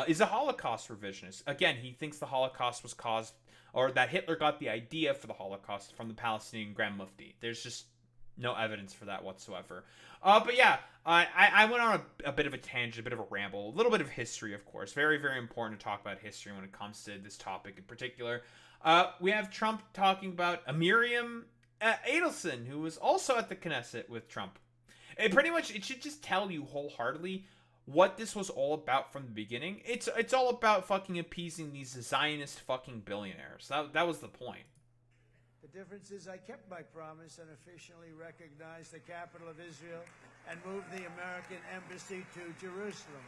is a Holocaust revisionist. Again, he thinks the Holocaust was caused, or that Hitler got the idea for the Holocaust from the Palestinian Grand Mufti. There's just no evidence for that whatsoever. But yeah, I went on a bit of a tangent, a bit of a ramble, a little bit of history, of course. Very, very important to talk about history when it comes to this topic in particular. We have Trump talking about Miriam Adelson, who was also at the Knesset with Trump. It should just tell you wholeheartedly what this was all about from the beginning. It's all about fucking appeasing these Zionist fucking billionaires. That was the point. The difference is I kept my promise and officially recognized the capital of Israel and moved the American embassy to Jerusalem.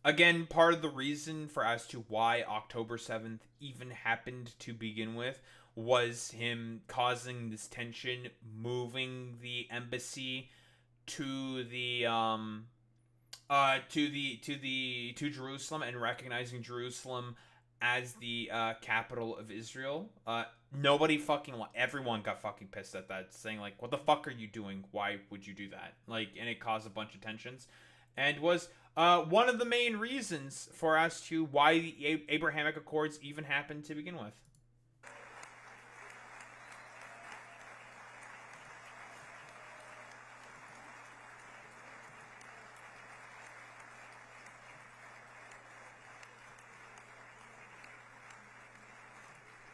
Again, part of the reason for as to why October 7th even happened to begin with was him causing this tension, moving the embassy to Jerusalem and recognizing Jerusalem as the capital of Israel. Everyone got fucking pissed at that, saying like, what the fuck are you doing? Why would you do that? Like, and it caused a bunch of tensions, and was one of the main reasons for as to why the Abrahamic Accords even happened to begin with.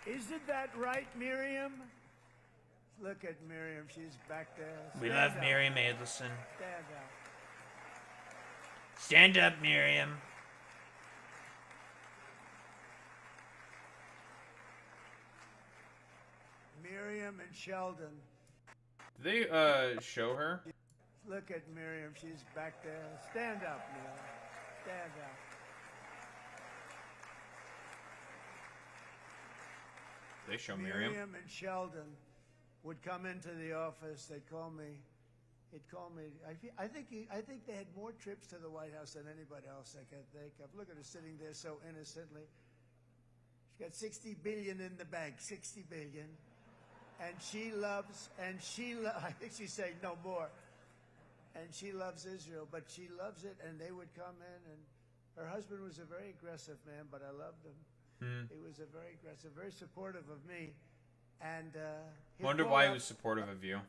Isn't that right, Miriam? Look at Miriam. She's back there. We Stand love up. Miriam Adelson. Stand up. Stand up, Miriam. Miriam and Sheldon. Did they show her? Look at Miriam. She's back there. Stand up, Miriam. Stand up. They show Miriam. Miriam and Sheldon would come into the office. They'd call me. I think they had more trips to the White House than anybody else I can think of. Look at her sitting there so innocently. She's got $60 billion in the bank. $60 billion. And she loves, I think she's saying no more. And she loves Israel, but she loves it. And they would come in, and her husband was a very aggressive man, but I loved him. He was a very aggressive, very supportive of me, and Wonder why he was supportive of you.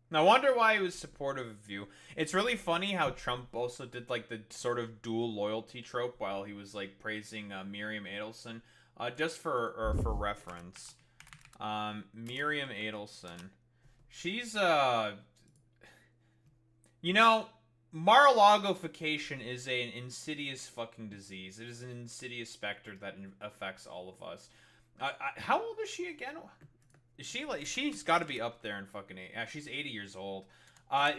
Now, wonder why he was supportive of you. It's really funny how Trump also did like the sort of dual loyalty trope while he was like praising Miriam Adelson. Just for reference, Miriam Adelson, she's Mar-a-Lagofication is an insidious fucking disease. It is an insidious specter that affects all of us. How old is she again? Is she like? She's got to be up there in fucking she's 80 years old.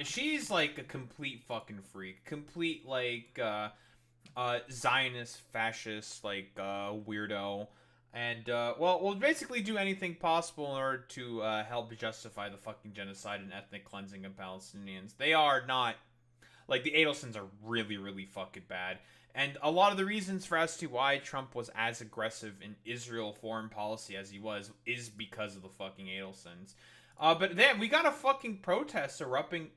She's like a complete fucking freak, complete like Zionist, fascist, like weirdo, and will basically do anything possible in order to help justify the fucking genocide and ethnic cleansing of Palestinians. They are not. Like, the Adelsons are really, really fucking bad. And a lot of the reasons for as to why Trump was as aggressive in Israel foreign policy as he was is because of the fucking Adelsons. But then we got a fucking protest erupting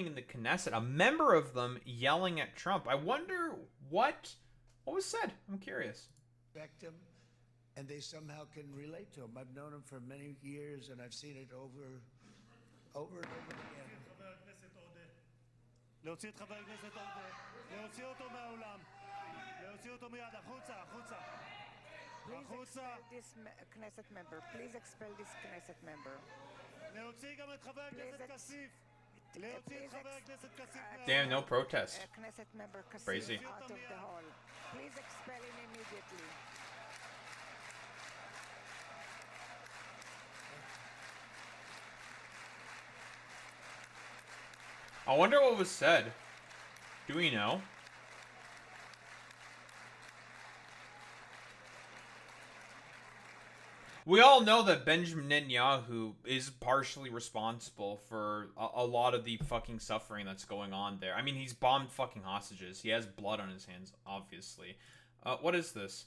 in the Knesset. A member of them yelling at Trump. I wonder what was said. I'm curious. Respect him, and they somehow can relate to him. I've known him for many years, and I've seen it over and over again. להוציא את חבר הכנסת עודה, להוציא אותו מהאולם, להוציא אותו מיד, החוצה, החוצה. החוצה. This Knesset member, please expel this Knesset member. להוציא גם את חבר הכנסת כסיף. להוציא את חבר הכנסת כסיף. Damn, no protest. Knesset member Kasif Crazy. out of the hall. Please expel him immediately. I wonder what was said. Do we know? We all know that Benjamin Netanyahu is partially responsible for a lot of the fucking suffering that's going on there. I mean, he's bombed fucking hostages. He has blood on his hands, obviously. What is this?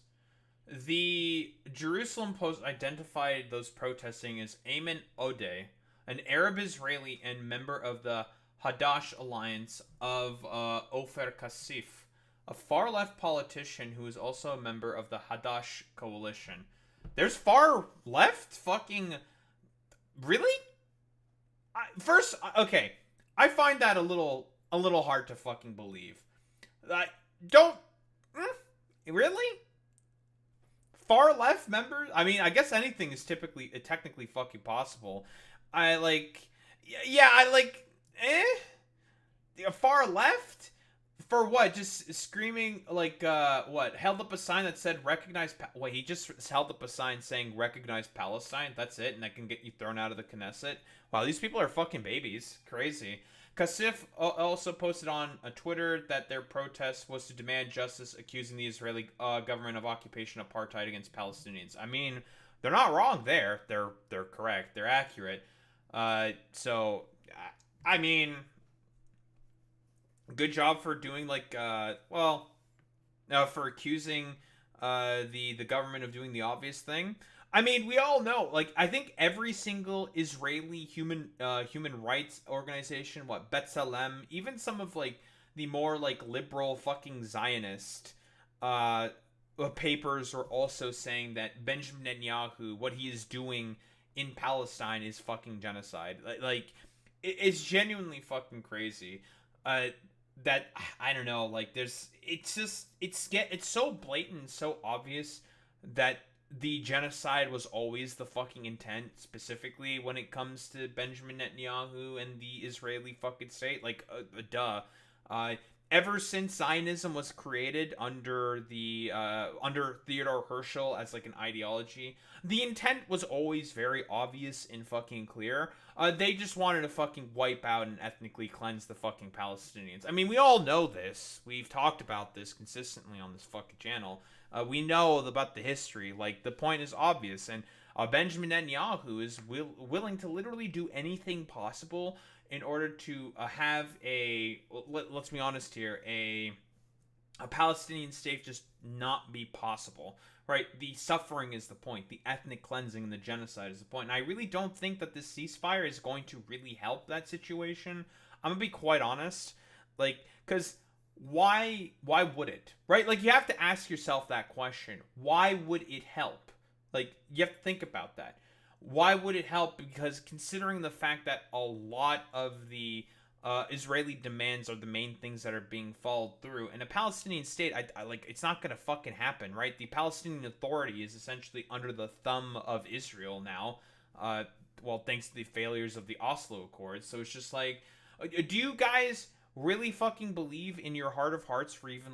The Jerusalem Post identified those protesting as Ayman Odeh, an Arab Israeli and member of the Hadash alliance of Ofer Kassif, a far-left politician who is also a member of the Hadash coalition. There's far-left fucking... Really? Okay. I find that a little hard to fucking believe. Don't... Really? Far-left members? I mean, I guess anything is technically fucking possible. Far left? For what? Just screaming, what? Held up a sign that said recognize... Wait, he just held up a sign saying recognize Palestine? That's it? And that can get you thrown out of the Knesset? Wow, these people are fucking babies. Crazy. Kassif also posted on Twitter that their protest was to demand justice, accusing the Israeli government of occupation apartheid against Palestinians. I mean, they're not wrong there. They're correct. They're accurate. So, I mean... Good job for doing, for accusing the government of doing the obvious thing. I mean, we all know, I think every single Israeli human rights organization, B'Tselem, even some of, the more, liberal fucking Zionist papers are also saying that Benjamin Netanyahu, what he is doing in Palestine is fucking genocide. It's genuinely fucking crazy. That I don't know, it's so blatant, so obvious that the genocide was always the fucking intent, specifically when it comes to Benjamin Netanyahu and the Israeli fucking state. Duh. Ever since Zionism was created under Theodore Herzl as an ideology, the intent was always very obvious and fucking clear. They just wanted to fucking wipe out and ethnically cleanse the fucking Palestinians. I mean, we all know this. We've talked about this consistently on this fucking channel. We know about the history. The point is obvious, and Benjamin Netanyahu is willing to literally do anything possible in order to have let's be honest here, a Palestinian state just not be possible, right? The suffering is the point. The ethnic cleansing and the genocide is the point. And I really don't think that this ceasefire is going to really help that situation. I'm going to be quite honest. Because why would it? Right? You have to ask yourself that question. Why would it help? You have to think about that. Why would it help? Because considering the fact that a lot of the Israeli demands are the main things that are being followed through, and a Palestinian state, it's not gonna fucking happen, right? The Palestinian Authority is essentially under the thumb of Israel now, thanks to the failures of the Oslo Accords. So it's just do you guys really fucking believe in your heart of hearts for even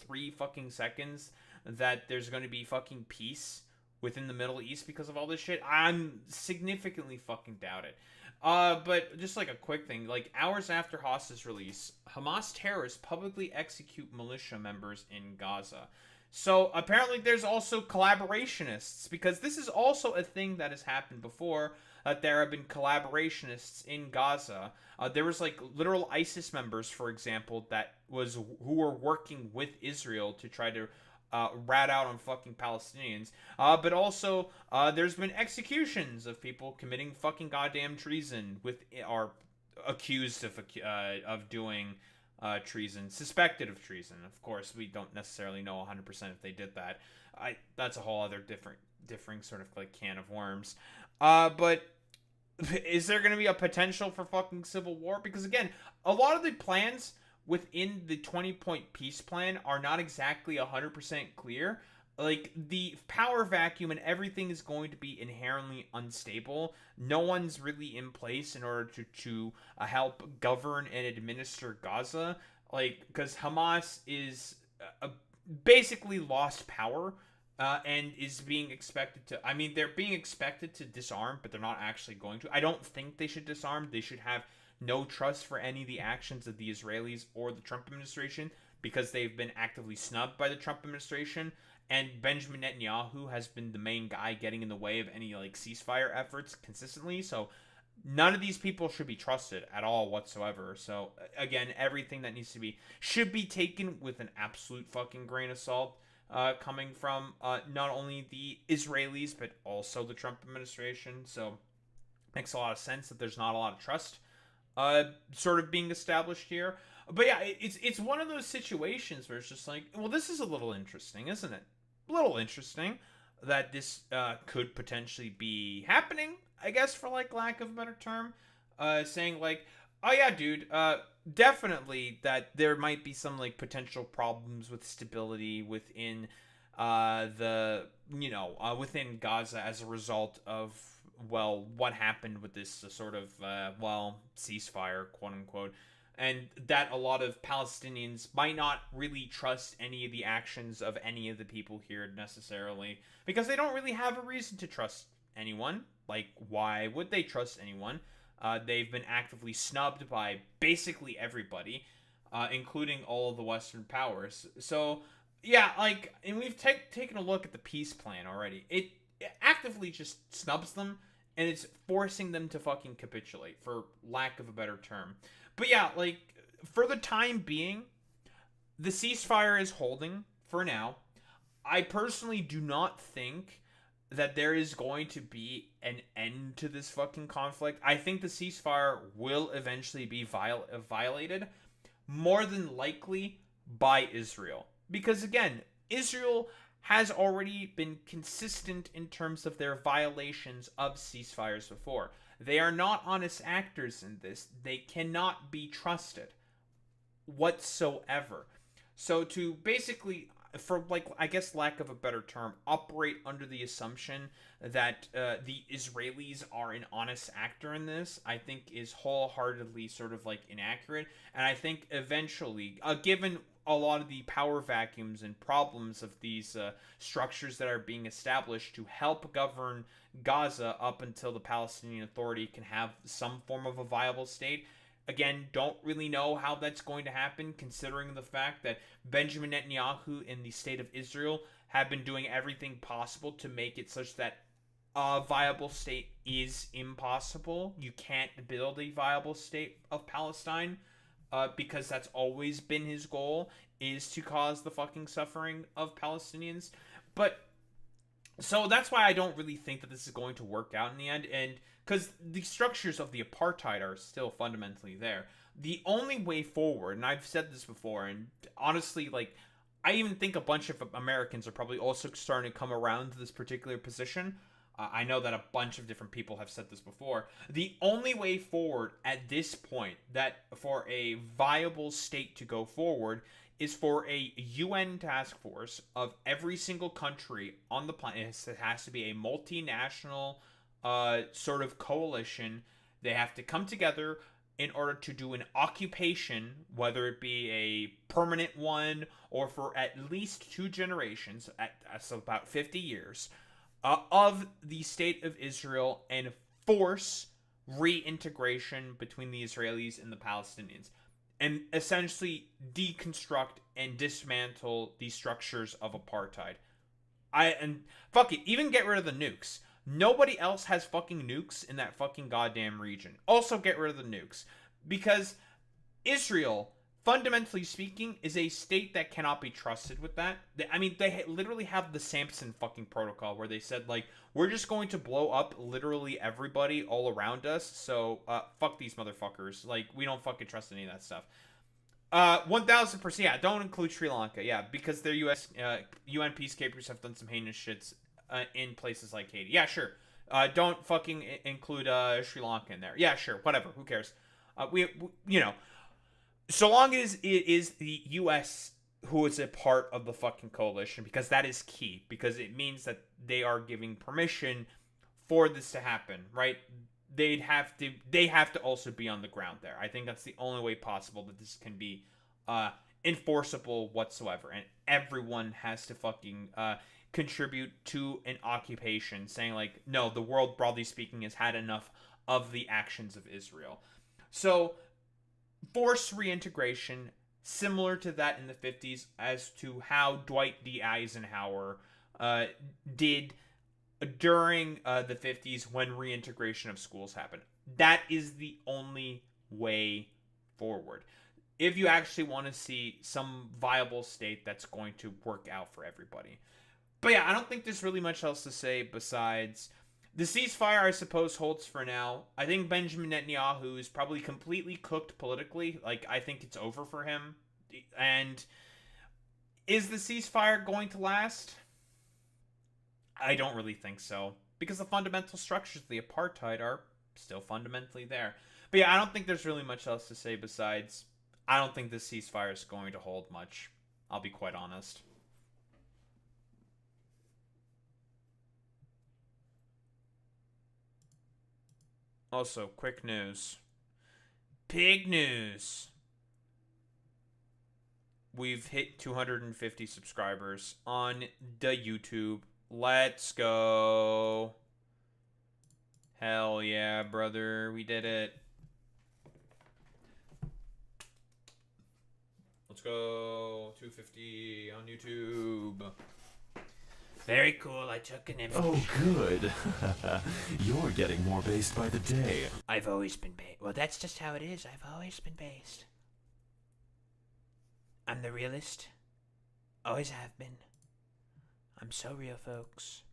3 fucking seconds that there's gonna be fucking peace within the Middle East because of all this shit? I'm significantly fucking doubt it. But just a quick thing, hours after hostage release, Hamas terrorists publicly execute militia members in Gaza. So apparently there's also collaborationists, because this is also a thing that has happened before, that there have been collaborationists in Gaza. There was literal ISIS members, for example, who were working with Israel to try to rat out on fucking Palestinians. But also, there's been executions of people committing fucking goddamn treason are accused of doing treason, suspected of treason. Of course, we don't necessarily know 100% if they did that. That's a whole other differing sort of can of worms. But is there going to be a potential for fucking civil war? Because again, a lot of the plans within the 20-point peace plan are not exactly 100% clear. The power vacuum and everything is going to be inherently unstable. No one's really in place in order to help govern and administer Gaza. Because Hamas is basically lost power and is being expected to... I mean, they're being expected to disarm, but they're not actually going to. I don't think they should disarm. They should have no trust for any of the actions of the Israelis or the Trump administration, because they've been actively snubbed by the Trump administration. and Benjamin Netanyahu has been the main guy getting in the way of any like ceasefire efforts consistently. So none of these people should be trusted at all whatsoever. So again, everything that needs to be should be taken with an absolute fucking grain of salt, coming from not only the Israelis but also the Trump administration. So makes a lot of sense that there's not a lot of trust sort of being established here. But yeah, it's one of those situations where it's just like, well, this is a little interesting, isn't it? A little interesting that this could potentially be happening, I guess, for like lack of a better term. Saying like, oh yeah, dude, definitely that there might be some like potential problems with stability within within Gaza as a result of, well, what happened with this sort of ceasefire, quote unquote, and that a lot of Palestinians might not really trust any of the actions of any of the people here necessarily, because they don't really have a reason to trust anyone. Like, why would they trust anyone? They've been actively snubbed by basically everybody, including all of the Western powers. So, yeah, like, and we've taken a look at the peace plan already. It actively just snubs them, and it's forcing them to fucking capitulate, for lack of a better term. But yeah, like, for the time being, the ceasefire is holding for now. I personally do not think that there is going to be an end to this fucking conflict. I think the ceasefire will eventually be violated, more than likely by Israel. Because again, Israel has already been consistent in terms of their violations of ceasefires before. They are not honest actors in this. They cannot be trusted whatsoever. So to basically, for like, I guess lack of a better term, operate under the assumption that the Israelis are an honest actor in this, I think is wholeheartedly sort of like inaccurate. And I think eventually, given a lot of the power vacuums and problems of these structures that are being established to help govern Gaza up until the Palestinian Authority can have some form of a viable state. Again, don't really know how that's going to happen, considering the fact that Benjamin Netanyahu in the state of Israel have been doing everything possible to make it such that a viable state is impossible. You can't build a viable state of Palestine, because that's always been his goal, is to cause the fucking suffering of Palestinians. But so that's why I don't really think that this is going to work out in the end, and because the structures of the apartheid are still fundamentally there. The only way forward, and I've said this before, and honestly, like, I even think a bunch of Americans are probably also starting to come around to this particular position. I know that a bunch of different people have said this before. The only way forward at this point, that for a viable state to go forward, is for a UN task force of every single country on the planet. It has to be a multinational sort of coalition. They have to come together in order to do an occupation, whether it be a permanent one or for at least 2 generations, so about 50 years, of the state of Israel, and force reintegration between the Israelis and the Palestinians, and essentially deconstruct and dismantle the structures of apartheid. And fuck it, even get rid of the nukes. Nobody else has fucking nukes in that fucking goddamn region. Also get rid of the nukes. Because Israel, fundamentally speaking, is a state that cannot be trusted with that. I mean, they literally have the Samson fucking protocol where they said, like, we're just going to blow up literally everybody all around us. So, fuck these motherfuckers. Like, we don't fucking trust any of that stuff. 1000%, yeah, don't include Sri Lanka, yeah, because their UN peacekeepers have done some heinous shits in places like Haiti. Yeah, sure. Don't fucking include Sri Lanka in there. Yeah, sure. Whatever. Who cares? We so long as it is the U.S. who is a part of the fucking coalition, because that is key, because it means that they are giving permission for this to happen, right? They have to also be on the ground there. I think that's the only way possible that this can be enforceable whatsoever, and everyone has to fucking contribute to an occupation, saying like, no, the world, broadly speaking, has had enough of the actions of Israel. So force reintegration similar to that in the 50s as to how Dwight D. Eisenhower did during the 50s when reintegration of schools happened. That is the only way forward. If you actually want to see some viable state that's going to work out for everybody. But yeah, I don't think there's really much else to say besides the ceasefire, I suppose, holds for now. I think Benjamin Netanyahu is probably completely cooked politically. Like, I think it's over for him. And is the ceasefire going to last? I don't really think so. Because the fundamental structures of the apartheid are still fundamentally there. But yeah, I don't think there's really much else to say besides I don't think this ceasefire is going to hold much. I'll be quite honest. Also, quick news. Big news. We've hit 250 subscribers on the YouTube. Let's go. Hell yeah, brother. We did it. Let's go. 250 on YouTube. Very cool. I took an image. Oh, good. You're getting more based by the day. I've always been based. Well, that's just how it is. I've always been based. I'm the realist. Always have been. I'm so real, folks.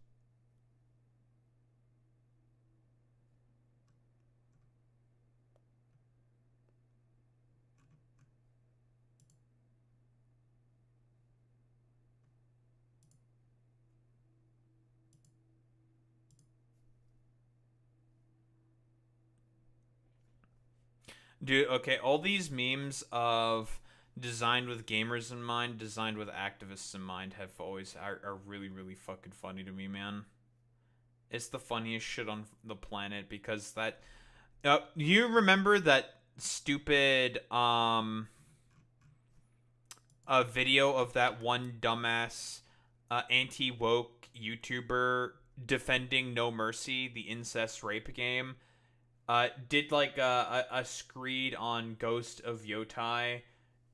Dude, okay, all these memes of designed with gamers in mind, designed with activists in mind have always are really, really fucking funny to me, man. It's the funniest shit on the planet because that you remember that stupid a video of that one dumbass anti-woke YouTuber defending No Mercy, the incest rape game? Did like a screed on Ghost of Yotai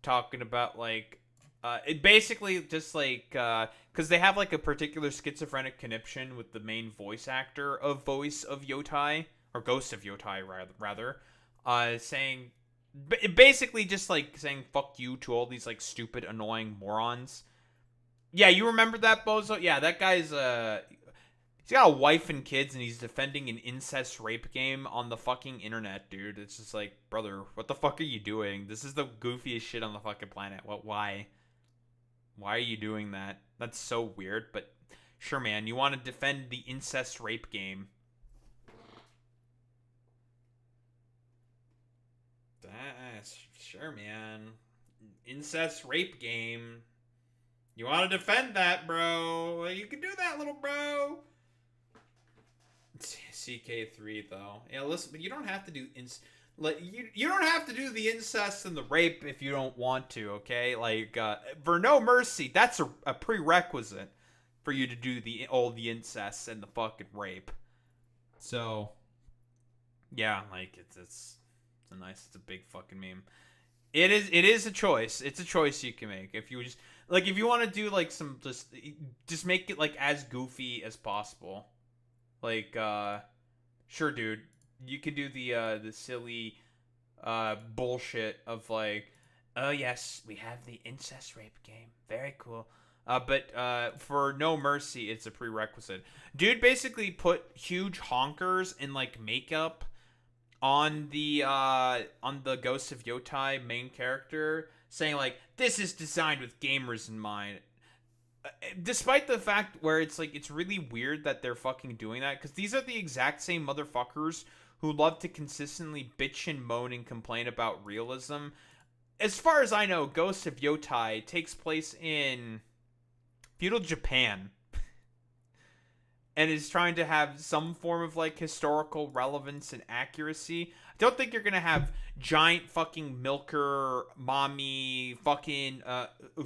talking about like it basically just like because they have like a particular schizophrenic conniption with the main voice actor of Voice of Yotai or Ghost of Yotai rather saying basically just like saying fuck you to all these like stupid annoying morons. Yeah, you remember that, Bozo? Yeah, that guy's he's got a wife and kids, and he's defending an incest rape game on the fucking internet, dude. It's just like, brother, what the fuck are you doing? This is the goofiest shit on the fucking planet. What? Why? Why are you doing that? That's so weird, but sure, man. You want to defend the incest rape game. That's sure, man. Incest rape game. You want to defend that, bro? You can do that, little bro. CK3 though. Yeah, listen, but you don't have to do you don't have to do the incest and the rape if you don't want to, okay? Like for No Mercy, that's a prerequisite for you to do all the incest and the fucking rape. So yeah, like it's a big fucking meme. It is a choice. It's a choice you can make. If you just like if you want to do like some just make it like as goofy as possible. Like, sure, dude, you could do the silly, bullshit of like, oh yes, we have the incest rape game. Very cool. But for No Mercy, it's a prerequisite. Dude basically put huge honkers and like makeup on the Ghost of Yotai main character, saying like, this is designed with gamers in mind. Despite the fact where it's like it's really weird that they're fucking doing that, because these are the exact same motherfuckers who love to consistently bitch and moan and complain about realism. As far as I know, Ghost of Yotai takes place in feudal Japan and is trying to have some form of like historical relevance and accuracy. I don't think you're gonna have giant fucking milker mommy fucking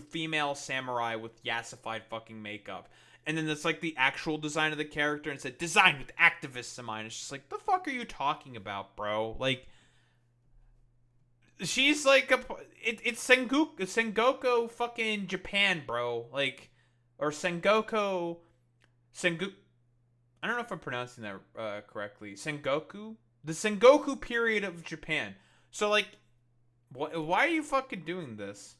female samurai with yassified fucking makeup, and then it's like the actual design of the character and it's designed with activists in mind. It's just like, the fuck are you talking about, bro? Like, She's like it's Sengoku fucking Japan, bro. Like, or Sengoku. I don't know if I'm pronouncing that correctly. Sengoku, the Sengoku period of Japan. So like, why are you fucking doing this?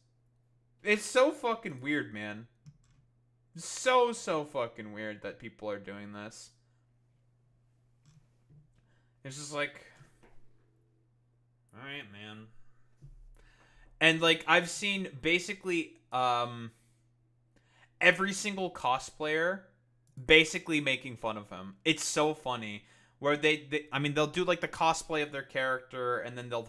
It's so fucking weird, man. So fucking weird that people are doing this. It's just like, all right, man. And like I've seen basically every single cosplayer basically making fun of him. It's so funny where I mean they'll do like the cosplay of their character and then they'll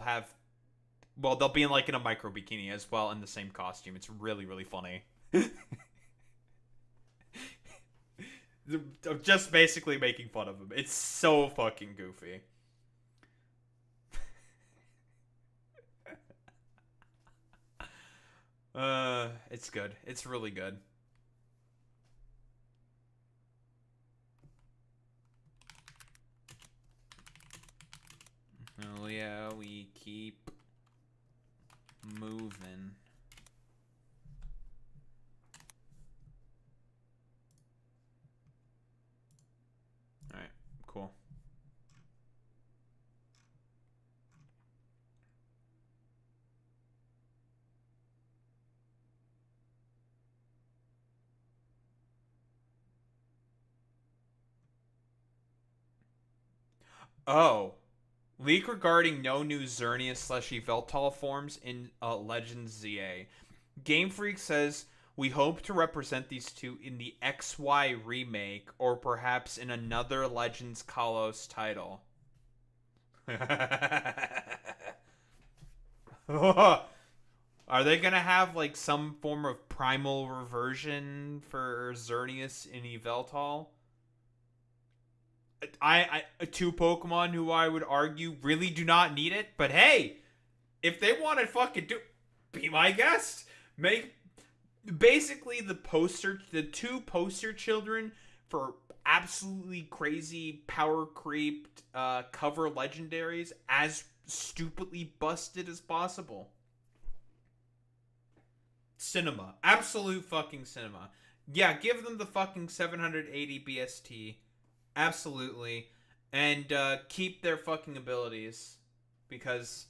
be in like in a micro bikini as well in the same costume. It's really funny. Just basically making fun of him. It's so fucking goofy. It's good. It's really good. Oh yeah, we keep moving. Alright, cool. Oh. Leak regarding no new Xerneas/Yveltal forms in Legends ZA. Game Freak says, we hope to represent these two in the XY remake or perhaps in another Legends Kalos title. Are they gonna have like some form of primal reversion for Xerneas in Yveltal? I two Pokemon who I would argue really do not need it, but hey, if they want to fucking be my guest. Make basically the two poster children for absolutely crazy power creeped cover legendaries as stupidly busted as possible. Cinema. Absolute fucking cinema. Yeah, give them the fucking 780 BST. Absolutely. And keep their fucking abilities. Because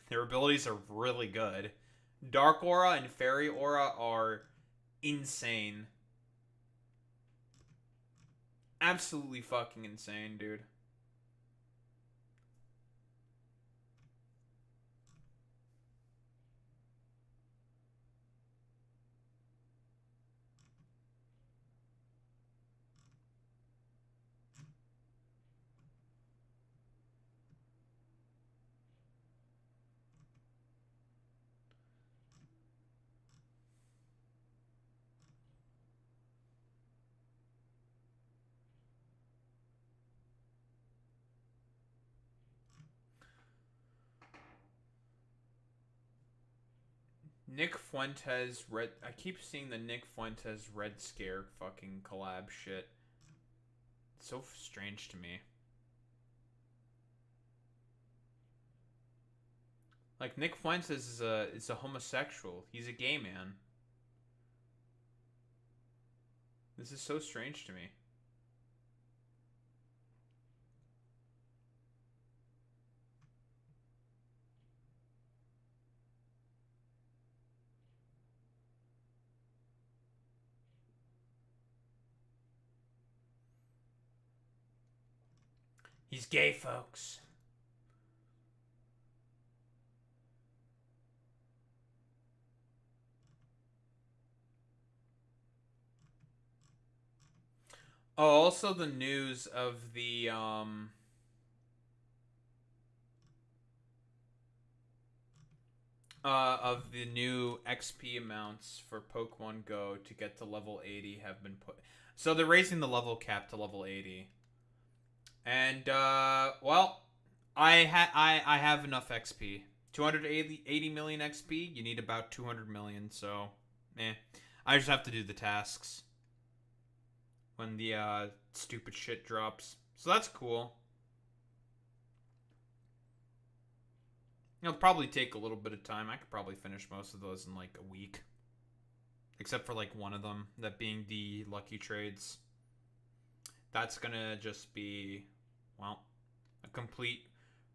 their abilities are really good. Dark Aura and Fairy Aura are insane. Absolutely fucking insane, dude. Nick Fuentes Red. I keep seeing the Nick Fuentes Red Scare fucking collab shit. It's so strange to me. Like Nick Fuentes is a homosexual. He's a gay man. This is so strange to me. He's gay, folks. Oh, also the news of the new XP amounts for Pokemon Go to get to level 80 have been put. So they're raising the level cap to level 80. And well, I have enough XP. 280 million XP, you need about 200 million, so I just have to do the tasks when the stupid shit drops. So that's cool. It'll probably take a little bit of time. I could probably finish most of those in like a week. Except for like one of them, that being the lucky trades. That's gonna just be, well, a complete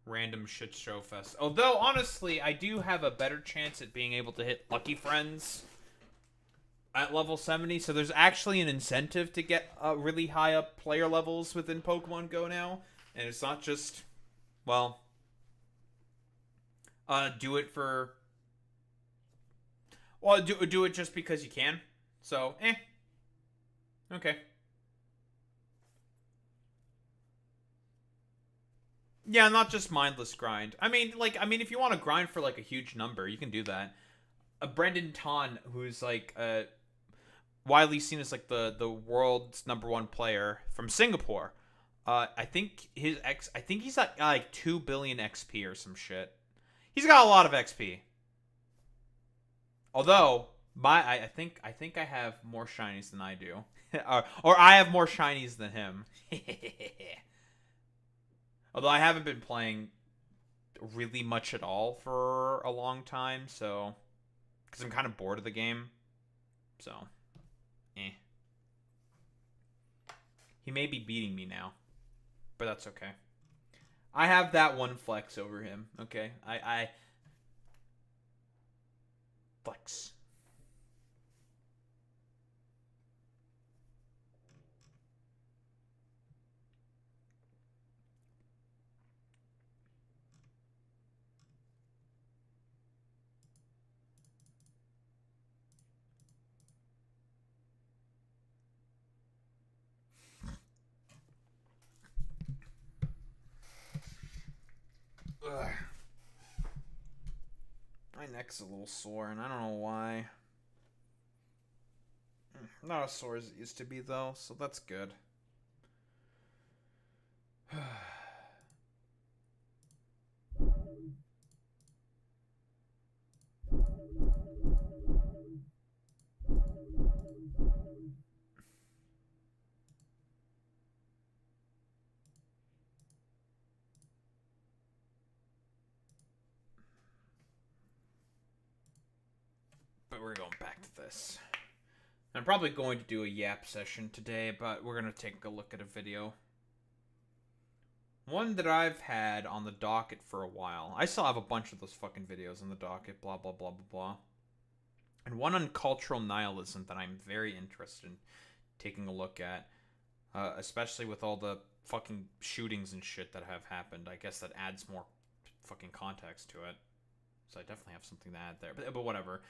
random shit show fest. Although, honestly, I do have a better chance at being able to hit Lucky Friends at level 70. So there's actually an incentive to get really high up player levels within Pokemon Go now. And it's not just, well, do it for... Well, do it just because you can. So, okay. Yeah, not just mindless grind. I mean, if you want to grind for like a huge number, you can do that. Brendan Ton, who's like widely seen as like the world's #1 player from Singapore. I think he's at like 2 billion XP or some shit. He's got a lot of XP. Although I think I have more shinies than I do, or I have more shinies than him. Although I haven't been playing really much at all for a long time, so because I'm kind of bored of the game. So, He may be beating me now, but that's okay. I have that one flex over him. Okay, I flex. Ugh. My neck's a little sore, and I don't know why. Not as sore as it used to be, though, so that's good. But we're going back to this. I'm probably going to do a YAP session today, but we're going to take a look at a video. One that I've had on the docket for a while. I still have a bunch of those fucking videos on the docket, blah, blah, blah, blah, blah. And one on cultural nihilism that I'm very interested in taking a look at. Especially with all the fucking shootings and shit that have happened. I guess that adds more fucking context to it. So I definitely have something to add there. But whatever.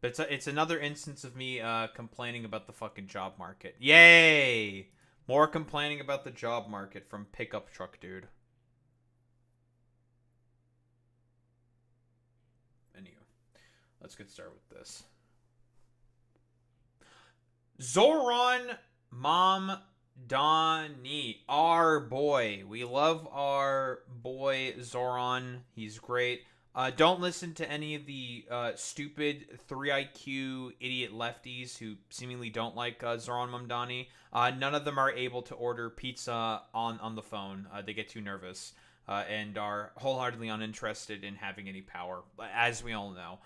But it's another instance of me complaining about the fucking job market. Yay! More complaining about the job market from Pickup Truck Dude. Anywho, let's get started with this. Zohran Mamdani, our boy. We love our boy Zohran. He's great. Don't listen to any of the stupid 3 IQ idiot lefties who seemingly don't like Zohran Mamdani. None of them are able to order pizza on the phone. They get too nervous and are wholeheartedly uninterested in having any power, as we all know.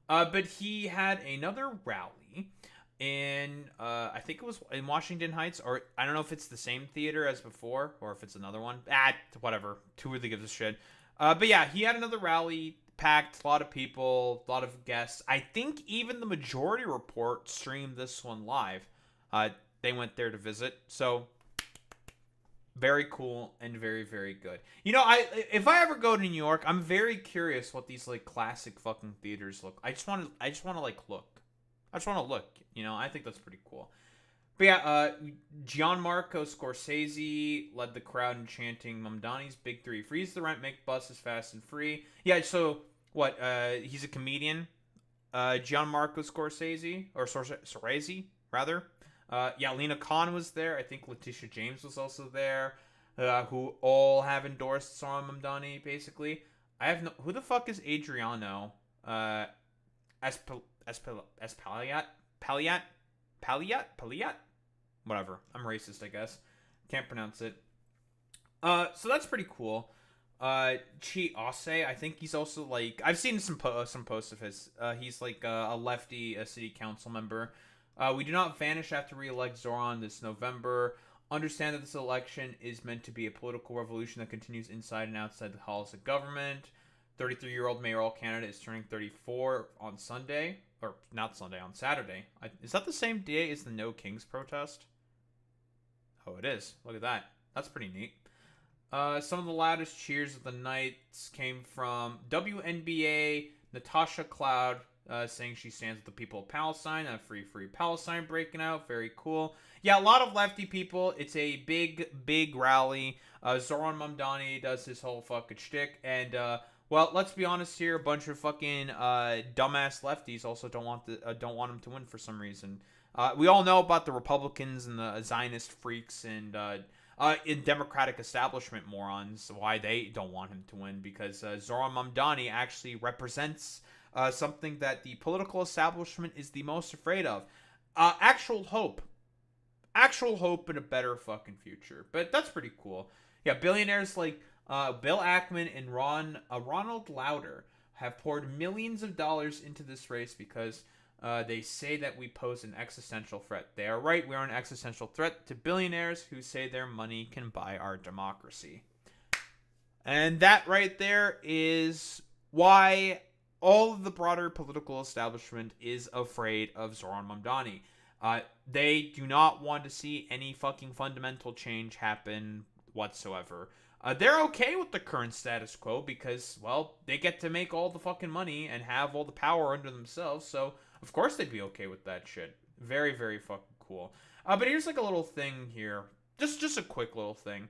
But he had another rally in, I think it was in Washington Heights, or I don't know if it's the same theater as before, or if it's another one. Whatever. Who really gives a shit? But yeah, he had another rally, packed, a lot of people, a lot of guests. I think even the Majority Report streamed this one live. They went there to visit, so very cool and very, very good. You know, if I ever go to New York, I'm very curious what these like classic fucking theaters look. I just want to like look. I just want to look. You know, I think that's pretty cool. But yeah, Gianmarco Scorsese led the crowd in chanting Mamdani's Big Three: freeze the rent, make buses fast and free. Yeah, so what? He's a comedian. Gianmarco Scorsese, or Scorsese, rather. Yeah, Lena Khan was there. I think Letitia James was also there. Who all have endorsed Zohran Mamdani, basically. I have no. Who the fuck is Adriano? Paliat? Whatever. I'm racist, I guess. Can't pronounce it. So that's pretty cool. Chi Ase, I think he's also like, I've seen some posts of his. He's like a lefty, a city council member. We do not vanish after re-elect Zohran this November. Understand that this election is meant to be a political revolution that continues inside and outside the halls of government. 33-year-old mayoral candidate is turning 34 on Sunday. Or, not Sunday, on Saturday. Is that the same day as the No Kings protest? Oh, it is. Look at that. That's pretty neat. Some of the loudest cheers of the night came from WNBA Natasha Cloud, saying she stands with the people of Palestine. Free Palestine breaking out. Very cool. Yeah, a lot of lefty people. It's a big rally. Zohran Mamdani does his whole fucking shtick. And, well, let's be honest here. A bunch of fucking dumbass lefties also don't want him to win for some reason. We all know about the Republicans and the Zionist freaks and in Democratic establishment morons, why they don't want him to win, because Zohran Mamdani actually represents something that the political establishment is the most afraid of. Actual hope in a better fucking future. But that's pretty cool. Yeah, billionaires like Bill Ackman and Ronald Lauder have poured millions of dollars into this race because they say that we pose an existential threat. They are right. We are an existential threat to billionaires who say their money can buy our democracy. And that right there is why all of the broader political establishment is afraid of Zohran Mamdani. They do not want to see any fucking fundamental change happen whatsoever. They're okay with the current status quo because, well, they get to make all the fucking money and have all the power under themselves, so of course they'd be okay with that shit. Very, very fucking cool. But here's like a little thing here. Just a quick little thing.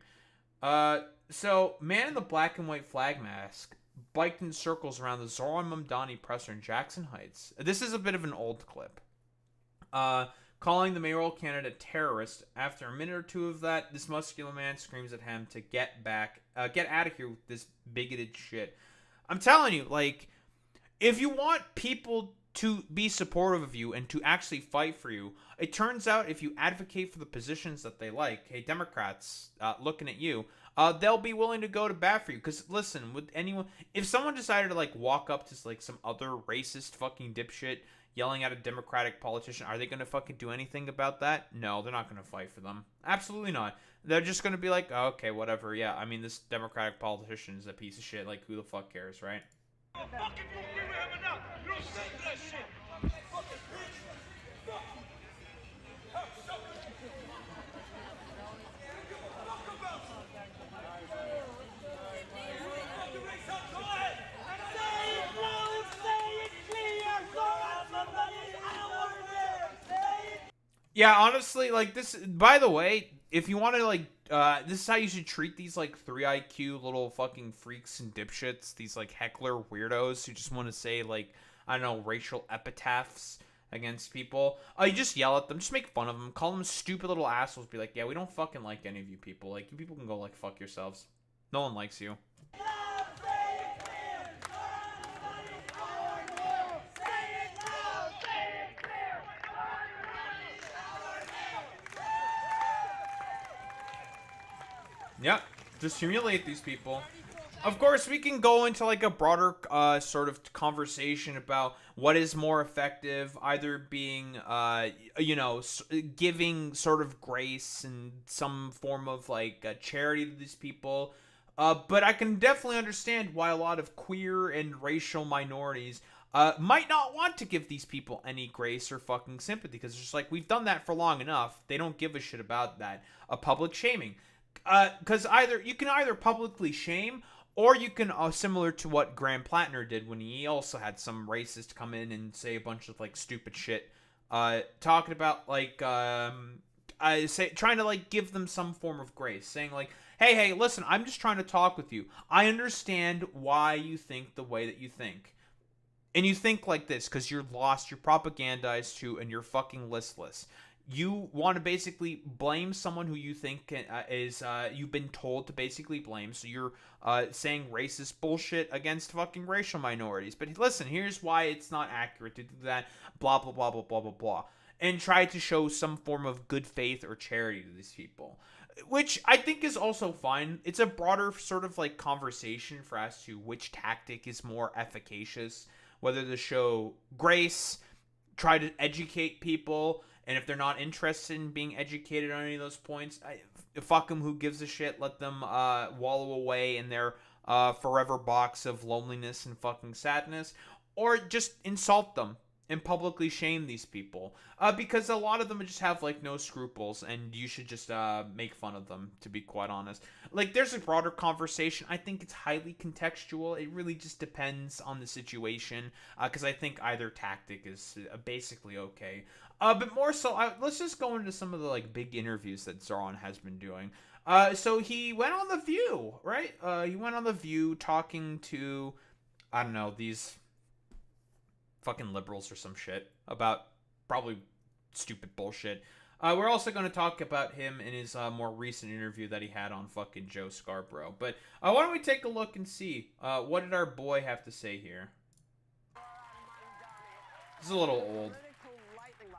So, man in the black and white flag mask biked in circles around the Zohran Mamdani presser in Jackson Heights. This is a bit of an old clip. Calling the mayoral candidate a terrorist. After a minute or two of that, this muscular man screams at him to get out of here with this bigoted shit. I'm telling you, like, if you want people to be supportive of you and to actually fight for you, it turns out if you advocate for the positions that they like, hey, Democrats, looking at you, they'll be willing to go to bat for you. Because, listen, with anyone, if someone decided to, like, walk up to, like, some other racist fucking dipshit yelling at a Democratic politician, are they going to fucking do anything about that? No, they're not going to fight for them. Absolutely not. They're just going to be like, oh, okay, whatever, yeah, I mean, this Democratic politician is a piece of shit, like, who the fuck cares, right? Yeah, honestly, like, this, by the way, if you want to, like, this is how you should treat these, like, 3 IQ little fucking freaks and dipshits, these, like, heckler weirdos who just want to say, like, I don't know, racial epitaphs against people. You just yell at them, just make fun of them, call them stupid little assholes, be like, yeah, we don't fucking like any of you people. Like, you people can go, like, fuck yourselves. No one likes you. Yeah, just humiliate these people. Of course, we can go into like a broader sort of conversation about what is more effective, either being, giving sort of grace and some form of like charity to these people. But I can definitely understand why a lot of queer and racial minorities might not want to give these people any grace or fucking sympathy, because it's just like, we've done that for long enough. They don't give a shit about that. Public shaming. Because you can either publicly shame, or you can, similar to what Graham Plattner did when he also had some racist come in and say a bunch of, like, stupid shit, talking about, like, trying to, like, give them some form of grace, saying, like, hey, listen, I'm just trying to talk with you. I understand why you think the way that you think. And you think like this because you're lost, you're propagandized to, and you're fucking listless. You want to basically blame someone who you think is you've been told to basically blame, so you're saying racist bullshit against fucking racial minorities. But listen, here's why it's not accurate to do that, blah, blah, blah, blah, blah, blah, blah. And try to show some form of good faith or charity to these people. which I think is also fine. It's a broader sort of like conversation for as to which tactic is more efficacious, whether to show grace, try to educate people, and if they're not interested in being educated on any of those points, fuck them, who gives a shit, let them wallow away in their forever box of loneliness and fucking sadness, or just insult them and publicly shame these people, because a lot of them just have like no scruples, and you should just make fun of them, to be quite honest. Like, there's a broader conversation. I think it's highly contextual. It really just depends on the situation, because I think either tactic is basically okay. But more so, let's just go into some of the like big interviews that Zohran has been doing. So he went on The View, right? He went on The View talking to, I don't know, these fucking liberals or some shit about probably stupid bullshit. We're also going to talk about him in his more recent interview that he had on fucking Joe Scarborough. But why don't we take a look and see what did our boy have to say here? This is a little old.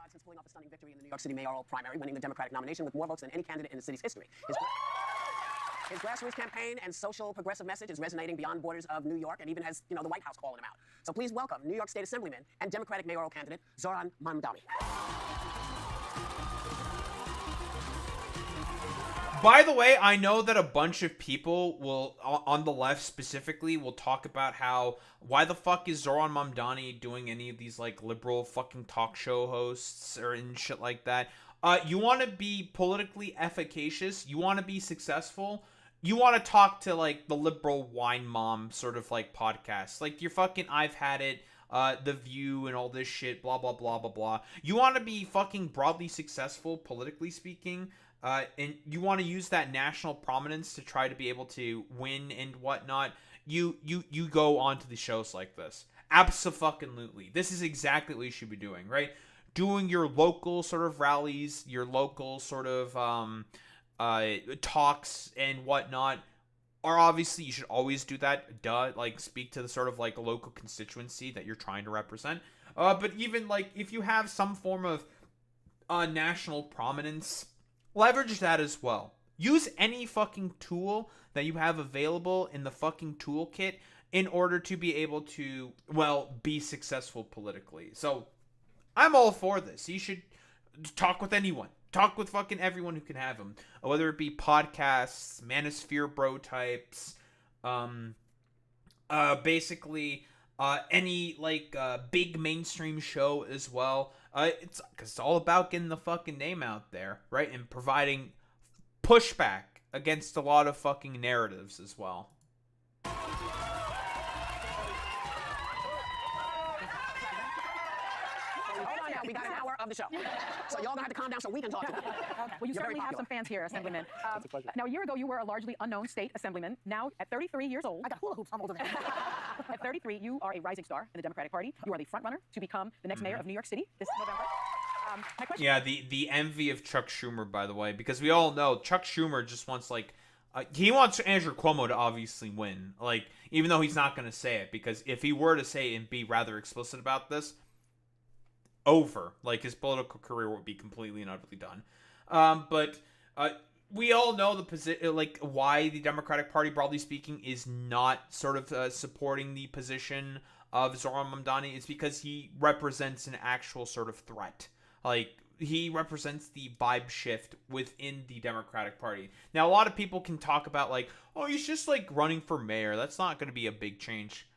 Since pulling off a stunning victory in the New York City mayoral primary, winning the Democratic nomination with more votes than any candidate in the city's history. His grassroots campaign and social progressive message is resonating beyond borders of New York, and even has, the White House calling him out. So please welcome New York State Assemblyman and Democratic mayoral candidate Zohran Mamdani. By the way, I know that a bunch of people will, on the left specifically, will talk about why the fuck is Zohran Mamdani doing any of these, like, liberal fucking talk show hosts or and shit like that. You want to be politically efficacious, you want to be successful, you want to talk to, like, the liberal wine mom sort of, like, podcasts. Like, your fucking I've Had It, The View, and all this shit, blah, blah, blah, blah, blah. You want to be fucking broadly successful, politically speaking, and you want to use that national prominence to try to be able to win and whatnot, you go onto the shows like this. Abso-fucking-lutely. This is exactly what you should be doing, right? Doing your local sort of rallies, your local sort of talks and whatnot, are obviously, you should always do that, like, speak to the sort of, like, local constituency that you're trying to represent. But even, like, if you have some form of national prominence, leverage that as well. Use any fucking tool that you have available in the fucking toolkit in order to be able to, well, be successful politically. So, I'm all for this. You should talk with anyone. Talk with fucking everyone who can have them. Whether it be podcasts, Manosphere bro types, basically, any, like, big mainstream show as well. It's all about getting the fucking name out there, right? And providing pushback against a lot of fucking narratives as well. We got an hour of the show. So y'all gonna have to calm down so we can talk to you. Well, you certainly have some fans here, Assemblyman. Now, a year ago, you were a largely unknown state assemblyman. Now, at 33 years old... I got hula hoops. I'm older than At 33, you are a rising star in the Democratic Party. You are the frontrunner to become the next mayor of New York City this November. My question... Yeah, the envy of Chuck Schumer, by the way, because we all know Chuck Schumer just wants, like... he wants Andrew Cuomo to obviously win. Like, even though he's not going to say it, because if he were to say it and be rather explicit about this... over. Like, his political career would be completely and utterly done. But we all know the position, like, why the Democratic Party, broadly speaking, is not sort of supporting the position of Zohran Mamdani. It's because he represents an actual sort of threat. Like, he represents the vibe shift within the Democratic Party. Now, a lot of people can talk about, like, oh, he's just, like, running for mayor. That's not going to be a big change.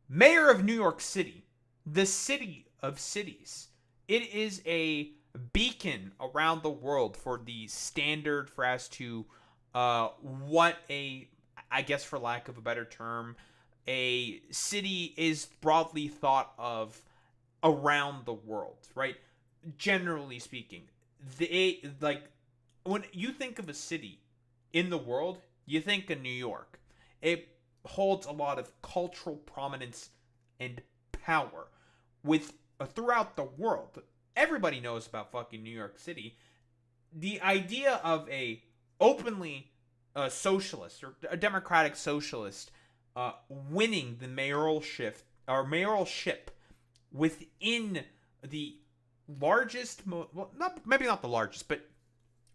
Mayor of New York City. The city of cities. It is a beacon around the world for the standard for as to what a, I guess for lack of a better term, a city is broadly thought of around the world, right? Generally speaking, when you think of a city in the world, you think of New York. It holds a lot of cultural prominence and power with throughout the world. Everybody knows about fucking New York City. The idea of a openly socialist or a democratic socialist winning the mayoralship within the largest, maybe not the largest, but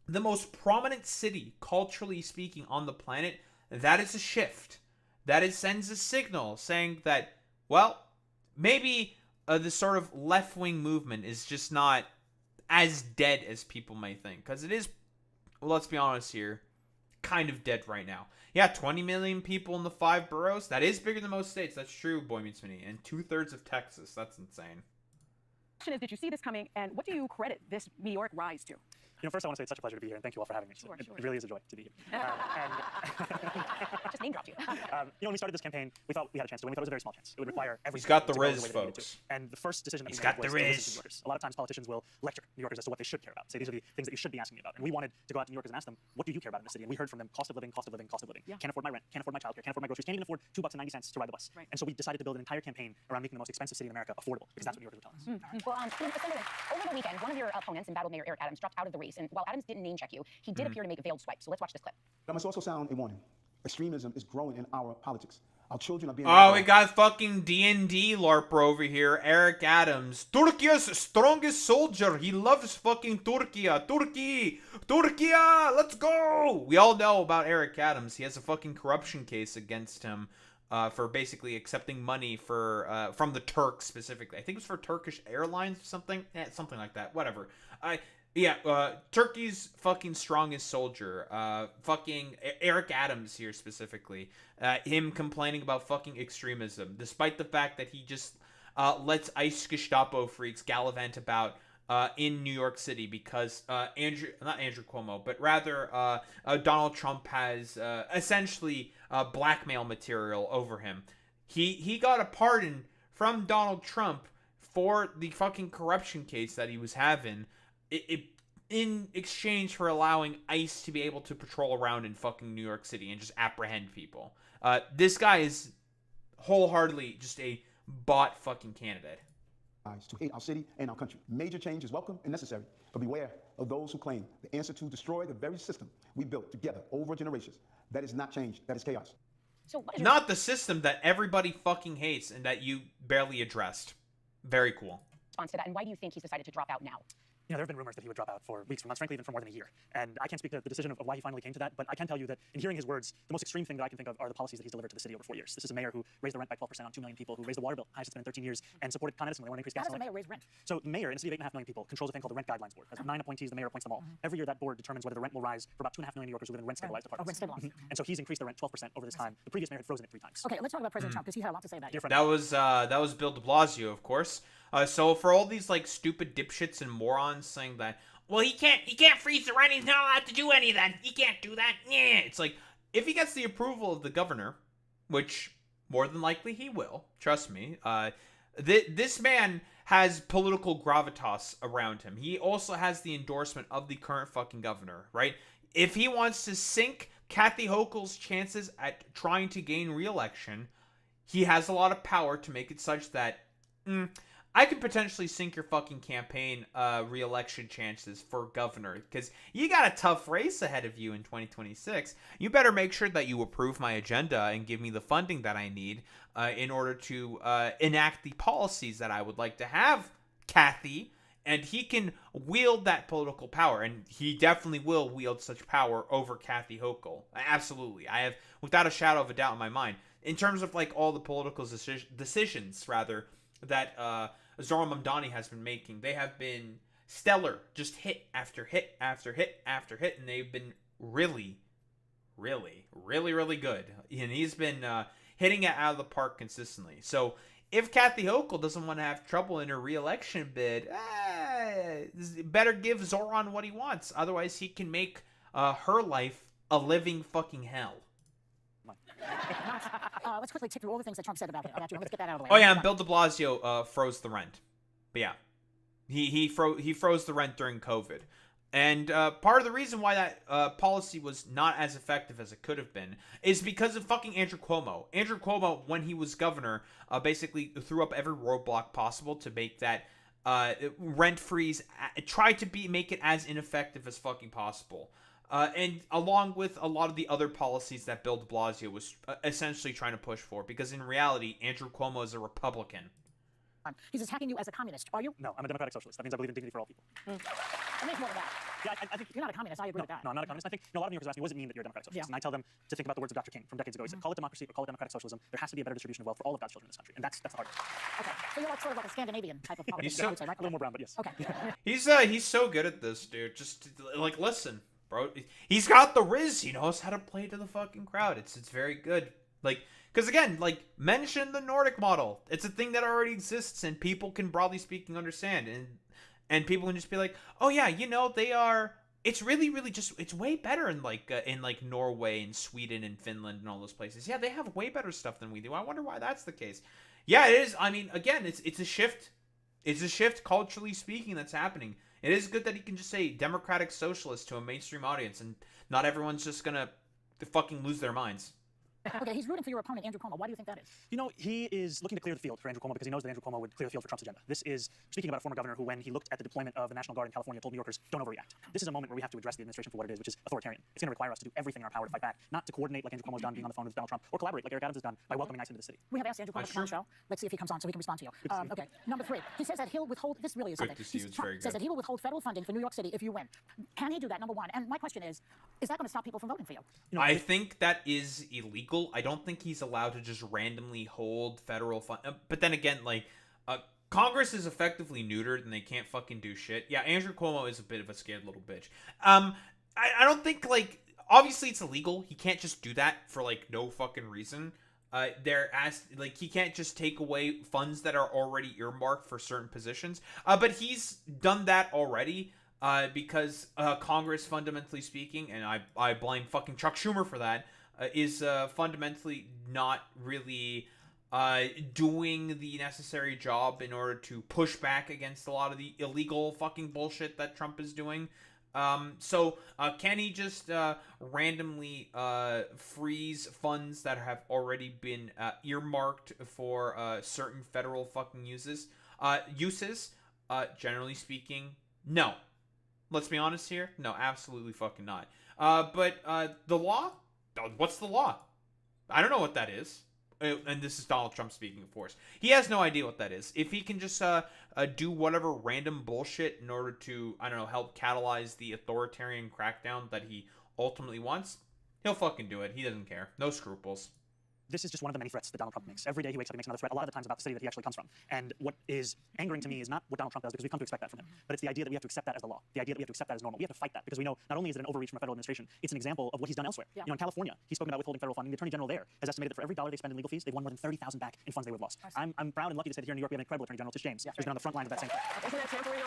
the most prominent city, culturally speaking, on the planet, that is a shift. That it sends a signal saying that, well, maybe the sort of left-wing movement is just not as dead as people may think. Because it is, well, let's be honest here, kind of dead right now. Yeah, 20 million people in the 5 boroughs. That is bigger than most states. That's true, Boy Meets Mini. And 2/3 of Texas. That's insane. Question is, did you see this coming, and what do you credit this meteoric rise to? You know, first I want to say it's such a pleasure to be here, and thank you all for having me. Sure. It really is a joy to be here. Just name dropped you. When we started this campaign, we thought we had a chance to win. We thought it was a very small chance. It would require every. He's got the to go riz, the way that we needed folks. to. And the first decision that He's we got made was the to listen riz. to New Yorkers. A lot of times politicians will lecture New Yorkers as to what they should care about. Say these are the things that you should be asking me about. And we wanted to go out to New Yorkers and ask them, what do you care about in the city? And we heard from them, cost of living, cost of living, cost of living. Yeah. Can't afford my rent, can't afford my childcare, can't afford my groceries, can't even afford $2.90 to ride the bus. Right. And so we decided to build an entire campaign around making the most expensive city in America affordable, because that's what New Yorkers were telling us. Well, over the weekend, one of your opponents, embattled Mayor Eric Adams, dropped out of the race. And while Adams didn't name check you, he did appear to make a veiled swipe. So let's watch this clip. That must also sound a warning. Extremism is growing in our politics. Our children are being... Oh, we got fucking D&D LARPer over here, Eric Adams. Turkey's strongest soldier. He loves fucking Turkey. Turkey! Let's go! We all know about Eric Adams. He has a fucking corruption case against him for basically accepting money for from the Turks specifically. I think it was for Turkish Airlines or something. Something like that. Whatever. Turkey's fucking strongest soldier. Fucking Eric Adams here specifically. Him complaining about fucking extremism, despite the fact that he just lets ICE Gestapo freaks gallivant about in New York City because not Andrew Cuomo, but rather Donald Trump has essentially blackmail material over him. He got a pardon from Donald Trump for the fucking corruption case that he was having. In exchange for allowing ICE to be able to patrol around in fucking New York City and just apprehend people. This guy is wholeheartedly just a bot fucking candidate. To hate our city and our country. Major change is welcome and necessary, but beware of those who claim the answer to destroy the very system we built together over generations. That is not change, that is chaos. So not the system that everybody fucking hates and that you barely addressed. Very cool. Response to that, and why do you think he's decided to drop out now? You know, there have been rumors that he would drop out for weeks, for months, frankly, even for more than a year. And I can't speak to the decision of why he finally came to that, but I can tell you that in hearing his words, the most extreme thing that I can think of are the policies that he's delivered to the city over 4 years. This is a mayor who raised the rent by 12% on 2 million people, who raised the water bill, highest it's been in 13 years, and supported Con Edison when they wanted to increase gas. How does the mayor raise rent? So the mayor, in a city of 8.5 million people, controls a thing called the Rent Guidelines Board. Has 9 appointees, the mayor appoints them all. Every year that board determines whether the rent will rise for about 2.5 million New Yorkers who live in rent-stabilized apartments. And so he's increased the rent 12% over this time. The previous mayor had frozen it 3 times. Okay, let's talk about President Trump, because he had a lot to say about you. That was Bill de Blasio, of course. So for all these like stupid dipshits and morons saying that, well, he can't freeze the rent, he's not allowed to do any of that, he can't do that, yeah. It's like, if he gets the approval of the governor, which more than likely he will, trust me, this man has political gravitas around him. He also has the endorsement of the current fucking governor, right? If he wants to sink Kathy Hochul's chances at trying to gain re-election, he has a lot of power to make it such that, I could potentially sink your fucking campaign re-election chances for governor, because you got a tough race ahead of you in 2026. You better make sure that you approve my agenda and give me the funding that I need in order to enact the policies that I would like to have, Kathy. And he can wield that political power, and he definitely will wield such power over Kathy Hochul. Absolutely. I have, without a shadow of a doubt in my mind. In terms of like all the political decisions, rather, that Zohran Mamdani has been making, they have been stellar, just hit after hit after hit after hit, and they've been really, really, really, really good. And he's been hitting it out of the park consistently. So if Kathy Hochul doesn't want to have trouble in her re-election bid, better give Zohran what he wants. Otherwise, he can make her life a living fucking hell. Let's quickly tick through all the things that Trump said about you. Let's get that out of the way. Oh yeah, and Bill de Blasio froze the rent. But yeah, he froze the rent during COVID. And part of the reason why that policy was not as effective as it could have been is because of fucking Andrew Cuomo. Andrew Cuomo, when he was governor, basically threw up every roadblock possible to make that rent freeze, tried to make it as ineffective as fucking possible. And along with a lot of the other policies that Bill de Blasio was essentially trying to push for, because in reality, Andrew Cuomo is a Republican. He's attacking you as a communist, are you? No, I'm a democratic socialist. That means I believe in dignity for all people. It means more than that. Yeah, I think You're not a communist. I agree with that. No, I'm not a communist. I think a lot of New Yorkers ask me, what does it mean that you're a democratic socialist? Yeah. And I tell them to think about the words of Dr. King from decades ago. He said, call it democracy or call it democratic socialism. There has to be a better distribution of wealth for all of God's children in this country. And that's the hard part. Okay. So you're like sort of like a Scandinavian type of politics, so- I would say, right? A little more brown, but yes. Okay. He's so good at this, dude. Just like listen, bro. He's got the riz. He knows how to play to the fucking crowd. It's very good. Like, because again, like mention the Nordic model. It's a thing that already exists, and people can broadly speaking understand, and people can just be like, oh yeah, you know, they are. It's really just. It's way better in like Norway and Sweden and Finland and all those places. Yeah, they have way better stuff than we do. I wonder why that's the case. Yeah, it is. I mean, again, it's a shift. It's a shift culturally speaking that's happening. It is good that he can just say democratic socialist to a mainstream audience, and not everyone's just gonna fucking lose their minds. Okay, he's rooting for your opponent, Andrew Cuomo. Why do you think that is? You know, he is looking to clear the field for Andrew Cuomo because he knows that Andrew Cuomo would clear the field for Trump's agenda. This is speaking about a former governor who, when he looked at the deployment of the National Guard in California, told New Yorkers, don't overreact. This is a moment where we have to address the administration for what it is, which is authoritarian. It's going to require us to do everything in our power to fight back, not to coordinate like Andrew Cuomo's done being on the phone with Donald Trump, or collaborate like Eric Adams has done by welcoming ICE into the city. We have asked Andrew Cuomo to come on the show. Let's see if he comes on so he can respond to you. Okay, number 3. He says that he'll withhold, this really is Good something. to see you, it's very Says good. that he will withhold federal funding for New York City if you win. Can he do that, number 1? And my question is that going to stop people from voting for you? I think that is illegal. I don't think he's allowed to just randomly hold federal fund. But then again, like, Congress is effectively neutered and they can't fucking do shit. Yeah, Andrew Cuomo is a bit of a scared little bitch. I don't think, like, obviously it's illegal. He can't just do that for, like, no fucking reason. He can't just take away funds that are already earmarked for certain positions. But he's done that already. Because Congress, fundamentally speaking, and I blame fucking Chuck Schumer for that, is fundamentally not really doing the necessary job in order to push back against a lot of the illegal fucking bullshit that Trump is doing. So can he just randomly freeze funds that have already been earmarked for certain federal fucking uses? Generally speaking, no. Let's be honest here. No, absolutely fucking not. But the law? What's the law? I don't know what that is. And this is Donald Trump speaking, of course. He has no idea what that is. If he can just do whatever random bullshit in order to, I don't know, help catalyze the authoritarian crackdown that he ultimately wants, he'll fucking do it. He doesn't care. No scruples. This is just one of the many threats that Donald Trump makes. Every day he wakes up, he makes another threat, a lot of the times about the city that he actually comes from. And what is angering to me is not what Donald Trump does, because we've come to expect that from him, but it's the idea that we have to accept that as the law, the idea that we have to accept that as normal. We have to fight that, because we know not only is it an overreach from a federal administration, it's an example of what he's done elsewhere. Yeah. You know, in California, he's spoken about withholding federal funding. The Attorney General there has estimated that for every dollar they spend in legal fees, they've won more than $30,000 back in funds they would have lost. I'm proud and lucky to say that here in New York we have an incredible Attorney General, Tish James, who's been on the front lines of that same fight. Isn't that tampering?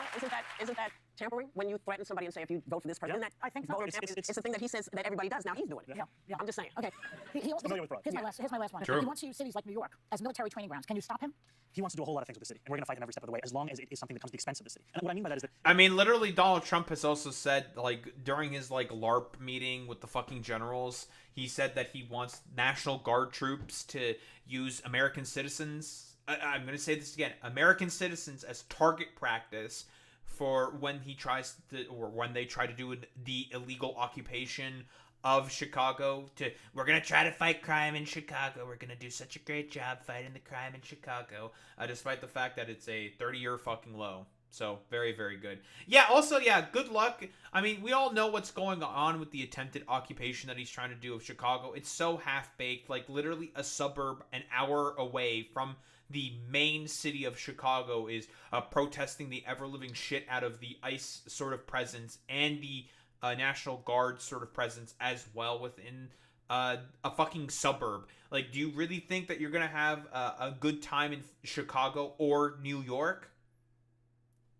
Isn't that tampering when you threaten somebody and say if you vote for this person? Yeah. Isn't that I think so. voter It's- tampering? it's- It's the thing that he says that everybody does. Now he's doing it. Yeah. I'm just saying. Okay. He also, Familiar with fraud. here's my last one. True. He wants to use cities like New York as military training grounds. Can you stop him? He wants to do a whole lot of things with the city, and we're going to fight him every step of the way, as long as it is something that comes at the expense of the city. And what I mean by that is that I mean, literally, Donald Trump has also said, like, during his, like, LARP meeting with the fucking generals, he said that he wants National Guard troops to use American citizens. I'm going to say this again. American citizens as target practice for when he tries to, or when they try to do the illegal occupation of Chicago. We're gonna try to fight crime in Chicago. We're gonna do such a great job fighting the crime in Chicago, despite the fact that it's a 30-year fucking low. So very, very good. Yeah. Also, yeah. Good luck. I mean, we all know what's going on with the attempted occupation that he's trying to do of Chicago. It's so half-baked. Like literally a suburb an hour away from the main city of Chicago is protesting the ever-living shit out of the ICE sort of presence and the National Guard sort of presence as well within a fucking suburb. Like, do you really think that you're gonna have a good time in Chicago or New York?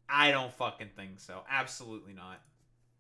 I don't fucking think so. Absolutely not.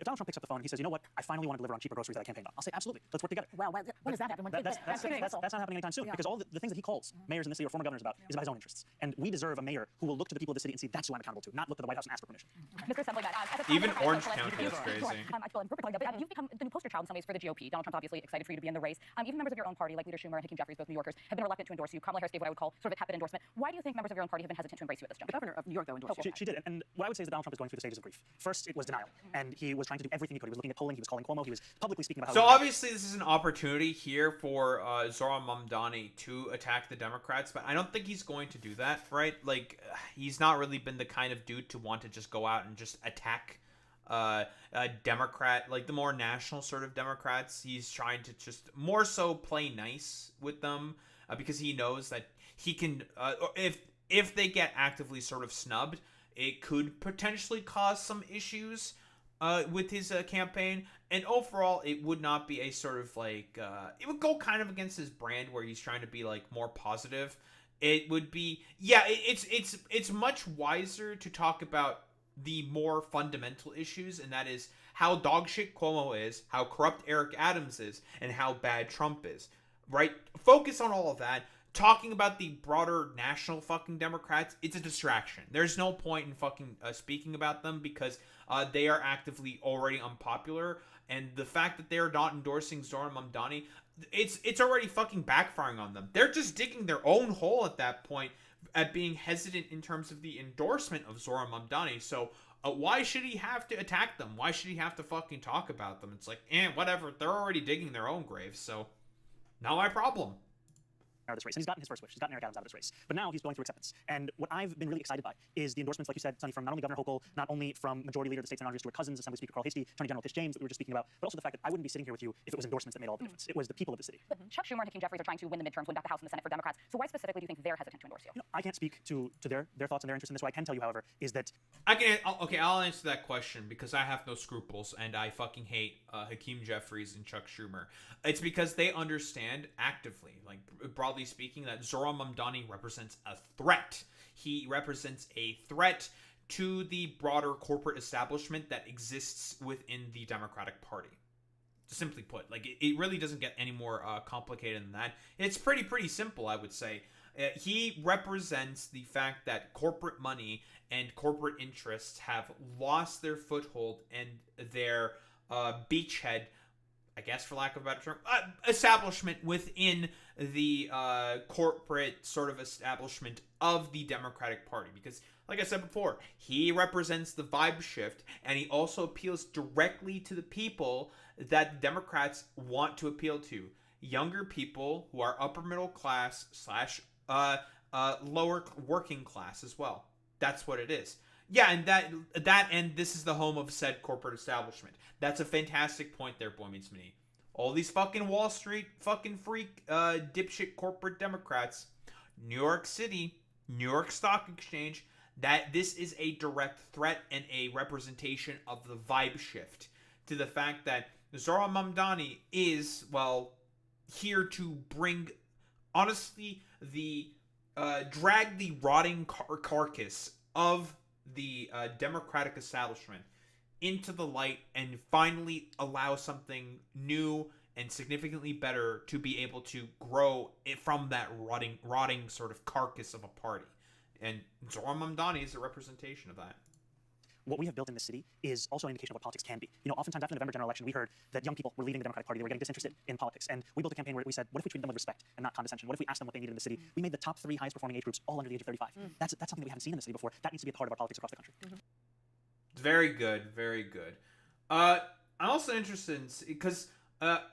if Donald Trump picks up the phone and he says, you know what, I finally want to deliver on cheaper groceries that I campaigned on, I'll say, absolutely, let's work together. Well, when does that happen? That's not happening anytime soon, Yeah. because all the things that he calls mayors in the city or former governors about is about his own interests. And we deserve a mayor who will look to the people of the city and say, that's who I'm accountable to, not look to the White House and ask for permission. Mr. Assemblyman, Even Orange County is crazy. I feel but you've become the new poster child in some ways for the GOP. Donald Trump's obviously excited for you to be in the race. Even members of your own party, like Leader Schumer and Hakeem Jeffries, both New Yorkers, have been reluctant to endorse you. Kamala Harris gave what I would call sort of a tepid endorsement. Why do you think members of your own party have been hesitant to embrace you at this juncture? The governor of New York, though, endorsed you. She did, and what I would say is that Donald Trump is going through the stages of grief. First, it was denial, and he was trying to do everything he could. He was looking at polling, he was calling Cuomo, he was publicly speaking about how... So obviously this is an opportunity here for Zohran Mamdani to attack the Democrats, but I don't think he's going to do that, right? Like, he's not really been the kind of dude to want to just go out and just attack Democrat, like the more national sort of Democrats. He's trying to just more so play nice with them because he knows that he can, if they get actively sort of snubbed, it could potentially cause some issues with his campaign. And overall, it would not be a sort of like, it would go kind of against his brand where he's trying to be like more positive. It would be, yeah, it's much wiser to talk about the more fundamental issues, and that is how dogshit Cuomo is, how corrupt Eric Adams is, and how bad Trump is, right? Focus on all of that. Talking about the broader national fucking Democrats, it's a distraction. There's no point in fucking speaking about them because they are actively already unpopular, and the fact that they're not endorsing Zohran Mamdani, it's already fucking backfiring on them. They're just digging their own hole at that point at being hesitant in terms of the endorsement of Zohran Mamdani. So why should he have to attack them? Why should he have to fucking talk about them? It's like, whatever. They're already digging their own graves, so not my problem. Out of this race, and he's gotten his first wish. He's gotten Eric Adams out of this race, but now he's going through acceptance. And what I've been really excited by is the endorsements, like you said, Sonny, from not only Governor Hochul, not only from Majority Leader of the State Senator Stuart Cousins, Assembly Speaker Carl Hastie, Attorney General Tish James that we were just speaking about, but also the fact that I wouldn't be sitting here with you if it was endorsements that made all the difference. It was the people of the city. But Chuck Schumer and Hakeem Jeffries are trying to win the midterms, win back the House and the Senate for Democrats. So why specifically do you think they're hesitant to endorse you? I can't speak to their thoughts and their interest in this. What I can tell you, however, is that I'll answer that question because I have no scruples and I fucking hate Hakeem Jeffries and Chuck Schumer. It's because they understand actively, like broadly speaking, that Zohran Mamdani represents a threat. He represents a threat to the broader corporate establishment that exists within the Democratic Party. Simply put, like it really doesn't get any more complicated than that. It's pretty simple, I would say. He represents the fact that corporate money and corporate interests have lost their foothold and their beachhead, I guess for lack of a better term, establishment within the corporate sort of establishment of the Democratic Party. Because, like I said before, he represents the vibe shift, and he also appeals directly to the people that the Democrats want to appeal to. Younger people who are upper middle class / lower working class as well. That's what it is. Yeah, and that and this is the home of said corporate establishment. That's a fantastic point there, Boy Meets Mini. All these fucking Wall Street fucking freak dipshit corporate Democrats, New York City, New York Stock Exchange, that this is a direct threat and a representation of the vibe shift to the fact that Zohran Mamdani is, well, here to bring, honestly, the drag the rotting carcass of the Democratic establishment into the light and finally allow something new and significantly better to be able to grow from that rotting sort of carcass of a party. And Zohran Mamdani is a representation of that. What we have built in this city is also an indication of what politics can be. You know, oftentimes after the November general election, we heard that young people were leaving the Democratic Party. They were getting disinterested in politics. And we built a campaign where we said, what if we treated them with respect and not condescension? What if we asked them what they needed in the city? We made the top 3 highest performing age groups all under the age of 35. That's something that we haven't seen in the city before. That needs to be a part of our politics across the country. Very good, very good. I'm also interested in, because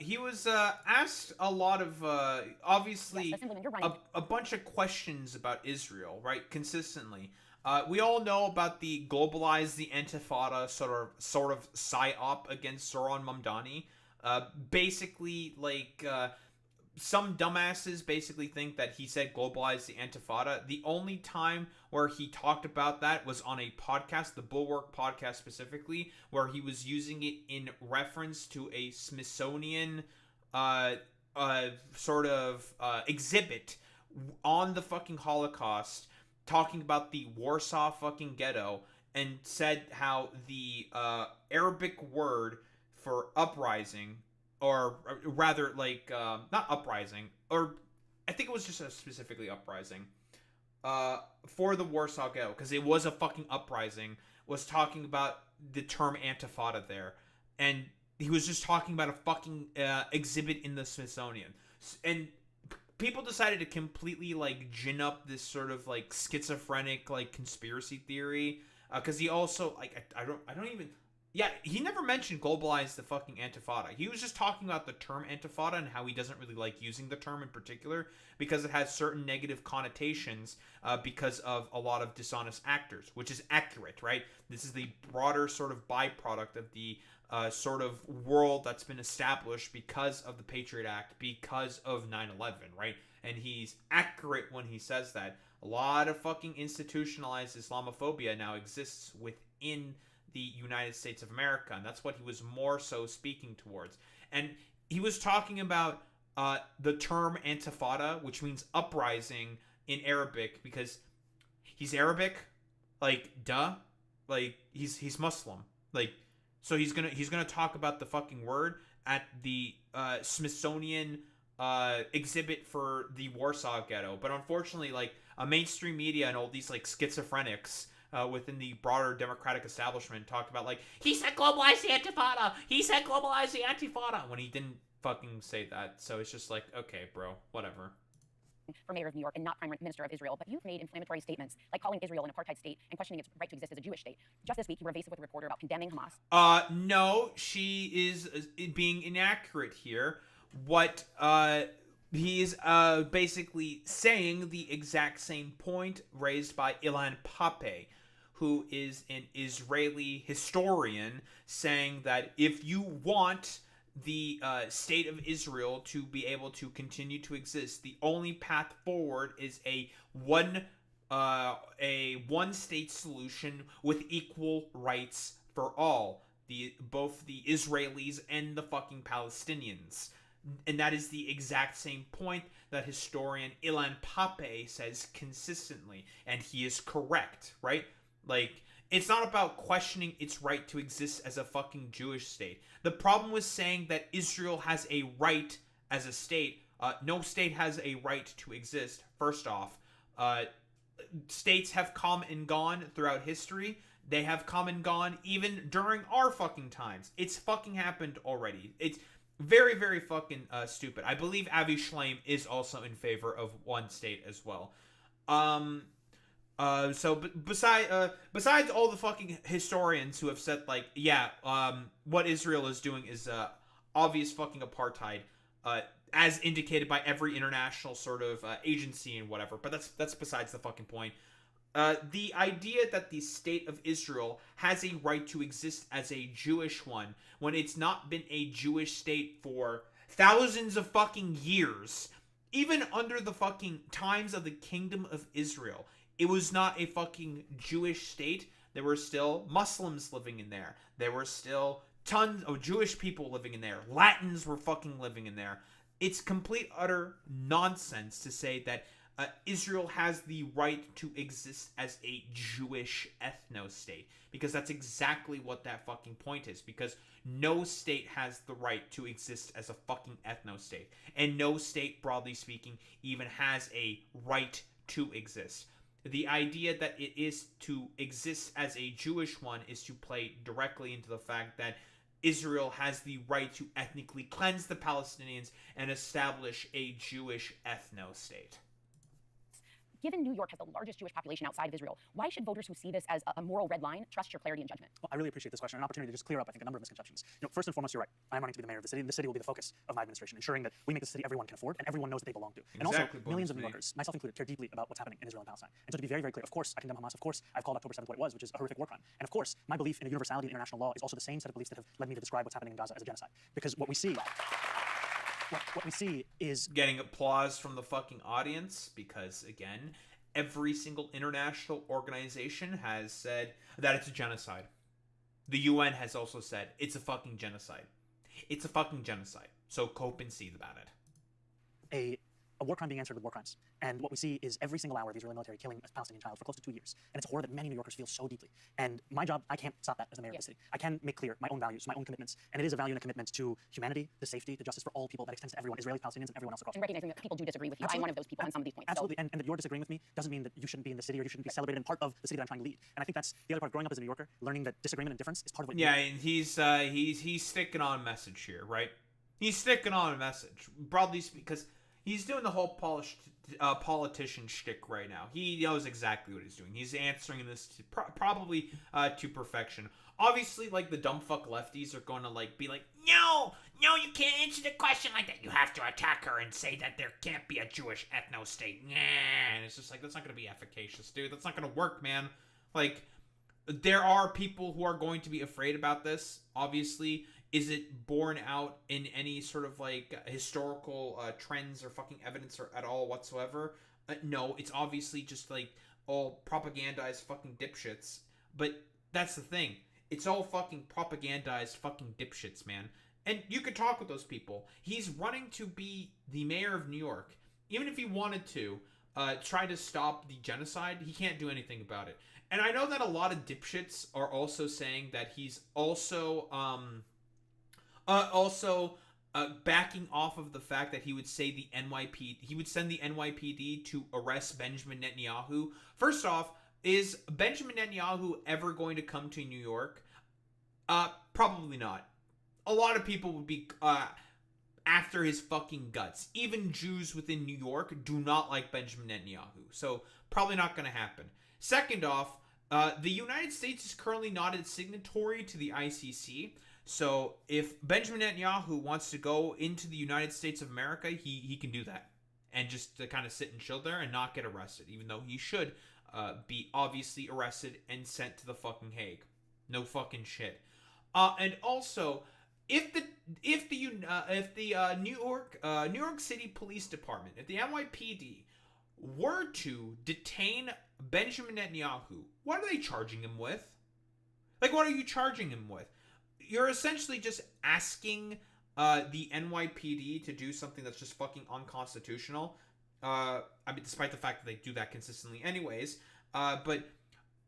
he was asked a lot of, obviously, a bunch of questions about Israel, right, consistently. We all know about the globalize the Intifada sort of psyop against Zohran Mamdani. Basically, like, some dumbasses basically think that he said globalize the Intifada. The only time where he talked about that was on a podcast, the Bulwark podcast specifically, where he was using it in reference to a Smithsonian sort of exhibit on the fucking Holocaust, talking about the Warsaw fucking ghetto, and said how the Arabic word for uprising, or rather, like, not uprising, or I think it was just a specifically uprising, for the Warsaw Ghetto, because it was a fucking uprising, was talking about the term Antifada there. And he was just talking about a fucking exhibit in the Smithsonian. And people decided to completely, like, gin up this sort of, like, schizophrenic, like, conspiracy theory. Because he also, like, I don't even... Yeah, he never mentioned globalize the fucking Antifada. He was just talking about the term Antifada and how he doesn't really like using the term in particular because it has certain negative connotations because of a lot of dishonest actors, which is accurate, right? This is the broader sort of byproduct of the sort of world that's been established because of the Patriot Act, because of 9/11, right? And he's accurate when he says that. A lot of fucking institutionalized Islamophobia now exists within the United States of America, and that's what he was more so speaking towards. And he was talking about the term Antifada, which means uprising in Arabic, because he's Arabic, like duh, like he's Muslim, like so he's gonna talk about the fucking word at the Smithsonian exhibit for the Warsaw Ghetto, but unfortunately, like mainstream media and all these like schizophrenics within the broader democratic establishment talked about like he said globalize the Antifada, he said globalize the Antifada when he didn't fucking say that. So it's just like, okay, bro, whatever. For mayor of New York and not prime minister of Israel, but you've made inflammatory statements like calling Israel an apartheid state and questioning its right to exist as a Jewish state. Just this week, you were evasive with a reporter about condemning Hamas. No, she is being inaccurate here. What he's basically saying the exact same point raised by Ilan Pappé, who is an Israeli historian, saying that if you want the state of Israel to be able to continue to exist, the only path forward is a one state solution with equal rights for all, both the Israelis and the fucking Palestinians. And that is the exact same point that historian Ilan Pappé says consistently, and he is correct, right? Like, it's not about questioning its right to exist as a fucking Jewish state. The problem with saying that Israel has a right as a state, no state has a right to exist, first off. States have come and gone throughout history. They have come and gone even during our fucking times. It's fucking happened already. It's very, very fucking stupid. I believe Avi Shlaim is also in favor of one state as well. Besides all the fucking historians who have said like, yeah, what Israel is doing is obvious fucking apartheid, as indicated by every international sort of agency and whatever. But that's besides the fucking point. The idea that the state of Israel has a right to exist as a Jewish one when it's not been a Jewish state for thousands of fucking years, even under the fucking times of the Kingdom of Israel, it was not a fucking Jewish state. There were still Muslims living in there. There were still tons of Jewish people living in there. Latins were fucking living in there. It's complete, utter nonsense to say that Israel has the right to exist as a Jewish ethno-state, because that's exactly what that fucking point is, because no state has the right to exist as a fucking ethno-state, and no state, broadly speaking, even has a right to exist. The idea that it is to exist as a Jewish one is to play directly into the fact that Israel has the right to ethnically cleanse the Palestinians and establish a Jewish ethno-state. Given New York has the largest Jewish population outside of Israel, why should voters who see this as a moral red line trust your clarity and judgment? Well, I really appreciate this question, an opportunity to just clear up, I think, a number of misconceptions. First and foremost, you're right. I'm running to be the mayor of the city, and the city will be the focus of my administration, ensuring that we make the city everyone can afford and everyone knows that they belong to. And Exactly, also, millions of New Yorkers, myself included, care deeply about what's happening in Israel and Palestine. And so to be very, very clear, of course, I condemn Hamas. Of course, I've called October 7th what it was, which is a horrific war crime. And of course, my belief in the universality of international law is also the same set of beliefs that have led me to describe what's happening in Gaza as a genocide. Because what we see... What we see is... Getting applause from the fucking audience, because, again, every single international organization has said that it's a genocide. The UN has also said it's a fucking genocide. It's a fucking genocide. So cope and see about it. A war crime being answered with war crimes. And what we see is every single hour the Israeli military killing a Palestinian child for close to 2 years. And it's a horror that many New Yorkers feel so deeply. And my job, I can't stop that as a mayor of the city. I can make clear my own values, my own commitments. And it is a value and a commitment to humanity, to safety, to justice for all people that extends to everyone, Israelis, Palestinians, and everyone else across the world. And recognizing that people do disagree with you. I'm one of those people on some of these points. Absolutely. And that you're disagreeing with me doesn't mean that you shouldn't be in the city or you shouldn't be celebrated and part of the city that I'm trying to lead. And I think that's the other part of growing up as a New Yorker, learning that disagreement and difference is part of what and he's sticking on a message here, right? He's sticking on a message. Broadly speaking, because he's doing the whole politician shtick right now. He knows exactly what he's doing. He's answering this probably to perfection. obviously, like, the dumb fuck lefties are going to, like, be like, no, you can't answer the question like that. You have to attack her and say that there can't be a Jewish ethno-state. And it's just like, that's not going to be efficacious, dude. That's not going to work, man. Like, there are people who are going to be afraid about this, obviously. Is it borne out in any sort of, like, historical trends or fucking evidence or at all whatsoever? No, it's obviously just, like, all propagandized fucking dipshits. But that's the thing. It's all fucking propagandized fucking dipshits, man. And you could talk with those people. He's running to be the mayor of New York. Even if he wanted to try to stop the genocide, he can't do anything about it. And I know that a lot of dipshits are also saying that he's also backing off of the fact that he would say he would send the NYPD to arrest Benjamin Netanyahu. First off, is Benjamin Netanyahu ever going to come to New York? Probably not. A lot of people would be after his fucking guts. Even Jews within New York do not like Benjamin Netanyahu. So probably not going to happen. Second off, the United States is currently not a signatory to the ICC. So if Benjamin Netanyahu wants to go into the United States of America, he can do that. And just to kind of sit and chill there and not get arrested. Even though he should be obviously arrested and sent to the fucking Hague. No fucking shit. And also, if the New York City Police Department, if the NYPD were to detain Benjamin Netanyahu, what are they charging him with? Like, what are you charging him with? You're essentially just asking the NYPD to do something that's just fucking unconstitutional. I mean, despite the fact that they do that consistently anyways. But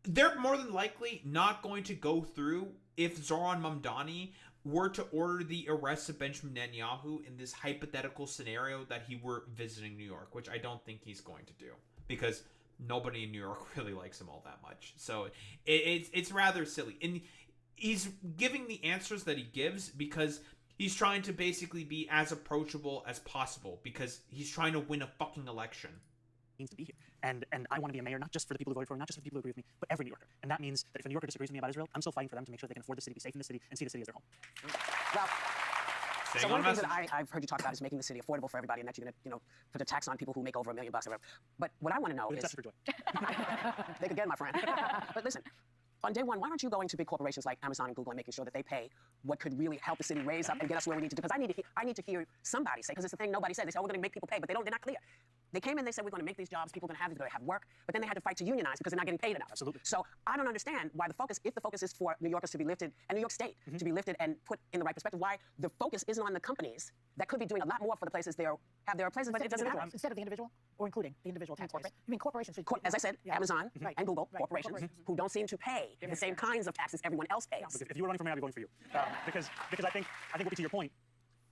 they're more than likely not going to go through if Zohran Mamdani were to order the arrest of Benjamin Netanyahu in this hypothetical scenario that he were visiting New York, which I don't think he's going to do. Because nobody in New York really likes him all that much. So it's rather silly. And he's giving the answers that he gives because he's trying to basically be as approachable as possible because he's trying to win a fucking election. Needs to be here. And I want to be a mayor not just for the people who voted for him, not just for the people who agree with me, but every New Yorker. And that means that if a New Yorker disagrees with me about Israel, I'm still fighting for them to make sure they can afford the city, be safe in the city, and see the city as their home. Well, so one of the things that I've heard you talk about is making the city affordable for everybody, and that you're going to, put a tax on people who make over $1 million or whatever. But what I want to know is... for joy. Think again, my friend. But listen, on day one, why aren't you going to big corporations like Amazon and Google and making sure that they pay what could really help the city raise up and get us where we need to do? Because I need to hear somebody say, because it's the thing nobody said. They say, oh, we're going to make people pay, but they're not clear. They came in, they said, we're going to make these jobs, people are going to have work, but then they had to fight to unionize because they're not getting paid enough. Absolutely. So I don't understand why if the focus is for New Yorkers to be lifted, and New York State to be lifted and put in the right perspective, why the focus isn't on the companies that could be doing a lot more for the places have their places, but it doesn't happen. Instead of the individual, or including the individual tax base. You mean corporations should... As I said, Amazon and Google, corporations who don't seem to pay the same kinds of taxes everyone else pays. Look, if you were running for mayor, I'd be voting for you. Because I think to your point,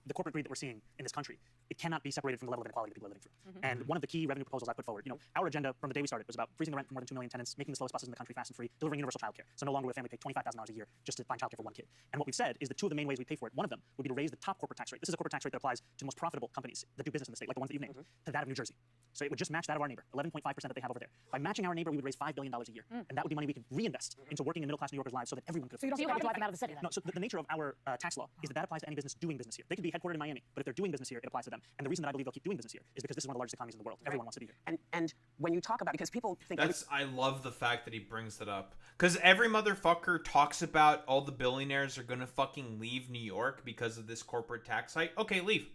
the corporate greed that we're seeing in this country, it cannot be separated from the level of inequality that people are living through. And one of the key revenue proposals I put forward, our agenda from the day we started was about freezing the rent for more than 2 million tenants, making the slowest buses in the country fast and free, delivering universal childcare. So no longer would a family pay $25,000 a year just to find childcare for one kid. And what we've said is that two of the main ways we pay for it, one of them would be to raise the top corporate tax rate. This is a corporate tax rate that applies to the most profitable companies that do business in the state, like the ones that you've named, to that of New Jersey. So it would just match that of our neighbor, 11.5% that they have over there. By matching our neighbor, we would raise $5 billion a year. And that would be money we could reinvest into working in middle-class New Yorkers' lives so that everyone could afford it. So you don't drive them out of the city then? No, so the nature of our tax law is that applies to any business doing business here. They could be headquartered in Miami, but if they're doing business here, it applies to them. And the reason that I believe they'll keep doing business here is because this is one of the largest economies in the world. Everyone wants to be here. And when you talk about, because people think... I love the fact that he brings that up. Because every motherfucker talks about all the billionaires are going to fucking leave New York because of this corporate tax hike. Okay, leave.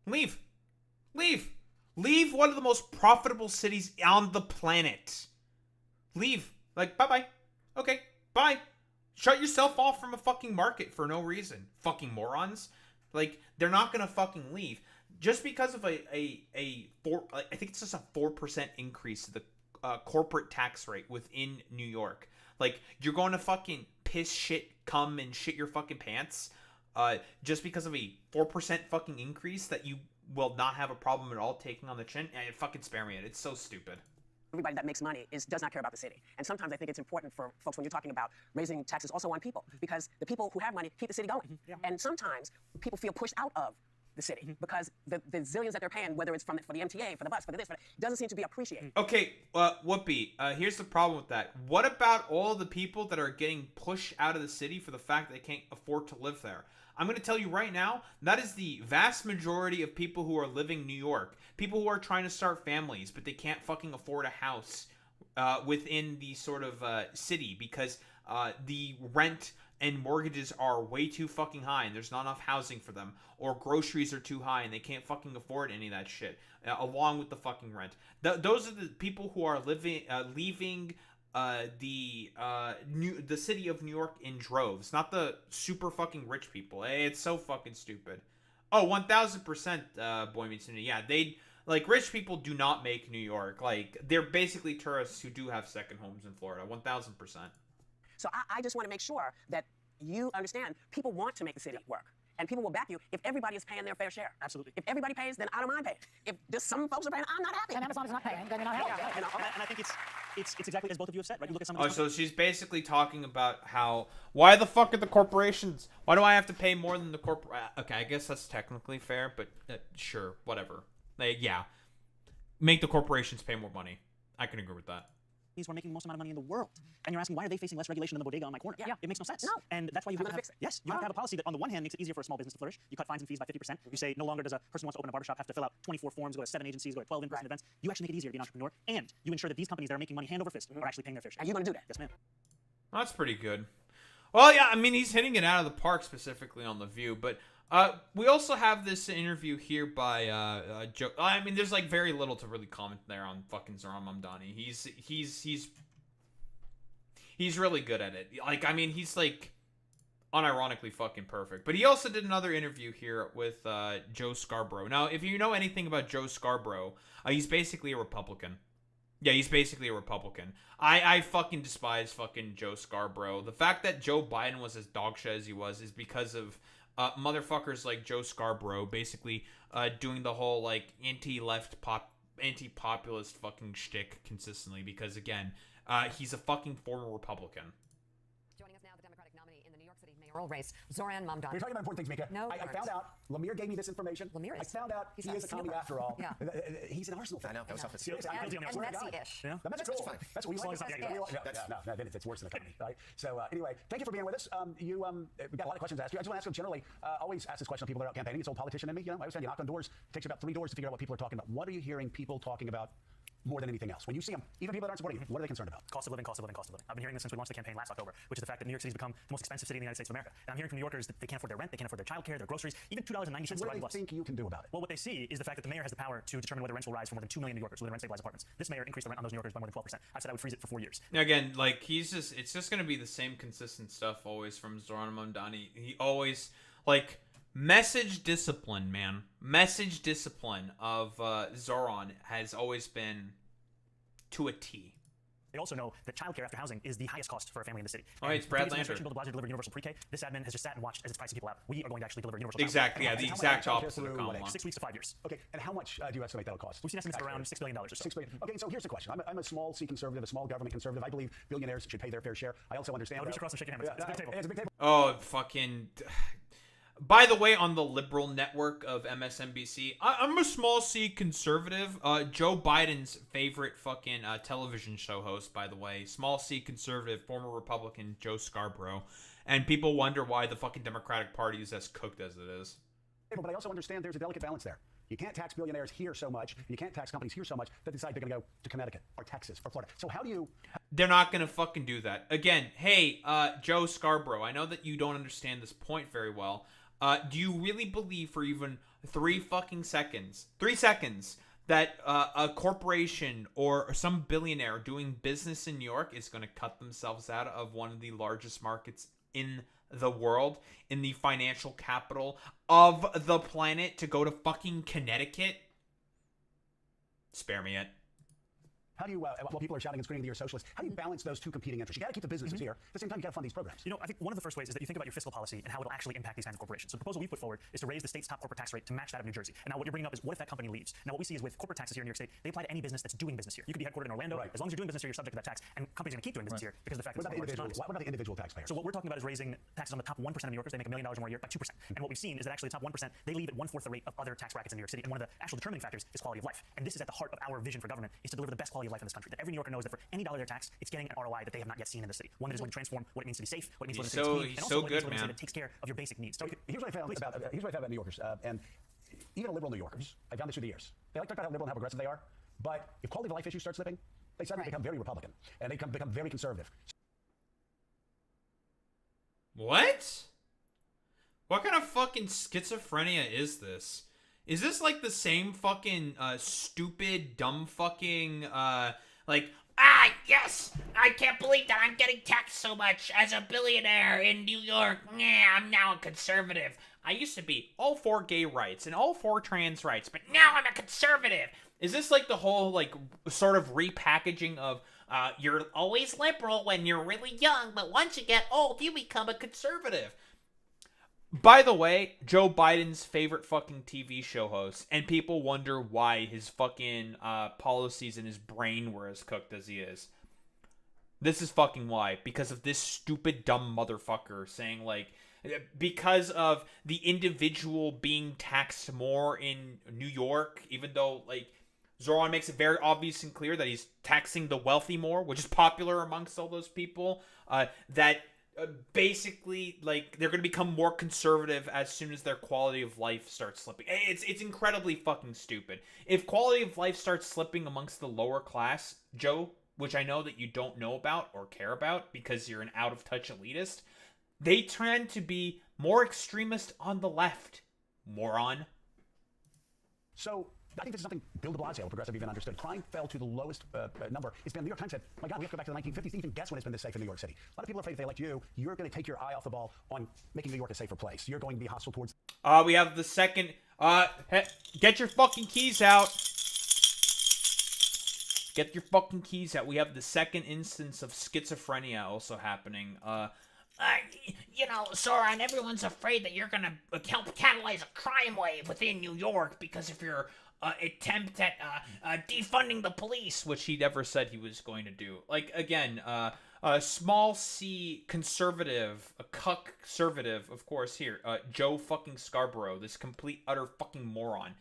Leave. Leave. Leave one of the most profitable cities on the planet. Leave. Like, bye-bye. Okay, bye. Shut yourself off from a fucking market for no reason. Fucking morons. Like, they're not gonna fucking leave. Just because of I think it's just a 4% increase to the corporate tax rate within New York. Like, you're going to fucking piss shit, come and shit your fucking pants just because of a 4% fucking increase that you will not have a problem at all taking on the chin. Fucking spare me it. It's so stupid. Everybody that makes money does not care about the city. And sometimes I think it's important for folks when you're talking about raising taxes also on people, because the people who have money keep the city going. And sometimes people feel pushed out of the city because the zillions that they're paying, whether it's for the MTA, for the bus, for the this, for that, doesn't seem to be appreciated. Okay, Whoopi, here's the problem with that. What about all the people that are getting pushed out of the city for the fact they can't afford to live there? I'm going to tell you right now, that is the vast majority of people who are living in New York. People who are trying to start families, but they can't fucking afford a house within the sort of city because the rent and mortgages are way too fucking high and there's not enough housing for them, or groceries are too high and they can't fucking afford any of that shit, along with the fucking rent. Those are the people who are leaving the city of New York in droves, not the super fucking rich people. It's so fucking stupid. Oh, 1000%, Boy Meets Sunday. Yeah, like, rich people do not make New York. Like, they're basically tourists who do have second homes in Florida. 1000%. So I just want to make sure that you understand people want to make the city work. And people will back you if everybody is paying their fair share. Absolutely. If everybody pays, then I don't mind paying. If just some folks are paying, I'm not happy. And Amazon is not paying, then you're not happy. And I think it's exactly as both of you have said, right? You look at some of Oh, these so she's basically talking about how, why the fuck are the corporations? Why do I have to pay more than the okay, I guess that's technically fair, but sure, whatever. Like, yeah. Make the corporations pay more money. I can agree with that. We're making the most amount of money in the world, and you're asking why are they facing less regulation than the bodega on my corner? Yeah. It makes no sense. No. And that's why you have to have, fix it. yes, you have to have a policy that on the one hand makes it easier for a small business to flourish. You cut fines and fees by 50%. You say no longer does a person who wants to open a barbershop have to fill out 24 forms, go to 7 agencies, go to 12 in-person events. You actually make it easier to be an entrepreneur, and you ensure that these companies that are making money hand over fist are actually paying their fair share. And you're going to do that? Yes, ma'am. That's pretty good. Well, yeah, I mean, he's hitting it out of the park specifically on The View, but we also have this interview here by Joe. I mean, there's like very little to really comment there on fucking Zohran Mamdani. He's really good at it. Like, I mean, he's like unironically fucking perfect. But he also did another interview here with Joe Scarborough. Now, if you know anything about Joe Scarborough, he's basically a Republican. Yeah, he's basically a Republican. I fucking despise fucking Joe Scarborough. The fact that Joe Biden was as dogshit as he was is because of motherfuckers like Joe Scarborough basically doing the whole like anti-populist fucking shtick consistently because, again, he's a fucking former Republican. Joining us now, the Democratic nominee in the New York City mayoral race, Zohran Mamdani. We're talking about important things, Mika. No, I found out, Lemire gave me this information. Lemire I found out he is a commie after all. Yeah. He's an Arsenal fan. I know, that was something. And Messy-ish. Yeah. That's cool. That's what we like. No, then it's worse than a comedy, right? So anyway, thank you for being with us. We got a lot of questions to ask you. I just want to ask you generally, always ask this question of people that are out campaigning. It's old politician in me. You know, I always say you knock on doors. It takes you about 3 doors to figure out what people are talking about. What are you hearing people talking about more than anything else? When you see them, even people that aren't supporting you, what are they concerned about? Cost of living, cost of living, cost of living. I've been hearing this since we launched the campaign last October, which is the fact that New York City's become the most expensive city in the United States of America. And I'm hearing from New Yorkers that they can't afford their rent, they can't afford their childcare, their groceries, even $2.90 So to what ride do the they bus. think you can do about it? Well, what they see is the fact that the mayor has the power to determine whether rents will rise for more than 2 million New Yorkers, whether rent stabilized apartments. This mayor increased the rent on those New Yorkers by more than 12%. I said I would freeze it for 4 years. Again, like, it's just going to be the same consistent stuff always from Zohran Mamdani. He always, like, message discipline, man. Message discipline of Zohran has always been to a T. They also know that childcare after housing is the highest cost for a family in the city. Oh, hey, it's Brad Lander. Bill de Blasio delivered universal pre-K. This admin has just sat and watched as it's pricing people out. We are going to actually deliver universal Exactly, childcare. yeah, the exact opposite of Kamala. 6 weeks to 5 years. Okay, and how much do you estimate that'll cost? We've seen estimates for around $6 billion or so. $6 billion. Okay, so here's the question. I'm a small C conservative, a small government conservative. I believe billionaires should pay their fair share. I also understand. I'll reach across and shake your hand. It's a big table. It's a big table. Oh, fucking... By the way, on the liberal network of MSNBC, I'm a small C conservative. Joe Biden's favorite fucking television show host, by the way. Small C conservative, former Republican Joe Scarborough. And people wonder why the fucking Democratic Party is as cooked as it is. But I also understand there's a delicate balance there. You can't tax billionaires here so much, you can't tax companies here so much that decide they're going to go to Connecticut or Texas or Florida. So how do you... They're not going to fucking do that. Again, hey, Joe Scarborough, I know that you don't understand this point very well. Do you really believe for even 3 seconds, that a corporation or some billionaire doing business in New York is going to cut themselves out of one of the largest markets in the world, in the financial capital of the planet, to go to fucking Connecticut? Spare me it. How do you, while people are shouting and screaming that you're socialist, how do you balance those two competing interests? You got to keep the businesses here. At the same time, you got to fund these programs. You know, I think one of the first ways is that you think about your fiscal policy and how it'll actually impact these kinds of corporations. So the proposal we put forward is to raise the state's top corporate tax rate to match that of New Jersey. And now what you're bringing up is, what if that company leaves? Now what we see is with corporate taxes here in New York State, they apply to any business that's doing business here. You could be headquartered in Orlando. As long as you're doing business here, you're subject to that tax. And companies are going to keep doing business here because of the fact that what about the individual taxpayers? So what we're talking about is raising taxes on the top 1% of New Yorkers. They make $1 million more a year by 2%. And what we've seen is that actually the top 1%, they leave at 1/4 the rate of other tax brackets in New York City. And one of the actual determining factors is quality of life. And this is at the heart of our vision for government, is to deliver the best quality of life in this country. That every New Yorker knows that for any dollar they're taxed, it's getting an ROI that they have not yet seen in the city. One that is going to transform what it means to be safe, what it means to live in a clean, and also what it means to live in a city that takes care of your basic needs. So here's what I found about New Yorkers, and even liberal New Yorkers. I found this through the years. They like to talk about how liberal and how progressive they are, but if quality of life issues start slipping, they suddenly become very Republican, and they become very conservative. What? What kind of fucking schizophrenia is this? Is this like the same fucking stupid, dumb fucking like, Yes! I can't believe that I'm getting taxed so much as a billionaire in New York. Yeah, I'm now a conservative. I used to be all for gay rights and all for trans rights, but now I'm a conservative. Is this like the whole, like, sort of repackaging of, you're always liberal when you're really young, but once you get old, you become a conservative? By the way, Joe Biden's favorite fucking TV show host, and people wonder why his fucking policies in his brain were as cooked as he is. This is fucking why. Because of this stupid, dumb motherfucker saying, like, because of the individual being taxed more in New York, even though, like, Zohran makes it very obvious and clear that he's taxing the wealthy more, which is popular amongst all those people, that basically, like, they're going to become more conservative as soon as their quality of life starts slipping. It's incredibly fucking stupid. If quality of life starts slipping amongst the lower class, Joe, which I know that you don't know about or care about because you're an out-of-touch elitist, they tend to be more extremist on the left. Moron. So I think this is something Bill de Blasio, a progressive, even understood. Crime fell to the lowest number. It's been, New York Times said, my God, we have to go back to the 1950s to even guess when it's been this safe in New York City. A lot of people are afraid if they elect you, you're going to take your eye off the ball on making New York a safer place. You're going to be hostile towards... We have the second... get your fucking keys out. Get your fucking keys out. We have the second instance of schizophrenia also happening. You know, Zohran, everyone's afraid that you're gonna help catalyze a crime wave within New York because of your attempt at defunding the police, which he never said he was going to do. Like, again, a small c conservative, a cuck conservative, of course, here, Joe fucking Scarborough, this complete, utter fucking moron.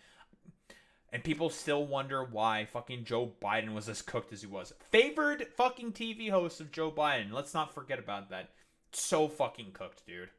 And people still wonder why fucking Joe Biden was as cooked as he was. Favored fucking TV host of Joe Biden. Let's not forget about that. So fucking cooked, dude.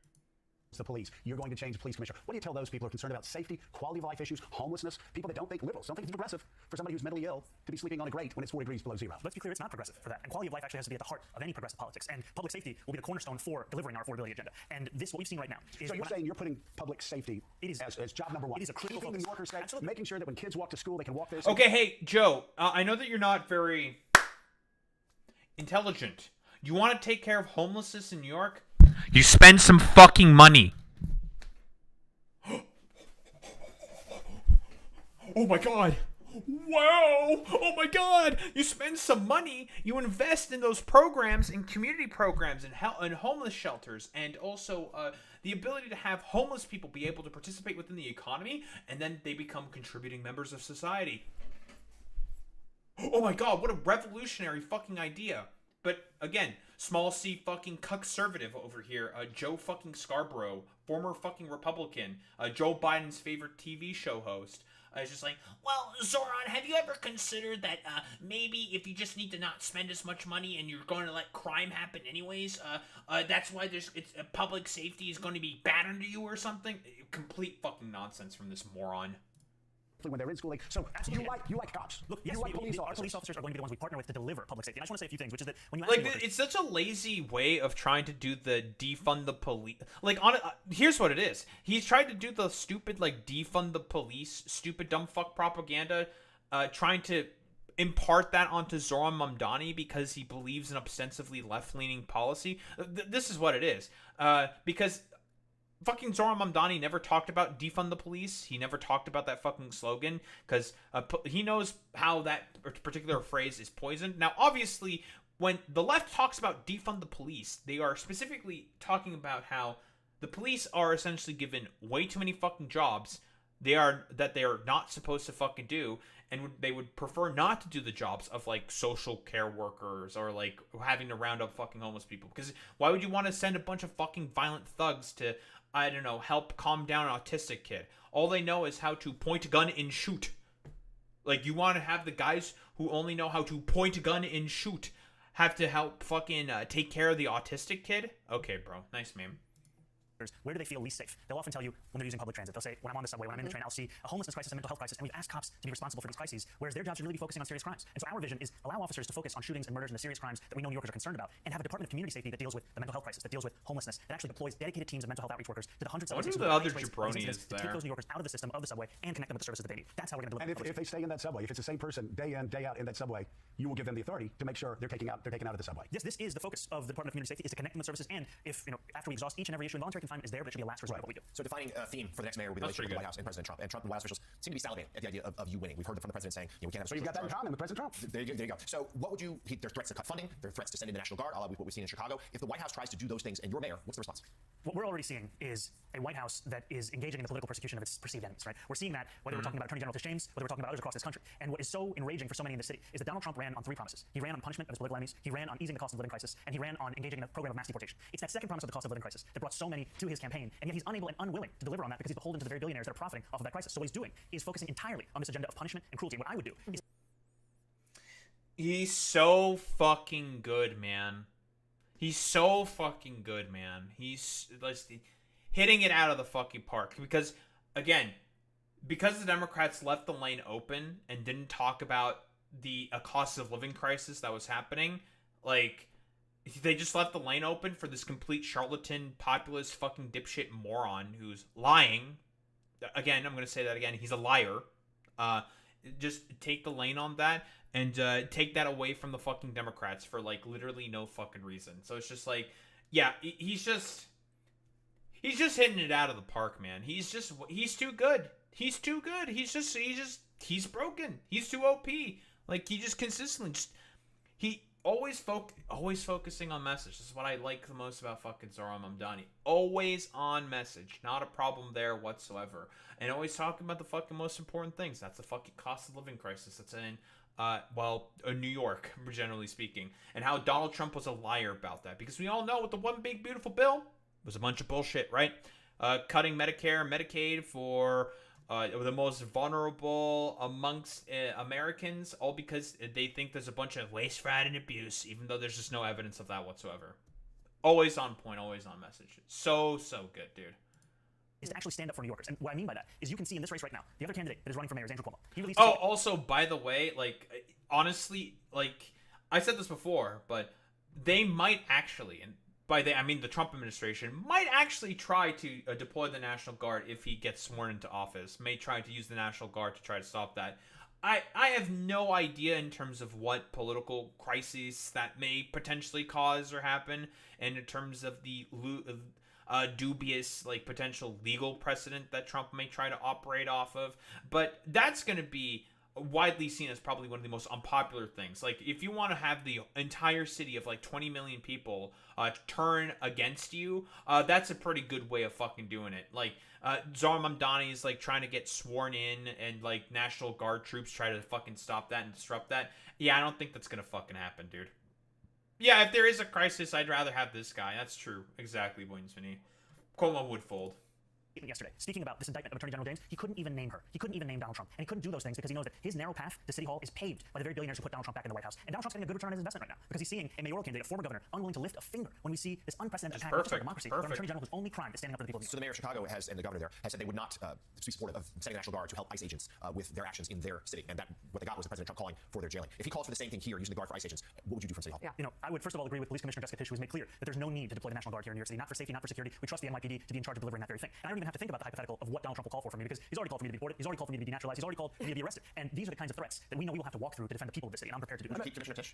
The police. You're going to change the police commissioner. What do you tell those people who are concerned about safety, quality of life issues, homelessness, people that don't think liberals, don't think it's progressive for somebody who's mentally ill to be sleeping on a grate when it's 4 degrees below zero? Let's be clear, it's not progressive for that. And quality of life actually has to be at the heart of any progressive politics. And public safety will be the cornerstone for delivering our affordability agenda. And this, what we've seen right now, is... So you're saying you're putting public safety as job number one. It is a critical Keeping focus. New Yorkers safe, Absolutely. making sure that when kids walk to school, they can walk there. Okay, hey, Joe, I know that you're not very intelligent. You want to take care of homelessness in New York? You spend some fucking money. Oh my god. Wow. Oh my god. You spend some money, you invest in those programs, in community programs, and homeless shelters, and also the ability to have homeless people be able to participate within the economy, and then they become contributing members of society. Oh my god, what a revolutionary fucking idea. But again, small c fucking conservative over here, Joe fucking Scarborough, former fucking Republican, Joe Biden's favorite TV show host, is just like, well, Zohran, have you ever considered that maybe if you just need to not spend as much money and you're going to let crime happen anyways, that's why public safety is going to be bad under you or something? Complete fucking nonsense from this moron. When they're in school, so you like cops. Look, yes, you like police our officers. police officers are going to be the ones we partner with to deliver public safety. And I just want to say a few things, which is that when you like, it's such a lazy way of trying to do the defund the police. Like, here's what it is. He's tried to do the stupid, like, defund the police, stupid dumb fuck propaganda, trying to impart that onto Zohran Mamdani because he believes in ostensibly left-leaning policy. This is what it is. Because fucking Zohran Mamdani never talked about defund the police. He never talked about that fucking slogan because he knows how that particular phrase is poisoned. Now, obviously, when the left talks about defund the police, they are specifically talking about how the police are essentially given way too many fucking jobs they are not supposed to fucking do, and they would prefer not to do the jobs of like social care workers or like having to round up fucking homeless people. Because why would you want to send a bunch of fucking violent thugs to, I don't know, help calm down an autistic kid? All they know is how to point a gun and shoot. Like, you want to have the guys who only know how to point a gun and shoot have to help fucking take care of the autistic kid? Okay, bro. Nice meme. Where do they feel least safe? They'll often tell you when they're using public transit. They'll say, when I'm on the subway, when I'm in the train, I'll see a homelessness crisis, a mental health crisis, and we've asked cops to be responsible for these crises, whereas their jobs should really be focusing on serious crimes. And so our vision is allow officers to focus on shootings and murders and the serious crimes that we know New Yorkers are concerned about, and have a Department of Community Safety that deals with the mental health crisis, that deals with homelessness, that actually deploys dedicated teams of mental health outreach workers to the hundreds of cities the other jabroni is to take those New Yorkers out of the system of the subway and connect them with the services that they need. That's how we're going to deliver. And if they stay in that subway, if it's the same person day in, day out in that subway, you will give them the authority to make sure they're taken out of the subway. This is the focus of the Department of Community Safety, is to connect them with services, and if, after we exhaust each and every issue, involuntary confinement is there, but it should be a last resort of what we do. So defining a theme for the next mayor will be the relationship with the White House and President Trump. And Trump and White House officials seem to be salivating at the idea of you winning. We've heard it from the president saying, we can't have a So you've got that in common with President Trump. There you go. So what would you, there's threats to cut funding, there are threats to send in the National Guard, a la what we've seen in Chicago. If the White House tries to do those things and you're mayor, what's the response? What we're already seeing is a White House that is engaging in the political persecution of its perceived enemies, right? We're seeing that whether we're talking about Attorney General Tish James, whether we're talking about others across this country. And what is so enraging for so many in the city is that Donald Trump ran on 3 promises. He ran on punishment of his political enemies, he ran on easing the cost of living crisis, and he ran on engaging in a program of mass deportation. It's that second promise of the cost of living crisis that brought so many to his campaign, and yet he's unable and unwilling to deliver on that because he's beholden to the very billionaires that are profiting off of that crisis. So what he's doing is focusing entirely on this agenda of punishment and cruelty. And what I would do is... He's so fucking good, man. He's so fucking good, man. He's hitting it out of the fucking park. Because, again, because the Democrats left the lane open and didn't talk about the cost of living crisis that was happening, like, they just left the lane open for this complete charlatan, populist, fucking dipshit moron who's lying. Again, I'm going to say that again. He's a liar. Just take the lane on that and take that away from the fucking Democrats for, like, literally no fucking reason. So it's just like, yeah, he's just hitting it out of the park, man. He's too good. He's too good. He's broken. He's too OP. Like, he just consistently always focusing on message. This is what I like the most about fucking Zohran Mamdani. Always on message. Not a problem there whatsoever. And always talking about the fucking most important things. That's the fucking cost of living crisis that's in, New York, generally speaking. And how Donald Trump was a liar about that. Because we all know with the one big beautiful bill, it was a bunch of bullshit, right? Cutting Medicare and Medicaid for the most vulnerable amongst Americans, all because they think there's a bunch of waste, fraud, and abuse, even though there's just no evidence of that whatsoever. Always on point, always on message. So good, dude. Is to actually stand up for New Yorkers. And what I mean by that is you can see in this race right now, the other candidate that is running for mayor is Andrew Cuomo. He released also, by the way, like, honestly, like, I said this before, but they might actually, and by they, I mean the Trump administration, might actually try to deploy the National Guard if he gets sworn into office. May try to use the National Guard to try to stop that. I have no idea in terms of what political crises that may potentially cause or happen, and in terms of the dubious, like, potential legal precedent that Trump may try to operate off of. But that's going to be widely seen as probably one of the most unpopular things. Like, if you want to have the entire city of like 20 million people turn against you, that's a pretty good way of fucking doing it. Like, Zohran Mamdani is like trying to get sworn in, and like National Guard troops try to fucking stop that and disrupt that. Yeah, I don't think that's gonna fucking happen, dude. Yeah, if there is a crisis, I'd rather have this guy. That's true. Exactly, Boynsmini. Cuomo would fold. Yesterday, speaking about this indictment of Attorney General James, he couldn't even name her. He couldn't even name Donald Trump. And he couldn't do those things because he knows that his narrow path to City Hall is paved by the very billionaires who put Donald Trump back in the White House. And Donald Trump's getting a good return on his investment right now because he's seeing a mayoral candidate, a former governor, unwilling to lift a finger when we see this unprecedented attack on democracy from an Attorney General whose only crime is standing up for the people of New York. So the mayor of Chicago and the governor there has said they would not be supportive of sending the National Guard to help ICE agents with their actions in their city. And that what they got was the President Trump calling for their jailing. If he calls for the same thing here, using the Guard for ICE agents, what would you do from City Hall? Yeah. You know, I would first of all agree with Police Commissioner Jessica Tisch, who has made clear that there's no need to deploy the National Guard here in New York City, not for safety, not for security. We trust the NYPD to be in charge of delivering that very thing. And I don't even even have to think about the hypothetical of what Donald Trump will call for me, because he's already called for me to be deported, he's already called for me to be denaturalized, he's already called for me to be arrested. And these are the kinds of threats that we know we will have to walk through to defend the people of this city, and I'm prepared to do that.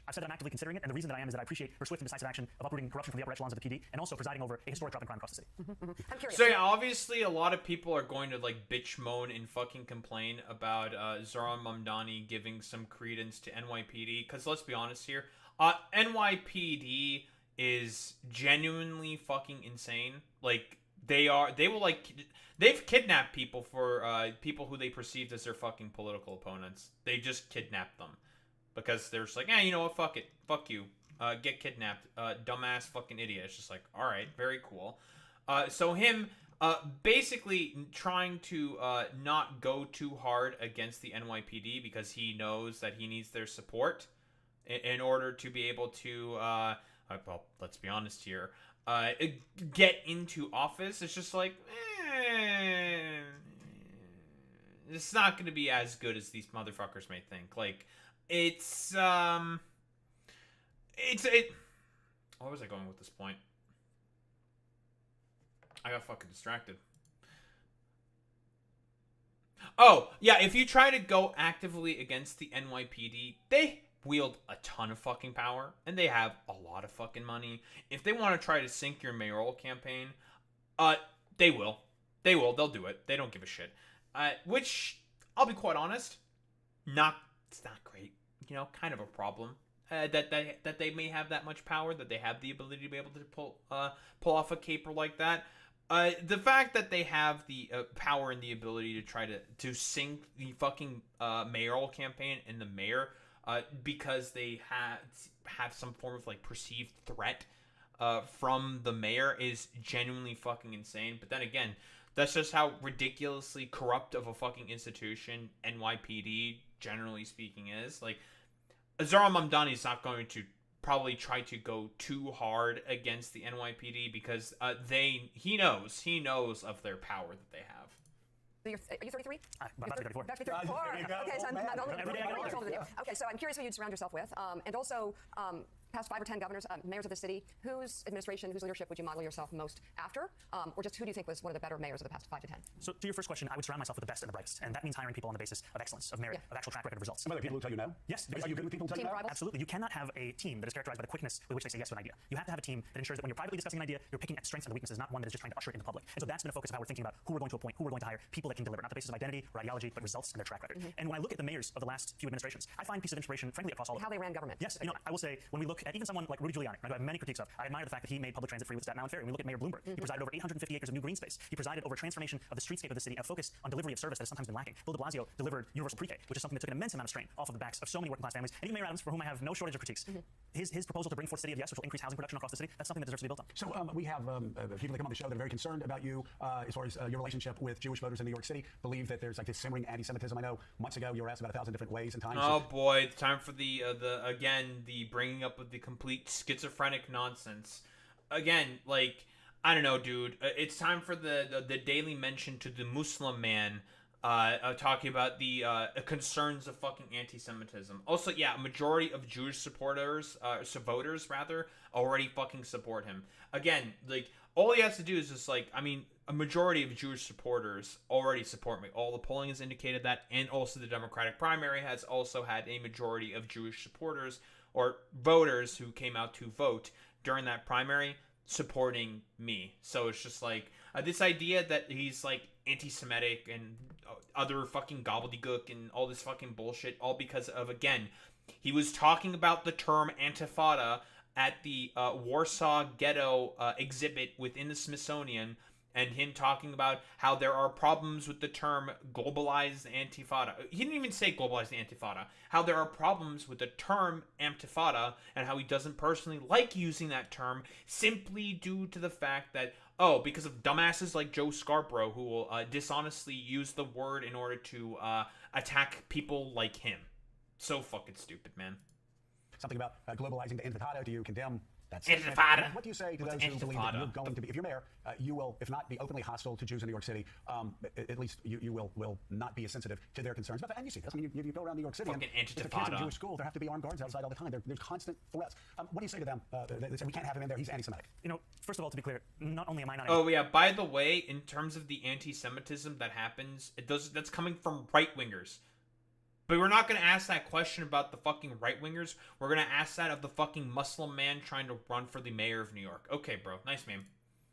I've said that I'm actively considering it, and the reason that I am is that I appreciate her swift and decisive action of uprooting corruption from the upper echelons of the PD, and also presiding over a historic drop in crime across the city. I'm curious. So yeah, obviously a lot of people are going to like bitch, moan, and fucking complain about Zohran Mamdani giving some credence to NYPD, because let's be honest here, NYPD is genuinely fucking insane. Like, they've kidnapped people for people who they perceived as their fucking political opponents. They just kidnapped them because they're just like, you know what, fuck it, fuck you, get kidnapped, dumbass fucking idiot. It's just like, all right, very cool. So him basically trying to not go too hard against the NYPD because he knows that he needs their support in order to be able to, well, let's be honest here, get into office. It's just like, it's not going to be as good as these motherfuckers may think. Like, it's what was I going with this point? I got fucking distracted. Oh, yeah, if you try to go actively against the NYPD, they wield a ton of fucking power, and they have a lot of fucking money. If they want to try to sink your mayoral campaign, they will. They will. They'll do it. They don't give a shit. Which, I'll be quite honest, it's not great. You know, kind of a problem. That they may have that much power, that they have the ability to be able to pull off a caper like that. The fact that they have the power and the ability to try to sink the fucking mayoral campaign and the mayor because they have some form of like perceived threat from the mayor is genuinely fucking insane. But then again, that's just how ridiculously corrupt of a fucking institution NYPD, generally speaking, is. Like, Zohran Mamdani is not going to probably try to go too hard against the NYPD because he knows of their power that they have. Are you 33? About 34. About 34. Okay, so I'm not only older than you. Okay, so I'm curious who you'd surround yourself with, and also past 5 or 10 governors, mayors of the city, whose administration, whose leadership would you model yourself most after, or just who do you think was one of the better mayors of the past 5 to 10? So to your first question, I would surround myself with the best and the brightest, and that means hiring people on the basis of excellence, of merit, of actual track record of results. Some other people who tell you no? Yes. Are you good with people who tell you no? Absolutely. You cannot have a team that is characterized by the quickness with which they say yes to an idea. You have to have a team that ensures that when you're privately discussing an idea, you're picking at the strengths and the weaknesses, not one that is just trying to usher it into public. And so that's been a focus of how we're thinking about who we're going to appoint, who we're going to hire, people that can deliver, not the basis of identity or ideology, but results and their track record. And when I look at the mayors of the last few administrations, I find pieces of inspiration, frankly, across all of them. How they ran government. Yes. You know, I will say, when we look at even someone like Rudy Giuliani, right, who I have many critiques of, I admire the fact that he made public transit free with Staten Island Ferry. When we look at Mayor Bloomberg, he presided over 850 acres of new green space. He presided over a transformation of the streetscape of the city, a focus on delivery of service that has sometimes been lacking. Bill de Blasio delivered universal pre-K, which is something that took an immense amount of strain off of the backs of so many working class families, and even Mayor Adams, for whom I have no shortage of critiques. His proposal to bring forth City of Yes, which will increase housing production across the city, that's something that deserves to be built on. So we have people that come on the show that are very concerned about you as far as your relationship with Jewish voters in New York City, believe that there's like this simmering anti-Semitism. I know months ago you were asked about 1,000 different ways and times. Oh boy, it's time for the bringing up of the complete schizophrenic nonsense. Again, like, I don't know, dude. It's time for the daily mention to the Muslim man talking about the concerns of fucking anti-Semitism. Also, yeah, a majority of Jewish voters already fucking support him. Again, like, all he has to do is just, like, I mean, a majority of Jewish supporters already support me. All the polling has indicated that, and also the Democratic primary has also had a majority of Jewish supporters or voters who came out to vote during that primary supporting me. So it's just like this idea that he's like anti-Semitic and other fucking gobbledygook and all this fucking bullshit, all because of, again, he was talking about the term Antifada at the Warsaw Ghetto exhibit within the Smithsonian, and him talking about how there are problems with the term globalized Antifada. He didn't even say globalized Antifada. How there are problems with the term Antifada, and how he doesn't personally like using that term simply due to the fact that, because of dumbasses like Joe Scarborough who will dishonestly use the word in order to attack people like him. So fucking stupid, man. Something about globalizing the Intifada. Do you condemn That's Intifada. And what do you say to What's those who believe that intifada? you're going to be, if you're mayor, you will, if not be openly hostile to Jews in New York City, at least you will not be as sensitive to their concerns. But, and you see this. I mean, you go around New York City, and if the kids in intifada. Jewish school, there have to be armed guards outside all the time. There's constant threats. What do you say to them? They say we can't have him in there. He's anti-Semitic. You know, first of all, to be clear, not only am I not. Oh yeah. By the way, in terms of the anti-Semitism that happens, that's coming from right wingers. But we're not going to ask that question about the fucking right-wingers. We're going to ask that of the fucking Muslim man trying to run for the mayor of New York. Okay, bro. Nice, man.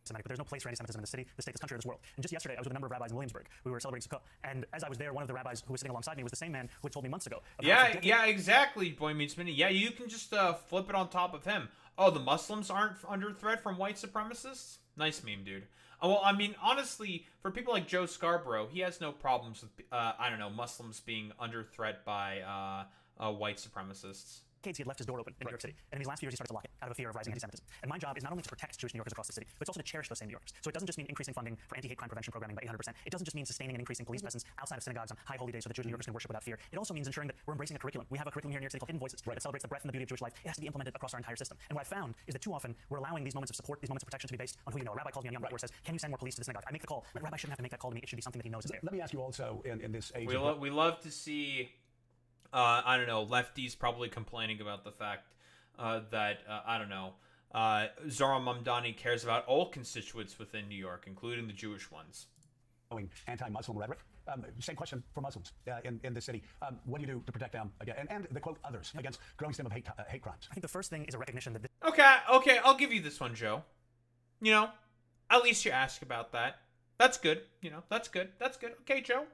But there's no place for anti-Semitism in the city, the state, this country, or this world. And just yesterday, I was with a number of rabbis in Williamsburg. We were celebrating Sukkot. And as I was there, one of the rabbis who was sitting alongside me was the same man who had told me months ago. Yeah, exactly, Boy Meets Minnie. Yeah, you can just flip it on top of him. Oh, the Muslims aren't under threat from white supremacists? Nice meme, dude. Well, I mean, honestly, for people like Joe Scarborough, he has no problems with, I don't know, Muslims being under threat by white supremacists. He had left his door open in New York City, and in these last few years he started to lock it out of a fear of rising anti-Semitism. And my job is not only to protect Jewish New Yorkers across the city, but it's also to cherish those same New Yorkers. So it doesn't just mean increasing funding for anti-hate crime prevention programming by 800%. It doesn't just mean sustaining and increasing police presence outside of synagogues on high holy days so that Jewish New Yorkers can worship without fear. It also means ensuring that we're embracing a curriculum. We have a curriculum here in New York City called Hidden Voices that celebrates the breadth and the beauty of Jewish life. It has to be implemented across our entire system. And what I found is that too often we're allowing these moments of support, these moments of protection to be based on who you know. A rabbi calls me on Yom Kippur, says, "Can you send more police to the synagogue?" I make the call. But a rabbi shouldn't have to make that call to me. It should be something that he knows is there. Let me ask you also in this age. We love to see, I don't know, lefties probably complaining about the fact that, I don't know, Zohran Mamdani cares about all constituents within New York, including the Jewish ones. Anti-Muslim rhetoric. Same question for Muslims in the city. What do you do to protect them again, and the quote others against growing stream of hate crimes? I think the first thing is a recognition that. Okay, I'll give you this one, Joe. You know, at least you ask about that. That's good. You know, that's good. Okay, Joe.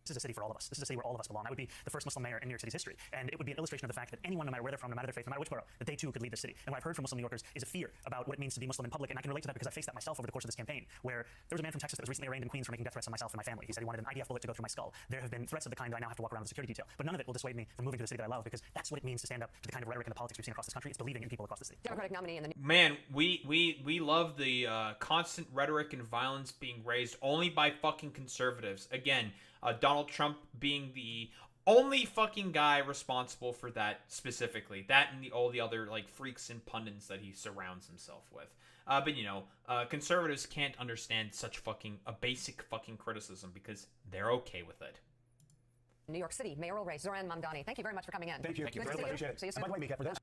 This is a city for all of us. This is a city where all of us belong. I would be the first Muslim mayor in New York City's history. And it would be an illustration of the fact that anyone, no matter where they're from, no matter their faith, no matter which borough, that they too could lead the city. And what I've heard from Muslim New Yorkers is a fear about what it means to be Muslim in public. And I can relate to that because I faced that myself over the course of this campaign, where there was a man from Texas that was recently arraigned in Queens for making death threats on myself and my family. He said he wanted an IDF bullet to go through my skull. There have been threats of the kind that I now have to walk around with a security detail. But none of it will dissuade me from moving to the city that I love, because that's what it means to stand up to the kind of rhetoric and the politics we've seen across this country. It's believing in people across the city. Democratic nominee in the Man, we love the constant rhetoric and violence being raised only by fucking conservatives. Again, Donald Trump being the only fucking guy responsible for that specifically. That and all the other like freaks and pundits that he surrounds himself with. But you know, conservatives can't understand such fucking a basic fucking criticism because they're okay with it. New York City mayoral race. Zohran Mamdani, thank you very much for coming in. Thank you. Good to Very see much. Appreciate it. See you soon. By the way, Mika, for those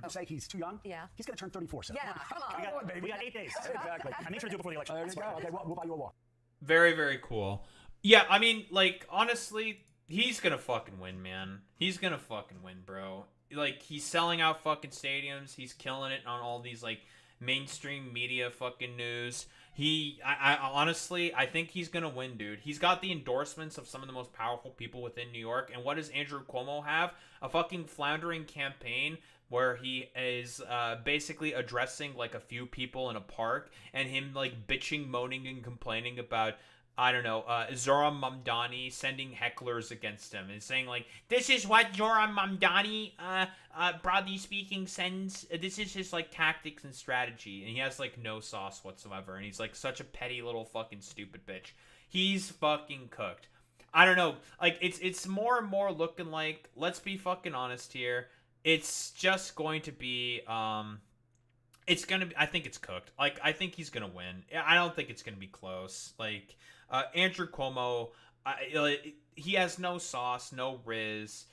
who say he's too young, Yeah. he's going to turn 34 soon. Yeah, come on. We got 8 days. Exactly. I made sure to do it before the election. There you go. Okay, we'll buy you a walk. Very, very cool. Yeah, I mean, like, honestly, he's gonna fucking win, man. He's gonna fucking win, bro. Like, he's selling out fucking stadiums. He's killing it on all these, like, mainstream media fucking news. I honestly, I think he's gonna win, dude. He's got the endorsements of some of the most powerful people within New York. And what does Andrew Cuomo have? A fucking floundering campaign where he is basically addressing, like, a few people in a park. And him, like, bitching, moaning, and complaining about, I don't know, Zohran Mamdani sending hecklers against him and saying, like, this is what Zohran Mamdani, broadly speaking, sends. This is his, like, tactics and strategy. And he has, like, no sauce whatsoever. And he's, like, such a petty little fucking stupid bitch. He's fucking cooked. I don't know. Like, it's more and more looking like, let's be fucking honest here, it's just going to be, it's gonna be, I think it's cooked. Like, I think he's gonna win. I don't think it's gonna be close. Like, Andrew Cuomo, he has no sauce, no riz.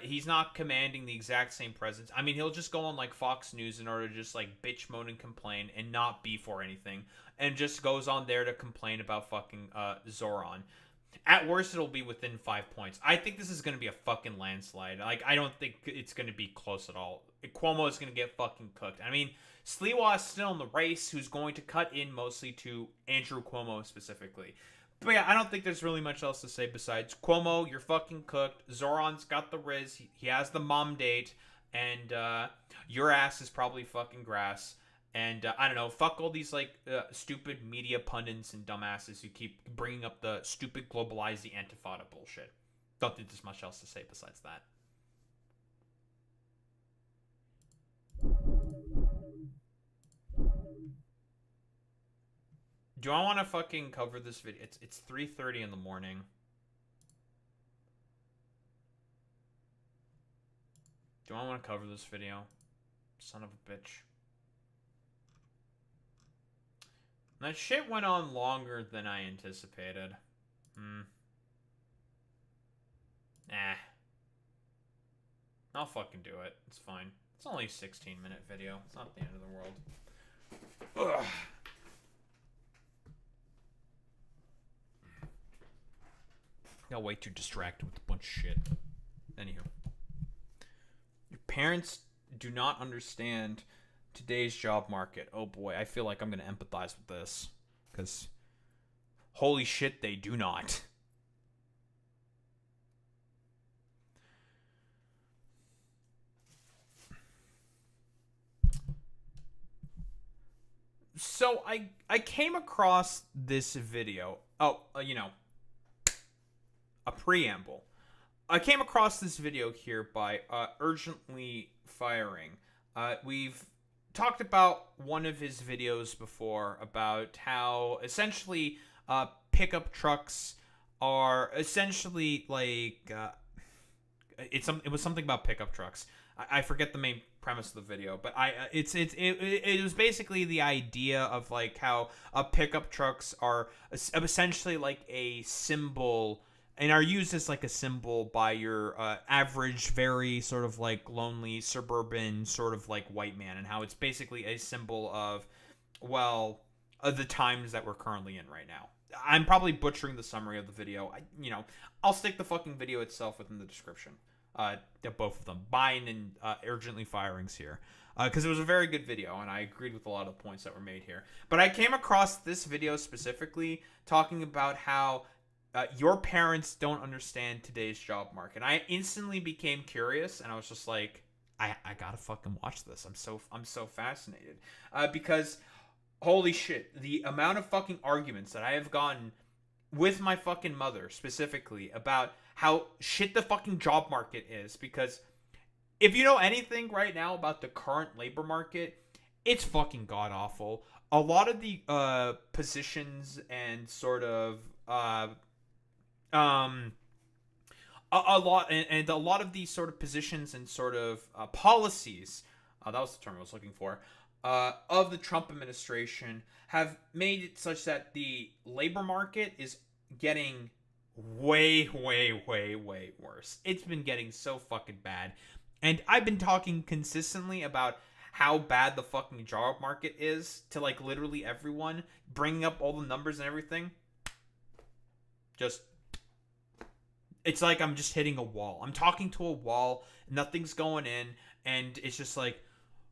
He's not commanding the exact same presence. I mean, he'll just go on, like, Fox News in order to just, like, bitch, moan, and complain and not be for anything. And just goes on there to complain about fucking Zohran. At worst, it'll be within 5 points. I think this is going to be a fucking landslide. Like, I don't think it's going to be close at all. Cuomo is going to get fucking cooked. I mean, Sliwa is still in the race, who's going to cut in mostly to Andrew Cuomo specifically. But yeah, I don't think there's really much else to say besides Cuomo, you're fucking cooked. Zoran's got the riz. He has the mom date. And your ass is probably fucking grass. And I don't know, fuck all these, like, stupid media pundits and dumbasses who keep bringing up the stupid globalize the Antifada bullshit. Don't think there's much else to say besides that. Do I want to fucking cover this video? It's 3:30 in the morning. Do I want to cover this video? Son of a bitch. That shit went on longer than I anticipated. I'll fucking do it. It's fine. It's only a 16-minute video. It's not the end of the world. Ugh. Got way too distracted with a bunch of shit. Anywho. Your parents do not understand today's job market. Oh boy, I feel like I'm going to empathize with this. Because, holy shit, they do not. So, I came across this video. Oh, you know, a preamble. I came across this video here by Urgently Firing. We've talked about one of his videos before about how essentially pickup trucks are essentially like it was something about pickup trucks. I forget the main premise of the video, but it was basically the idea of like how pickup trucks are essentially like a symbol and are used as like a symbol by your average, very sort of like lonely suburban sort of like white man, and how it's basically a symbol of, well, the times that we're currently in right now. I'm probably butchering the summary of the video. I'll stick the fucking video itself within the description. Both of them, Buying and Urgently Firings here, because it was a very good video, and I agreed with a lot of the points that were made here. But I came across this video specifically talking about how your parents don't understand today's job market. I instantly became curious, and I was just like, I gotta fucking watch this. I'm so fascinated because holy shit, the amount of fucking arguments that I have gotten with my fucking mother specifically about how shit the fucking job market is. Because if you know anything right now about the current labor market, it's fucking god awful. A lot of the positions and sort of a lot of these sort of positions and sort of policies, that was the term I was looking for, of the Trump administration have made it such that the labor market is getting way worse. It's been getting so fucking bad. And I've been talking consistently about how bad the fucking job market is to like literally everyone, bringing up all the numbers and everything. It's like I'm just hitting a wall. I'm talking to a wall, nothing's going in, and it's just like,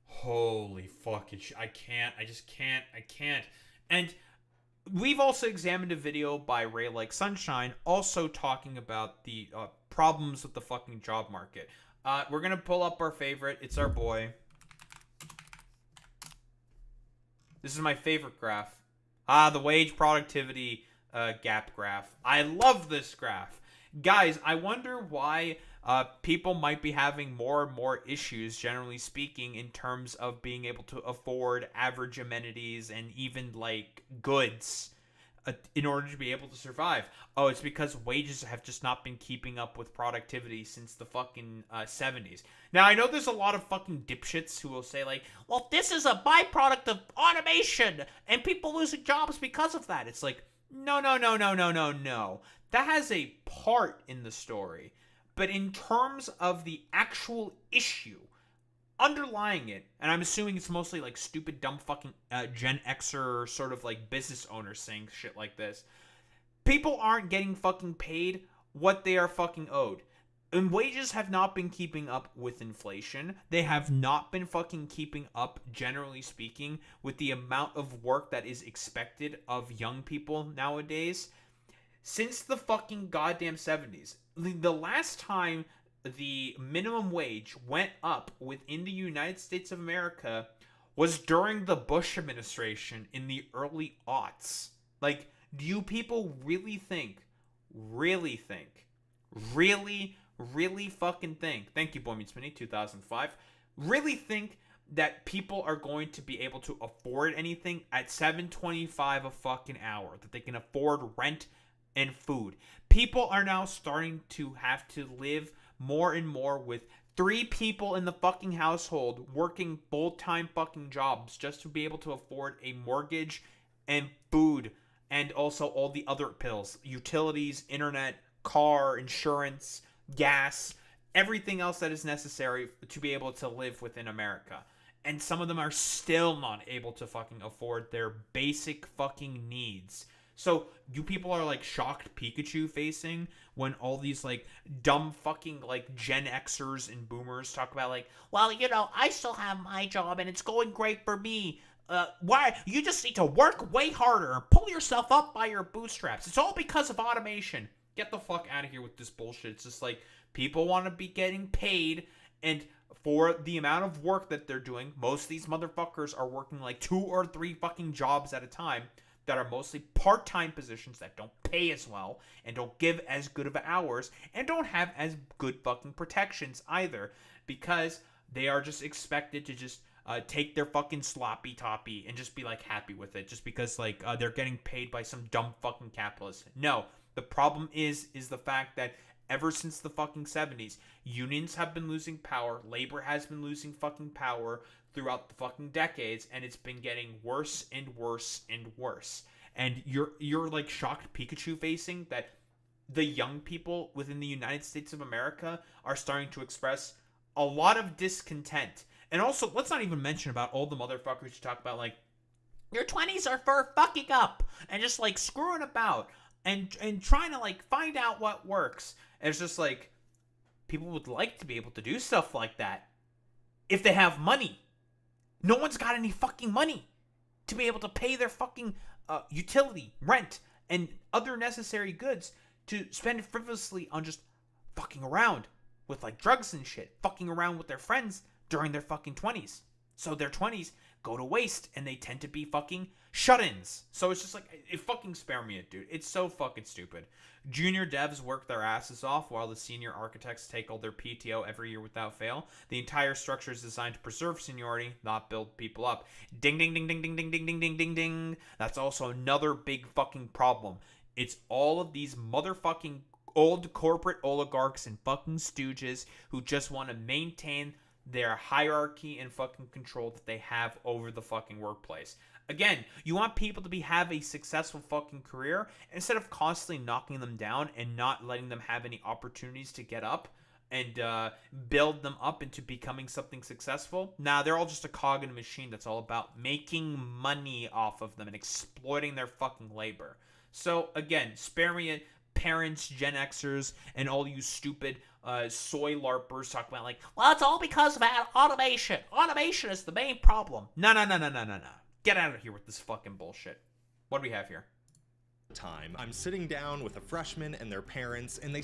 holy fuck, I can't. And we've also examined a video by Ray Like Sunshine, also talking about the problems with the fucking job market. We're gonna pull up our favorite. It's our boy. This is my favorite graph. The wage productivity gap graph. I love this graph. Guys, I wonder why people might be having more and more issues, generally speaking, in terms of being able to afford average amenities and even, like, goods in order to be able to survive. Oh, it's because wages have just not been keeping up with productivity since the fucking 70s. Now, I know there's a lot of fucking dipshits who will say, like, well, this is a byproduct of automation and people losing jobs because of that. It's like, no. That has a part in the story. But in terms of the actual issue underlying it, and I'm assuming it's mostly like stupid, dumb fucking Gen Xer sort of like business owners saying shit like this, people aren't getting fucking paid what they are fucking owed. And wages have not been keeping up with inflation. They have not been fucking keeping up, generally speaking, with the amount of work that is expected of young people nowadays. Since the fucking goddamn 70s. The last time the minimum wage went up within the United States of America was during the Bush administration in the early aughts. Like, do you people really fucking think, thank you, Boy Meets Mini, 2005, really think that people are going to be able to afford anything at $7.25 a fucking hour, that they can afford rent and food? People are now starting to have to live more and more with 3 people in the fucking household working full-time fucking jobs just to be able to afford a mortgage and food and also all the other bills, utilities, internet, car, insurance, gas, everything else that is necessary to be able to live within America. And some of them are still not able to fucking afford their basic fucking needs. So you people are like shocked Pikachu facing when all these like dumb fucking like Gen Xers and boomers talk about like, well, you know, I still have my job and it's going great for me. Why? You just need to work way harder and pull yourself up by your bootstraps. It's all because of automation. Get the fuck out of here with this bullshit. It's just like people want to be getting paid, and for the amount of work that they're doing, most of these motherfuckers are working like 2 or 3 fucking jobs at a time that are mostly part-time positions that don't pay as well and don't give as good of hours and don't have as good fucking protections either, because they are just expected to just take their fucking sloppy toppy and just be like happy with it just because like they're getting paid by some dumb fucking capitalist. No, the problem is the fact that ever since the fucking 70s, unions have been losing power, labor has been losing fucking power throughout the fucking decades, and it's been getting worse and worse and worse. And you're like shocked Pikachu facing that the young people within the United States of America are starting to express a lot of discontent. And also, let's not even mention about all the motherfuckers who talk about like, your 20s are for fucking up and just like screwing about and trying to like find out what works. And it's just like, people would like to be able to do stuff like that if they have money. No one's got any fucking money to be able to pay their fucking utility, rent, and other necessary goods to spend frivolously on just fucking around with like drugs and shit, fucking around with their friends during their fucking 20s. So their 20s go to waste and they tend to be fucking shut-ins. So it's just like, it fucking spare me it, dude. It's so fucking stupid. Junior devs work their asses off while the senior architects take all their PTO every year without fail. The entire structure is designed to preserve seniority, not build people up. Ding, ding, ding, ding, ding, ding, ding, ding, ding, ding, ding. That's also another big fucking problem. It's all of these motherfucking old corporate oligarchs and fucking stooges who just want to maintain their hierarchy and fucking control that they have over the fucking workplace. Again, you want people to have a successful fucking career instead of constantly knocking them down and not letting them have any opportunities to get up and build them up into becoming something successful. Nah, they're all just a cog in a machine that's all about making money off of them and exploiting their fucking labor. So again, spare me it, parents, Gen Xers, and all you stupid soy larpers talk about like, well, it's all because of automation. Automation is the main problem. No. Get out of here with this fucking bullshit. What do we have here? Time. I'm sitting down with a freshman and their parents, and they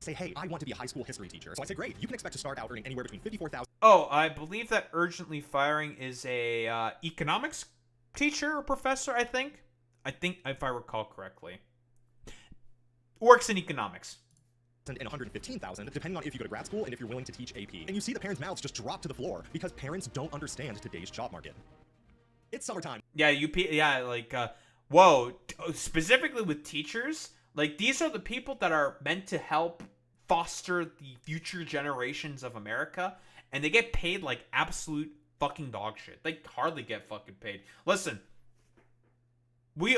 say, hey, I want to be a high school history teacher. So I say, great, you can expect to start out earning anywhere between $54,000. Oh, I believe that urgently firing is a economics teacher or professor, I think, if I recall correctly. Works in economics. And 115,000, depending on if you go to grad school and if you're willing to teach AP. And you see the parents' mouths just drop to the floor because parents don't understand today's job market. It's summertime. Yeah, whoa, specifically with teachers, like these are the people that are meant to help foster the future generations of America, and they get paid like absolute fucking dog shit. They hardly get fucking paid. Listen, we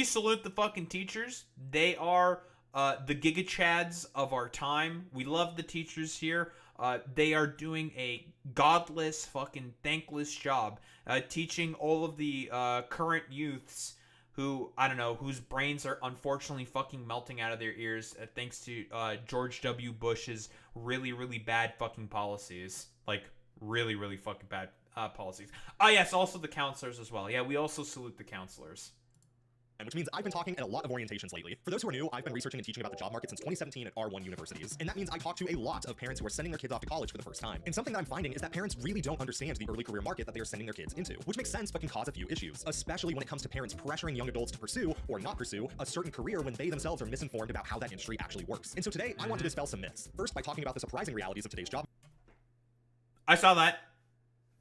salute the fucking teachers. They are the Giga Chads of our time. We love the teachers here. They are doing a godless, fucking thankless job teaching all of the current youths who, I don't know, whose brains are unfortunately fucking melting out of their ears thanks to George W. Bush's really, really bad fucking policies. Like, really, really fucking bad policies. Oh, yes, also the counselors as well. Yeah, we also salute the counselors. Which means I've been talking at a lot of orientations lately. For those who are new, I've been researching and teaching about the job market since 2017 at R1 universities. And that means I talk to a lot of parents who are sending their kids off to college for the first time. And something that I'm finding is that parents really don't understand the early career market that they are sending their kids into, which makes sense but can cause a few issues, especially when it comes to parents pressuring young adults to pursue, or not pursue, a certain career when they themselves are misinformed about how that industry actually works. And so today, I want to dispel some myths. First, by talking about the surprising realities of today's job. I saw that.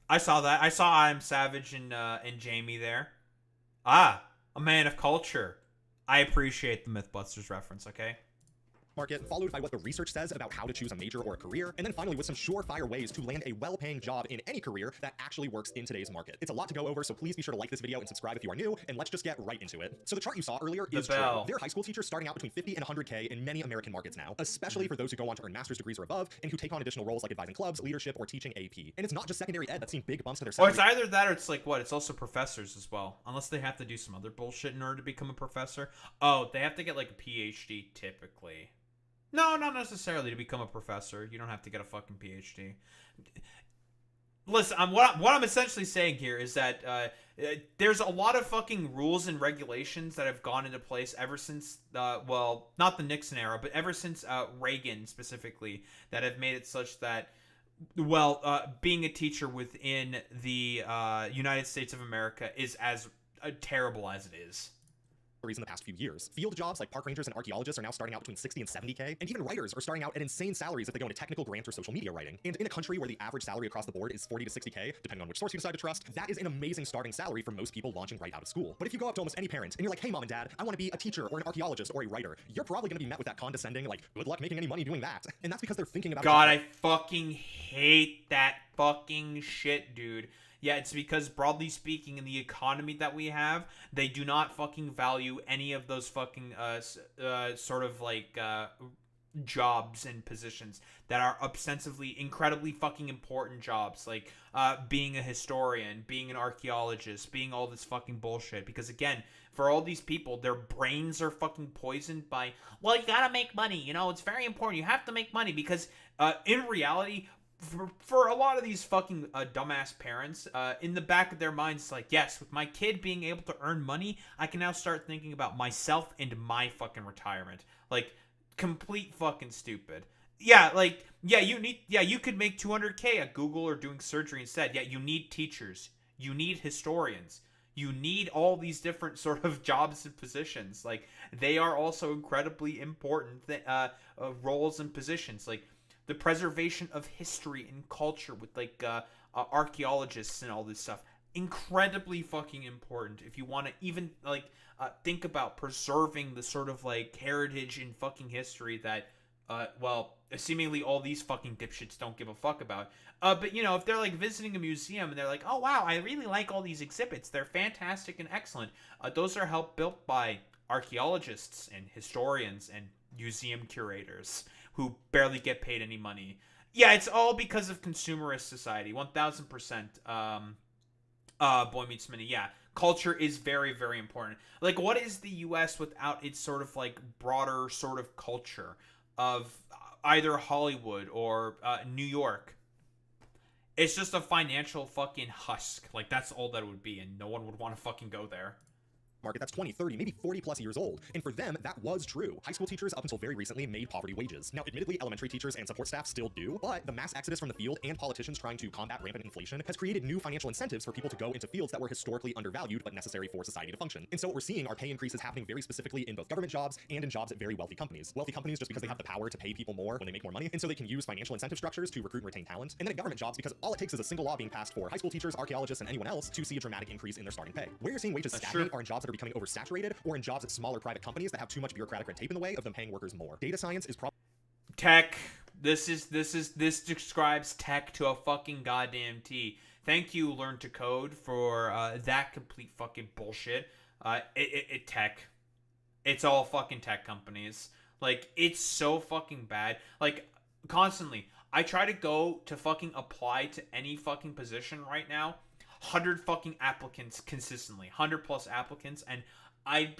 I saw I'm Savage and Jamie there. Ah, a man of culture. I appreciate the Mythbusters reference, okay? market, followed by what the research says about how to choose a major or a career, and then finally with some surefire ways to land a well-paying job in any career that actually works in today's market. It's a lot to go over, so please be sure to like this video and subscribe if you are new, and let's just get right into it. So the chart you saw earlier is true. There are high school teachers starting out between 50 and 100K in many American markets now, especially for those who go on to earn master's degrees or above, and who take on additional roles like advising clubs, leadership, or teaching AP. And it's not just secondary ed that's seen big bumps to their Or salary. it's either that or it's like what? It's also professors as well. Unless they have to do some other bullshit in order to become a professor. Oh, they have to get like a PhD typically. No, not necessarily to become a professor. You don't have to get a fucking PhD. Listen, what I'm essentially saying here is that there's a lot of fucking rules and regulations that have gone into place ever since, well, not the Nixon era, but ever since Reagan specifically, that have made it such that, well, being a teacher within the United States of America is as terrible as it is. In the past few years. Field jobs like park rangers and archaeologists are now starting out between 60 and 70K, and even writers are starting out at insane salaries if they go into technical grants or social media writing. And in a country where the average salary across the board is 40 to 60K, depending on which source you decide to trust, that is an amazing starting salary for most people launching right out of school. But if you go up to almost any parent and you're like, hey mom and dad, I want to be a teacher or an archaeologist or a writer, you're probably going to be met with that condescending, like, good luck making any money doing that. And that's because they're thinking about God, I fucking hate that fucking shit, dude. Yeah, it's because, broadly speaking, in the economy that we have, they do not fucking value any of those fucking, sort of, like, jobs and positions that are ostensibly incredibly fucking important jobs, like, being a historian, being an archaeologist, being all this fucking bullshit. Because, again, for all these people, their brains are fucking poisoned by, well, you gotta make money, you know, it's very important, you have to make money, because, in reality, for a lot of these fucking dumbass parents, in the back of their minds, it's like, yes, with my kid being able to earn money, I can now start thinking about myself and my fucking retirement. Like, complete fucking stupid. Yeah, like, yeah, you could make 200K at Google or doing surgery instead. Yeah, you need teachers. You need historians. You need all these different sort of jobs and positions. Like, they are also incredibly important roles and positions. Like, the preservation of history and culture with, like, archaeologists and all this stuff. Incredibly fucking important if you want to even, like, think about preserving the sort of, like, heritage and fucking history that, well, seemingly all these fucking dipshits don't give a fuck about. But, you know, if they're, like, visiting a museum and they're like, oh, wow, I really like all these exhibits. They're fantastic and excellent. Those are helped built by archaeologists and historians and museum curators who barely get paid any money. Yeah, it's all because of consumerist society. 1000%. Boy Meets Mini. Yeah, culture is very, very important. Like, what is the U.S. without its sort of, like, broader sort of culture of either Hollywood or New York? It's just a financial fucking husk. Like, that's all that it would be, and no one would want to fucking go there. Market that's 20, 30, maybe 40 plus years old. And for them, that was true. High school teachers up until very recently made poverty wages. Now, admittedly, elementary teachers and support staff still do, but the mass exodus from the field and politicians trying to combat rampant inflation has created new financial incentives for people to go into fields that were historically undervalued but necessary for society to function. And so what we're seeing are pay increases happening very specifically in both government jobs and in jobs at very wealthy companies. Wealthy companies just because they have the power to pay people more when they make more money, and so they can use financial incentive structures to recruit and retain talent. And then at government jobs because all it takes is a single law being passed for high school teachers, archaeologists, and anyone else to see a dramatic increase in their starting pay. Where you're seeing wages stagnate are in jobs that are becoming oversaturated, or in jobs at smaller private companies that have too much bureaucratic red tape in the way of them paying workers more. Data science is tech. This describes tech to a fucking goddamn T. Thank you, Learn to Code, for that complete fucking bullshit. Tech. It's all fucking tech companies. Like, it's so fucking bad. Like, constantly, I try to go to fucking apply to any fucking position right now. 100 fucking applicants consistently. 100 plus applicants, and I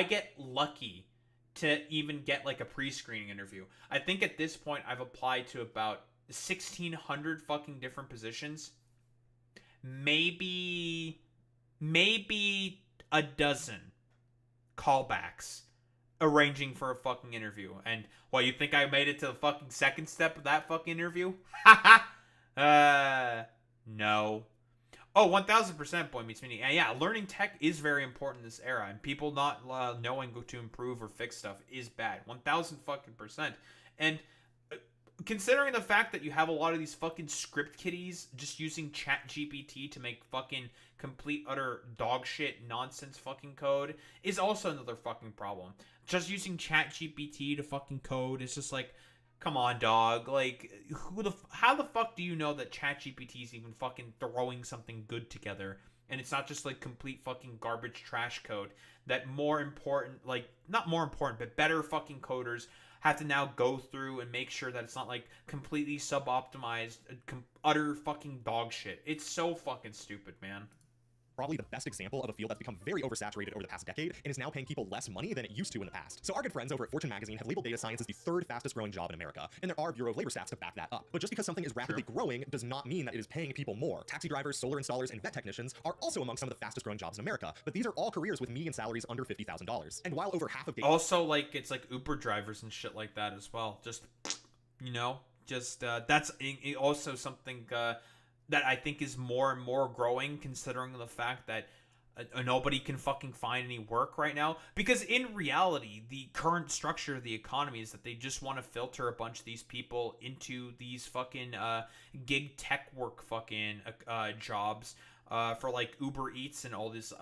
get lucky to even get, like, a pre-screening interview. I think at this point I've applied to about 1,600 fucking different positions. Maybe a dozen callbacks arranging for a fucking interview. And, well, you think I made it to the fucking second step of that fucking interview? No. Oh, 1000% Boy Meets Mini. And yeah, learning tech is very important in this era, and people not knowing to improve or fix stuff is bad. 1000 fucking %. And considering the fact that you have a lot of these fucking script kiddies just using ChatGPT to make fucking complete utter dog shit nonsense fucking code is also another fucking problem. Just using ChatGPT to fucking code is just like, come on, dog. Like, how the fuck do you know that ChatGPT is even fucking throwing something good together? And it's not just like complete fucking garbage trash code that more important, like, not more important, but better fucking coders have to now go through and make sure that it's not like completely sub-optimized, utter fucking dog shit. It's so fucking stupid, man. Probably the best example of a field that's become very oversaturated over the past decade and is now paying people less money than it used to in the past. So our good friends over at Fortune Magazine have labeled data science as the 3rd fastest growing job in America, and there are Bureau of Labor stats to back that up. But just because something is rapidly growing does not mean that it is paying people more. Taxi drivers, solar installers, and vet technicians are also among some of the fastest growing jobs in America, but these are all careers with median salaries under $50,000. And while over half of also, like, it's like Uber drivers and shit like that as well. Just, you know, just that's also something that I think is more and more growing, considering the fact that nobody can fucking find any work right now. Because in reality, the current structure of the economy is that they just want to filter a bunch of these people into these fucking gig tech work fucking jobs for like Uber Eats and all these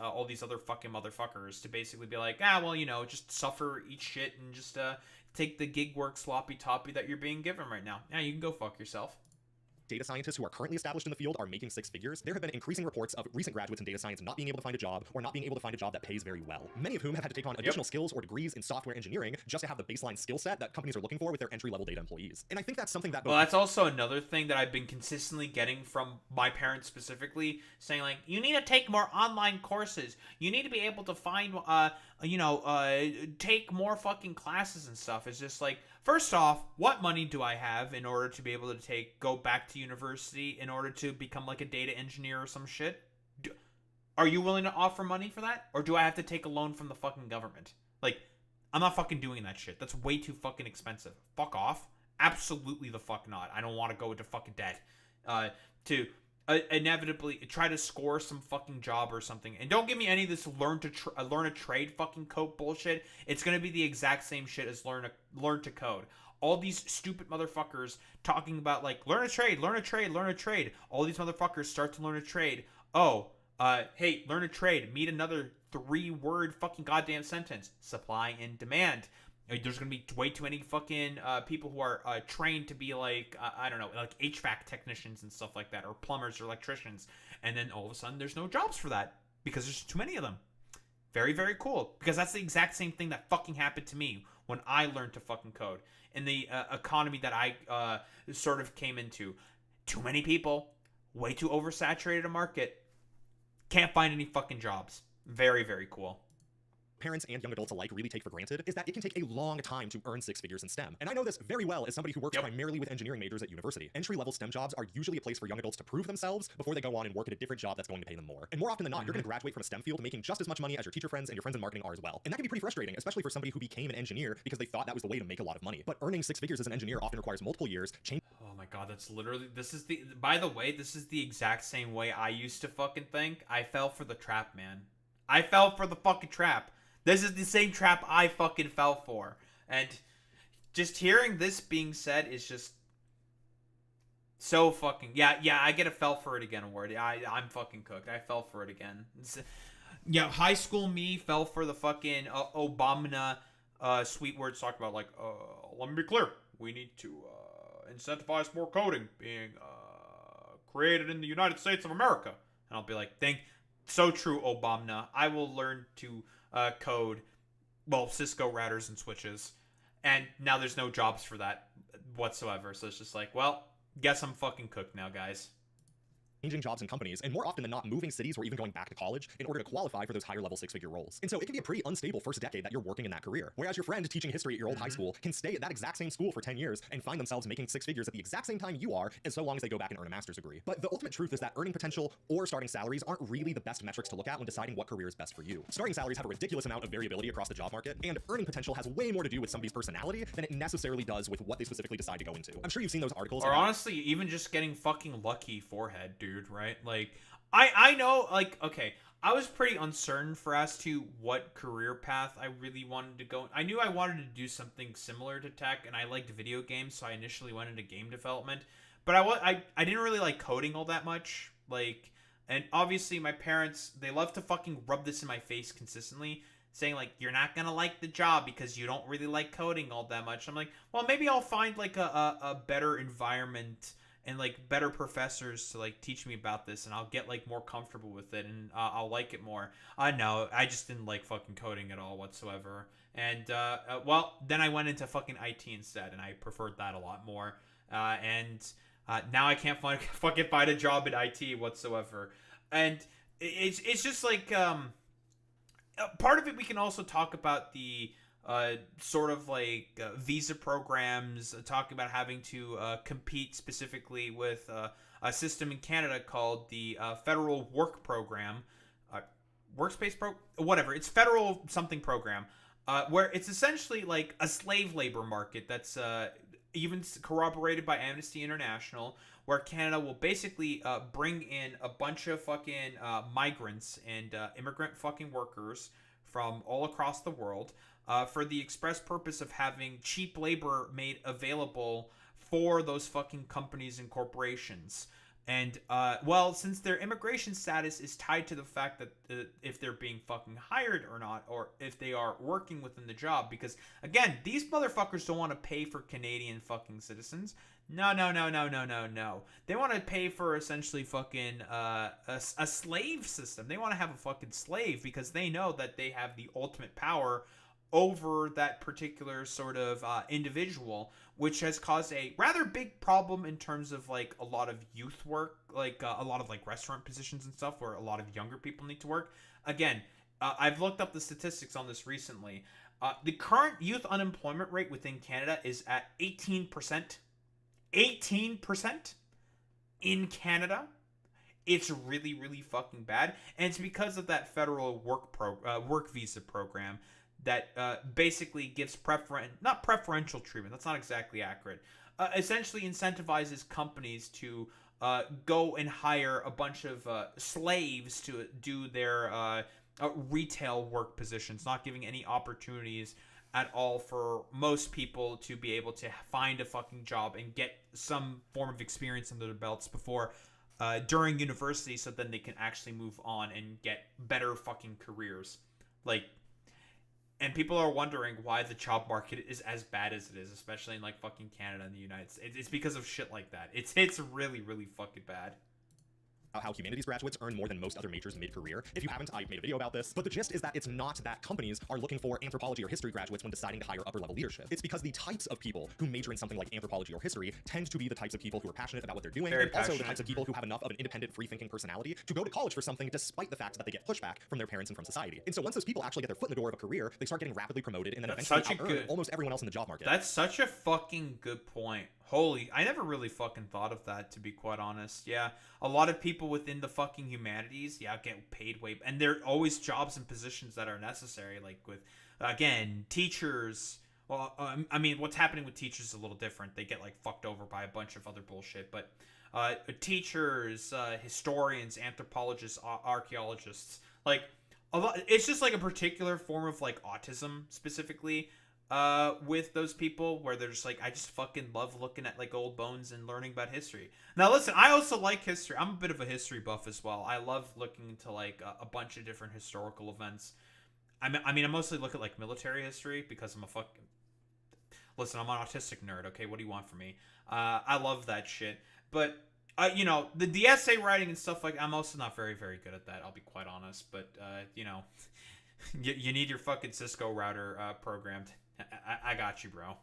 other fucking motherfuckers, to basically be like, well, you know, just suffer, eat shit, and just take the gig work sloppy toppy that you're being given right now. Yeah, you can go fuck yourself. Data scientists who are currently established in the field are making 6 figures, there have been increasing reports of recent graduates in data science not being able to find a job, or not being able to find a job that pays very well. Many of whom have had to take on additional skills or degrees in software engineering just to have the baseline skill set that companies are looking for with their entry-level data employees. And I think that's something that well, that's also another thing that I've been consistently getting from my parents specifically, saying like, you need to take more online courses. You need to be able to find, take more fucking classes and stuff. It's just like, first off, what money do I have in order to be able to go back to university in order to become like a data engineer or some shit? Are you willing to offer money for that? Or do I have to take a loan from the fucking government? Like, I'm not fucking doing that shit. That's way too fucking expensive. Fuck off. Absolutely the fuck not. I don't want to go into fucking debt to inevitably try to score some fucking job or something. And don't give me any of this learn a trade fucking code bullshit. It's gonna be the exact same shit as learn to code. All these stupid motherfuckers talking about like learn a trade. All these motherfuckers start to learn a trade. Hey, learn a trade. Meet another 3-word fucking goddamn sentence. Supply and demand. There's gonna be way too many fucking people who are trained to be like I don't know, like HVAC technicians and stuff like that, or plumbers or electricians, and then all of a sudden there's no jobs for that because there's too many of them. Very, very cool, because that's the exact same thing that fucking happened to me when I learned to fucking code in the economy that I sort of came into. Too many people, way too oversaturated a market, can't find any fucking jobs. Very, very cool. Parents and young adults alike really take for granted is that it can take a long time to earn 6 figures in STEM. And I know this very well as somebody who works primarily with engineering majors at university. Entry-level STEM jobs are usually a place for young adults to prove themselves before they go on and work at a different job that's going to pay them more. And more often than not, you're going to graduate from a STEM field making just as much money as your teacher friends and your friends in marketing are as well. And that can be pretty frustrating, especially for somebody who became an engineer because they thought that was the way to make a lot of money. But earning 6 figures as an engineer often requires multiple years. Oh my god, that's literally, by the way, this is the exact same way I used to fucking think. I fell for the trap, man. I fell for the fucking trap. This is the same trap I fucking fell for. And just hearing this being said is just so fucking... Yeah, I get a fell for it again award. I'm fucking cooked. I fell for it again. High school me fell for the fucking Obama sweet words talk about, like, let me be clear. We need to incentivize more coding being created in the United States of America. And I'll be like, so true, Obama. I will learn to... code, well, Cisco routers and switches, and now there's no jobs for that whatsoever, so it's just like, well, guess I'm fucking cooked now, guys. Changing jobs and companies, and more often than not moving cities or even going back to college in order to qualify for those higher level 6-figure roles. And so it can be a pretty unstable first decade that you're working in that career. Whereas your friend teaching history at your old high school can stay at that exact same school for 10 years and find themselves making 6 figures at the exact same time you are, as so long as they go back and earn a master's degree. But the ultimate truth is that earning potential or starting salaries aren't really the best metrics to look at when deciding what career is best for you. Starting salaries have a ridiculous amount of variability across the job market, and earning potential has way more to do with somebody's personality than it necessarily does with what they specifically decide to go into. I'm sure you've seen those articles. Or honestly, even just getting fucking lucky forehead, dude, right? Like, I know, like, okay, I was pretty uncertain for as to what career path I really wanted to go. I knew I wanted to do something similar to tech, and I liked video games, so I initially went into game development. But I didn't really like coding all that much. Like, and obviously my parents, they love to fucking rub this in my face consistently, saying like, you're not gonna like the job because you don't really like coding all that much. I'm like, well, maybe I'll find like a better environment and like better professors to like teach me about this, and I'll get like more comfortable with it, and I'll like it more. No, I just didn't like fucking coding at all whatsoever. And well, then I went into fucking IT instead, and I preferred that a lot more. And now I can't fucking find a job in IT whatsoever. And it's just like part of it. We can also talk about the sort of like visa programs, talking about having to compete specifically with a system in Canada called the Federal Work Program, whatever. It's Federal something program, where it's essentially like a slave labor market that's even corroborated by Amnesty International, where Canada will basically bring in a bunch of fucking migrants and immigrant fucking workers from all across the world, for the express purpose of having cheap labor made available for those fucking companies and corporations. And, well, since their immigration status is tied to the fact that if they're being fucking hired or not, or if they are working within the job, because, again, these motherfuckers don't want to pay for Canadian fucking citizens. No. They want to pay for essentially fucking a slave system. They want to have a fucking slave because they know that they have the ultimate power over that particular sort of individual, which has caused a rather big problem in terms of like a lot of youth work, like a lot of like restaurant positions and stuff where a lot of younger people need to work. Again, I've looked up the statistics on this recently. The current youth unemployment rate within Canada is at 18%. 18% in Canada. It's really, really fucking bad, and it's because of that federal work visa program that basically gives not preferential treatment. That's not exactly accurate. Essentially incentivizes companies to go and hire a bunch of slaves to do their retail work positions, not giving any opportunities at all for most people to be able to find a fucking job and get some form of experience under their belts before during university, so then they can actually move on and get better fucking careers. Like, and people are wondering why the job market is as bad as it is, especially in like fucking Canada and the United States. It's because of shit like that. It's really, really fucking bad. How humanities graduates earn more than most other majors mid-career. If you haven't, I made a video about this. But the gist is that it's not that companies are looking for anthropology or history graduates when deciding to hire upper-level leadership. It's because the types of people who major in something like anthropology or history tend to be the types of people who are passionate about what they're doing, and also the types of people who have enough of an independent, free-thinking personality to go to college for something despite the fact that they get pushback from their parents and from society. And so once those people actually get their foot in the door of a career, they start getting rapidly promoted and then eventually out-earn almost everyone else in the job market. That's such a fucking good point. Holy, I never really fucking thought of that, to be quite honest. Yeah, a lot of people within the fucking humanities, get paid way, and there are always jobs and positions that are necessary, like with, again, teachers. Well, I mean, what's happening with teachers is a little different. They get, like, fucked over by a bunch of other bullshit, but teachers, historians, anthropologists, archaeologists, like, a lot, it's just, like, a particular form of, like, autism, specifically, with those people where they're just like, I just fucking love looking at like old bones and learning about history. Now listen, I also like history. I'm a bit of a history buff as well. I love looking into like a bunch of different historical events. I mean, I mostly look at like military history because I'm a fucking... Listen, I'm an autistic nerd, okay? What do you want from me? I love that shit. But, you know, the essay writing and stuff like... I'm also not very, very good at that, I'll be quite honest. But, you know, you need your fucking Cisco router programmed. I got you, bro.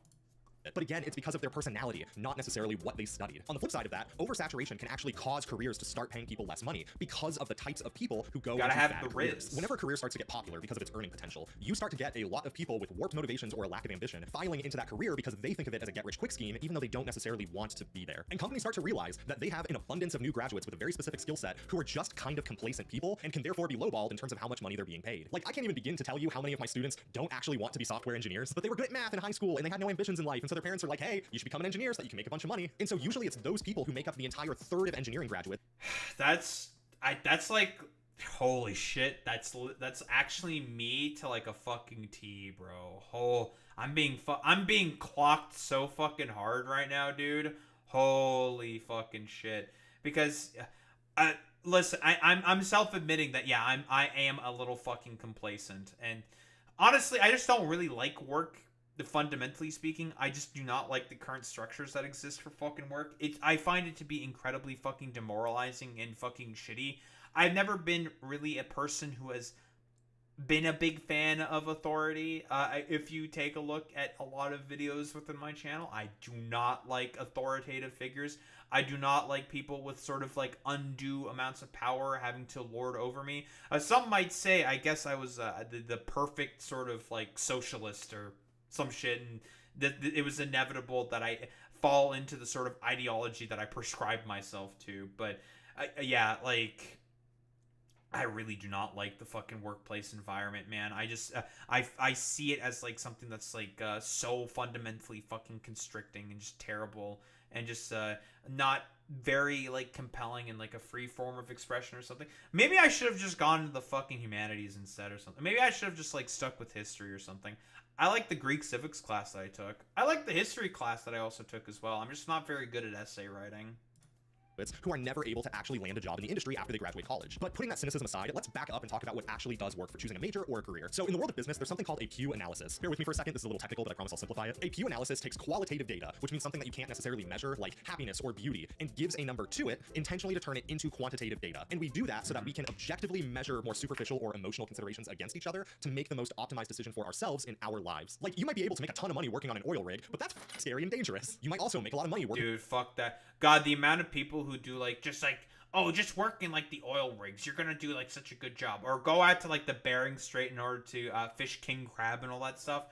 But again, it's because of their personality, not necessarily what they studied. On the flip side of that, oversaturation can actually cause careers to start paying people less money because of the types of people who go into have bad the careers. riz. Whenever a career starts to get popular because of its earning potential, you start to get a lot of people with warped motivations or a lack of ambition filing into that career because they think of it as a get-rich-quick scheme, even though they don't necessarily want to be there. And companies start to realize that they have an abundance of new graduates with a very specific skill set who are just kind of complacent people and can therefore be lowballed in terms of how much money they're being paid. Like, I can't even begin to tell you how many of my students don't actually want to be software engineers, but they were good at math in high school and they had no ambitions in life, and so their parents are like, hey, you should become an engineer so that you can make a bunch of money. And so usually it's those people who make up the entire third of engineering graduates. That's like Holy shit, that's actually me to like a fucking T, bro. I'm being clocked so fucking hard right now, dude. Holy fucking shit. Because listen, I'm self-admitting that yeah, I am a little fucking complacent, and honestly, I just don't really like work. Fundamentally speaking, I just do not like the current structures that exist for fucking work. I find it to be incredibly fucking demoralizing and fucking shitty. I've never been really a person who has been a big fan of authority. If you take a look at a lot of videos within my channel, I do not like authoritative figures. I do not like people with sort of like undue amounts of power having to lord over me. Some might say, I guess I was the perfect sort of like socialist or some shit, and that it was inevitable that I fall into the sort of ideology that I prescribe myself to. But yeah, like, I really do not like the fucking workplace environment, man. I just I see it as like something that's like so fundamentally fucking constricting and just terrible, and just not very like compelling in like a free form of expression or something. Maybe I should have just gone to the fucking humanities instead or something. Maybe I should have just like stuck with history or something. I like the Greek civics class that I took. I like the history class that I also took as well. I'm just not very good at essay writing. Who are never able to actually land a job in the industry after they graduate college. But putting that cynicism aside, let's back up and talk about what actually does work for choosing a major or a career. So in the world of business, there's something called a Q analysis. Bear with me for a second, this is a little technical, but I promise I'll simplify it. A Q analysis takes qualitative data, which means something that you can't necessarily measure, like happiness or beauty, and gives a number to it, intentionally to turn it into quantitative data. And we do that so that we can objectively measure more superficial or emotional considerations against each other to make the most optimized decision for ourselves in our lives. Like, you might be able to make a ton of money working on an oil rig, but that's scary and dangerous. You might also make a lot of money working— Dude, fuck that. God, the amount of people who do like just like, oh, just work in like the oil rigs, you're gonna do like such a good job, or go out to like the Bering Strait in order to fish king crab and all that stuff.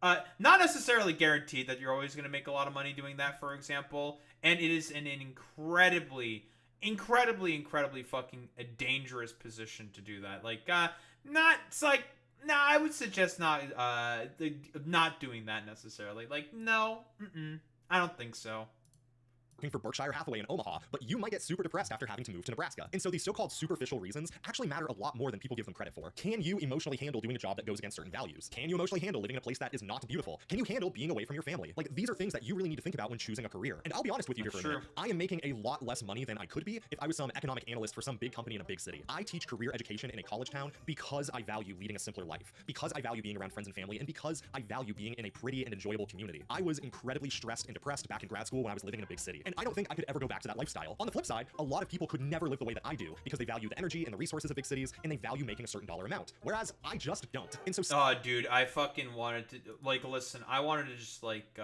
Not necessarily guaranteed that you're always gonna make a lot of money doing that, for example, and it is an incredibly fucking a dangerous position to do that. Like, I would suggest not doing that necessarily. Like, no, I don't think so. For Berkshire Hathaway in Omaha, but you might get super depressed after having to move to Nebraska. And so these so-called superficial reasons actually matter a lot more than people give them credit for. Can you emotionally handle doing a job that goes against certain values? Can you emotionally handle living in a place that is not beautiful? Can you handle being away from your family? Like, these are things that you really need to think about when choosing a career. And I'll be honest with you here for a minute. I am making a lot less money than I could be if I was some economic analyst for some big company in a big city. I teach career education in a college town because I value leading a simpler life, because I value being around friends and family, and because I value being in a pretty and enjoyable community. I was incredibly stressed and depressed back in grad school when I was living in a big city, and I don't think I could ever go back to that lifestyle. On the flip side, a lot of people could never live the way that I do because they value the energy and the resources of big cities, and they value making a certain dollar amount, whereas I just don't. And so oh, dude, I fucking wanted to, like, listen, I wanted to just like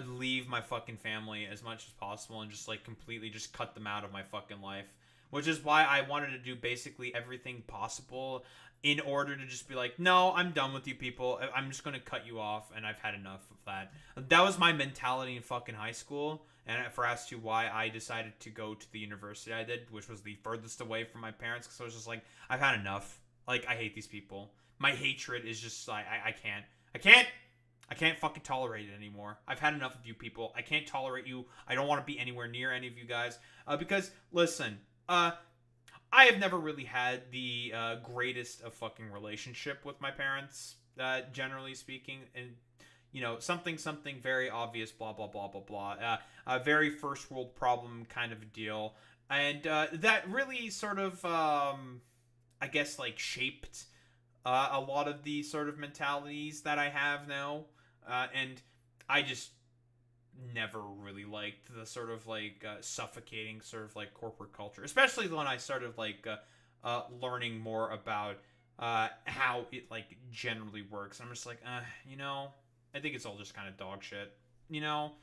leave my fucking family as much as possible and just like completely just cut them out of my fucking life, which is why I wanted to do basically everything possible in order to just be like, no, I'm done with you people. I'm just going to cut you off, and I've had enough of that. That was my mentality in fucking high school, and for as to why I decided to go to the university I did, which was the furthest away from my parents, because I was just like, I've had enough. Like, I hate these people. My hatred is just like, I can't fucking tolerate it anymore. I've had enough of you people. I can't tolerate you. I don't want to be anywhere near any of you guys. Because, listen, I have never really had the greatest of fucking relationship with my parents, generally speaking, and you know, something very obvious, blah blah blah blah blah, a very first world problem kind of a deal, and that really sort of, I guess, like shaped a lot of the sort of mentalities that I have now, and I just never really liked the sort of like suffocating sort of like corporate culture, especially when I started like learning more about how it like generally works. I'm just like, you know, I think it's all just kind of dog shit, you know.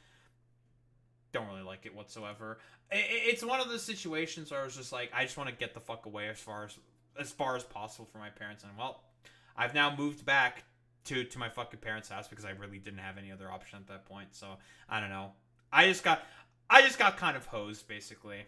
Don't really like it whatsoever. It's one of those situations where I was just like, I just want to get the fuck away as far as possible from my parents. And well, I've now moved back to my fucking parents' house because I really didn't have any other option at that point. So I don't know. I just got kind of hosed, basically.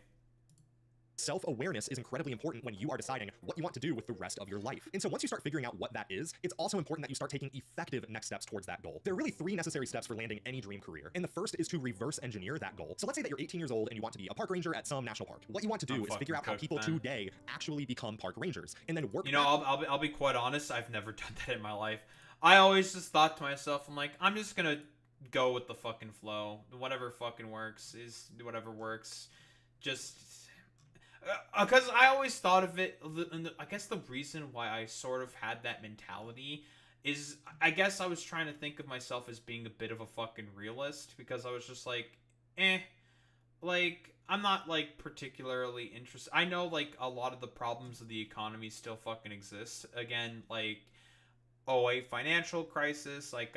Self-awareness is incredibly important when you are deciding what you want to do with the rest of your life. And so once you start figuring out what that is, it's also important that you start taking effective next steps towards that goal. There are really 3 necessary steps for landing any dream career. And the first is to reverse engineer that goal. So let's say that you're 18 years old and you want to be a park ranger at some national park. What you want to do is figure out how people today actually become park rangers and then work. You know, I'll be quite honest, I've never done that in my life. I always just thought to myself, I'm like, I'm just gonna go with the fucking flow. Whatever fucking works is whatever works. Just because I always thought of it, I guess the reason why I sort of had that mentality is, I guess I was trying to think of myself as being a bit of a fucking realist, because I was just like, like, I'm not, like, particularly interested. I know, like, a lot of the problems of the economy still fucking exist. Again, like, 08 financial crisis, like,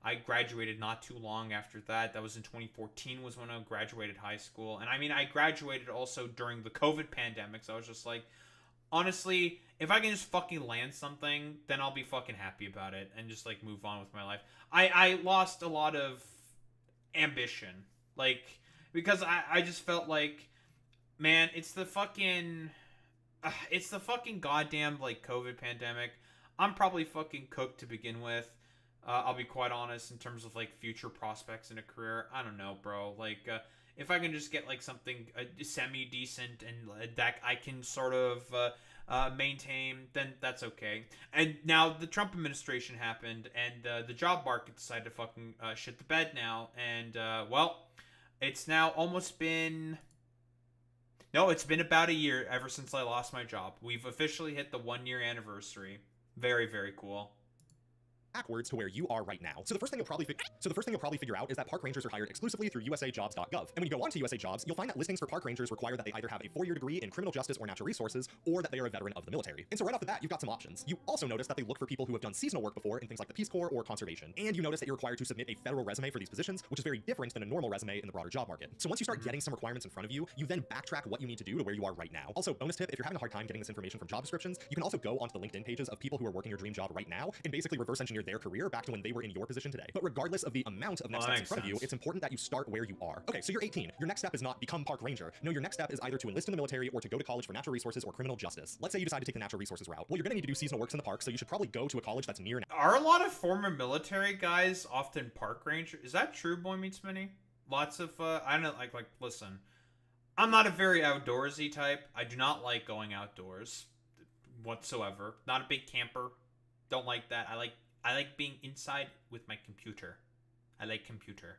I graduated not too long after that. That was in 2014 was when I graduated high school. And I mean, I graduated also during the COVID pandemic. So I was just like, honestly, if I can just fucking land something, then I'll be fucking happy about it and just like move on with my life. I lost a lot of ambition. Like, because I just felt like, man, it's the fucking goddamn like COVID pandemic. I'm probably fucking cooked to begin with. I'll be quite honest in terms of like future prospects in a career. I don't know, bro. Like, if I can just get like something semi-decent and that I can sort of maintain, then that's okay. And now the Trump administration happened, and the job market decided to fucking shit the bed now. And well, it's now almost been. No, it's been about a year ever since I lost my job. We've officially hit the 1-year anniversary. Very, very cool. Backwards to where you are right now. So the first thing you'll probably figure out is that park rangers are hired exclusively through usajobs.gov. And when you go onto USA Jobs, you'll find that listings for park rangers require that they either have a 4-year degree in criminal justice or natural resources, or that they are a veteran of the military. And so right off the bat, you've got some options. You also notice that they look for people who have done seasonal work before in things like the Peace Corps or conservation. And you notice that you're required to submit a federal resume for these positions, which is very different than a normal resume in the broader job market. So once you start getting some requirements in front of you, you then backtrack what you need to do to where you are right now. Also, bonus tip, if you're having a hard time getting this information from job descriptions, you can also go onto the LinkedIn pages of people who are working your dream job right now and basically reverse engineer their career back to when they were in your position today. But regardless of the amount of next steps in front of you, it's important that you start where you are. Okay, so you're 18. Your next step is not become park ranger. No, your next step is either to enlist in the military or to go to college for natural resources or criminal justice. Let's say you decide to take the natural resources route. Well, you're gonna need to do seasonal works in the park, so you should probably go to a college that's near. Are a lot of former military guys often park ranger? Is that true, Boy Meets Mini? Lots of, I don't know, like, listen, I'm not a very outdoorsy type. I do not like going outdoors whatsoever. Not a big camper. Don't like that. I like being inside with my computer. I like computer.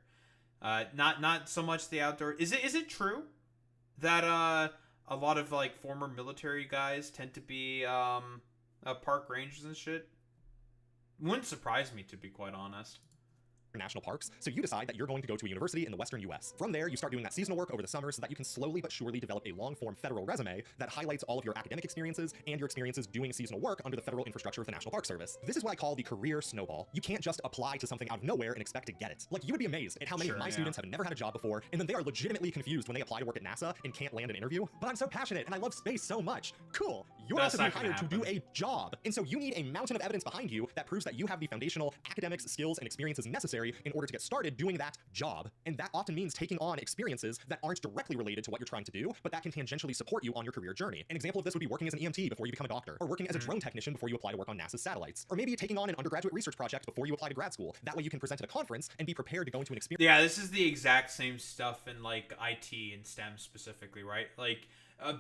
Not so much the outdoor. Is it true that a lot of like former military guys tend to be park rangers and shit? Wouldn't surprise me, to be quite honest. National parks, so you decide that you're going to go to a university in the western US. From there, you start doing that seasonal work over the summer so that you can slowly but surely develop a long-form federal resume that highlights all of your academic experiences and your experiences doing seasonal work under the federal infrastructure of the National Park Service. This is what I call the career snowball. You can't just apply to something out of nowhere and expect to get it. Like, you would be amazed at how many of my students have never had a job before, and then they are legitimately confused when they apply to work at NASA and can't land an interview. But I'm so passionate and I love space so much. Cool. You're also being hired to do a job. And so you need a mountain of evidence behind you that proves that you have the foundational academics, skills, and experiences necessary in order to get started doing that job. And that often means taking on experiences that aren't directly related to what you're trying to do, but that can tangentially support you on your career journey. An example of this would be working as an EMT before you become a doctor, or working as a drone technician before you apply to work on NASA's satellites, or maybe taking on an undergraduate research project before you apply to grad school. That way you can present at a conference and be prepared to go into an experience. Yeah, this is the exact same stuff in like IT and STEM specifically, right? Like,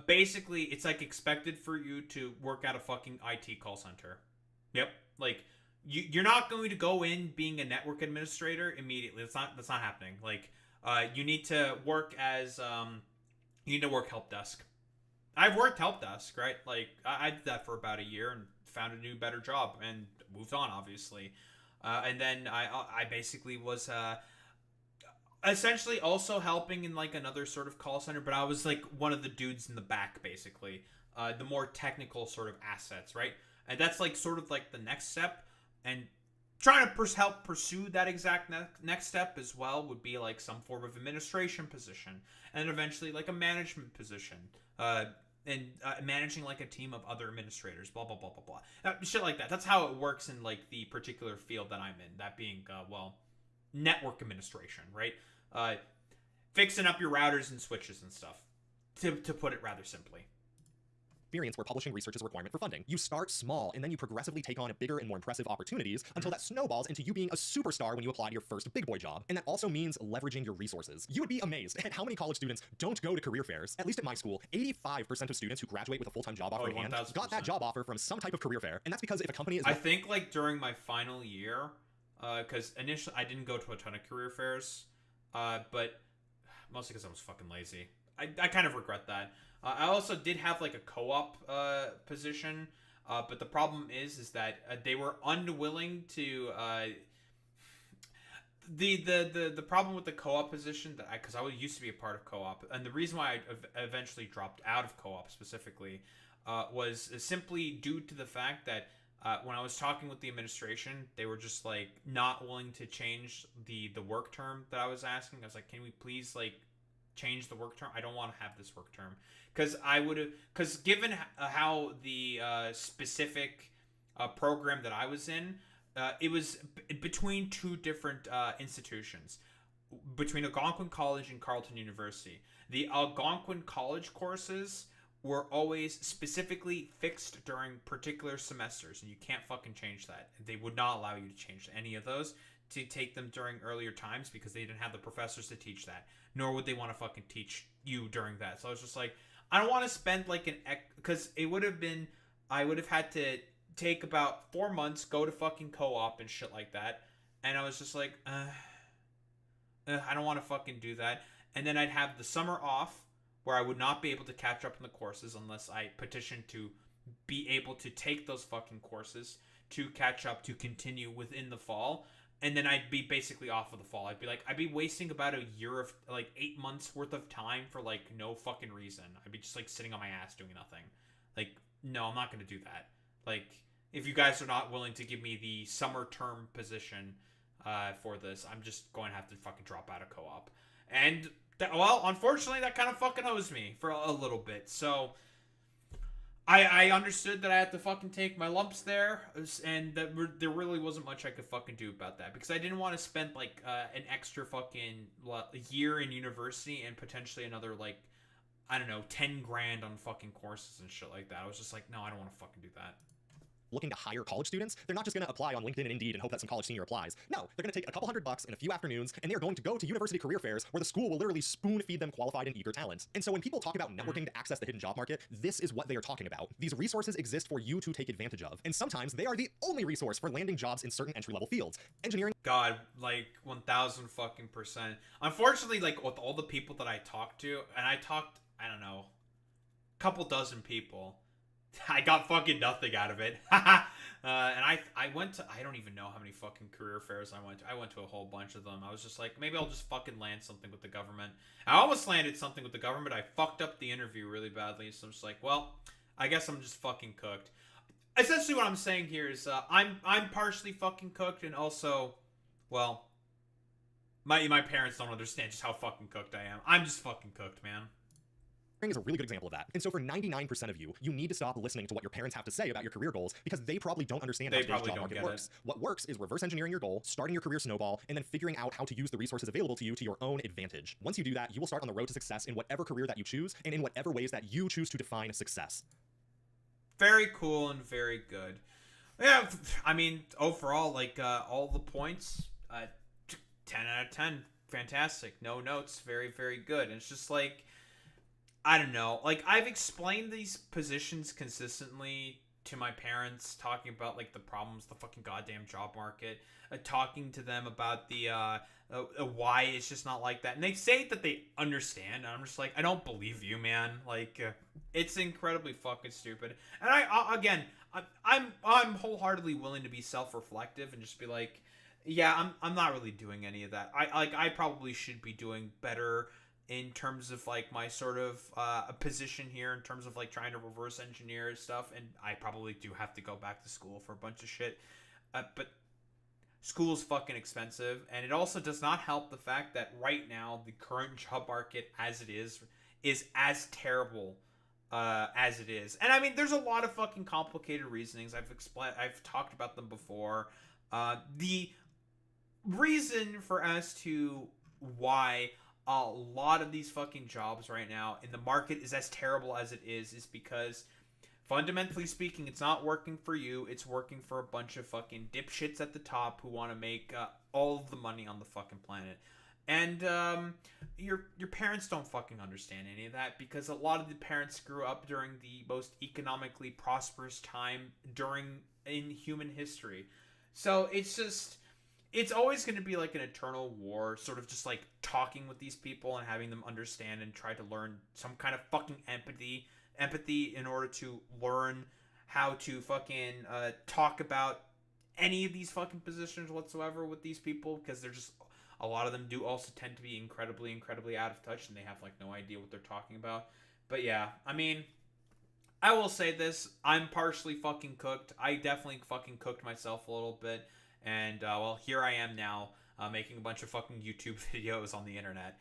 basically, it's like expected for you to work at a fucking IT call center. Yep, like. You're not going to go in being a network administrator immediately. That's not happening. Like, you need to work as you need to work help desk. I've worked help desk, right? Like, I did that for about a year and found a new, better job and moved on, obviously. And then I basically was essentially also helping in like another sort of call center, but I was like one of the dudes in the back, basically, the more technical sort of assets, right? And that's like sort of like the next step. And trying to help pursue that exact next step as well would be like some form of administration position, and eventually like a management position, and managing like a team of other administrators, blah blah blah blah blah, shit like that. That's how it works in like the particular field that I'm in, that being well, network administration, right? Fixing up your routers and switches and stuff. to put it rather simply. Experience where publishing research is a requirement for funding. You start small, and then you progressively take on bigger and more impressive opportunities until that snowballs into you being a superstar when you apply to your first big boy job. And that also means leveraging your resources. You would be amazed at how many college students don't go to career fairs. At least at my school, 85% of students who graduate with a full-time job offer in hand 1000%. got that job offer from some type of career fair. And that's because if a company is... I think like during my final year, because initially I didn't go to a ton of career fairs, but mostly because I was fucking lazy. I kind of regret that. I also did have like a co-op position, but the problem is that they were unwilling to. The problem with the co-op position that because I used to be a part of co-op, and the reason why I eventually dropped out of co-op specifically was simply due to the fact that when I was talking with the administration, they were just like not willing to change the work term that I was asking. I was like, can we please like change the work term? I don't want to have this work term because given how the specific program that I was in, it was between two different institutions, between Algonquin College and Carleton University. The Algonquin College courses were always specifically fixed during particular semesters, and you can't fucking change that. They would not allow you to change any of those to take them during earlier times because they didn't have the professors to teach that, nor would they want to fucking teach you during that. So I was just like, I don't want to spend like because it would have been, I would have had to take about 4 months, go to fucking co-op and shit like that, and I was just like, I don't want to fucking do that. And then I'd have the summer off where I would not be able to catch up on the courses unless I petitioned to be able to take those fucking courses to catch up to continue within the fall. And then I'd be basically off of the fall. I'd be wasting about a year of, like, 8 months worth of time for, like, no fucking reason. I'd be just, like, sitting on my ass doing nothing. Like, no, I'm not going to do that. Like, if you guys are not willing to give me the summer term position for this, I'm just going to have to fucking drop out of co-op. And, well, unfortunately, that kind of fucking owes me for a little bit. So I understood that I had to fucking take my lumps there, and that there really wasn't much I could fucking do about that, because I didn't want to spend, like, an extra fucking year in university and potentially another, like, I don't know, 10 grand on fucking courses and shit like that. I was just like, no, I don't want to fucking do that. Looking to hire college students, they're not just going to apply on LinkedIn and Indeed and hope that some college senior applies. No, they're going to take a couple $100 in a few afternoons, and they're going to go to university career fairs where the school will literally spoon feed them qualified and eager talent. And so when people talk about networking to access the hidden job market, this is what they are talking about. These resources exist for you to take advantage of, and sometimes they are the only resource for landing jobs in certain entry-level fields. Engineering. God, like 1,000 fucking %. Unfortunately, like with all the people that I talked to, and I talked, I don't know, a couple dozen people, I got fucking nothing out of it. And I went to, I don't even know how many fucking career fairs I went to. I went to a whole bunch of them. I was just like, maybe I'll just fucking land something with the government. I almost landed something with the government. I fucked up the interview really badly. So I'm just like, well, I guess I'm just fucking cooked. Essentially what I'm saying here is I'm partially fucking cooked, and also, well, my parents don't understand just how fucking cooked I am. I'm just fucking cooked, man. Is a really good example of that. And so for 99% of you, you need to stop listening to what your parents have to say about your career goals, because they probably don't understand how today's job market works. What works is reverse engineering your goal, starting your career snowball, and then figuring out how to use the resources available to you to your own advantage. Once you do that, you will start on the road to success in whatever career that you choose, and in whatever ways that you choose to define success. Very cool and very good. Yeah, I mean, overall, like, all the points, 10 out of 10. Fantastic. No notes. Very, very good. And it's just like, I don't know, like, I've explained these positions consistently to my parents, talking about, like, the problems, the fucking goddamn job market, talking to them about the, why it's just not like that, and they say that they understand, and I'm just like, I don't believe you, man, like, it's incredibly fucking stupid, and I'm wholeheartedly willing to be self-reflective and just be like, yeah, I'm not really doing any of that, I probably should be doing better in terms of, like, my sort of position here, in terms of, like, trying to reverse engineer stuff, and I probably do have to go back to school for a bunch of shit, but school's fucking expensive, and it also does not help the fact that right now, the current job market as it is as terrible as it is. And I mean, there's a lot of fucking complicated reasonings. I've talked about them before. The reason for as to why a lot of these fucking jobs right now, and the market is as terrible as it is because fundamentally speaking, it's not working for you. It's working for a bunch of fucking dipshits at the top who want to make all of the money on the fucking planet. And your parents don't fucking understand any of that because a lot of the parents grew up during the most economically prosperous time in human history. So it's always going to be like an eternal war, sort of just like talking with these people and having them understand and try to learn some kind of fucking empathy in order to learn how to fucking talk about any of these fucking positions whatsoever with these people, because they're just, a lot of them do also tend to be incredibly out of touch and they have like no idea what they're talking about. But yeah, I mean, I will say this, I'm partially fucking cooked. I definitely fucking cooked myself a little bit. And, well, here I am now, making a bunch of fucking YouTube videos on the internet,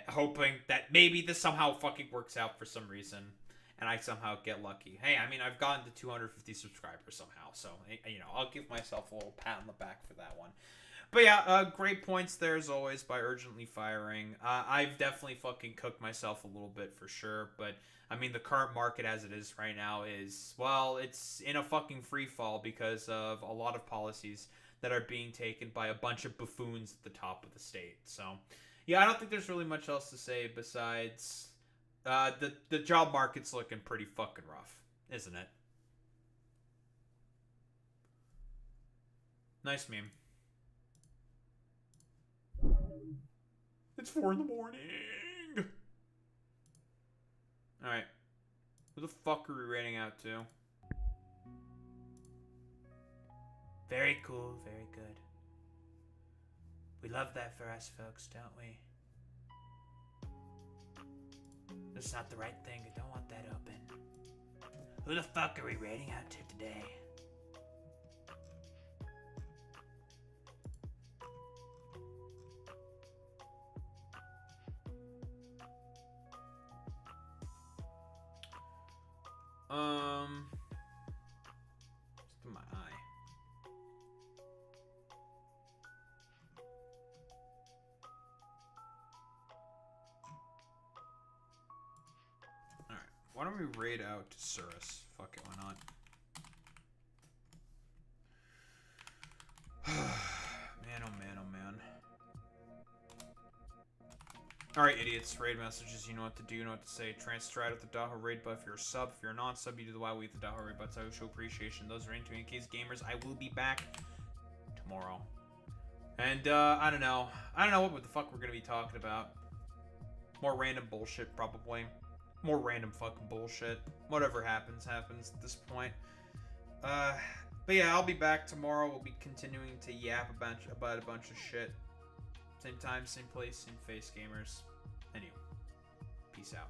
hoping that maybe this somehow fucking works out for some reason, and I somehow get lucky. Hey, I mean, I've gotten to 250 subscribers somehow, so, you know, I'll give myself a little pat on the back for that one. But yeah, great points there as always by Urgently Firing. I've definitely fucking cooked myself a little bit for sure, but I mean, the current market as it is right now is, well, it's in a fucking free fall because of a lot of policies that are being taken by a bunch of buffoons at the top of the state. So, yeah, I don't think there's really much else to say besides the job market's looking pretty fucking rough, isn't it? Nice meme. It's 4 in the morning. Alright. Who the fuck are we rating out to? Very cool, very good. We love that for us, folks, don't we? That's not the right thing. I don't want that open. Who the fuck are we rating out to today? Just in my eye. Alright, why don't we raid out to Surus? Fuck it, why not? Man, oh man, oh man. Alright, idiots. Raid messages, you know what to do, you know what to say. Transstride with the Daho raid buff if you're a sub. If you're a non-sub, you do the WoW with the Daho raid buff. I will show appreciation. Those are into in case gamers. I will be back tomorrow. And, I don't know. I don't know what the fuck we're gonna be talking about. More random bullshit, probably. More random fucking bullshit. Whatever happens, happens at this point. But yeah, I'll be back tomorrow. We'll be continuing to yap about a bunch of shit. Same time, same place, same face, gamers. Anyway, peace out.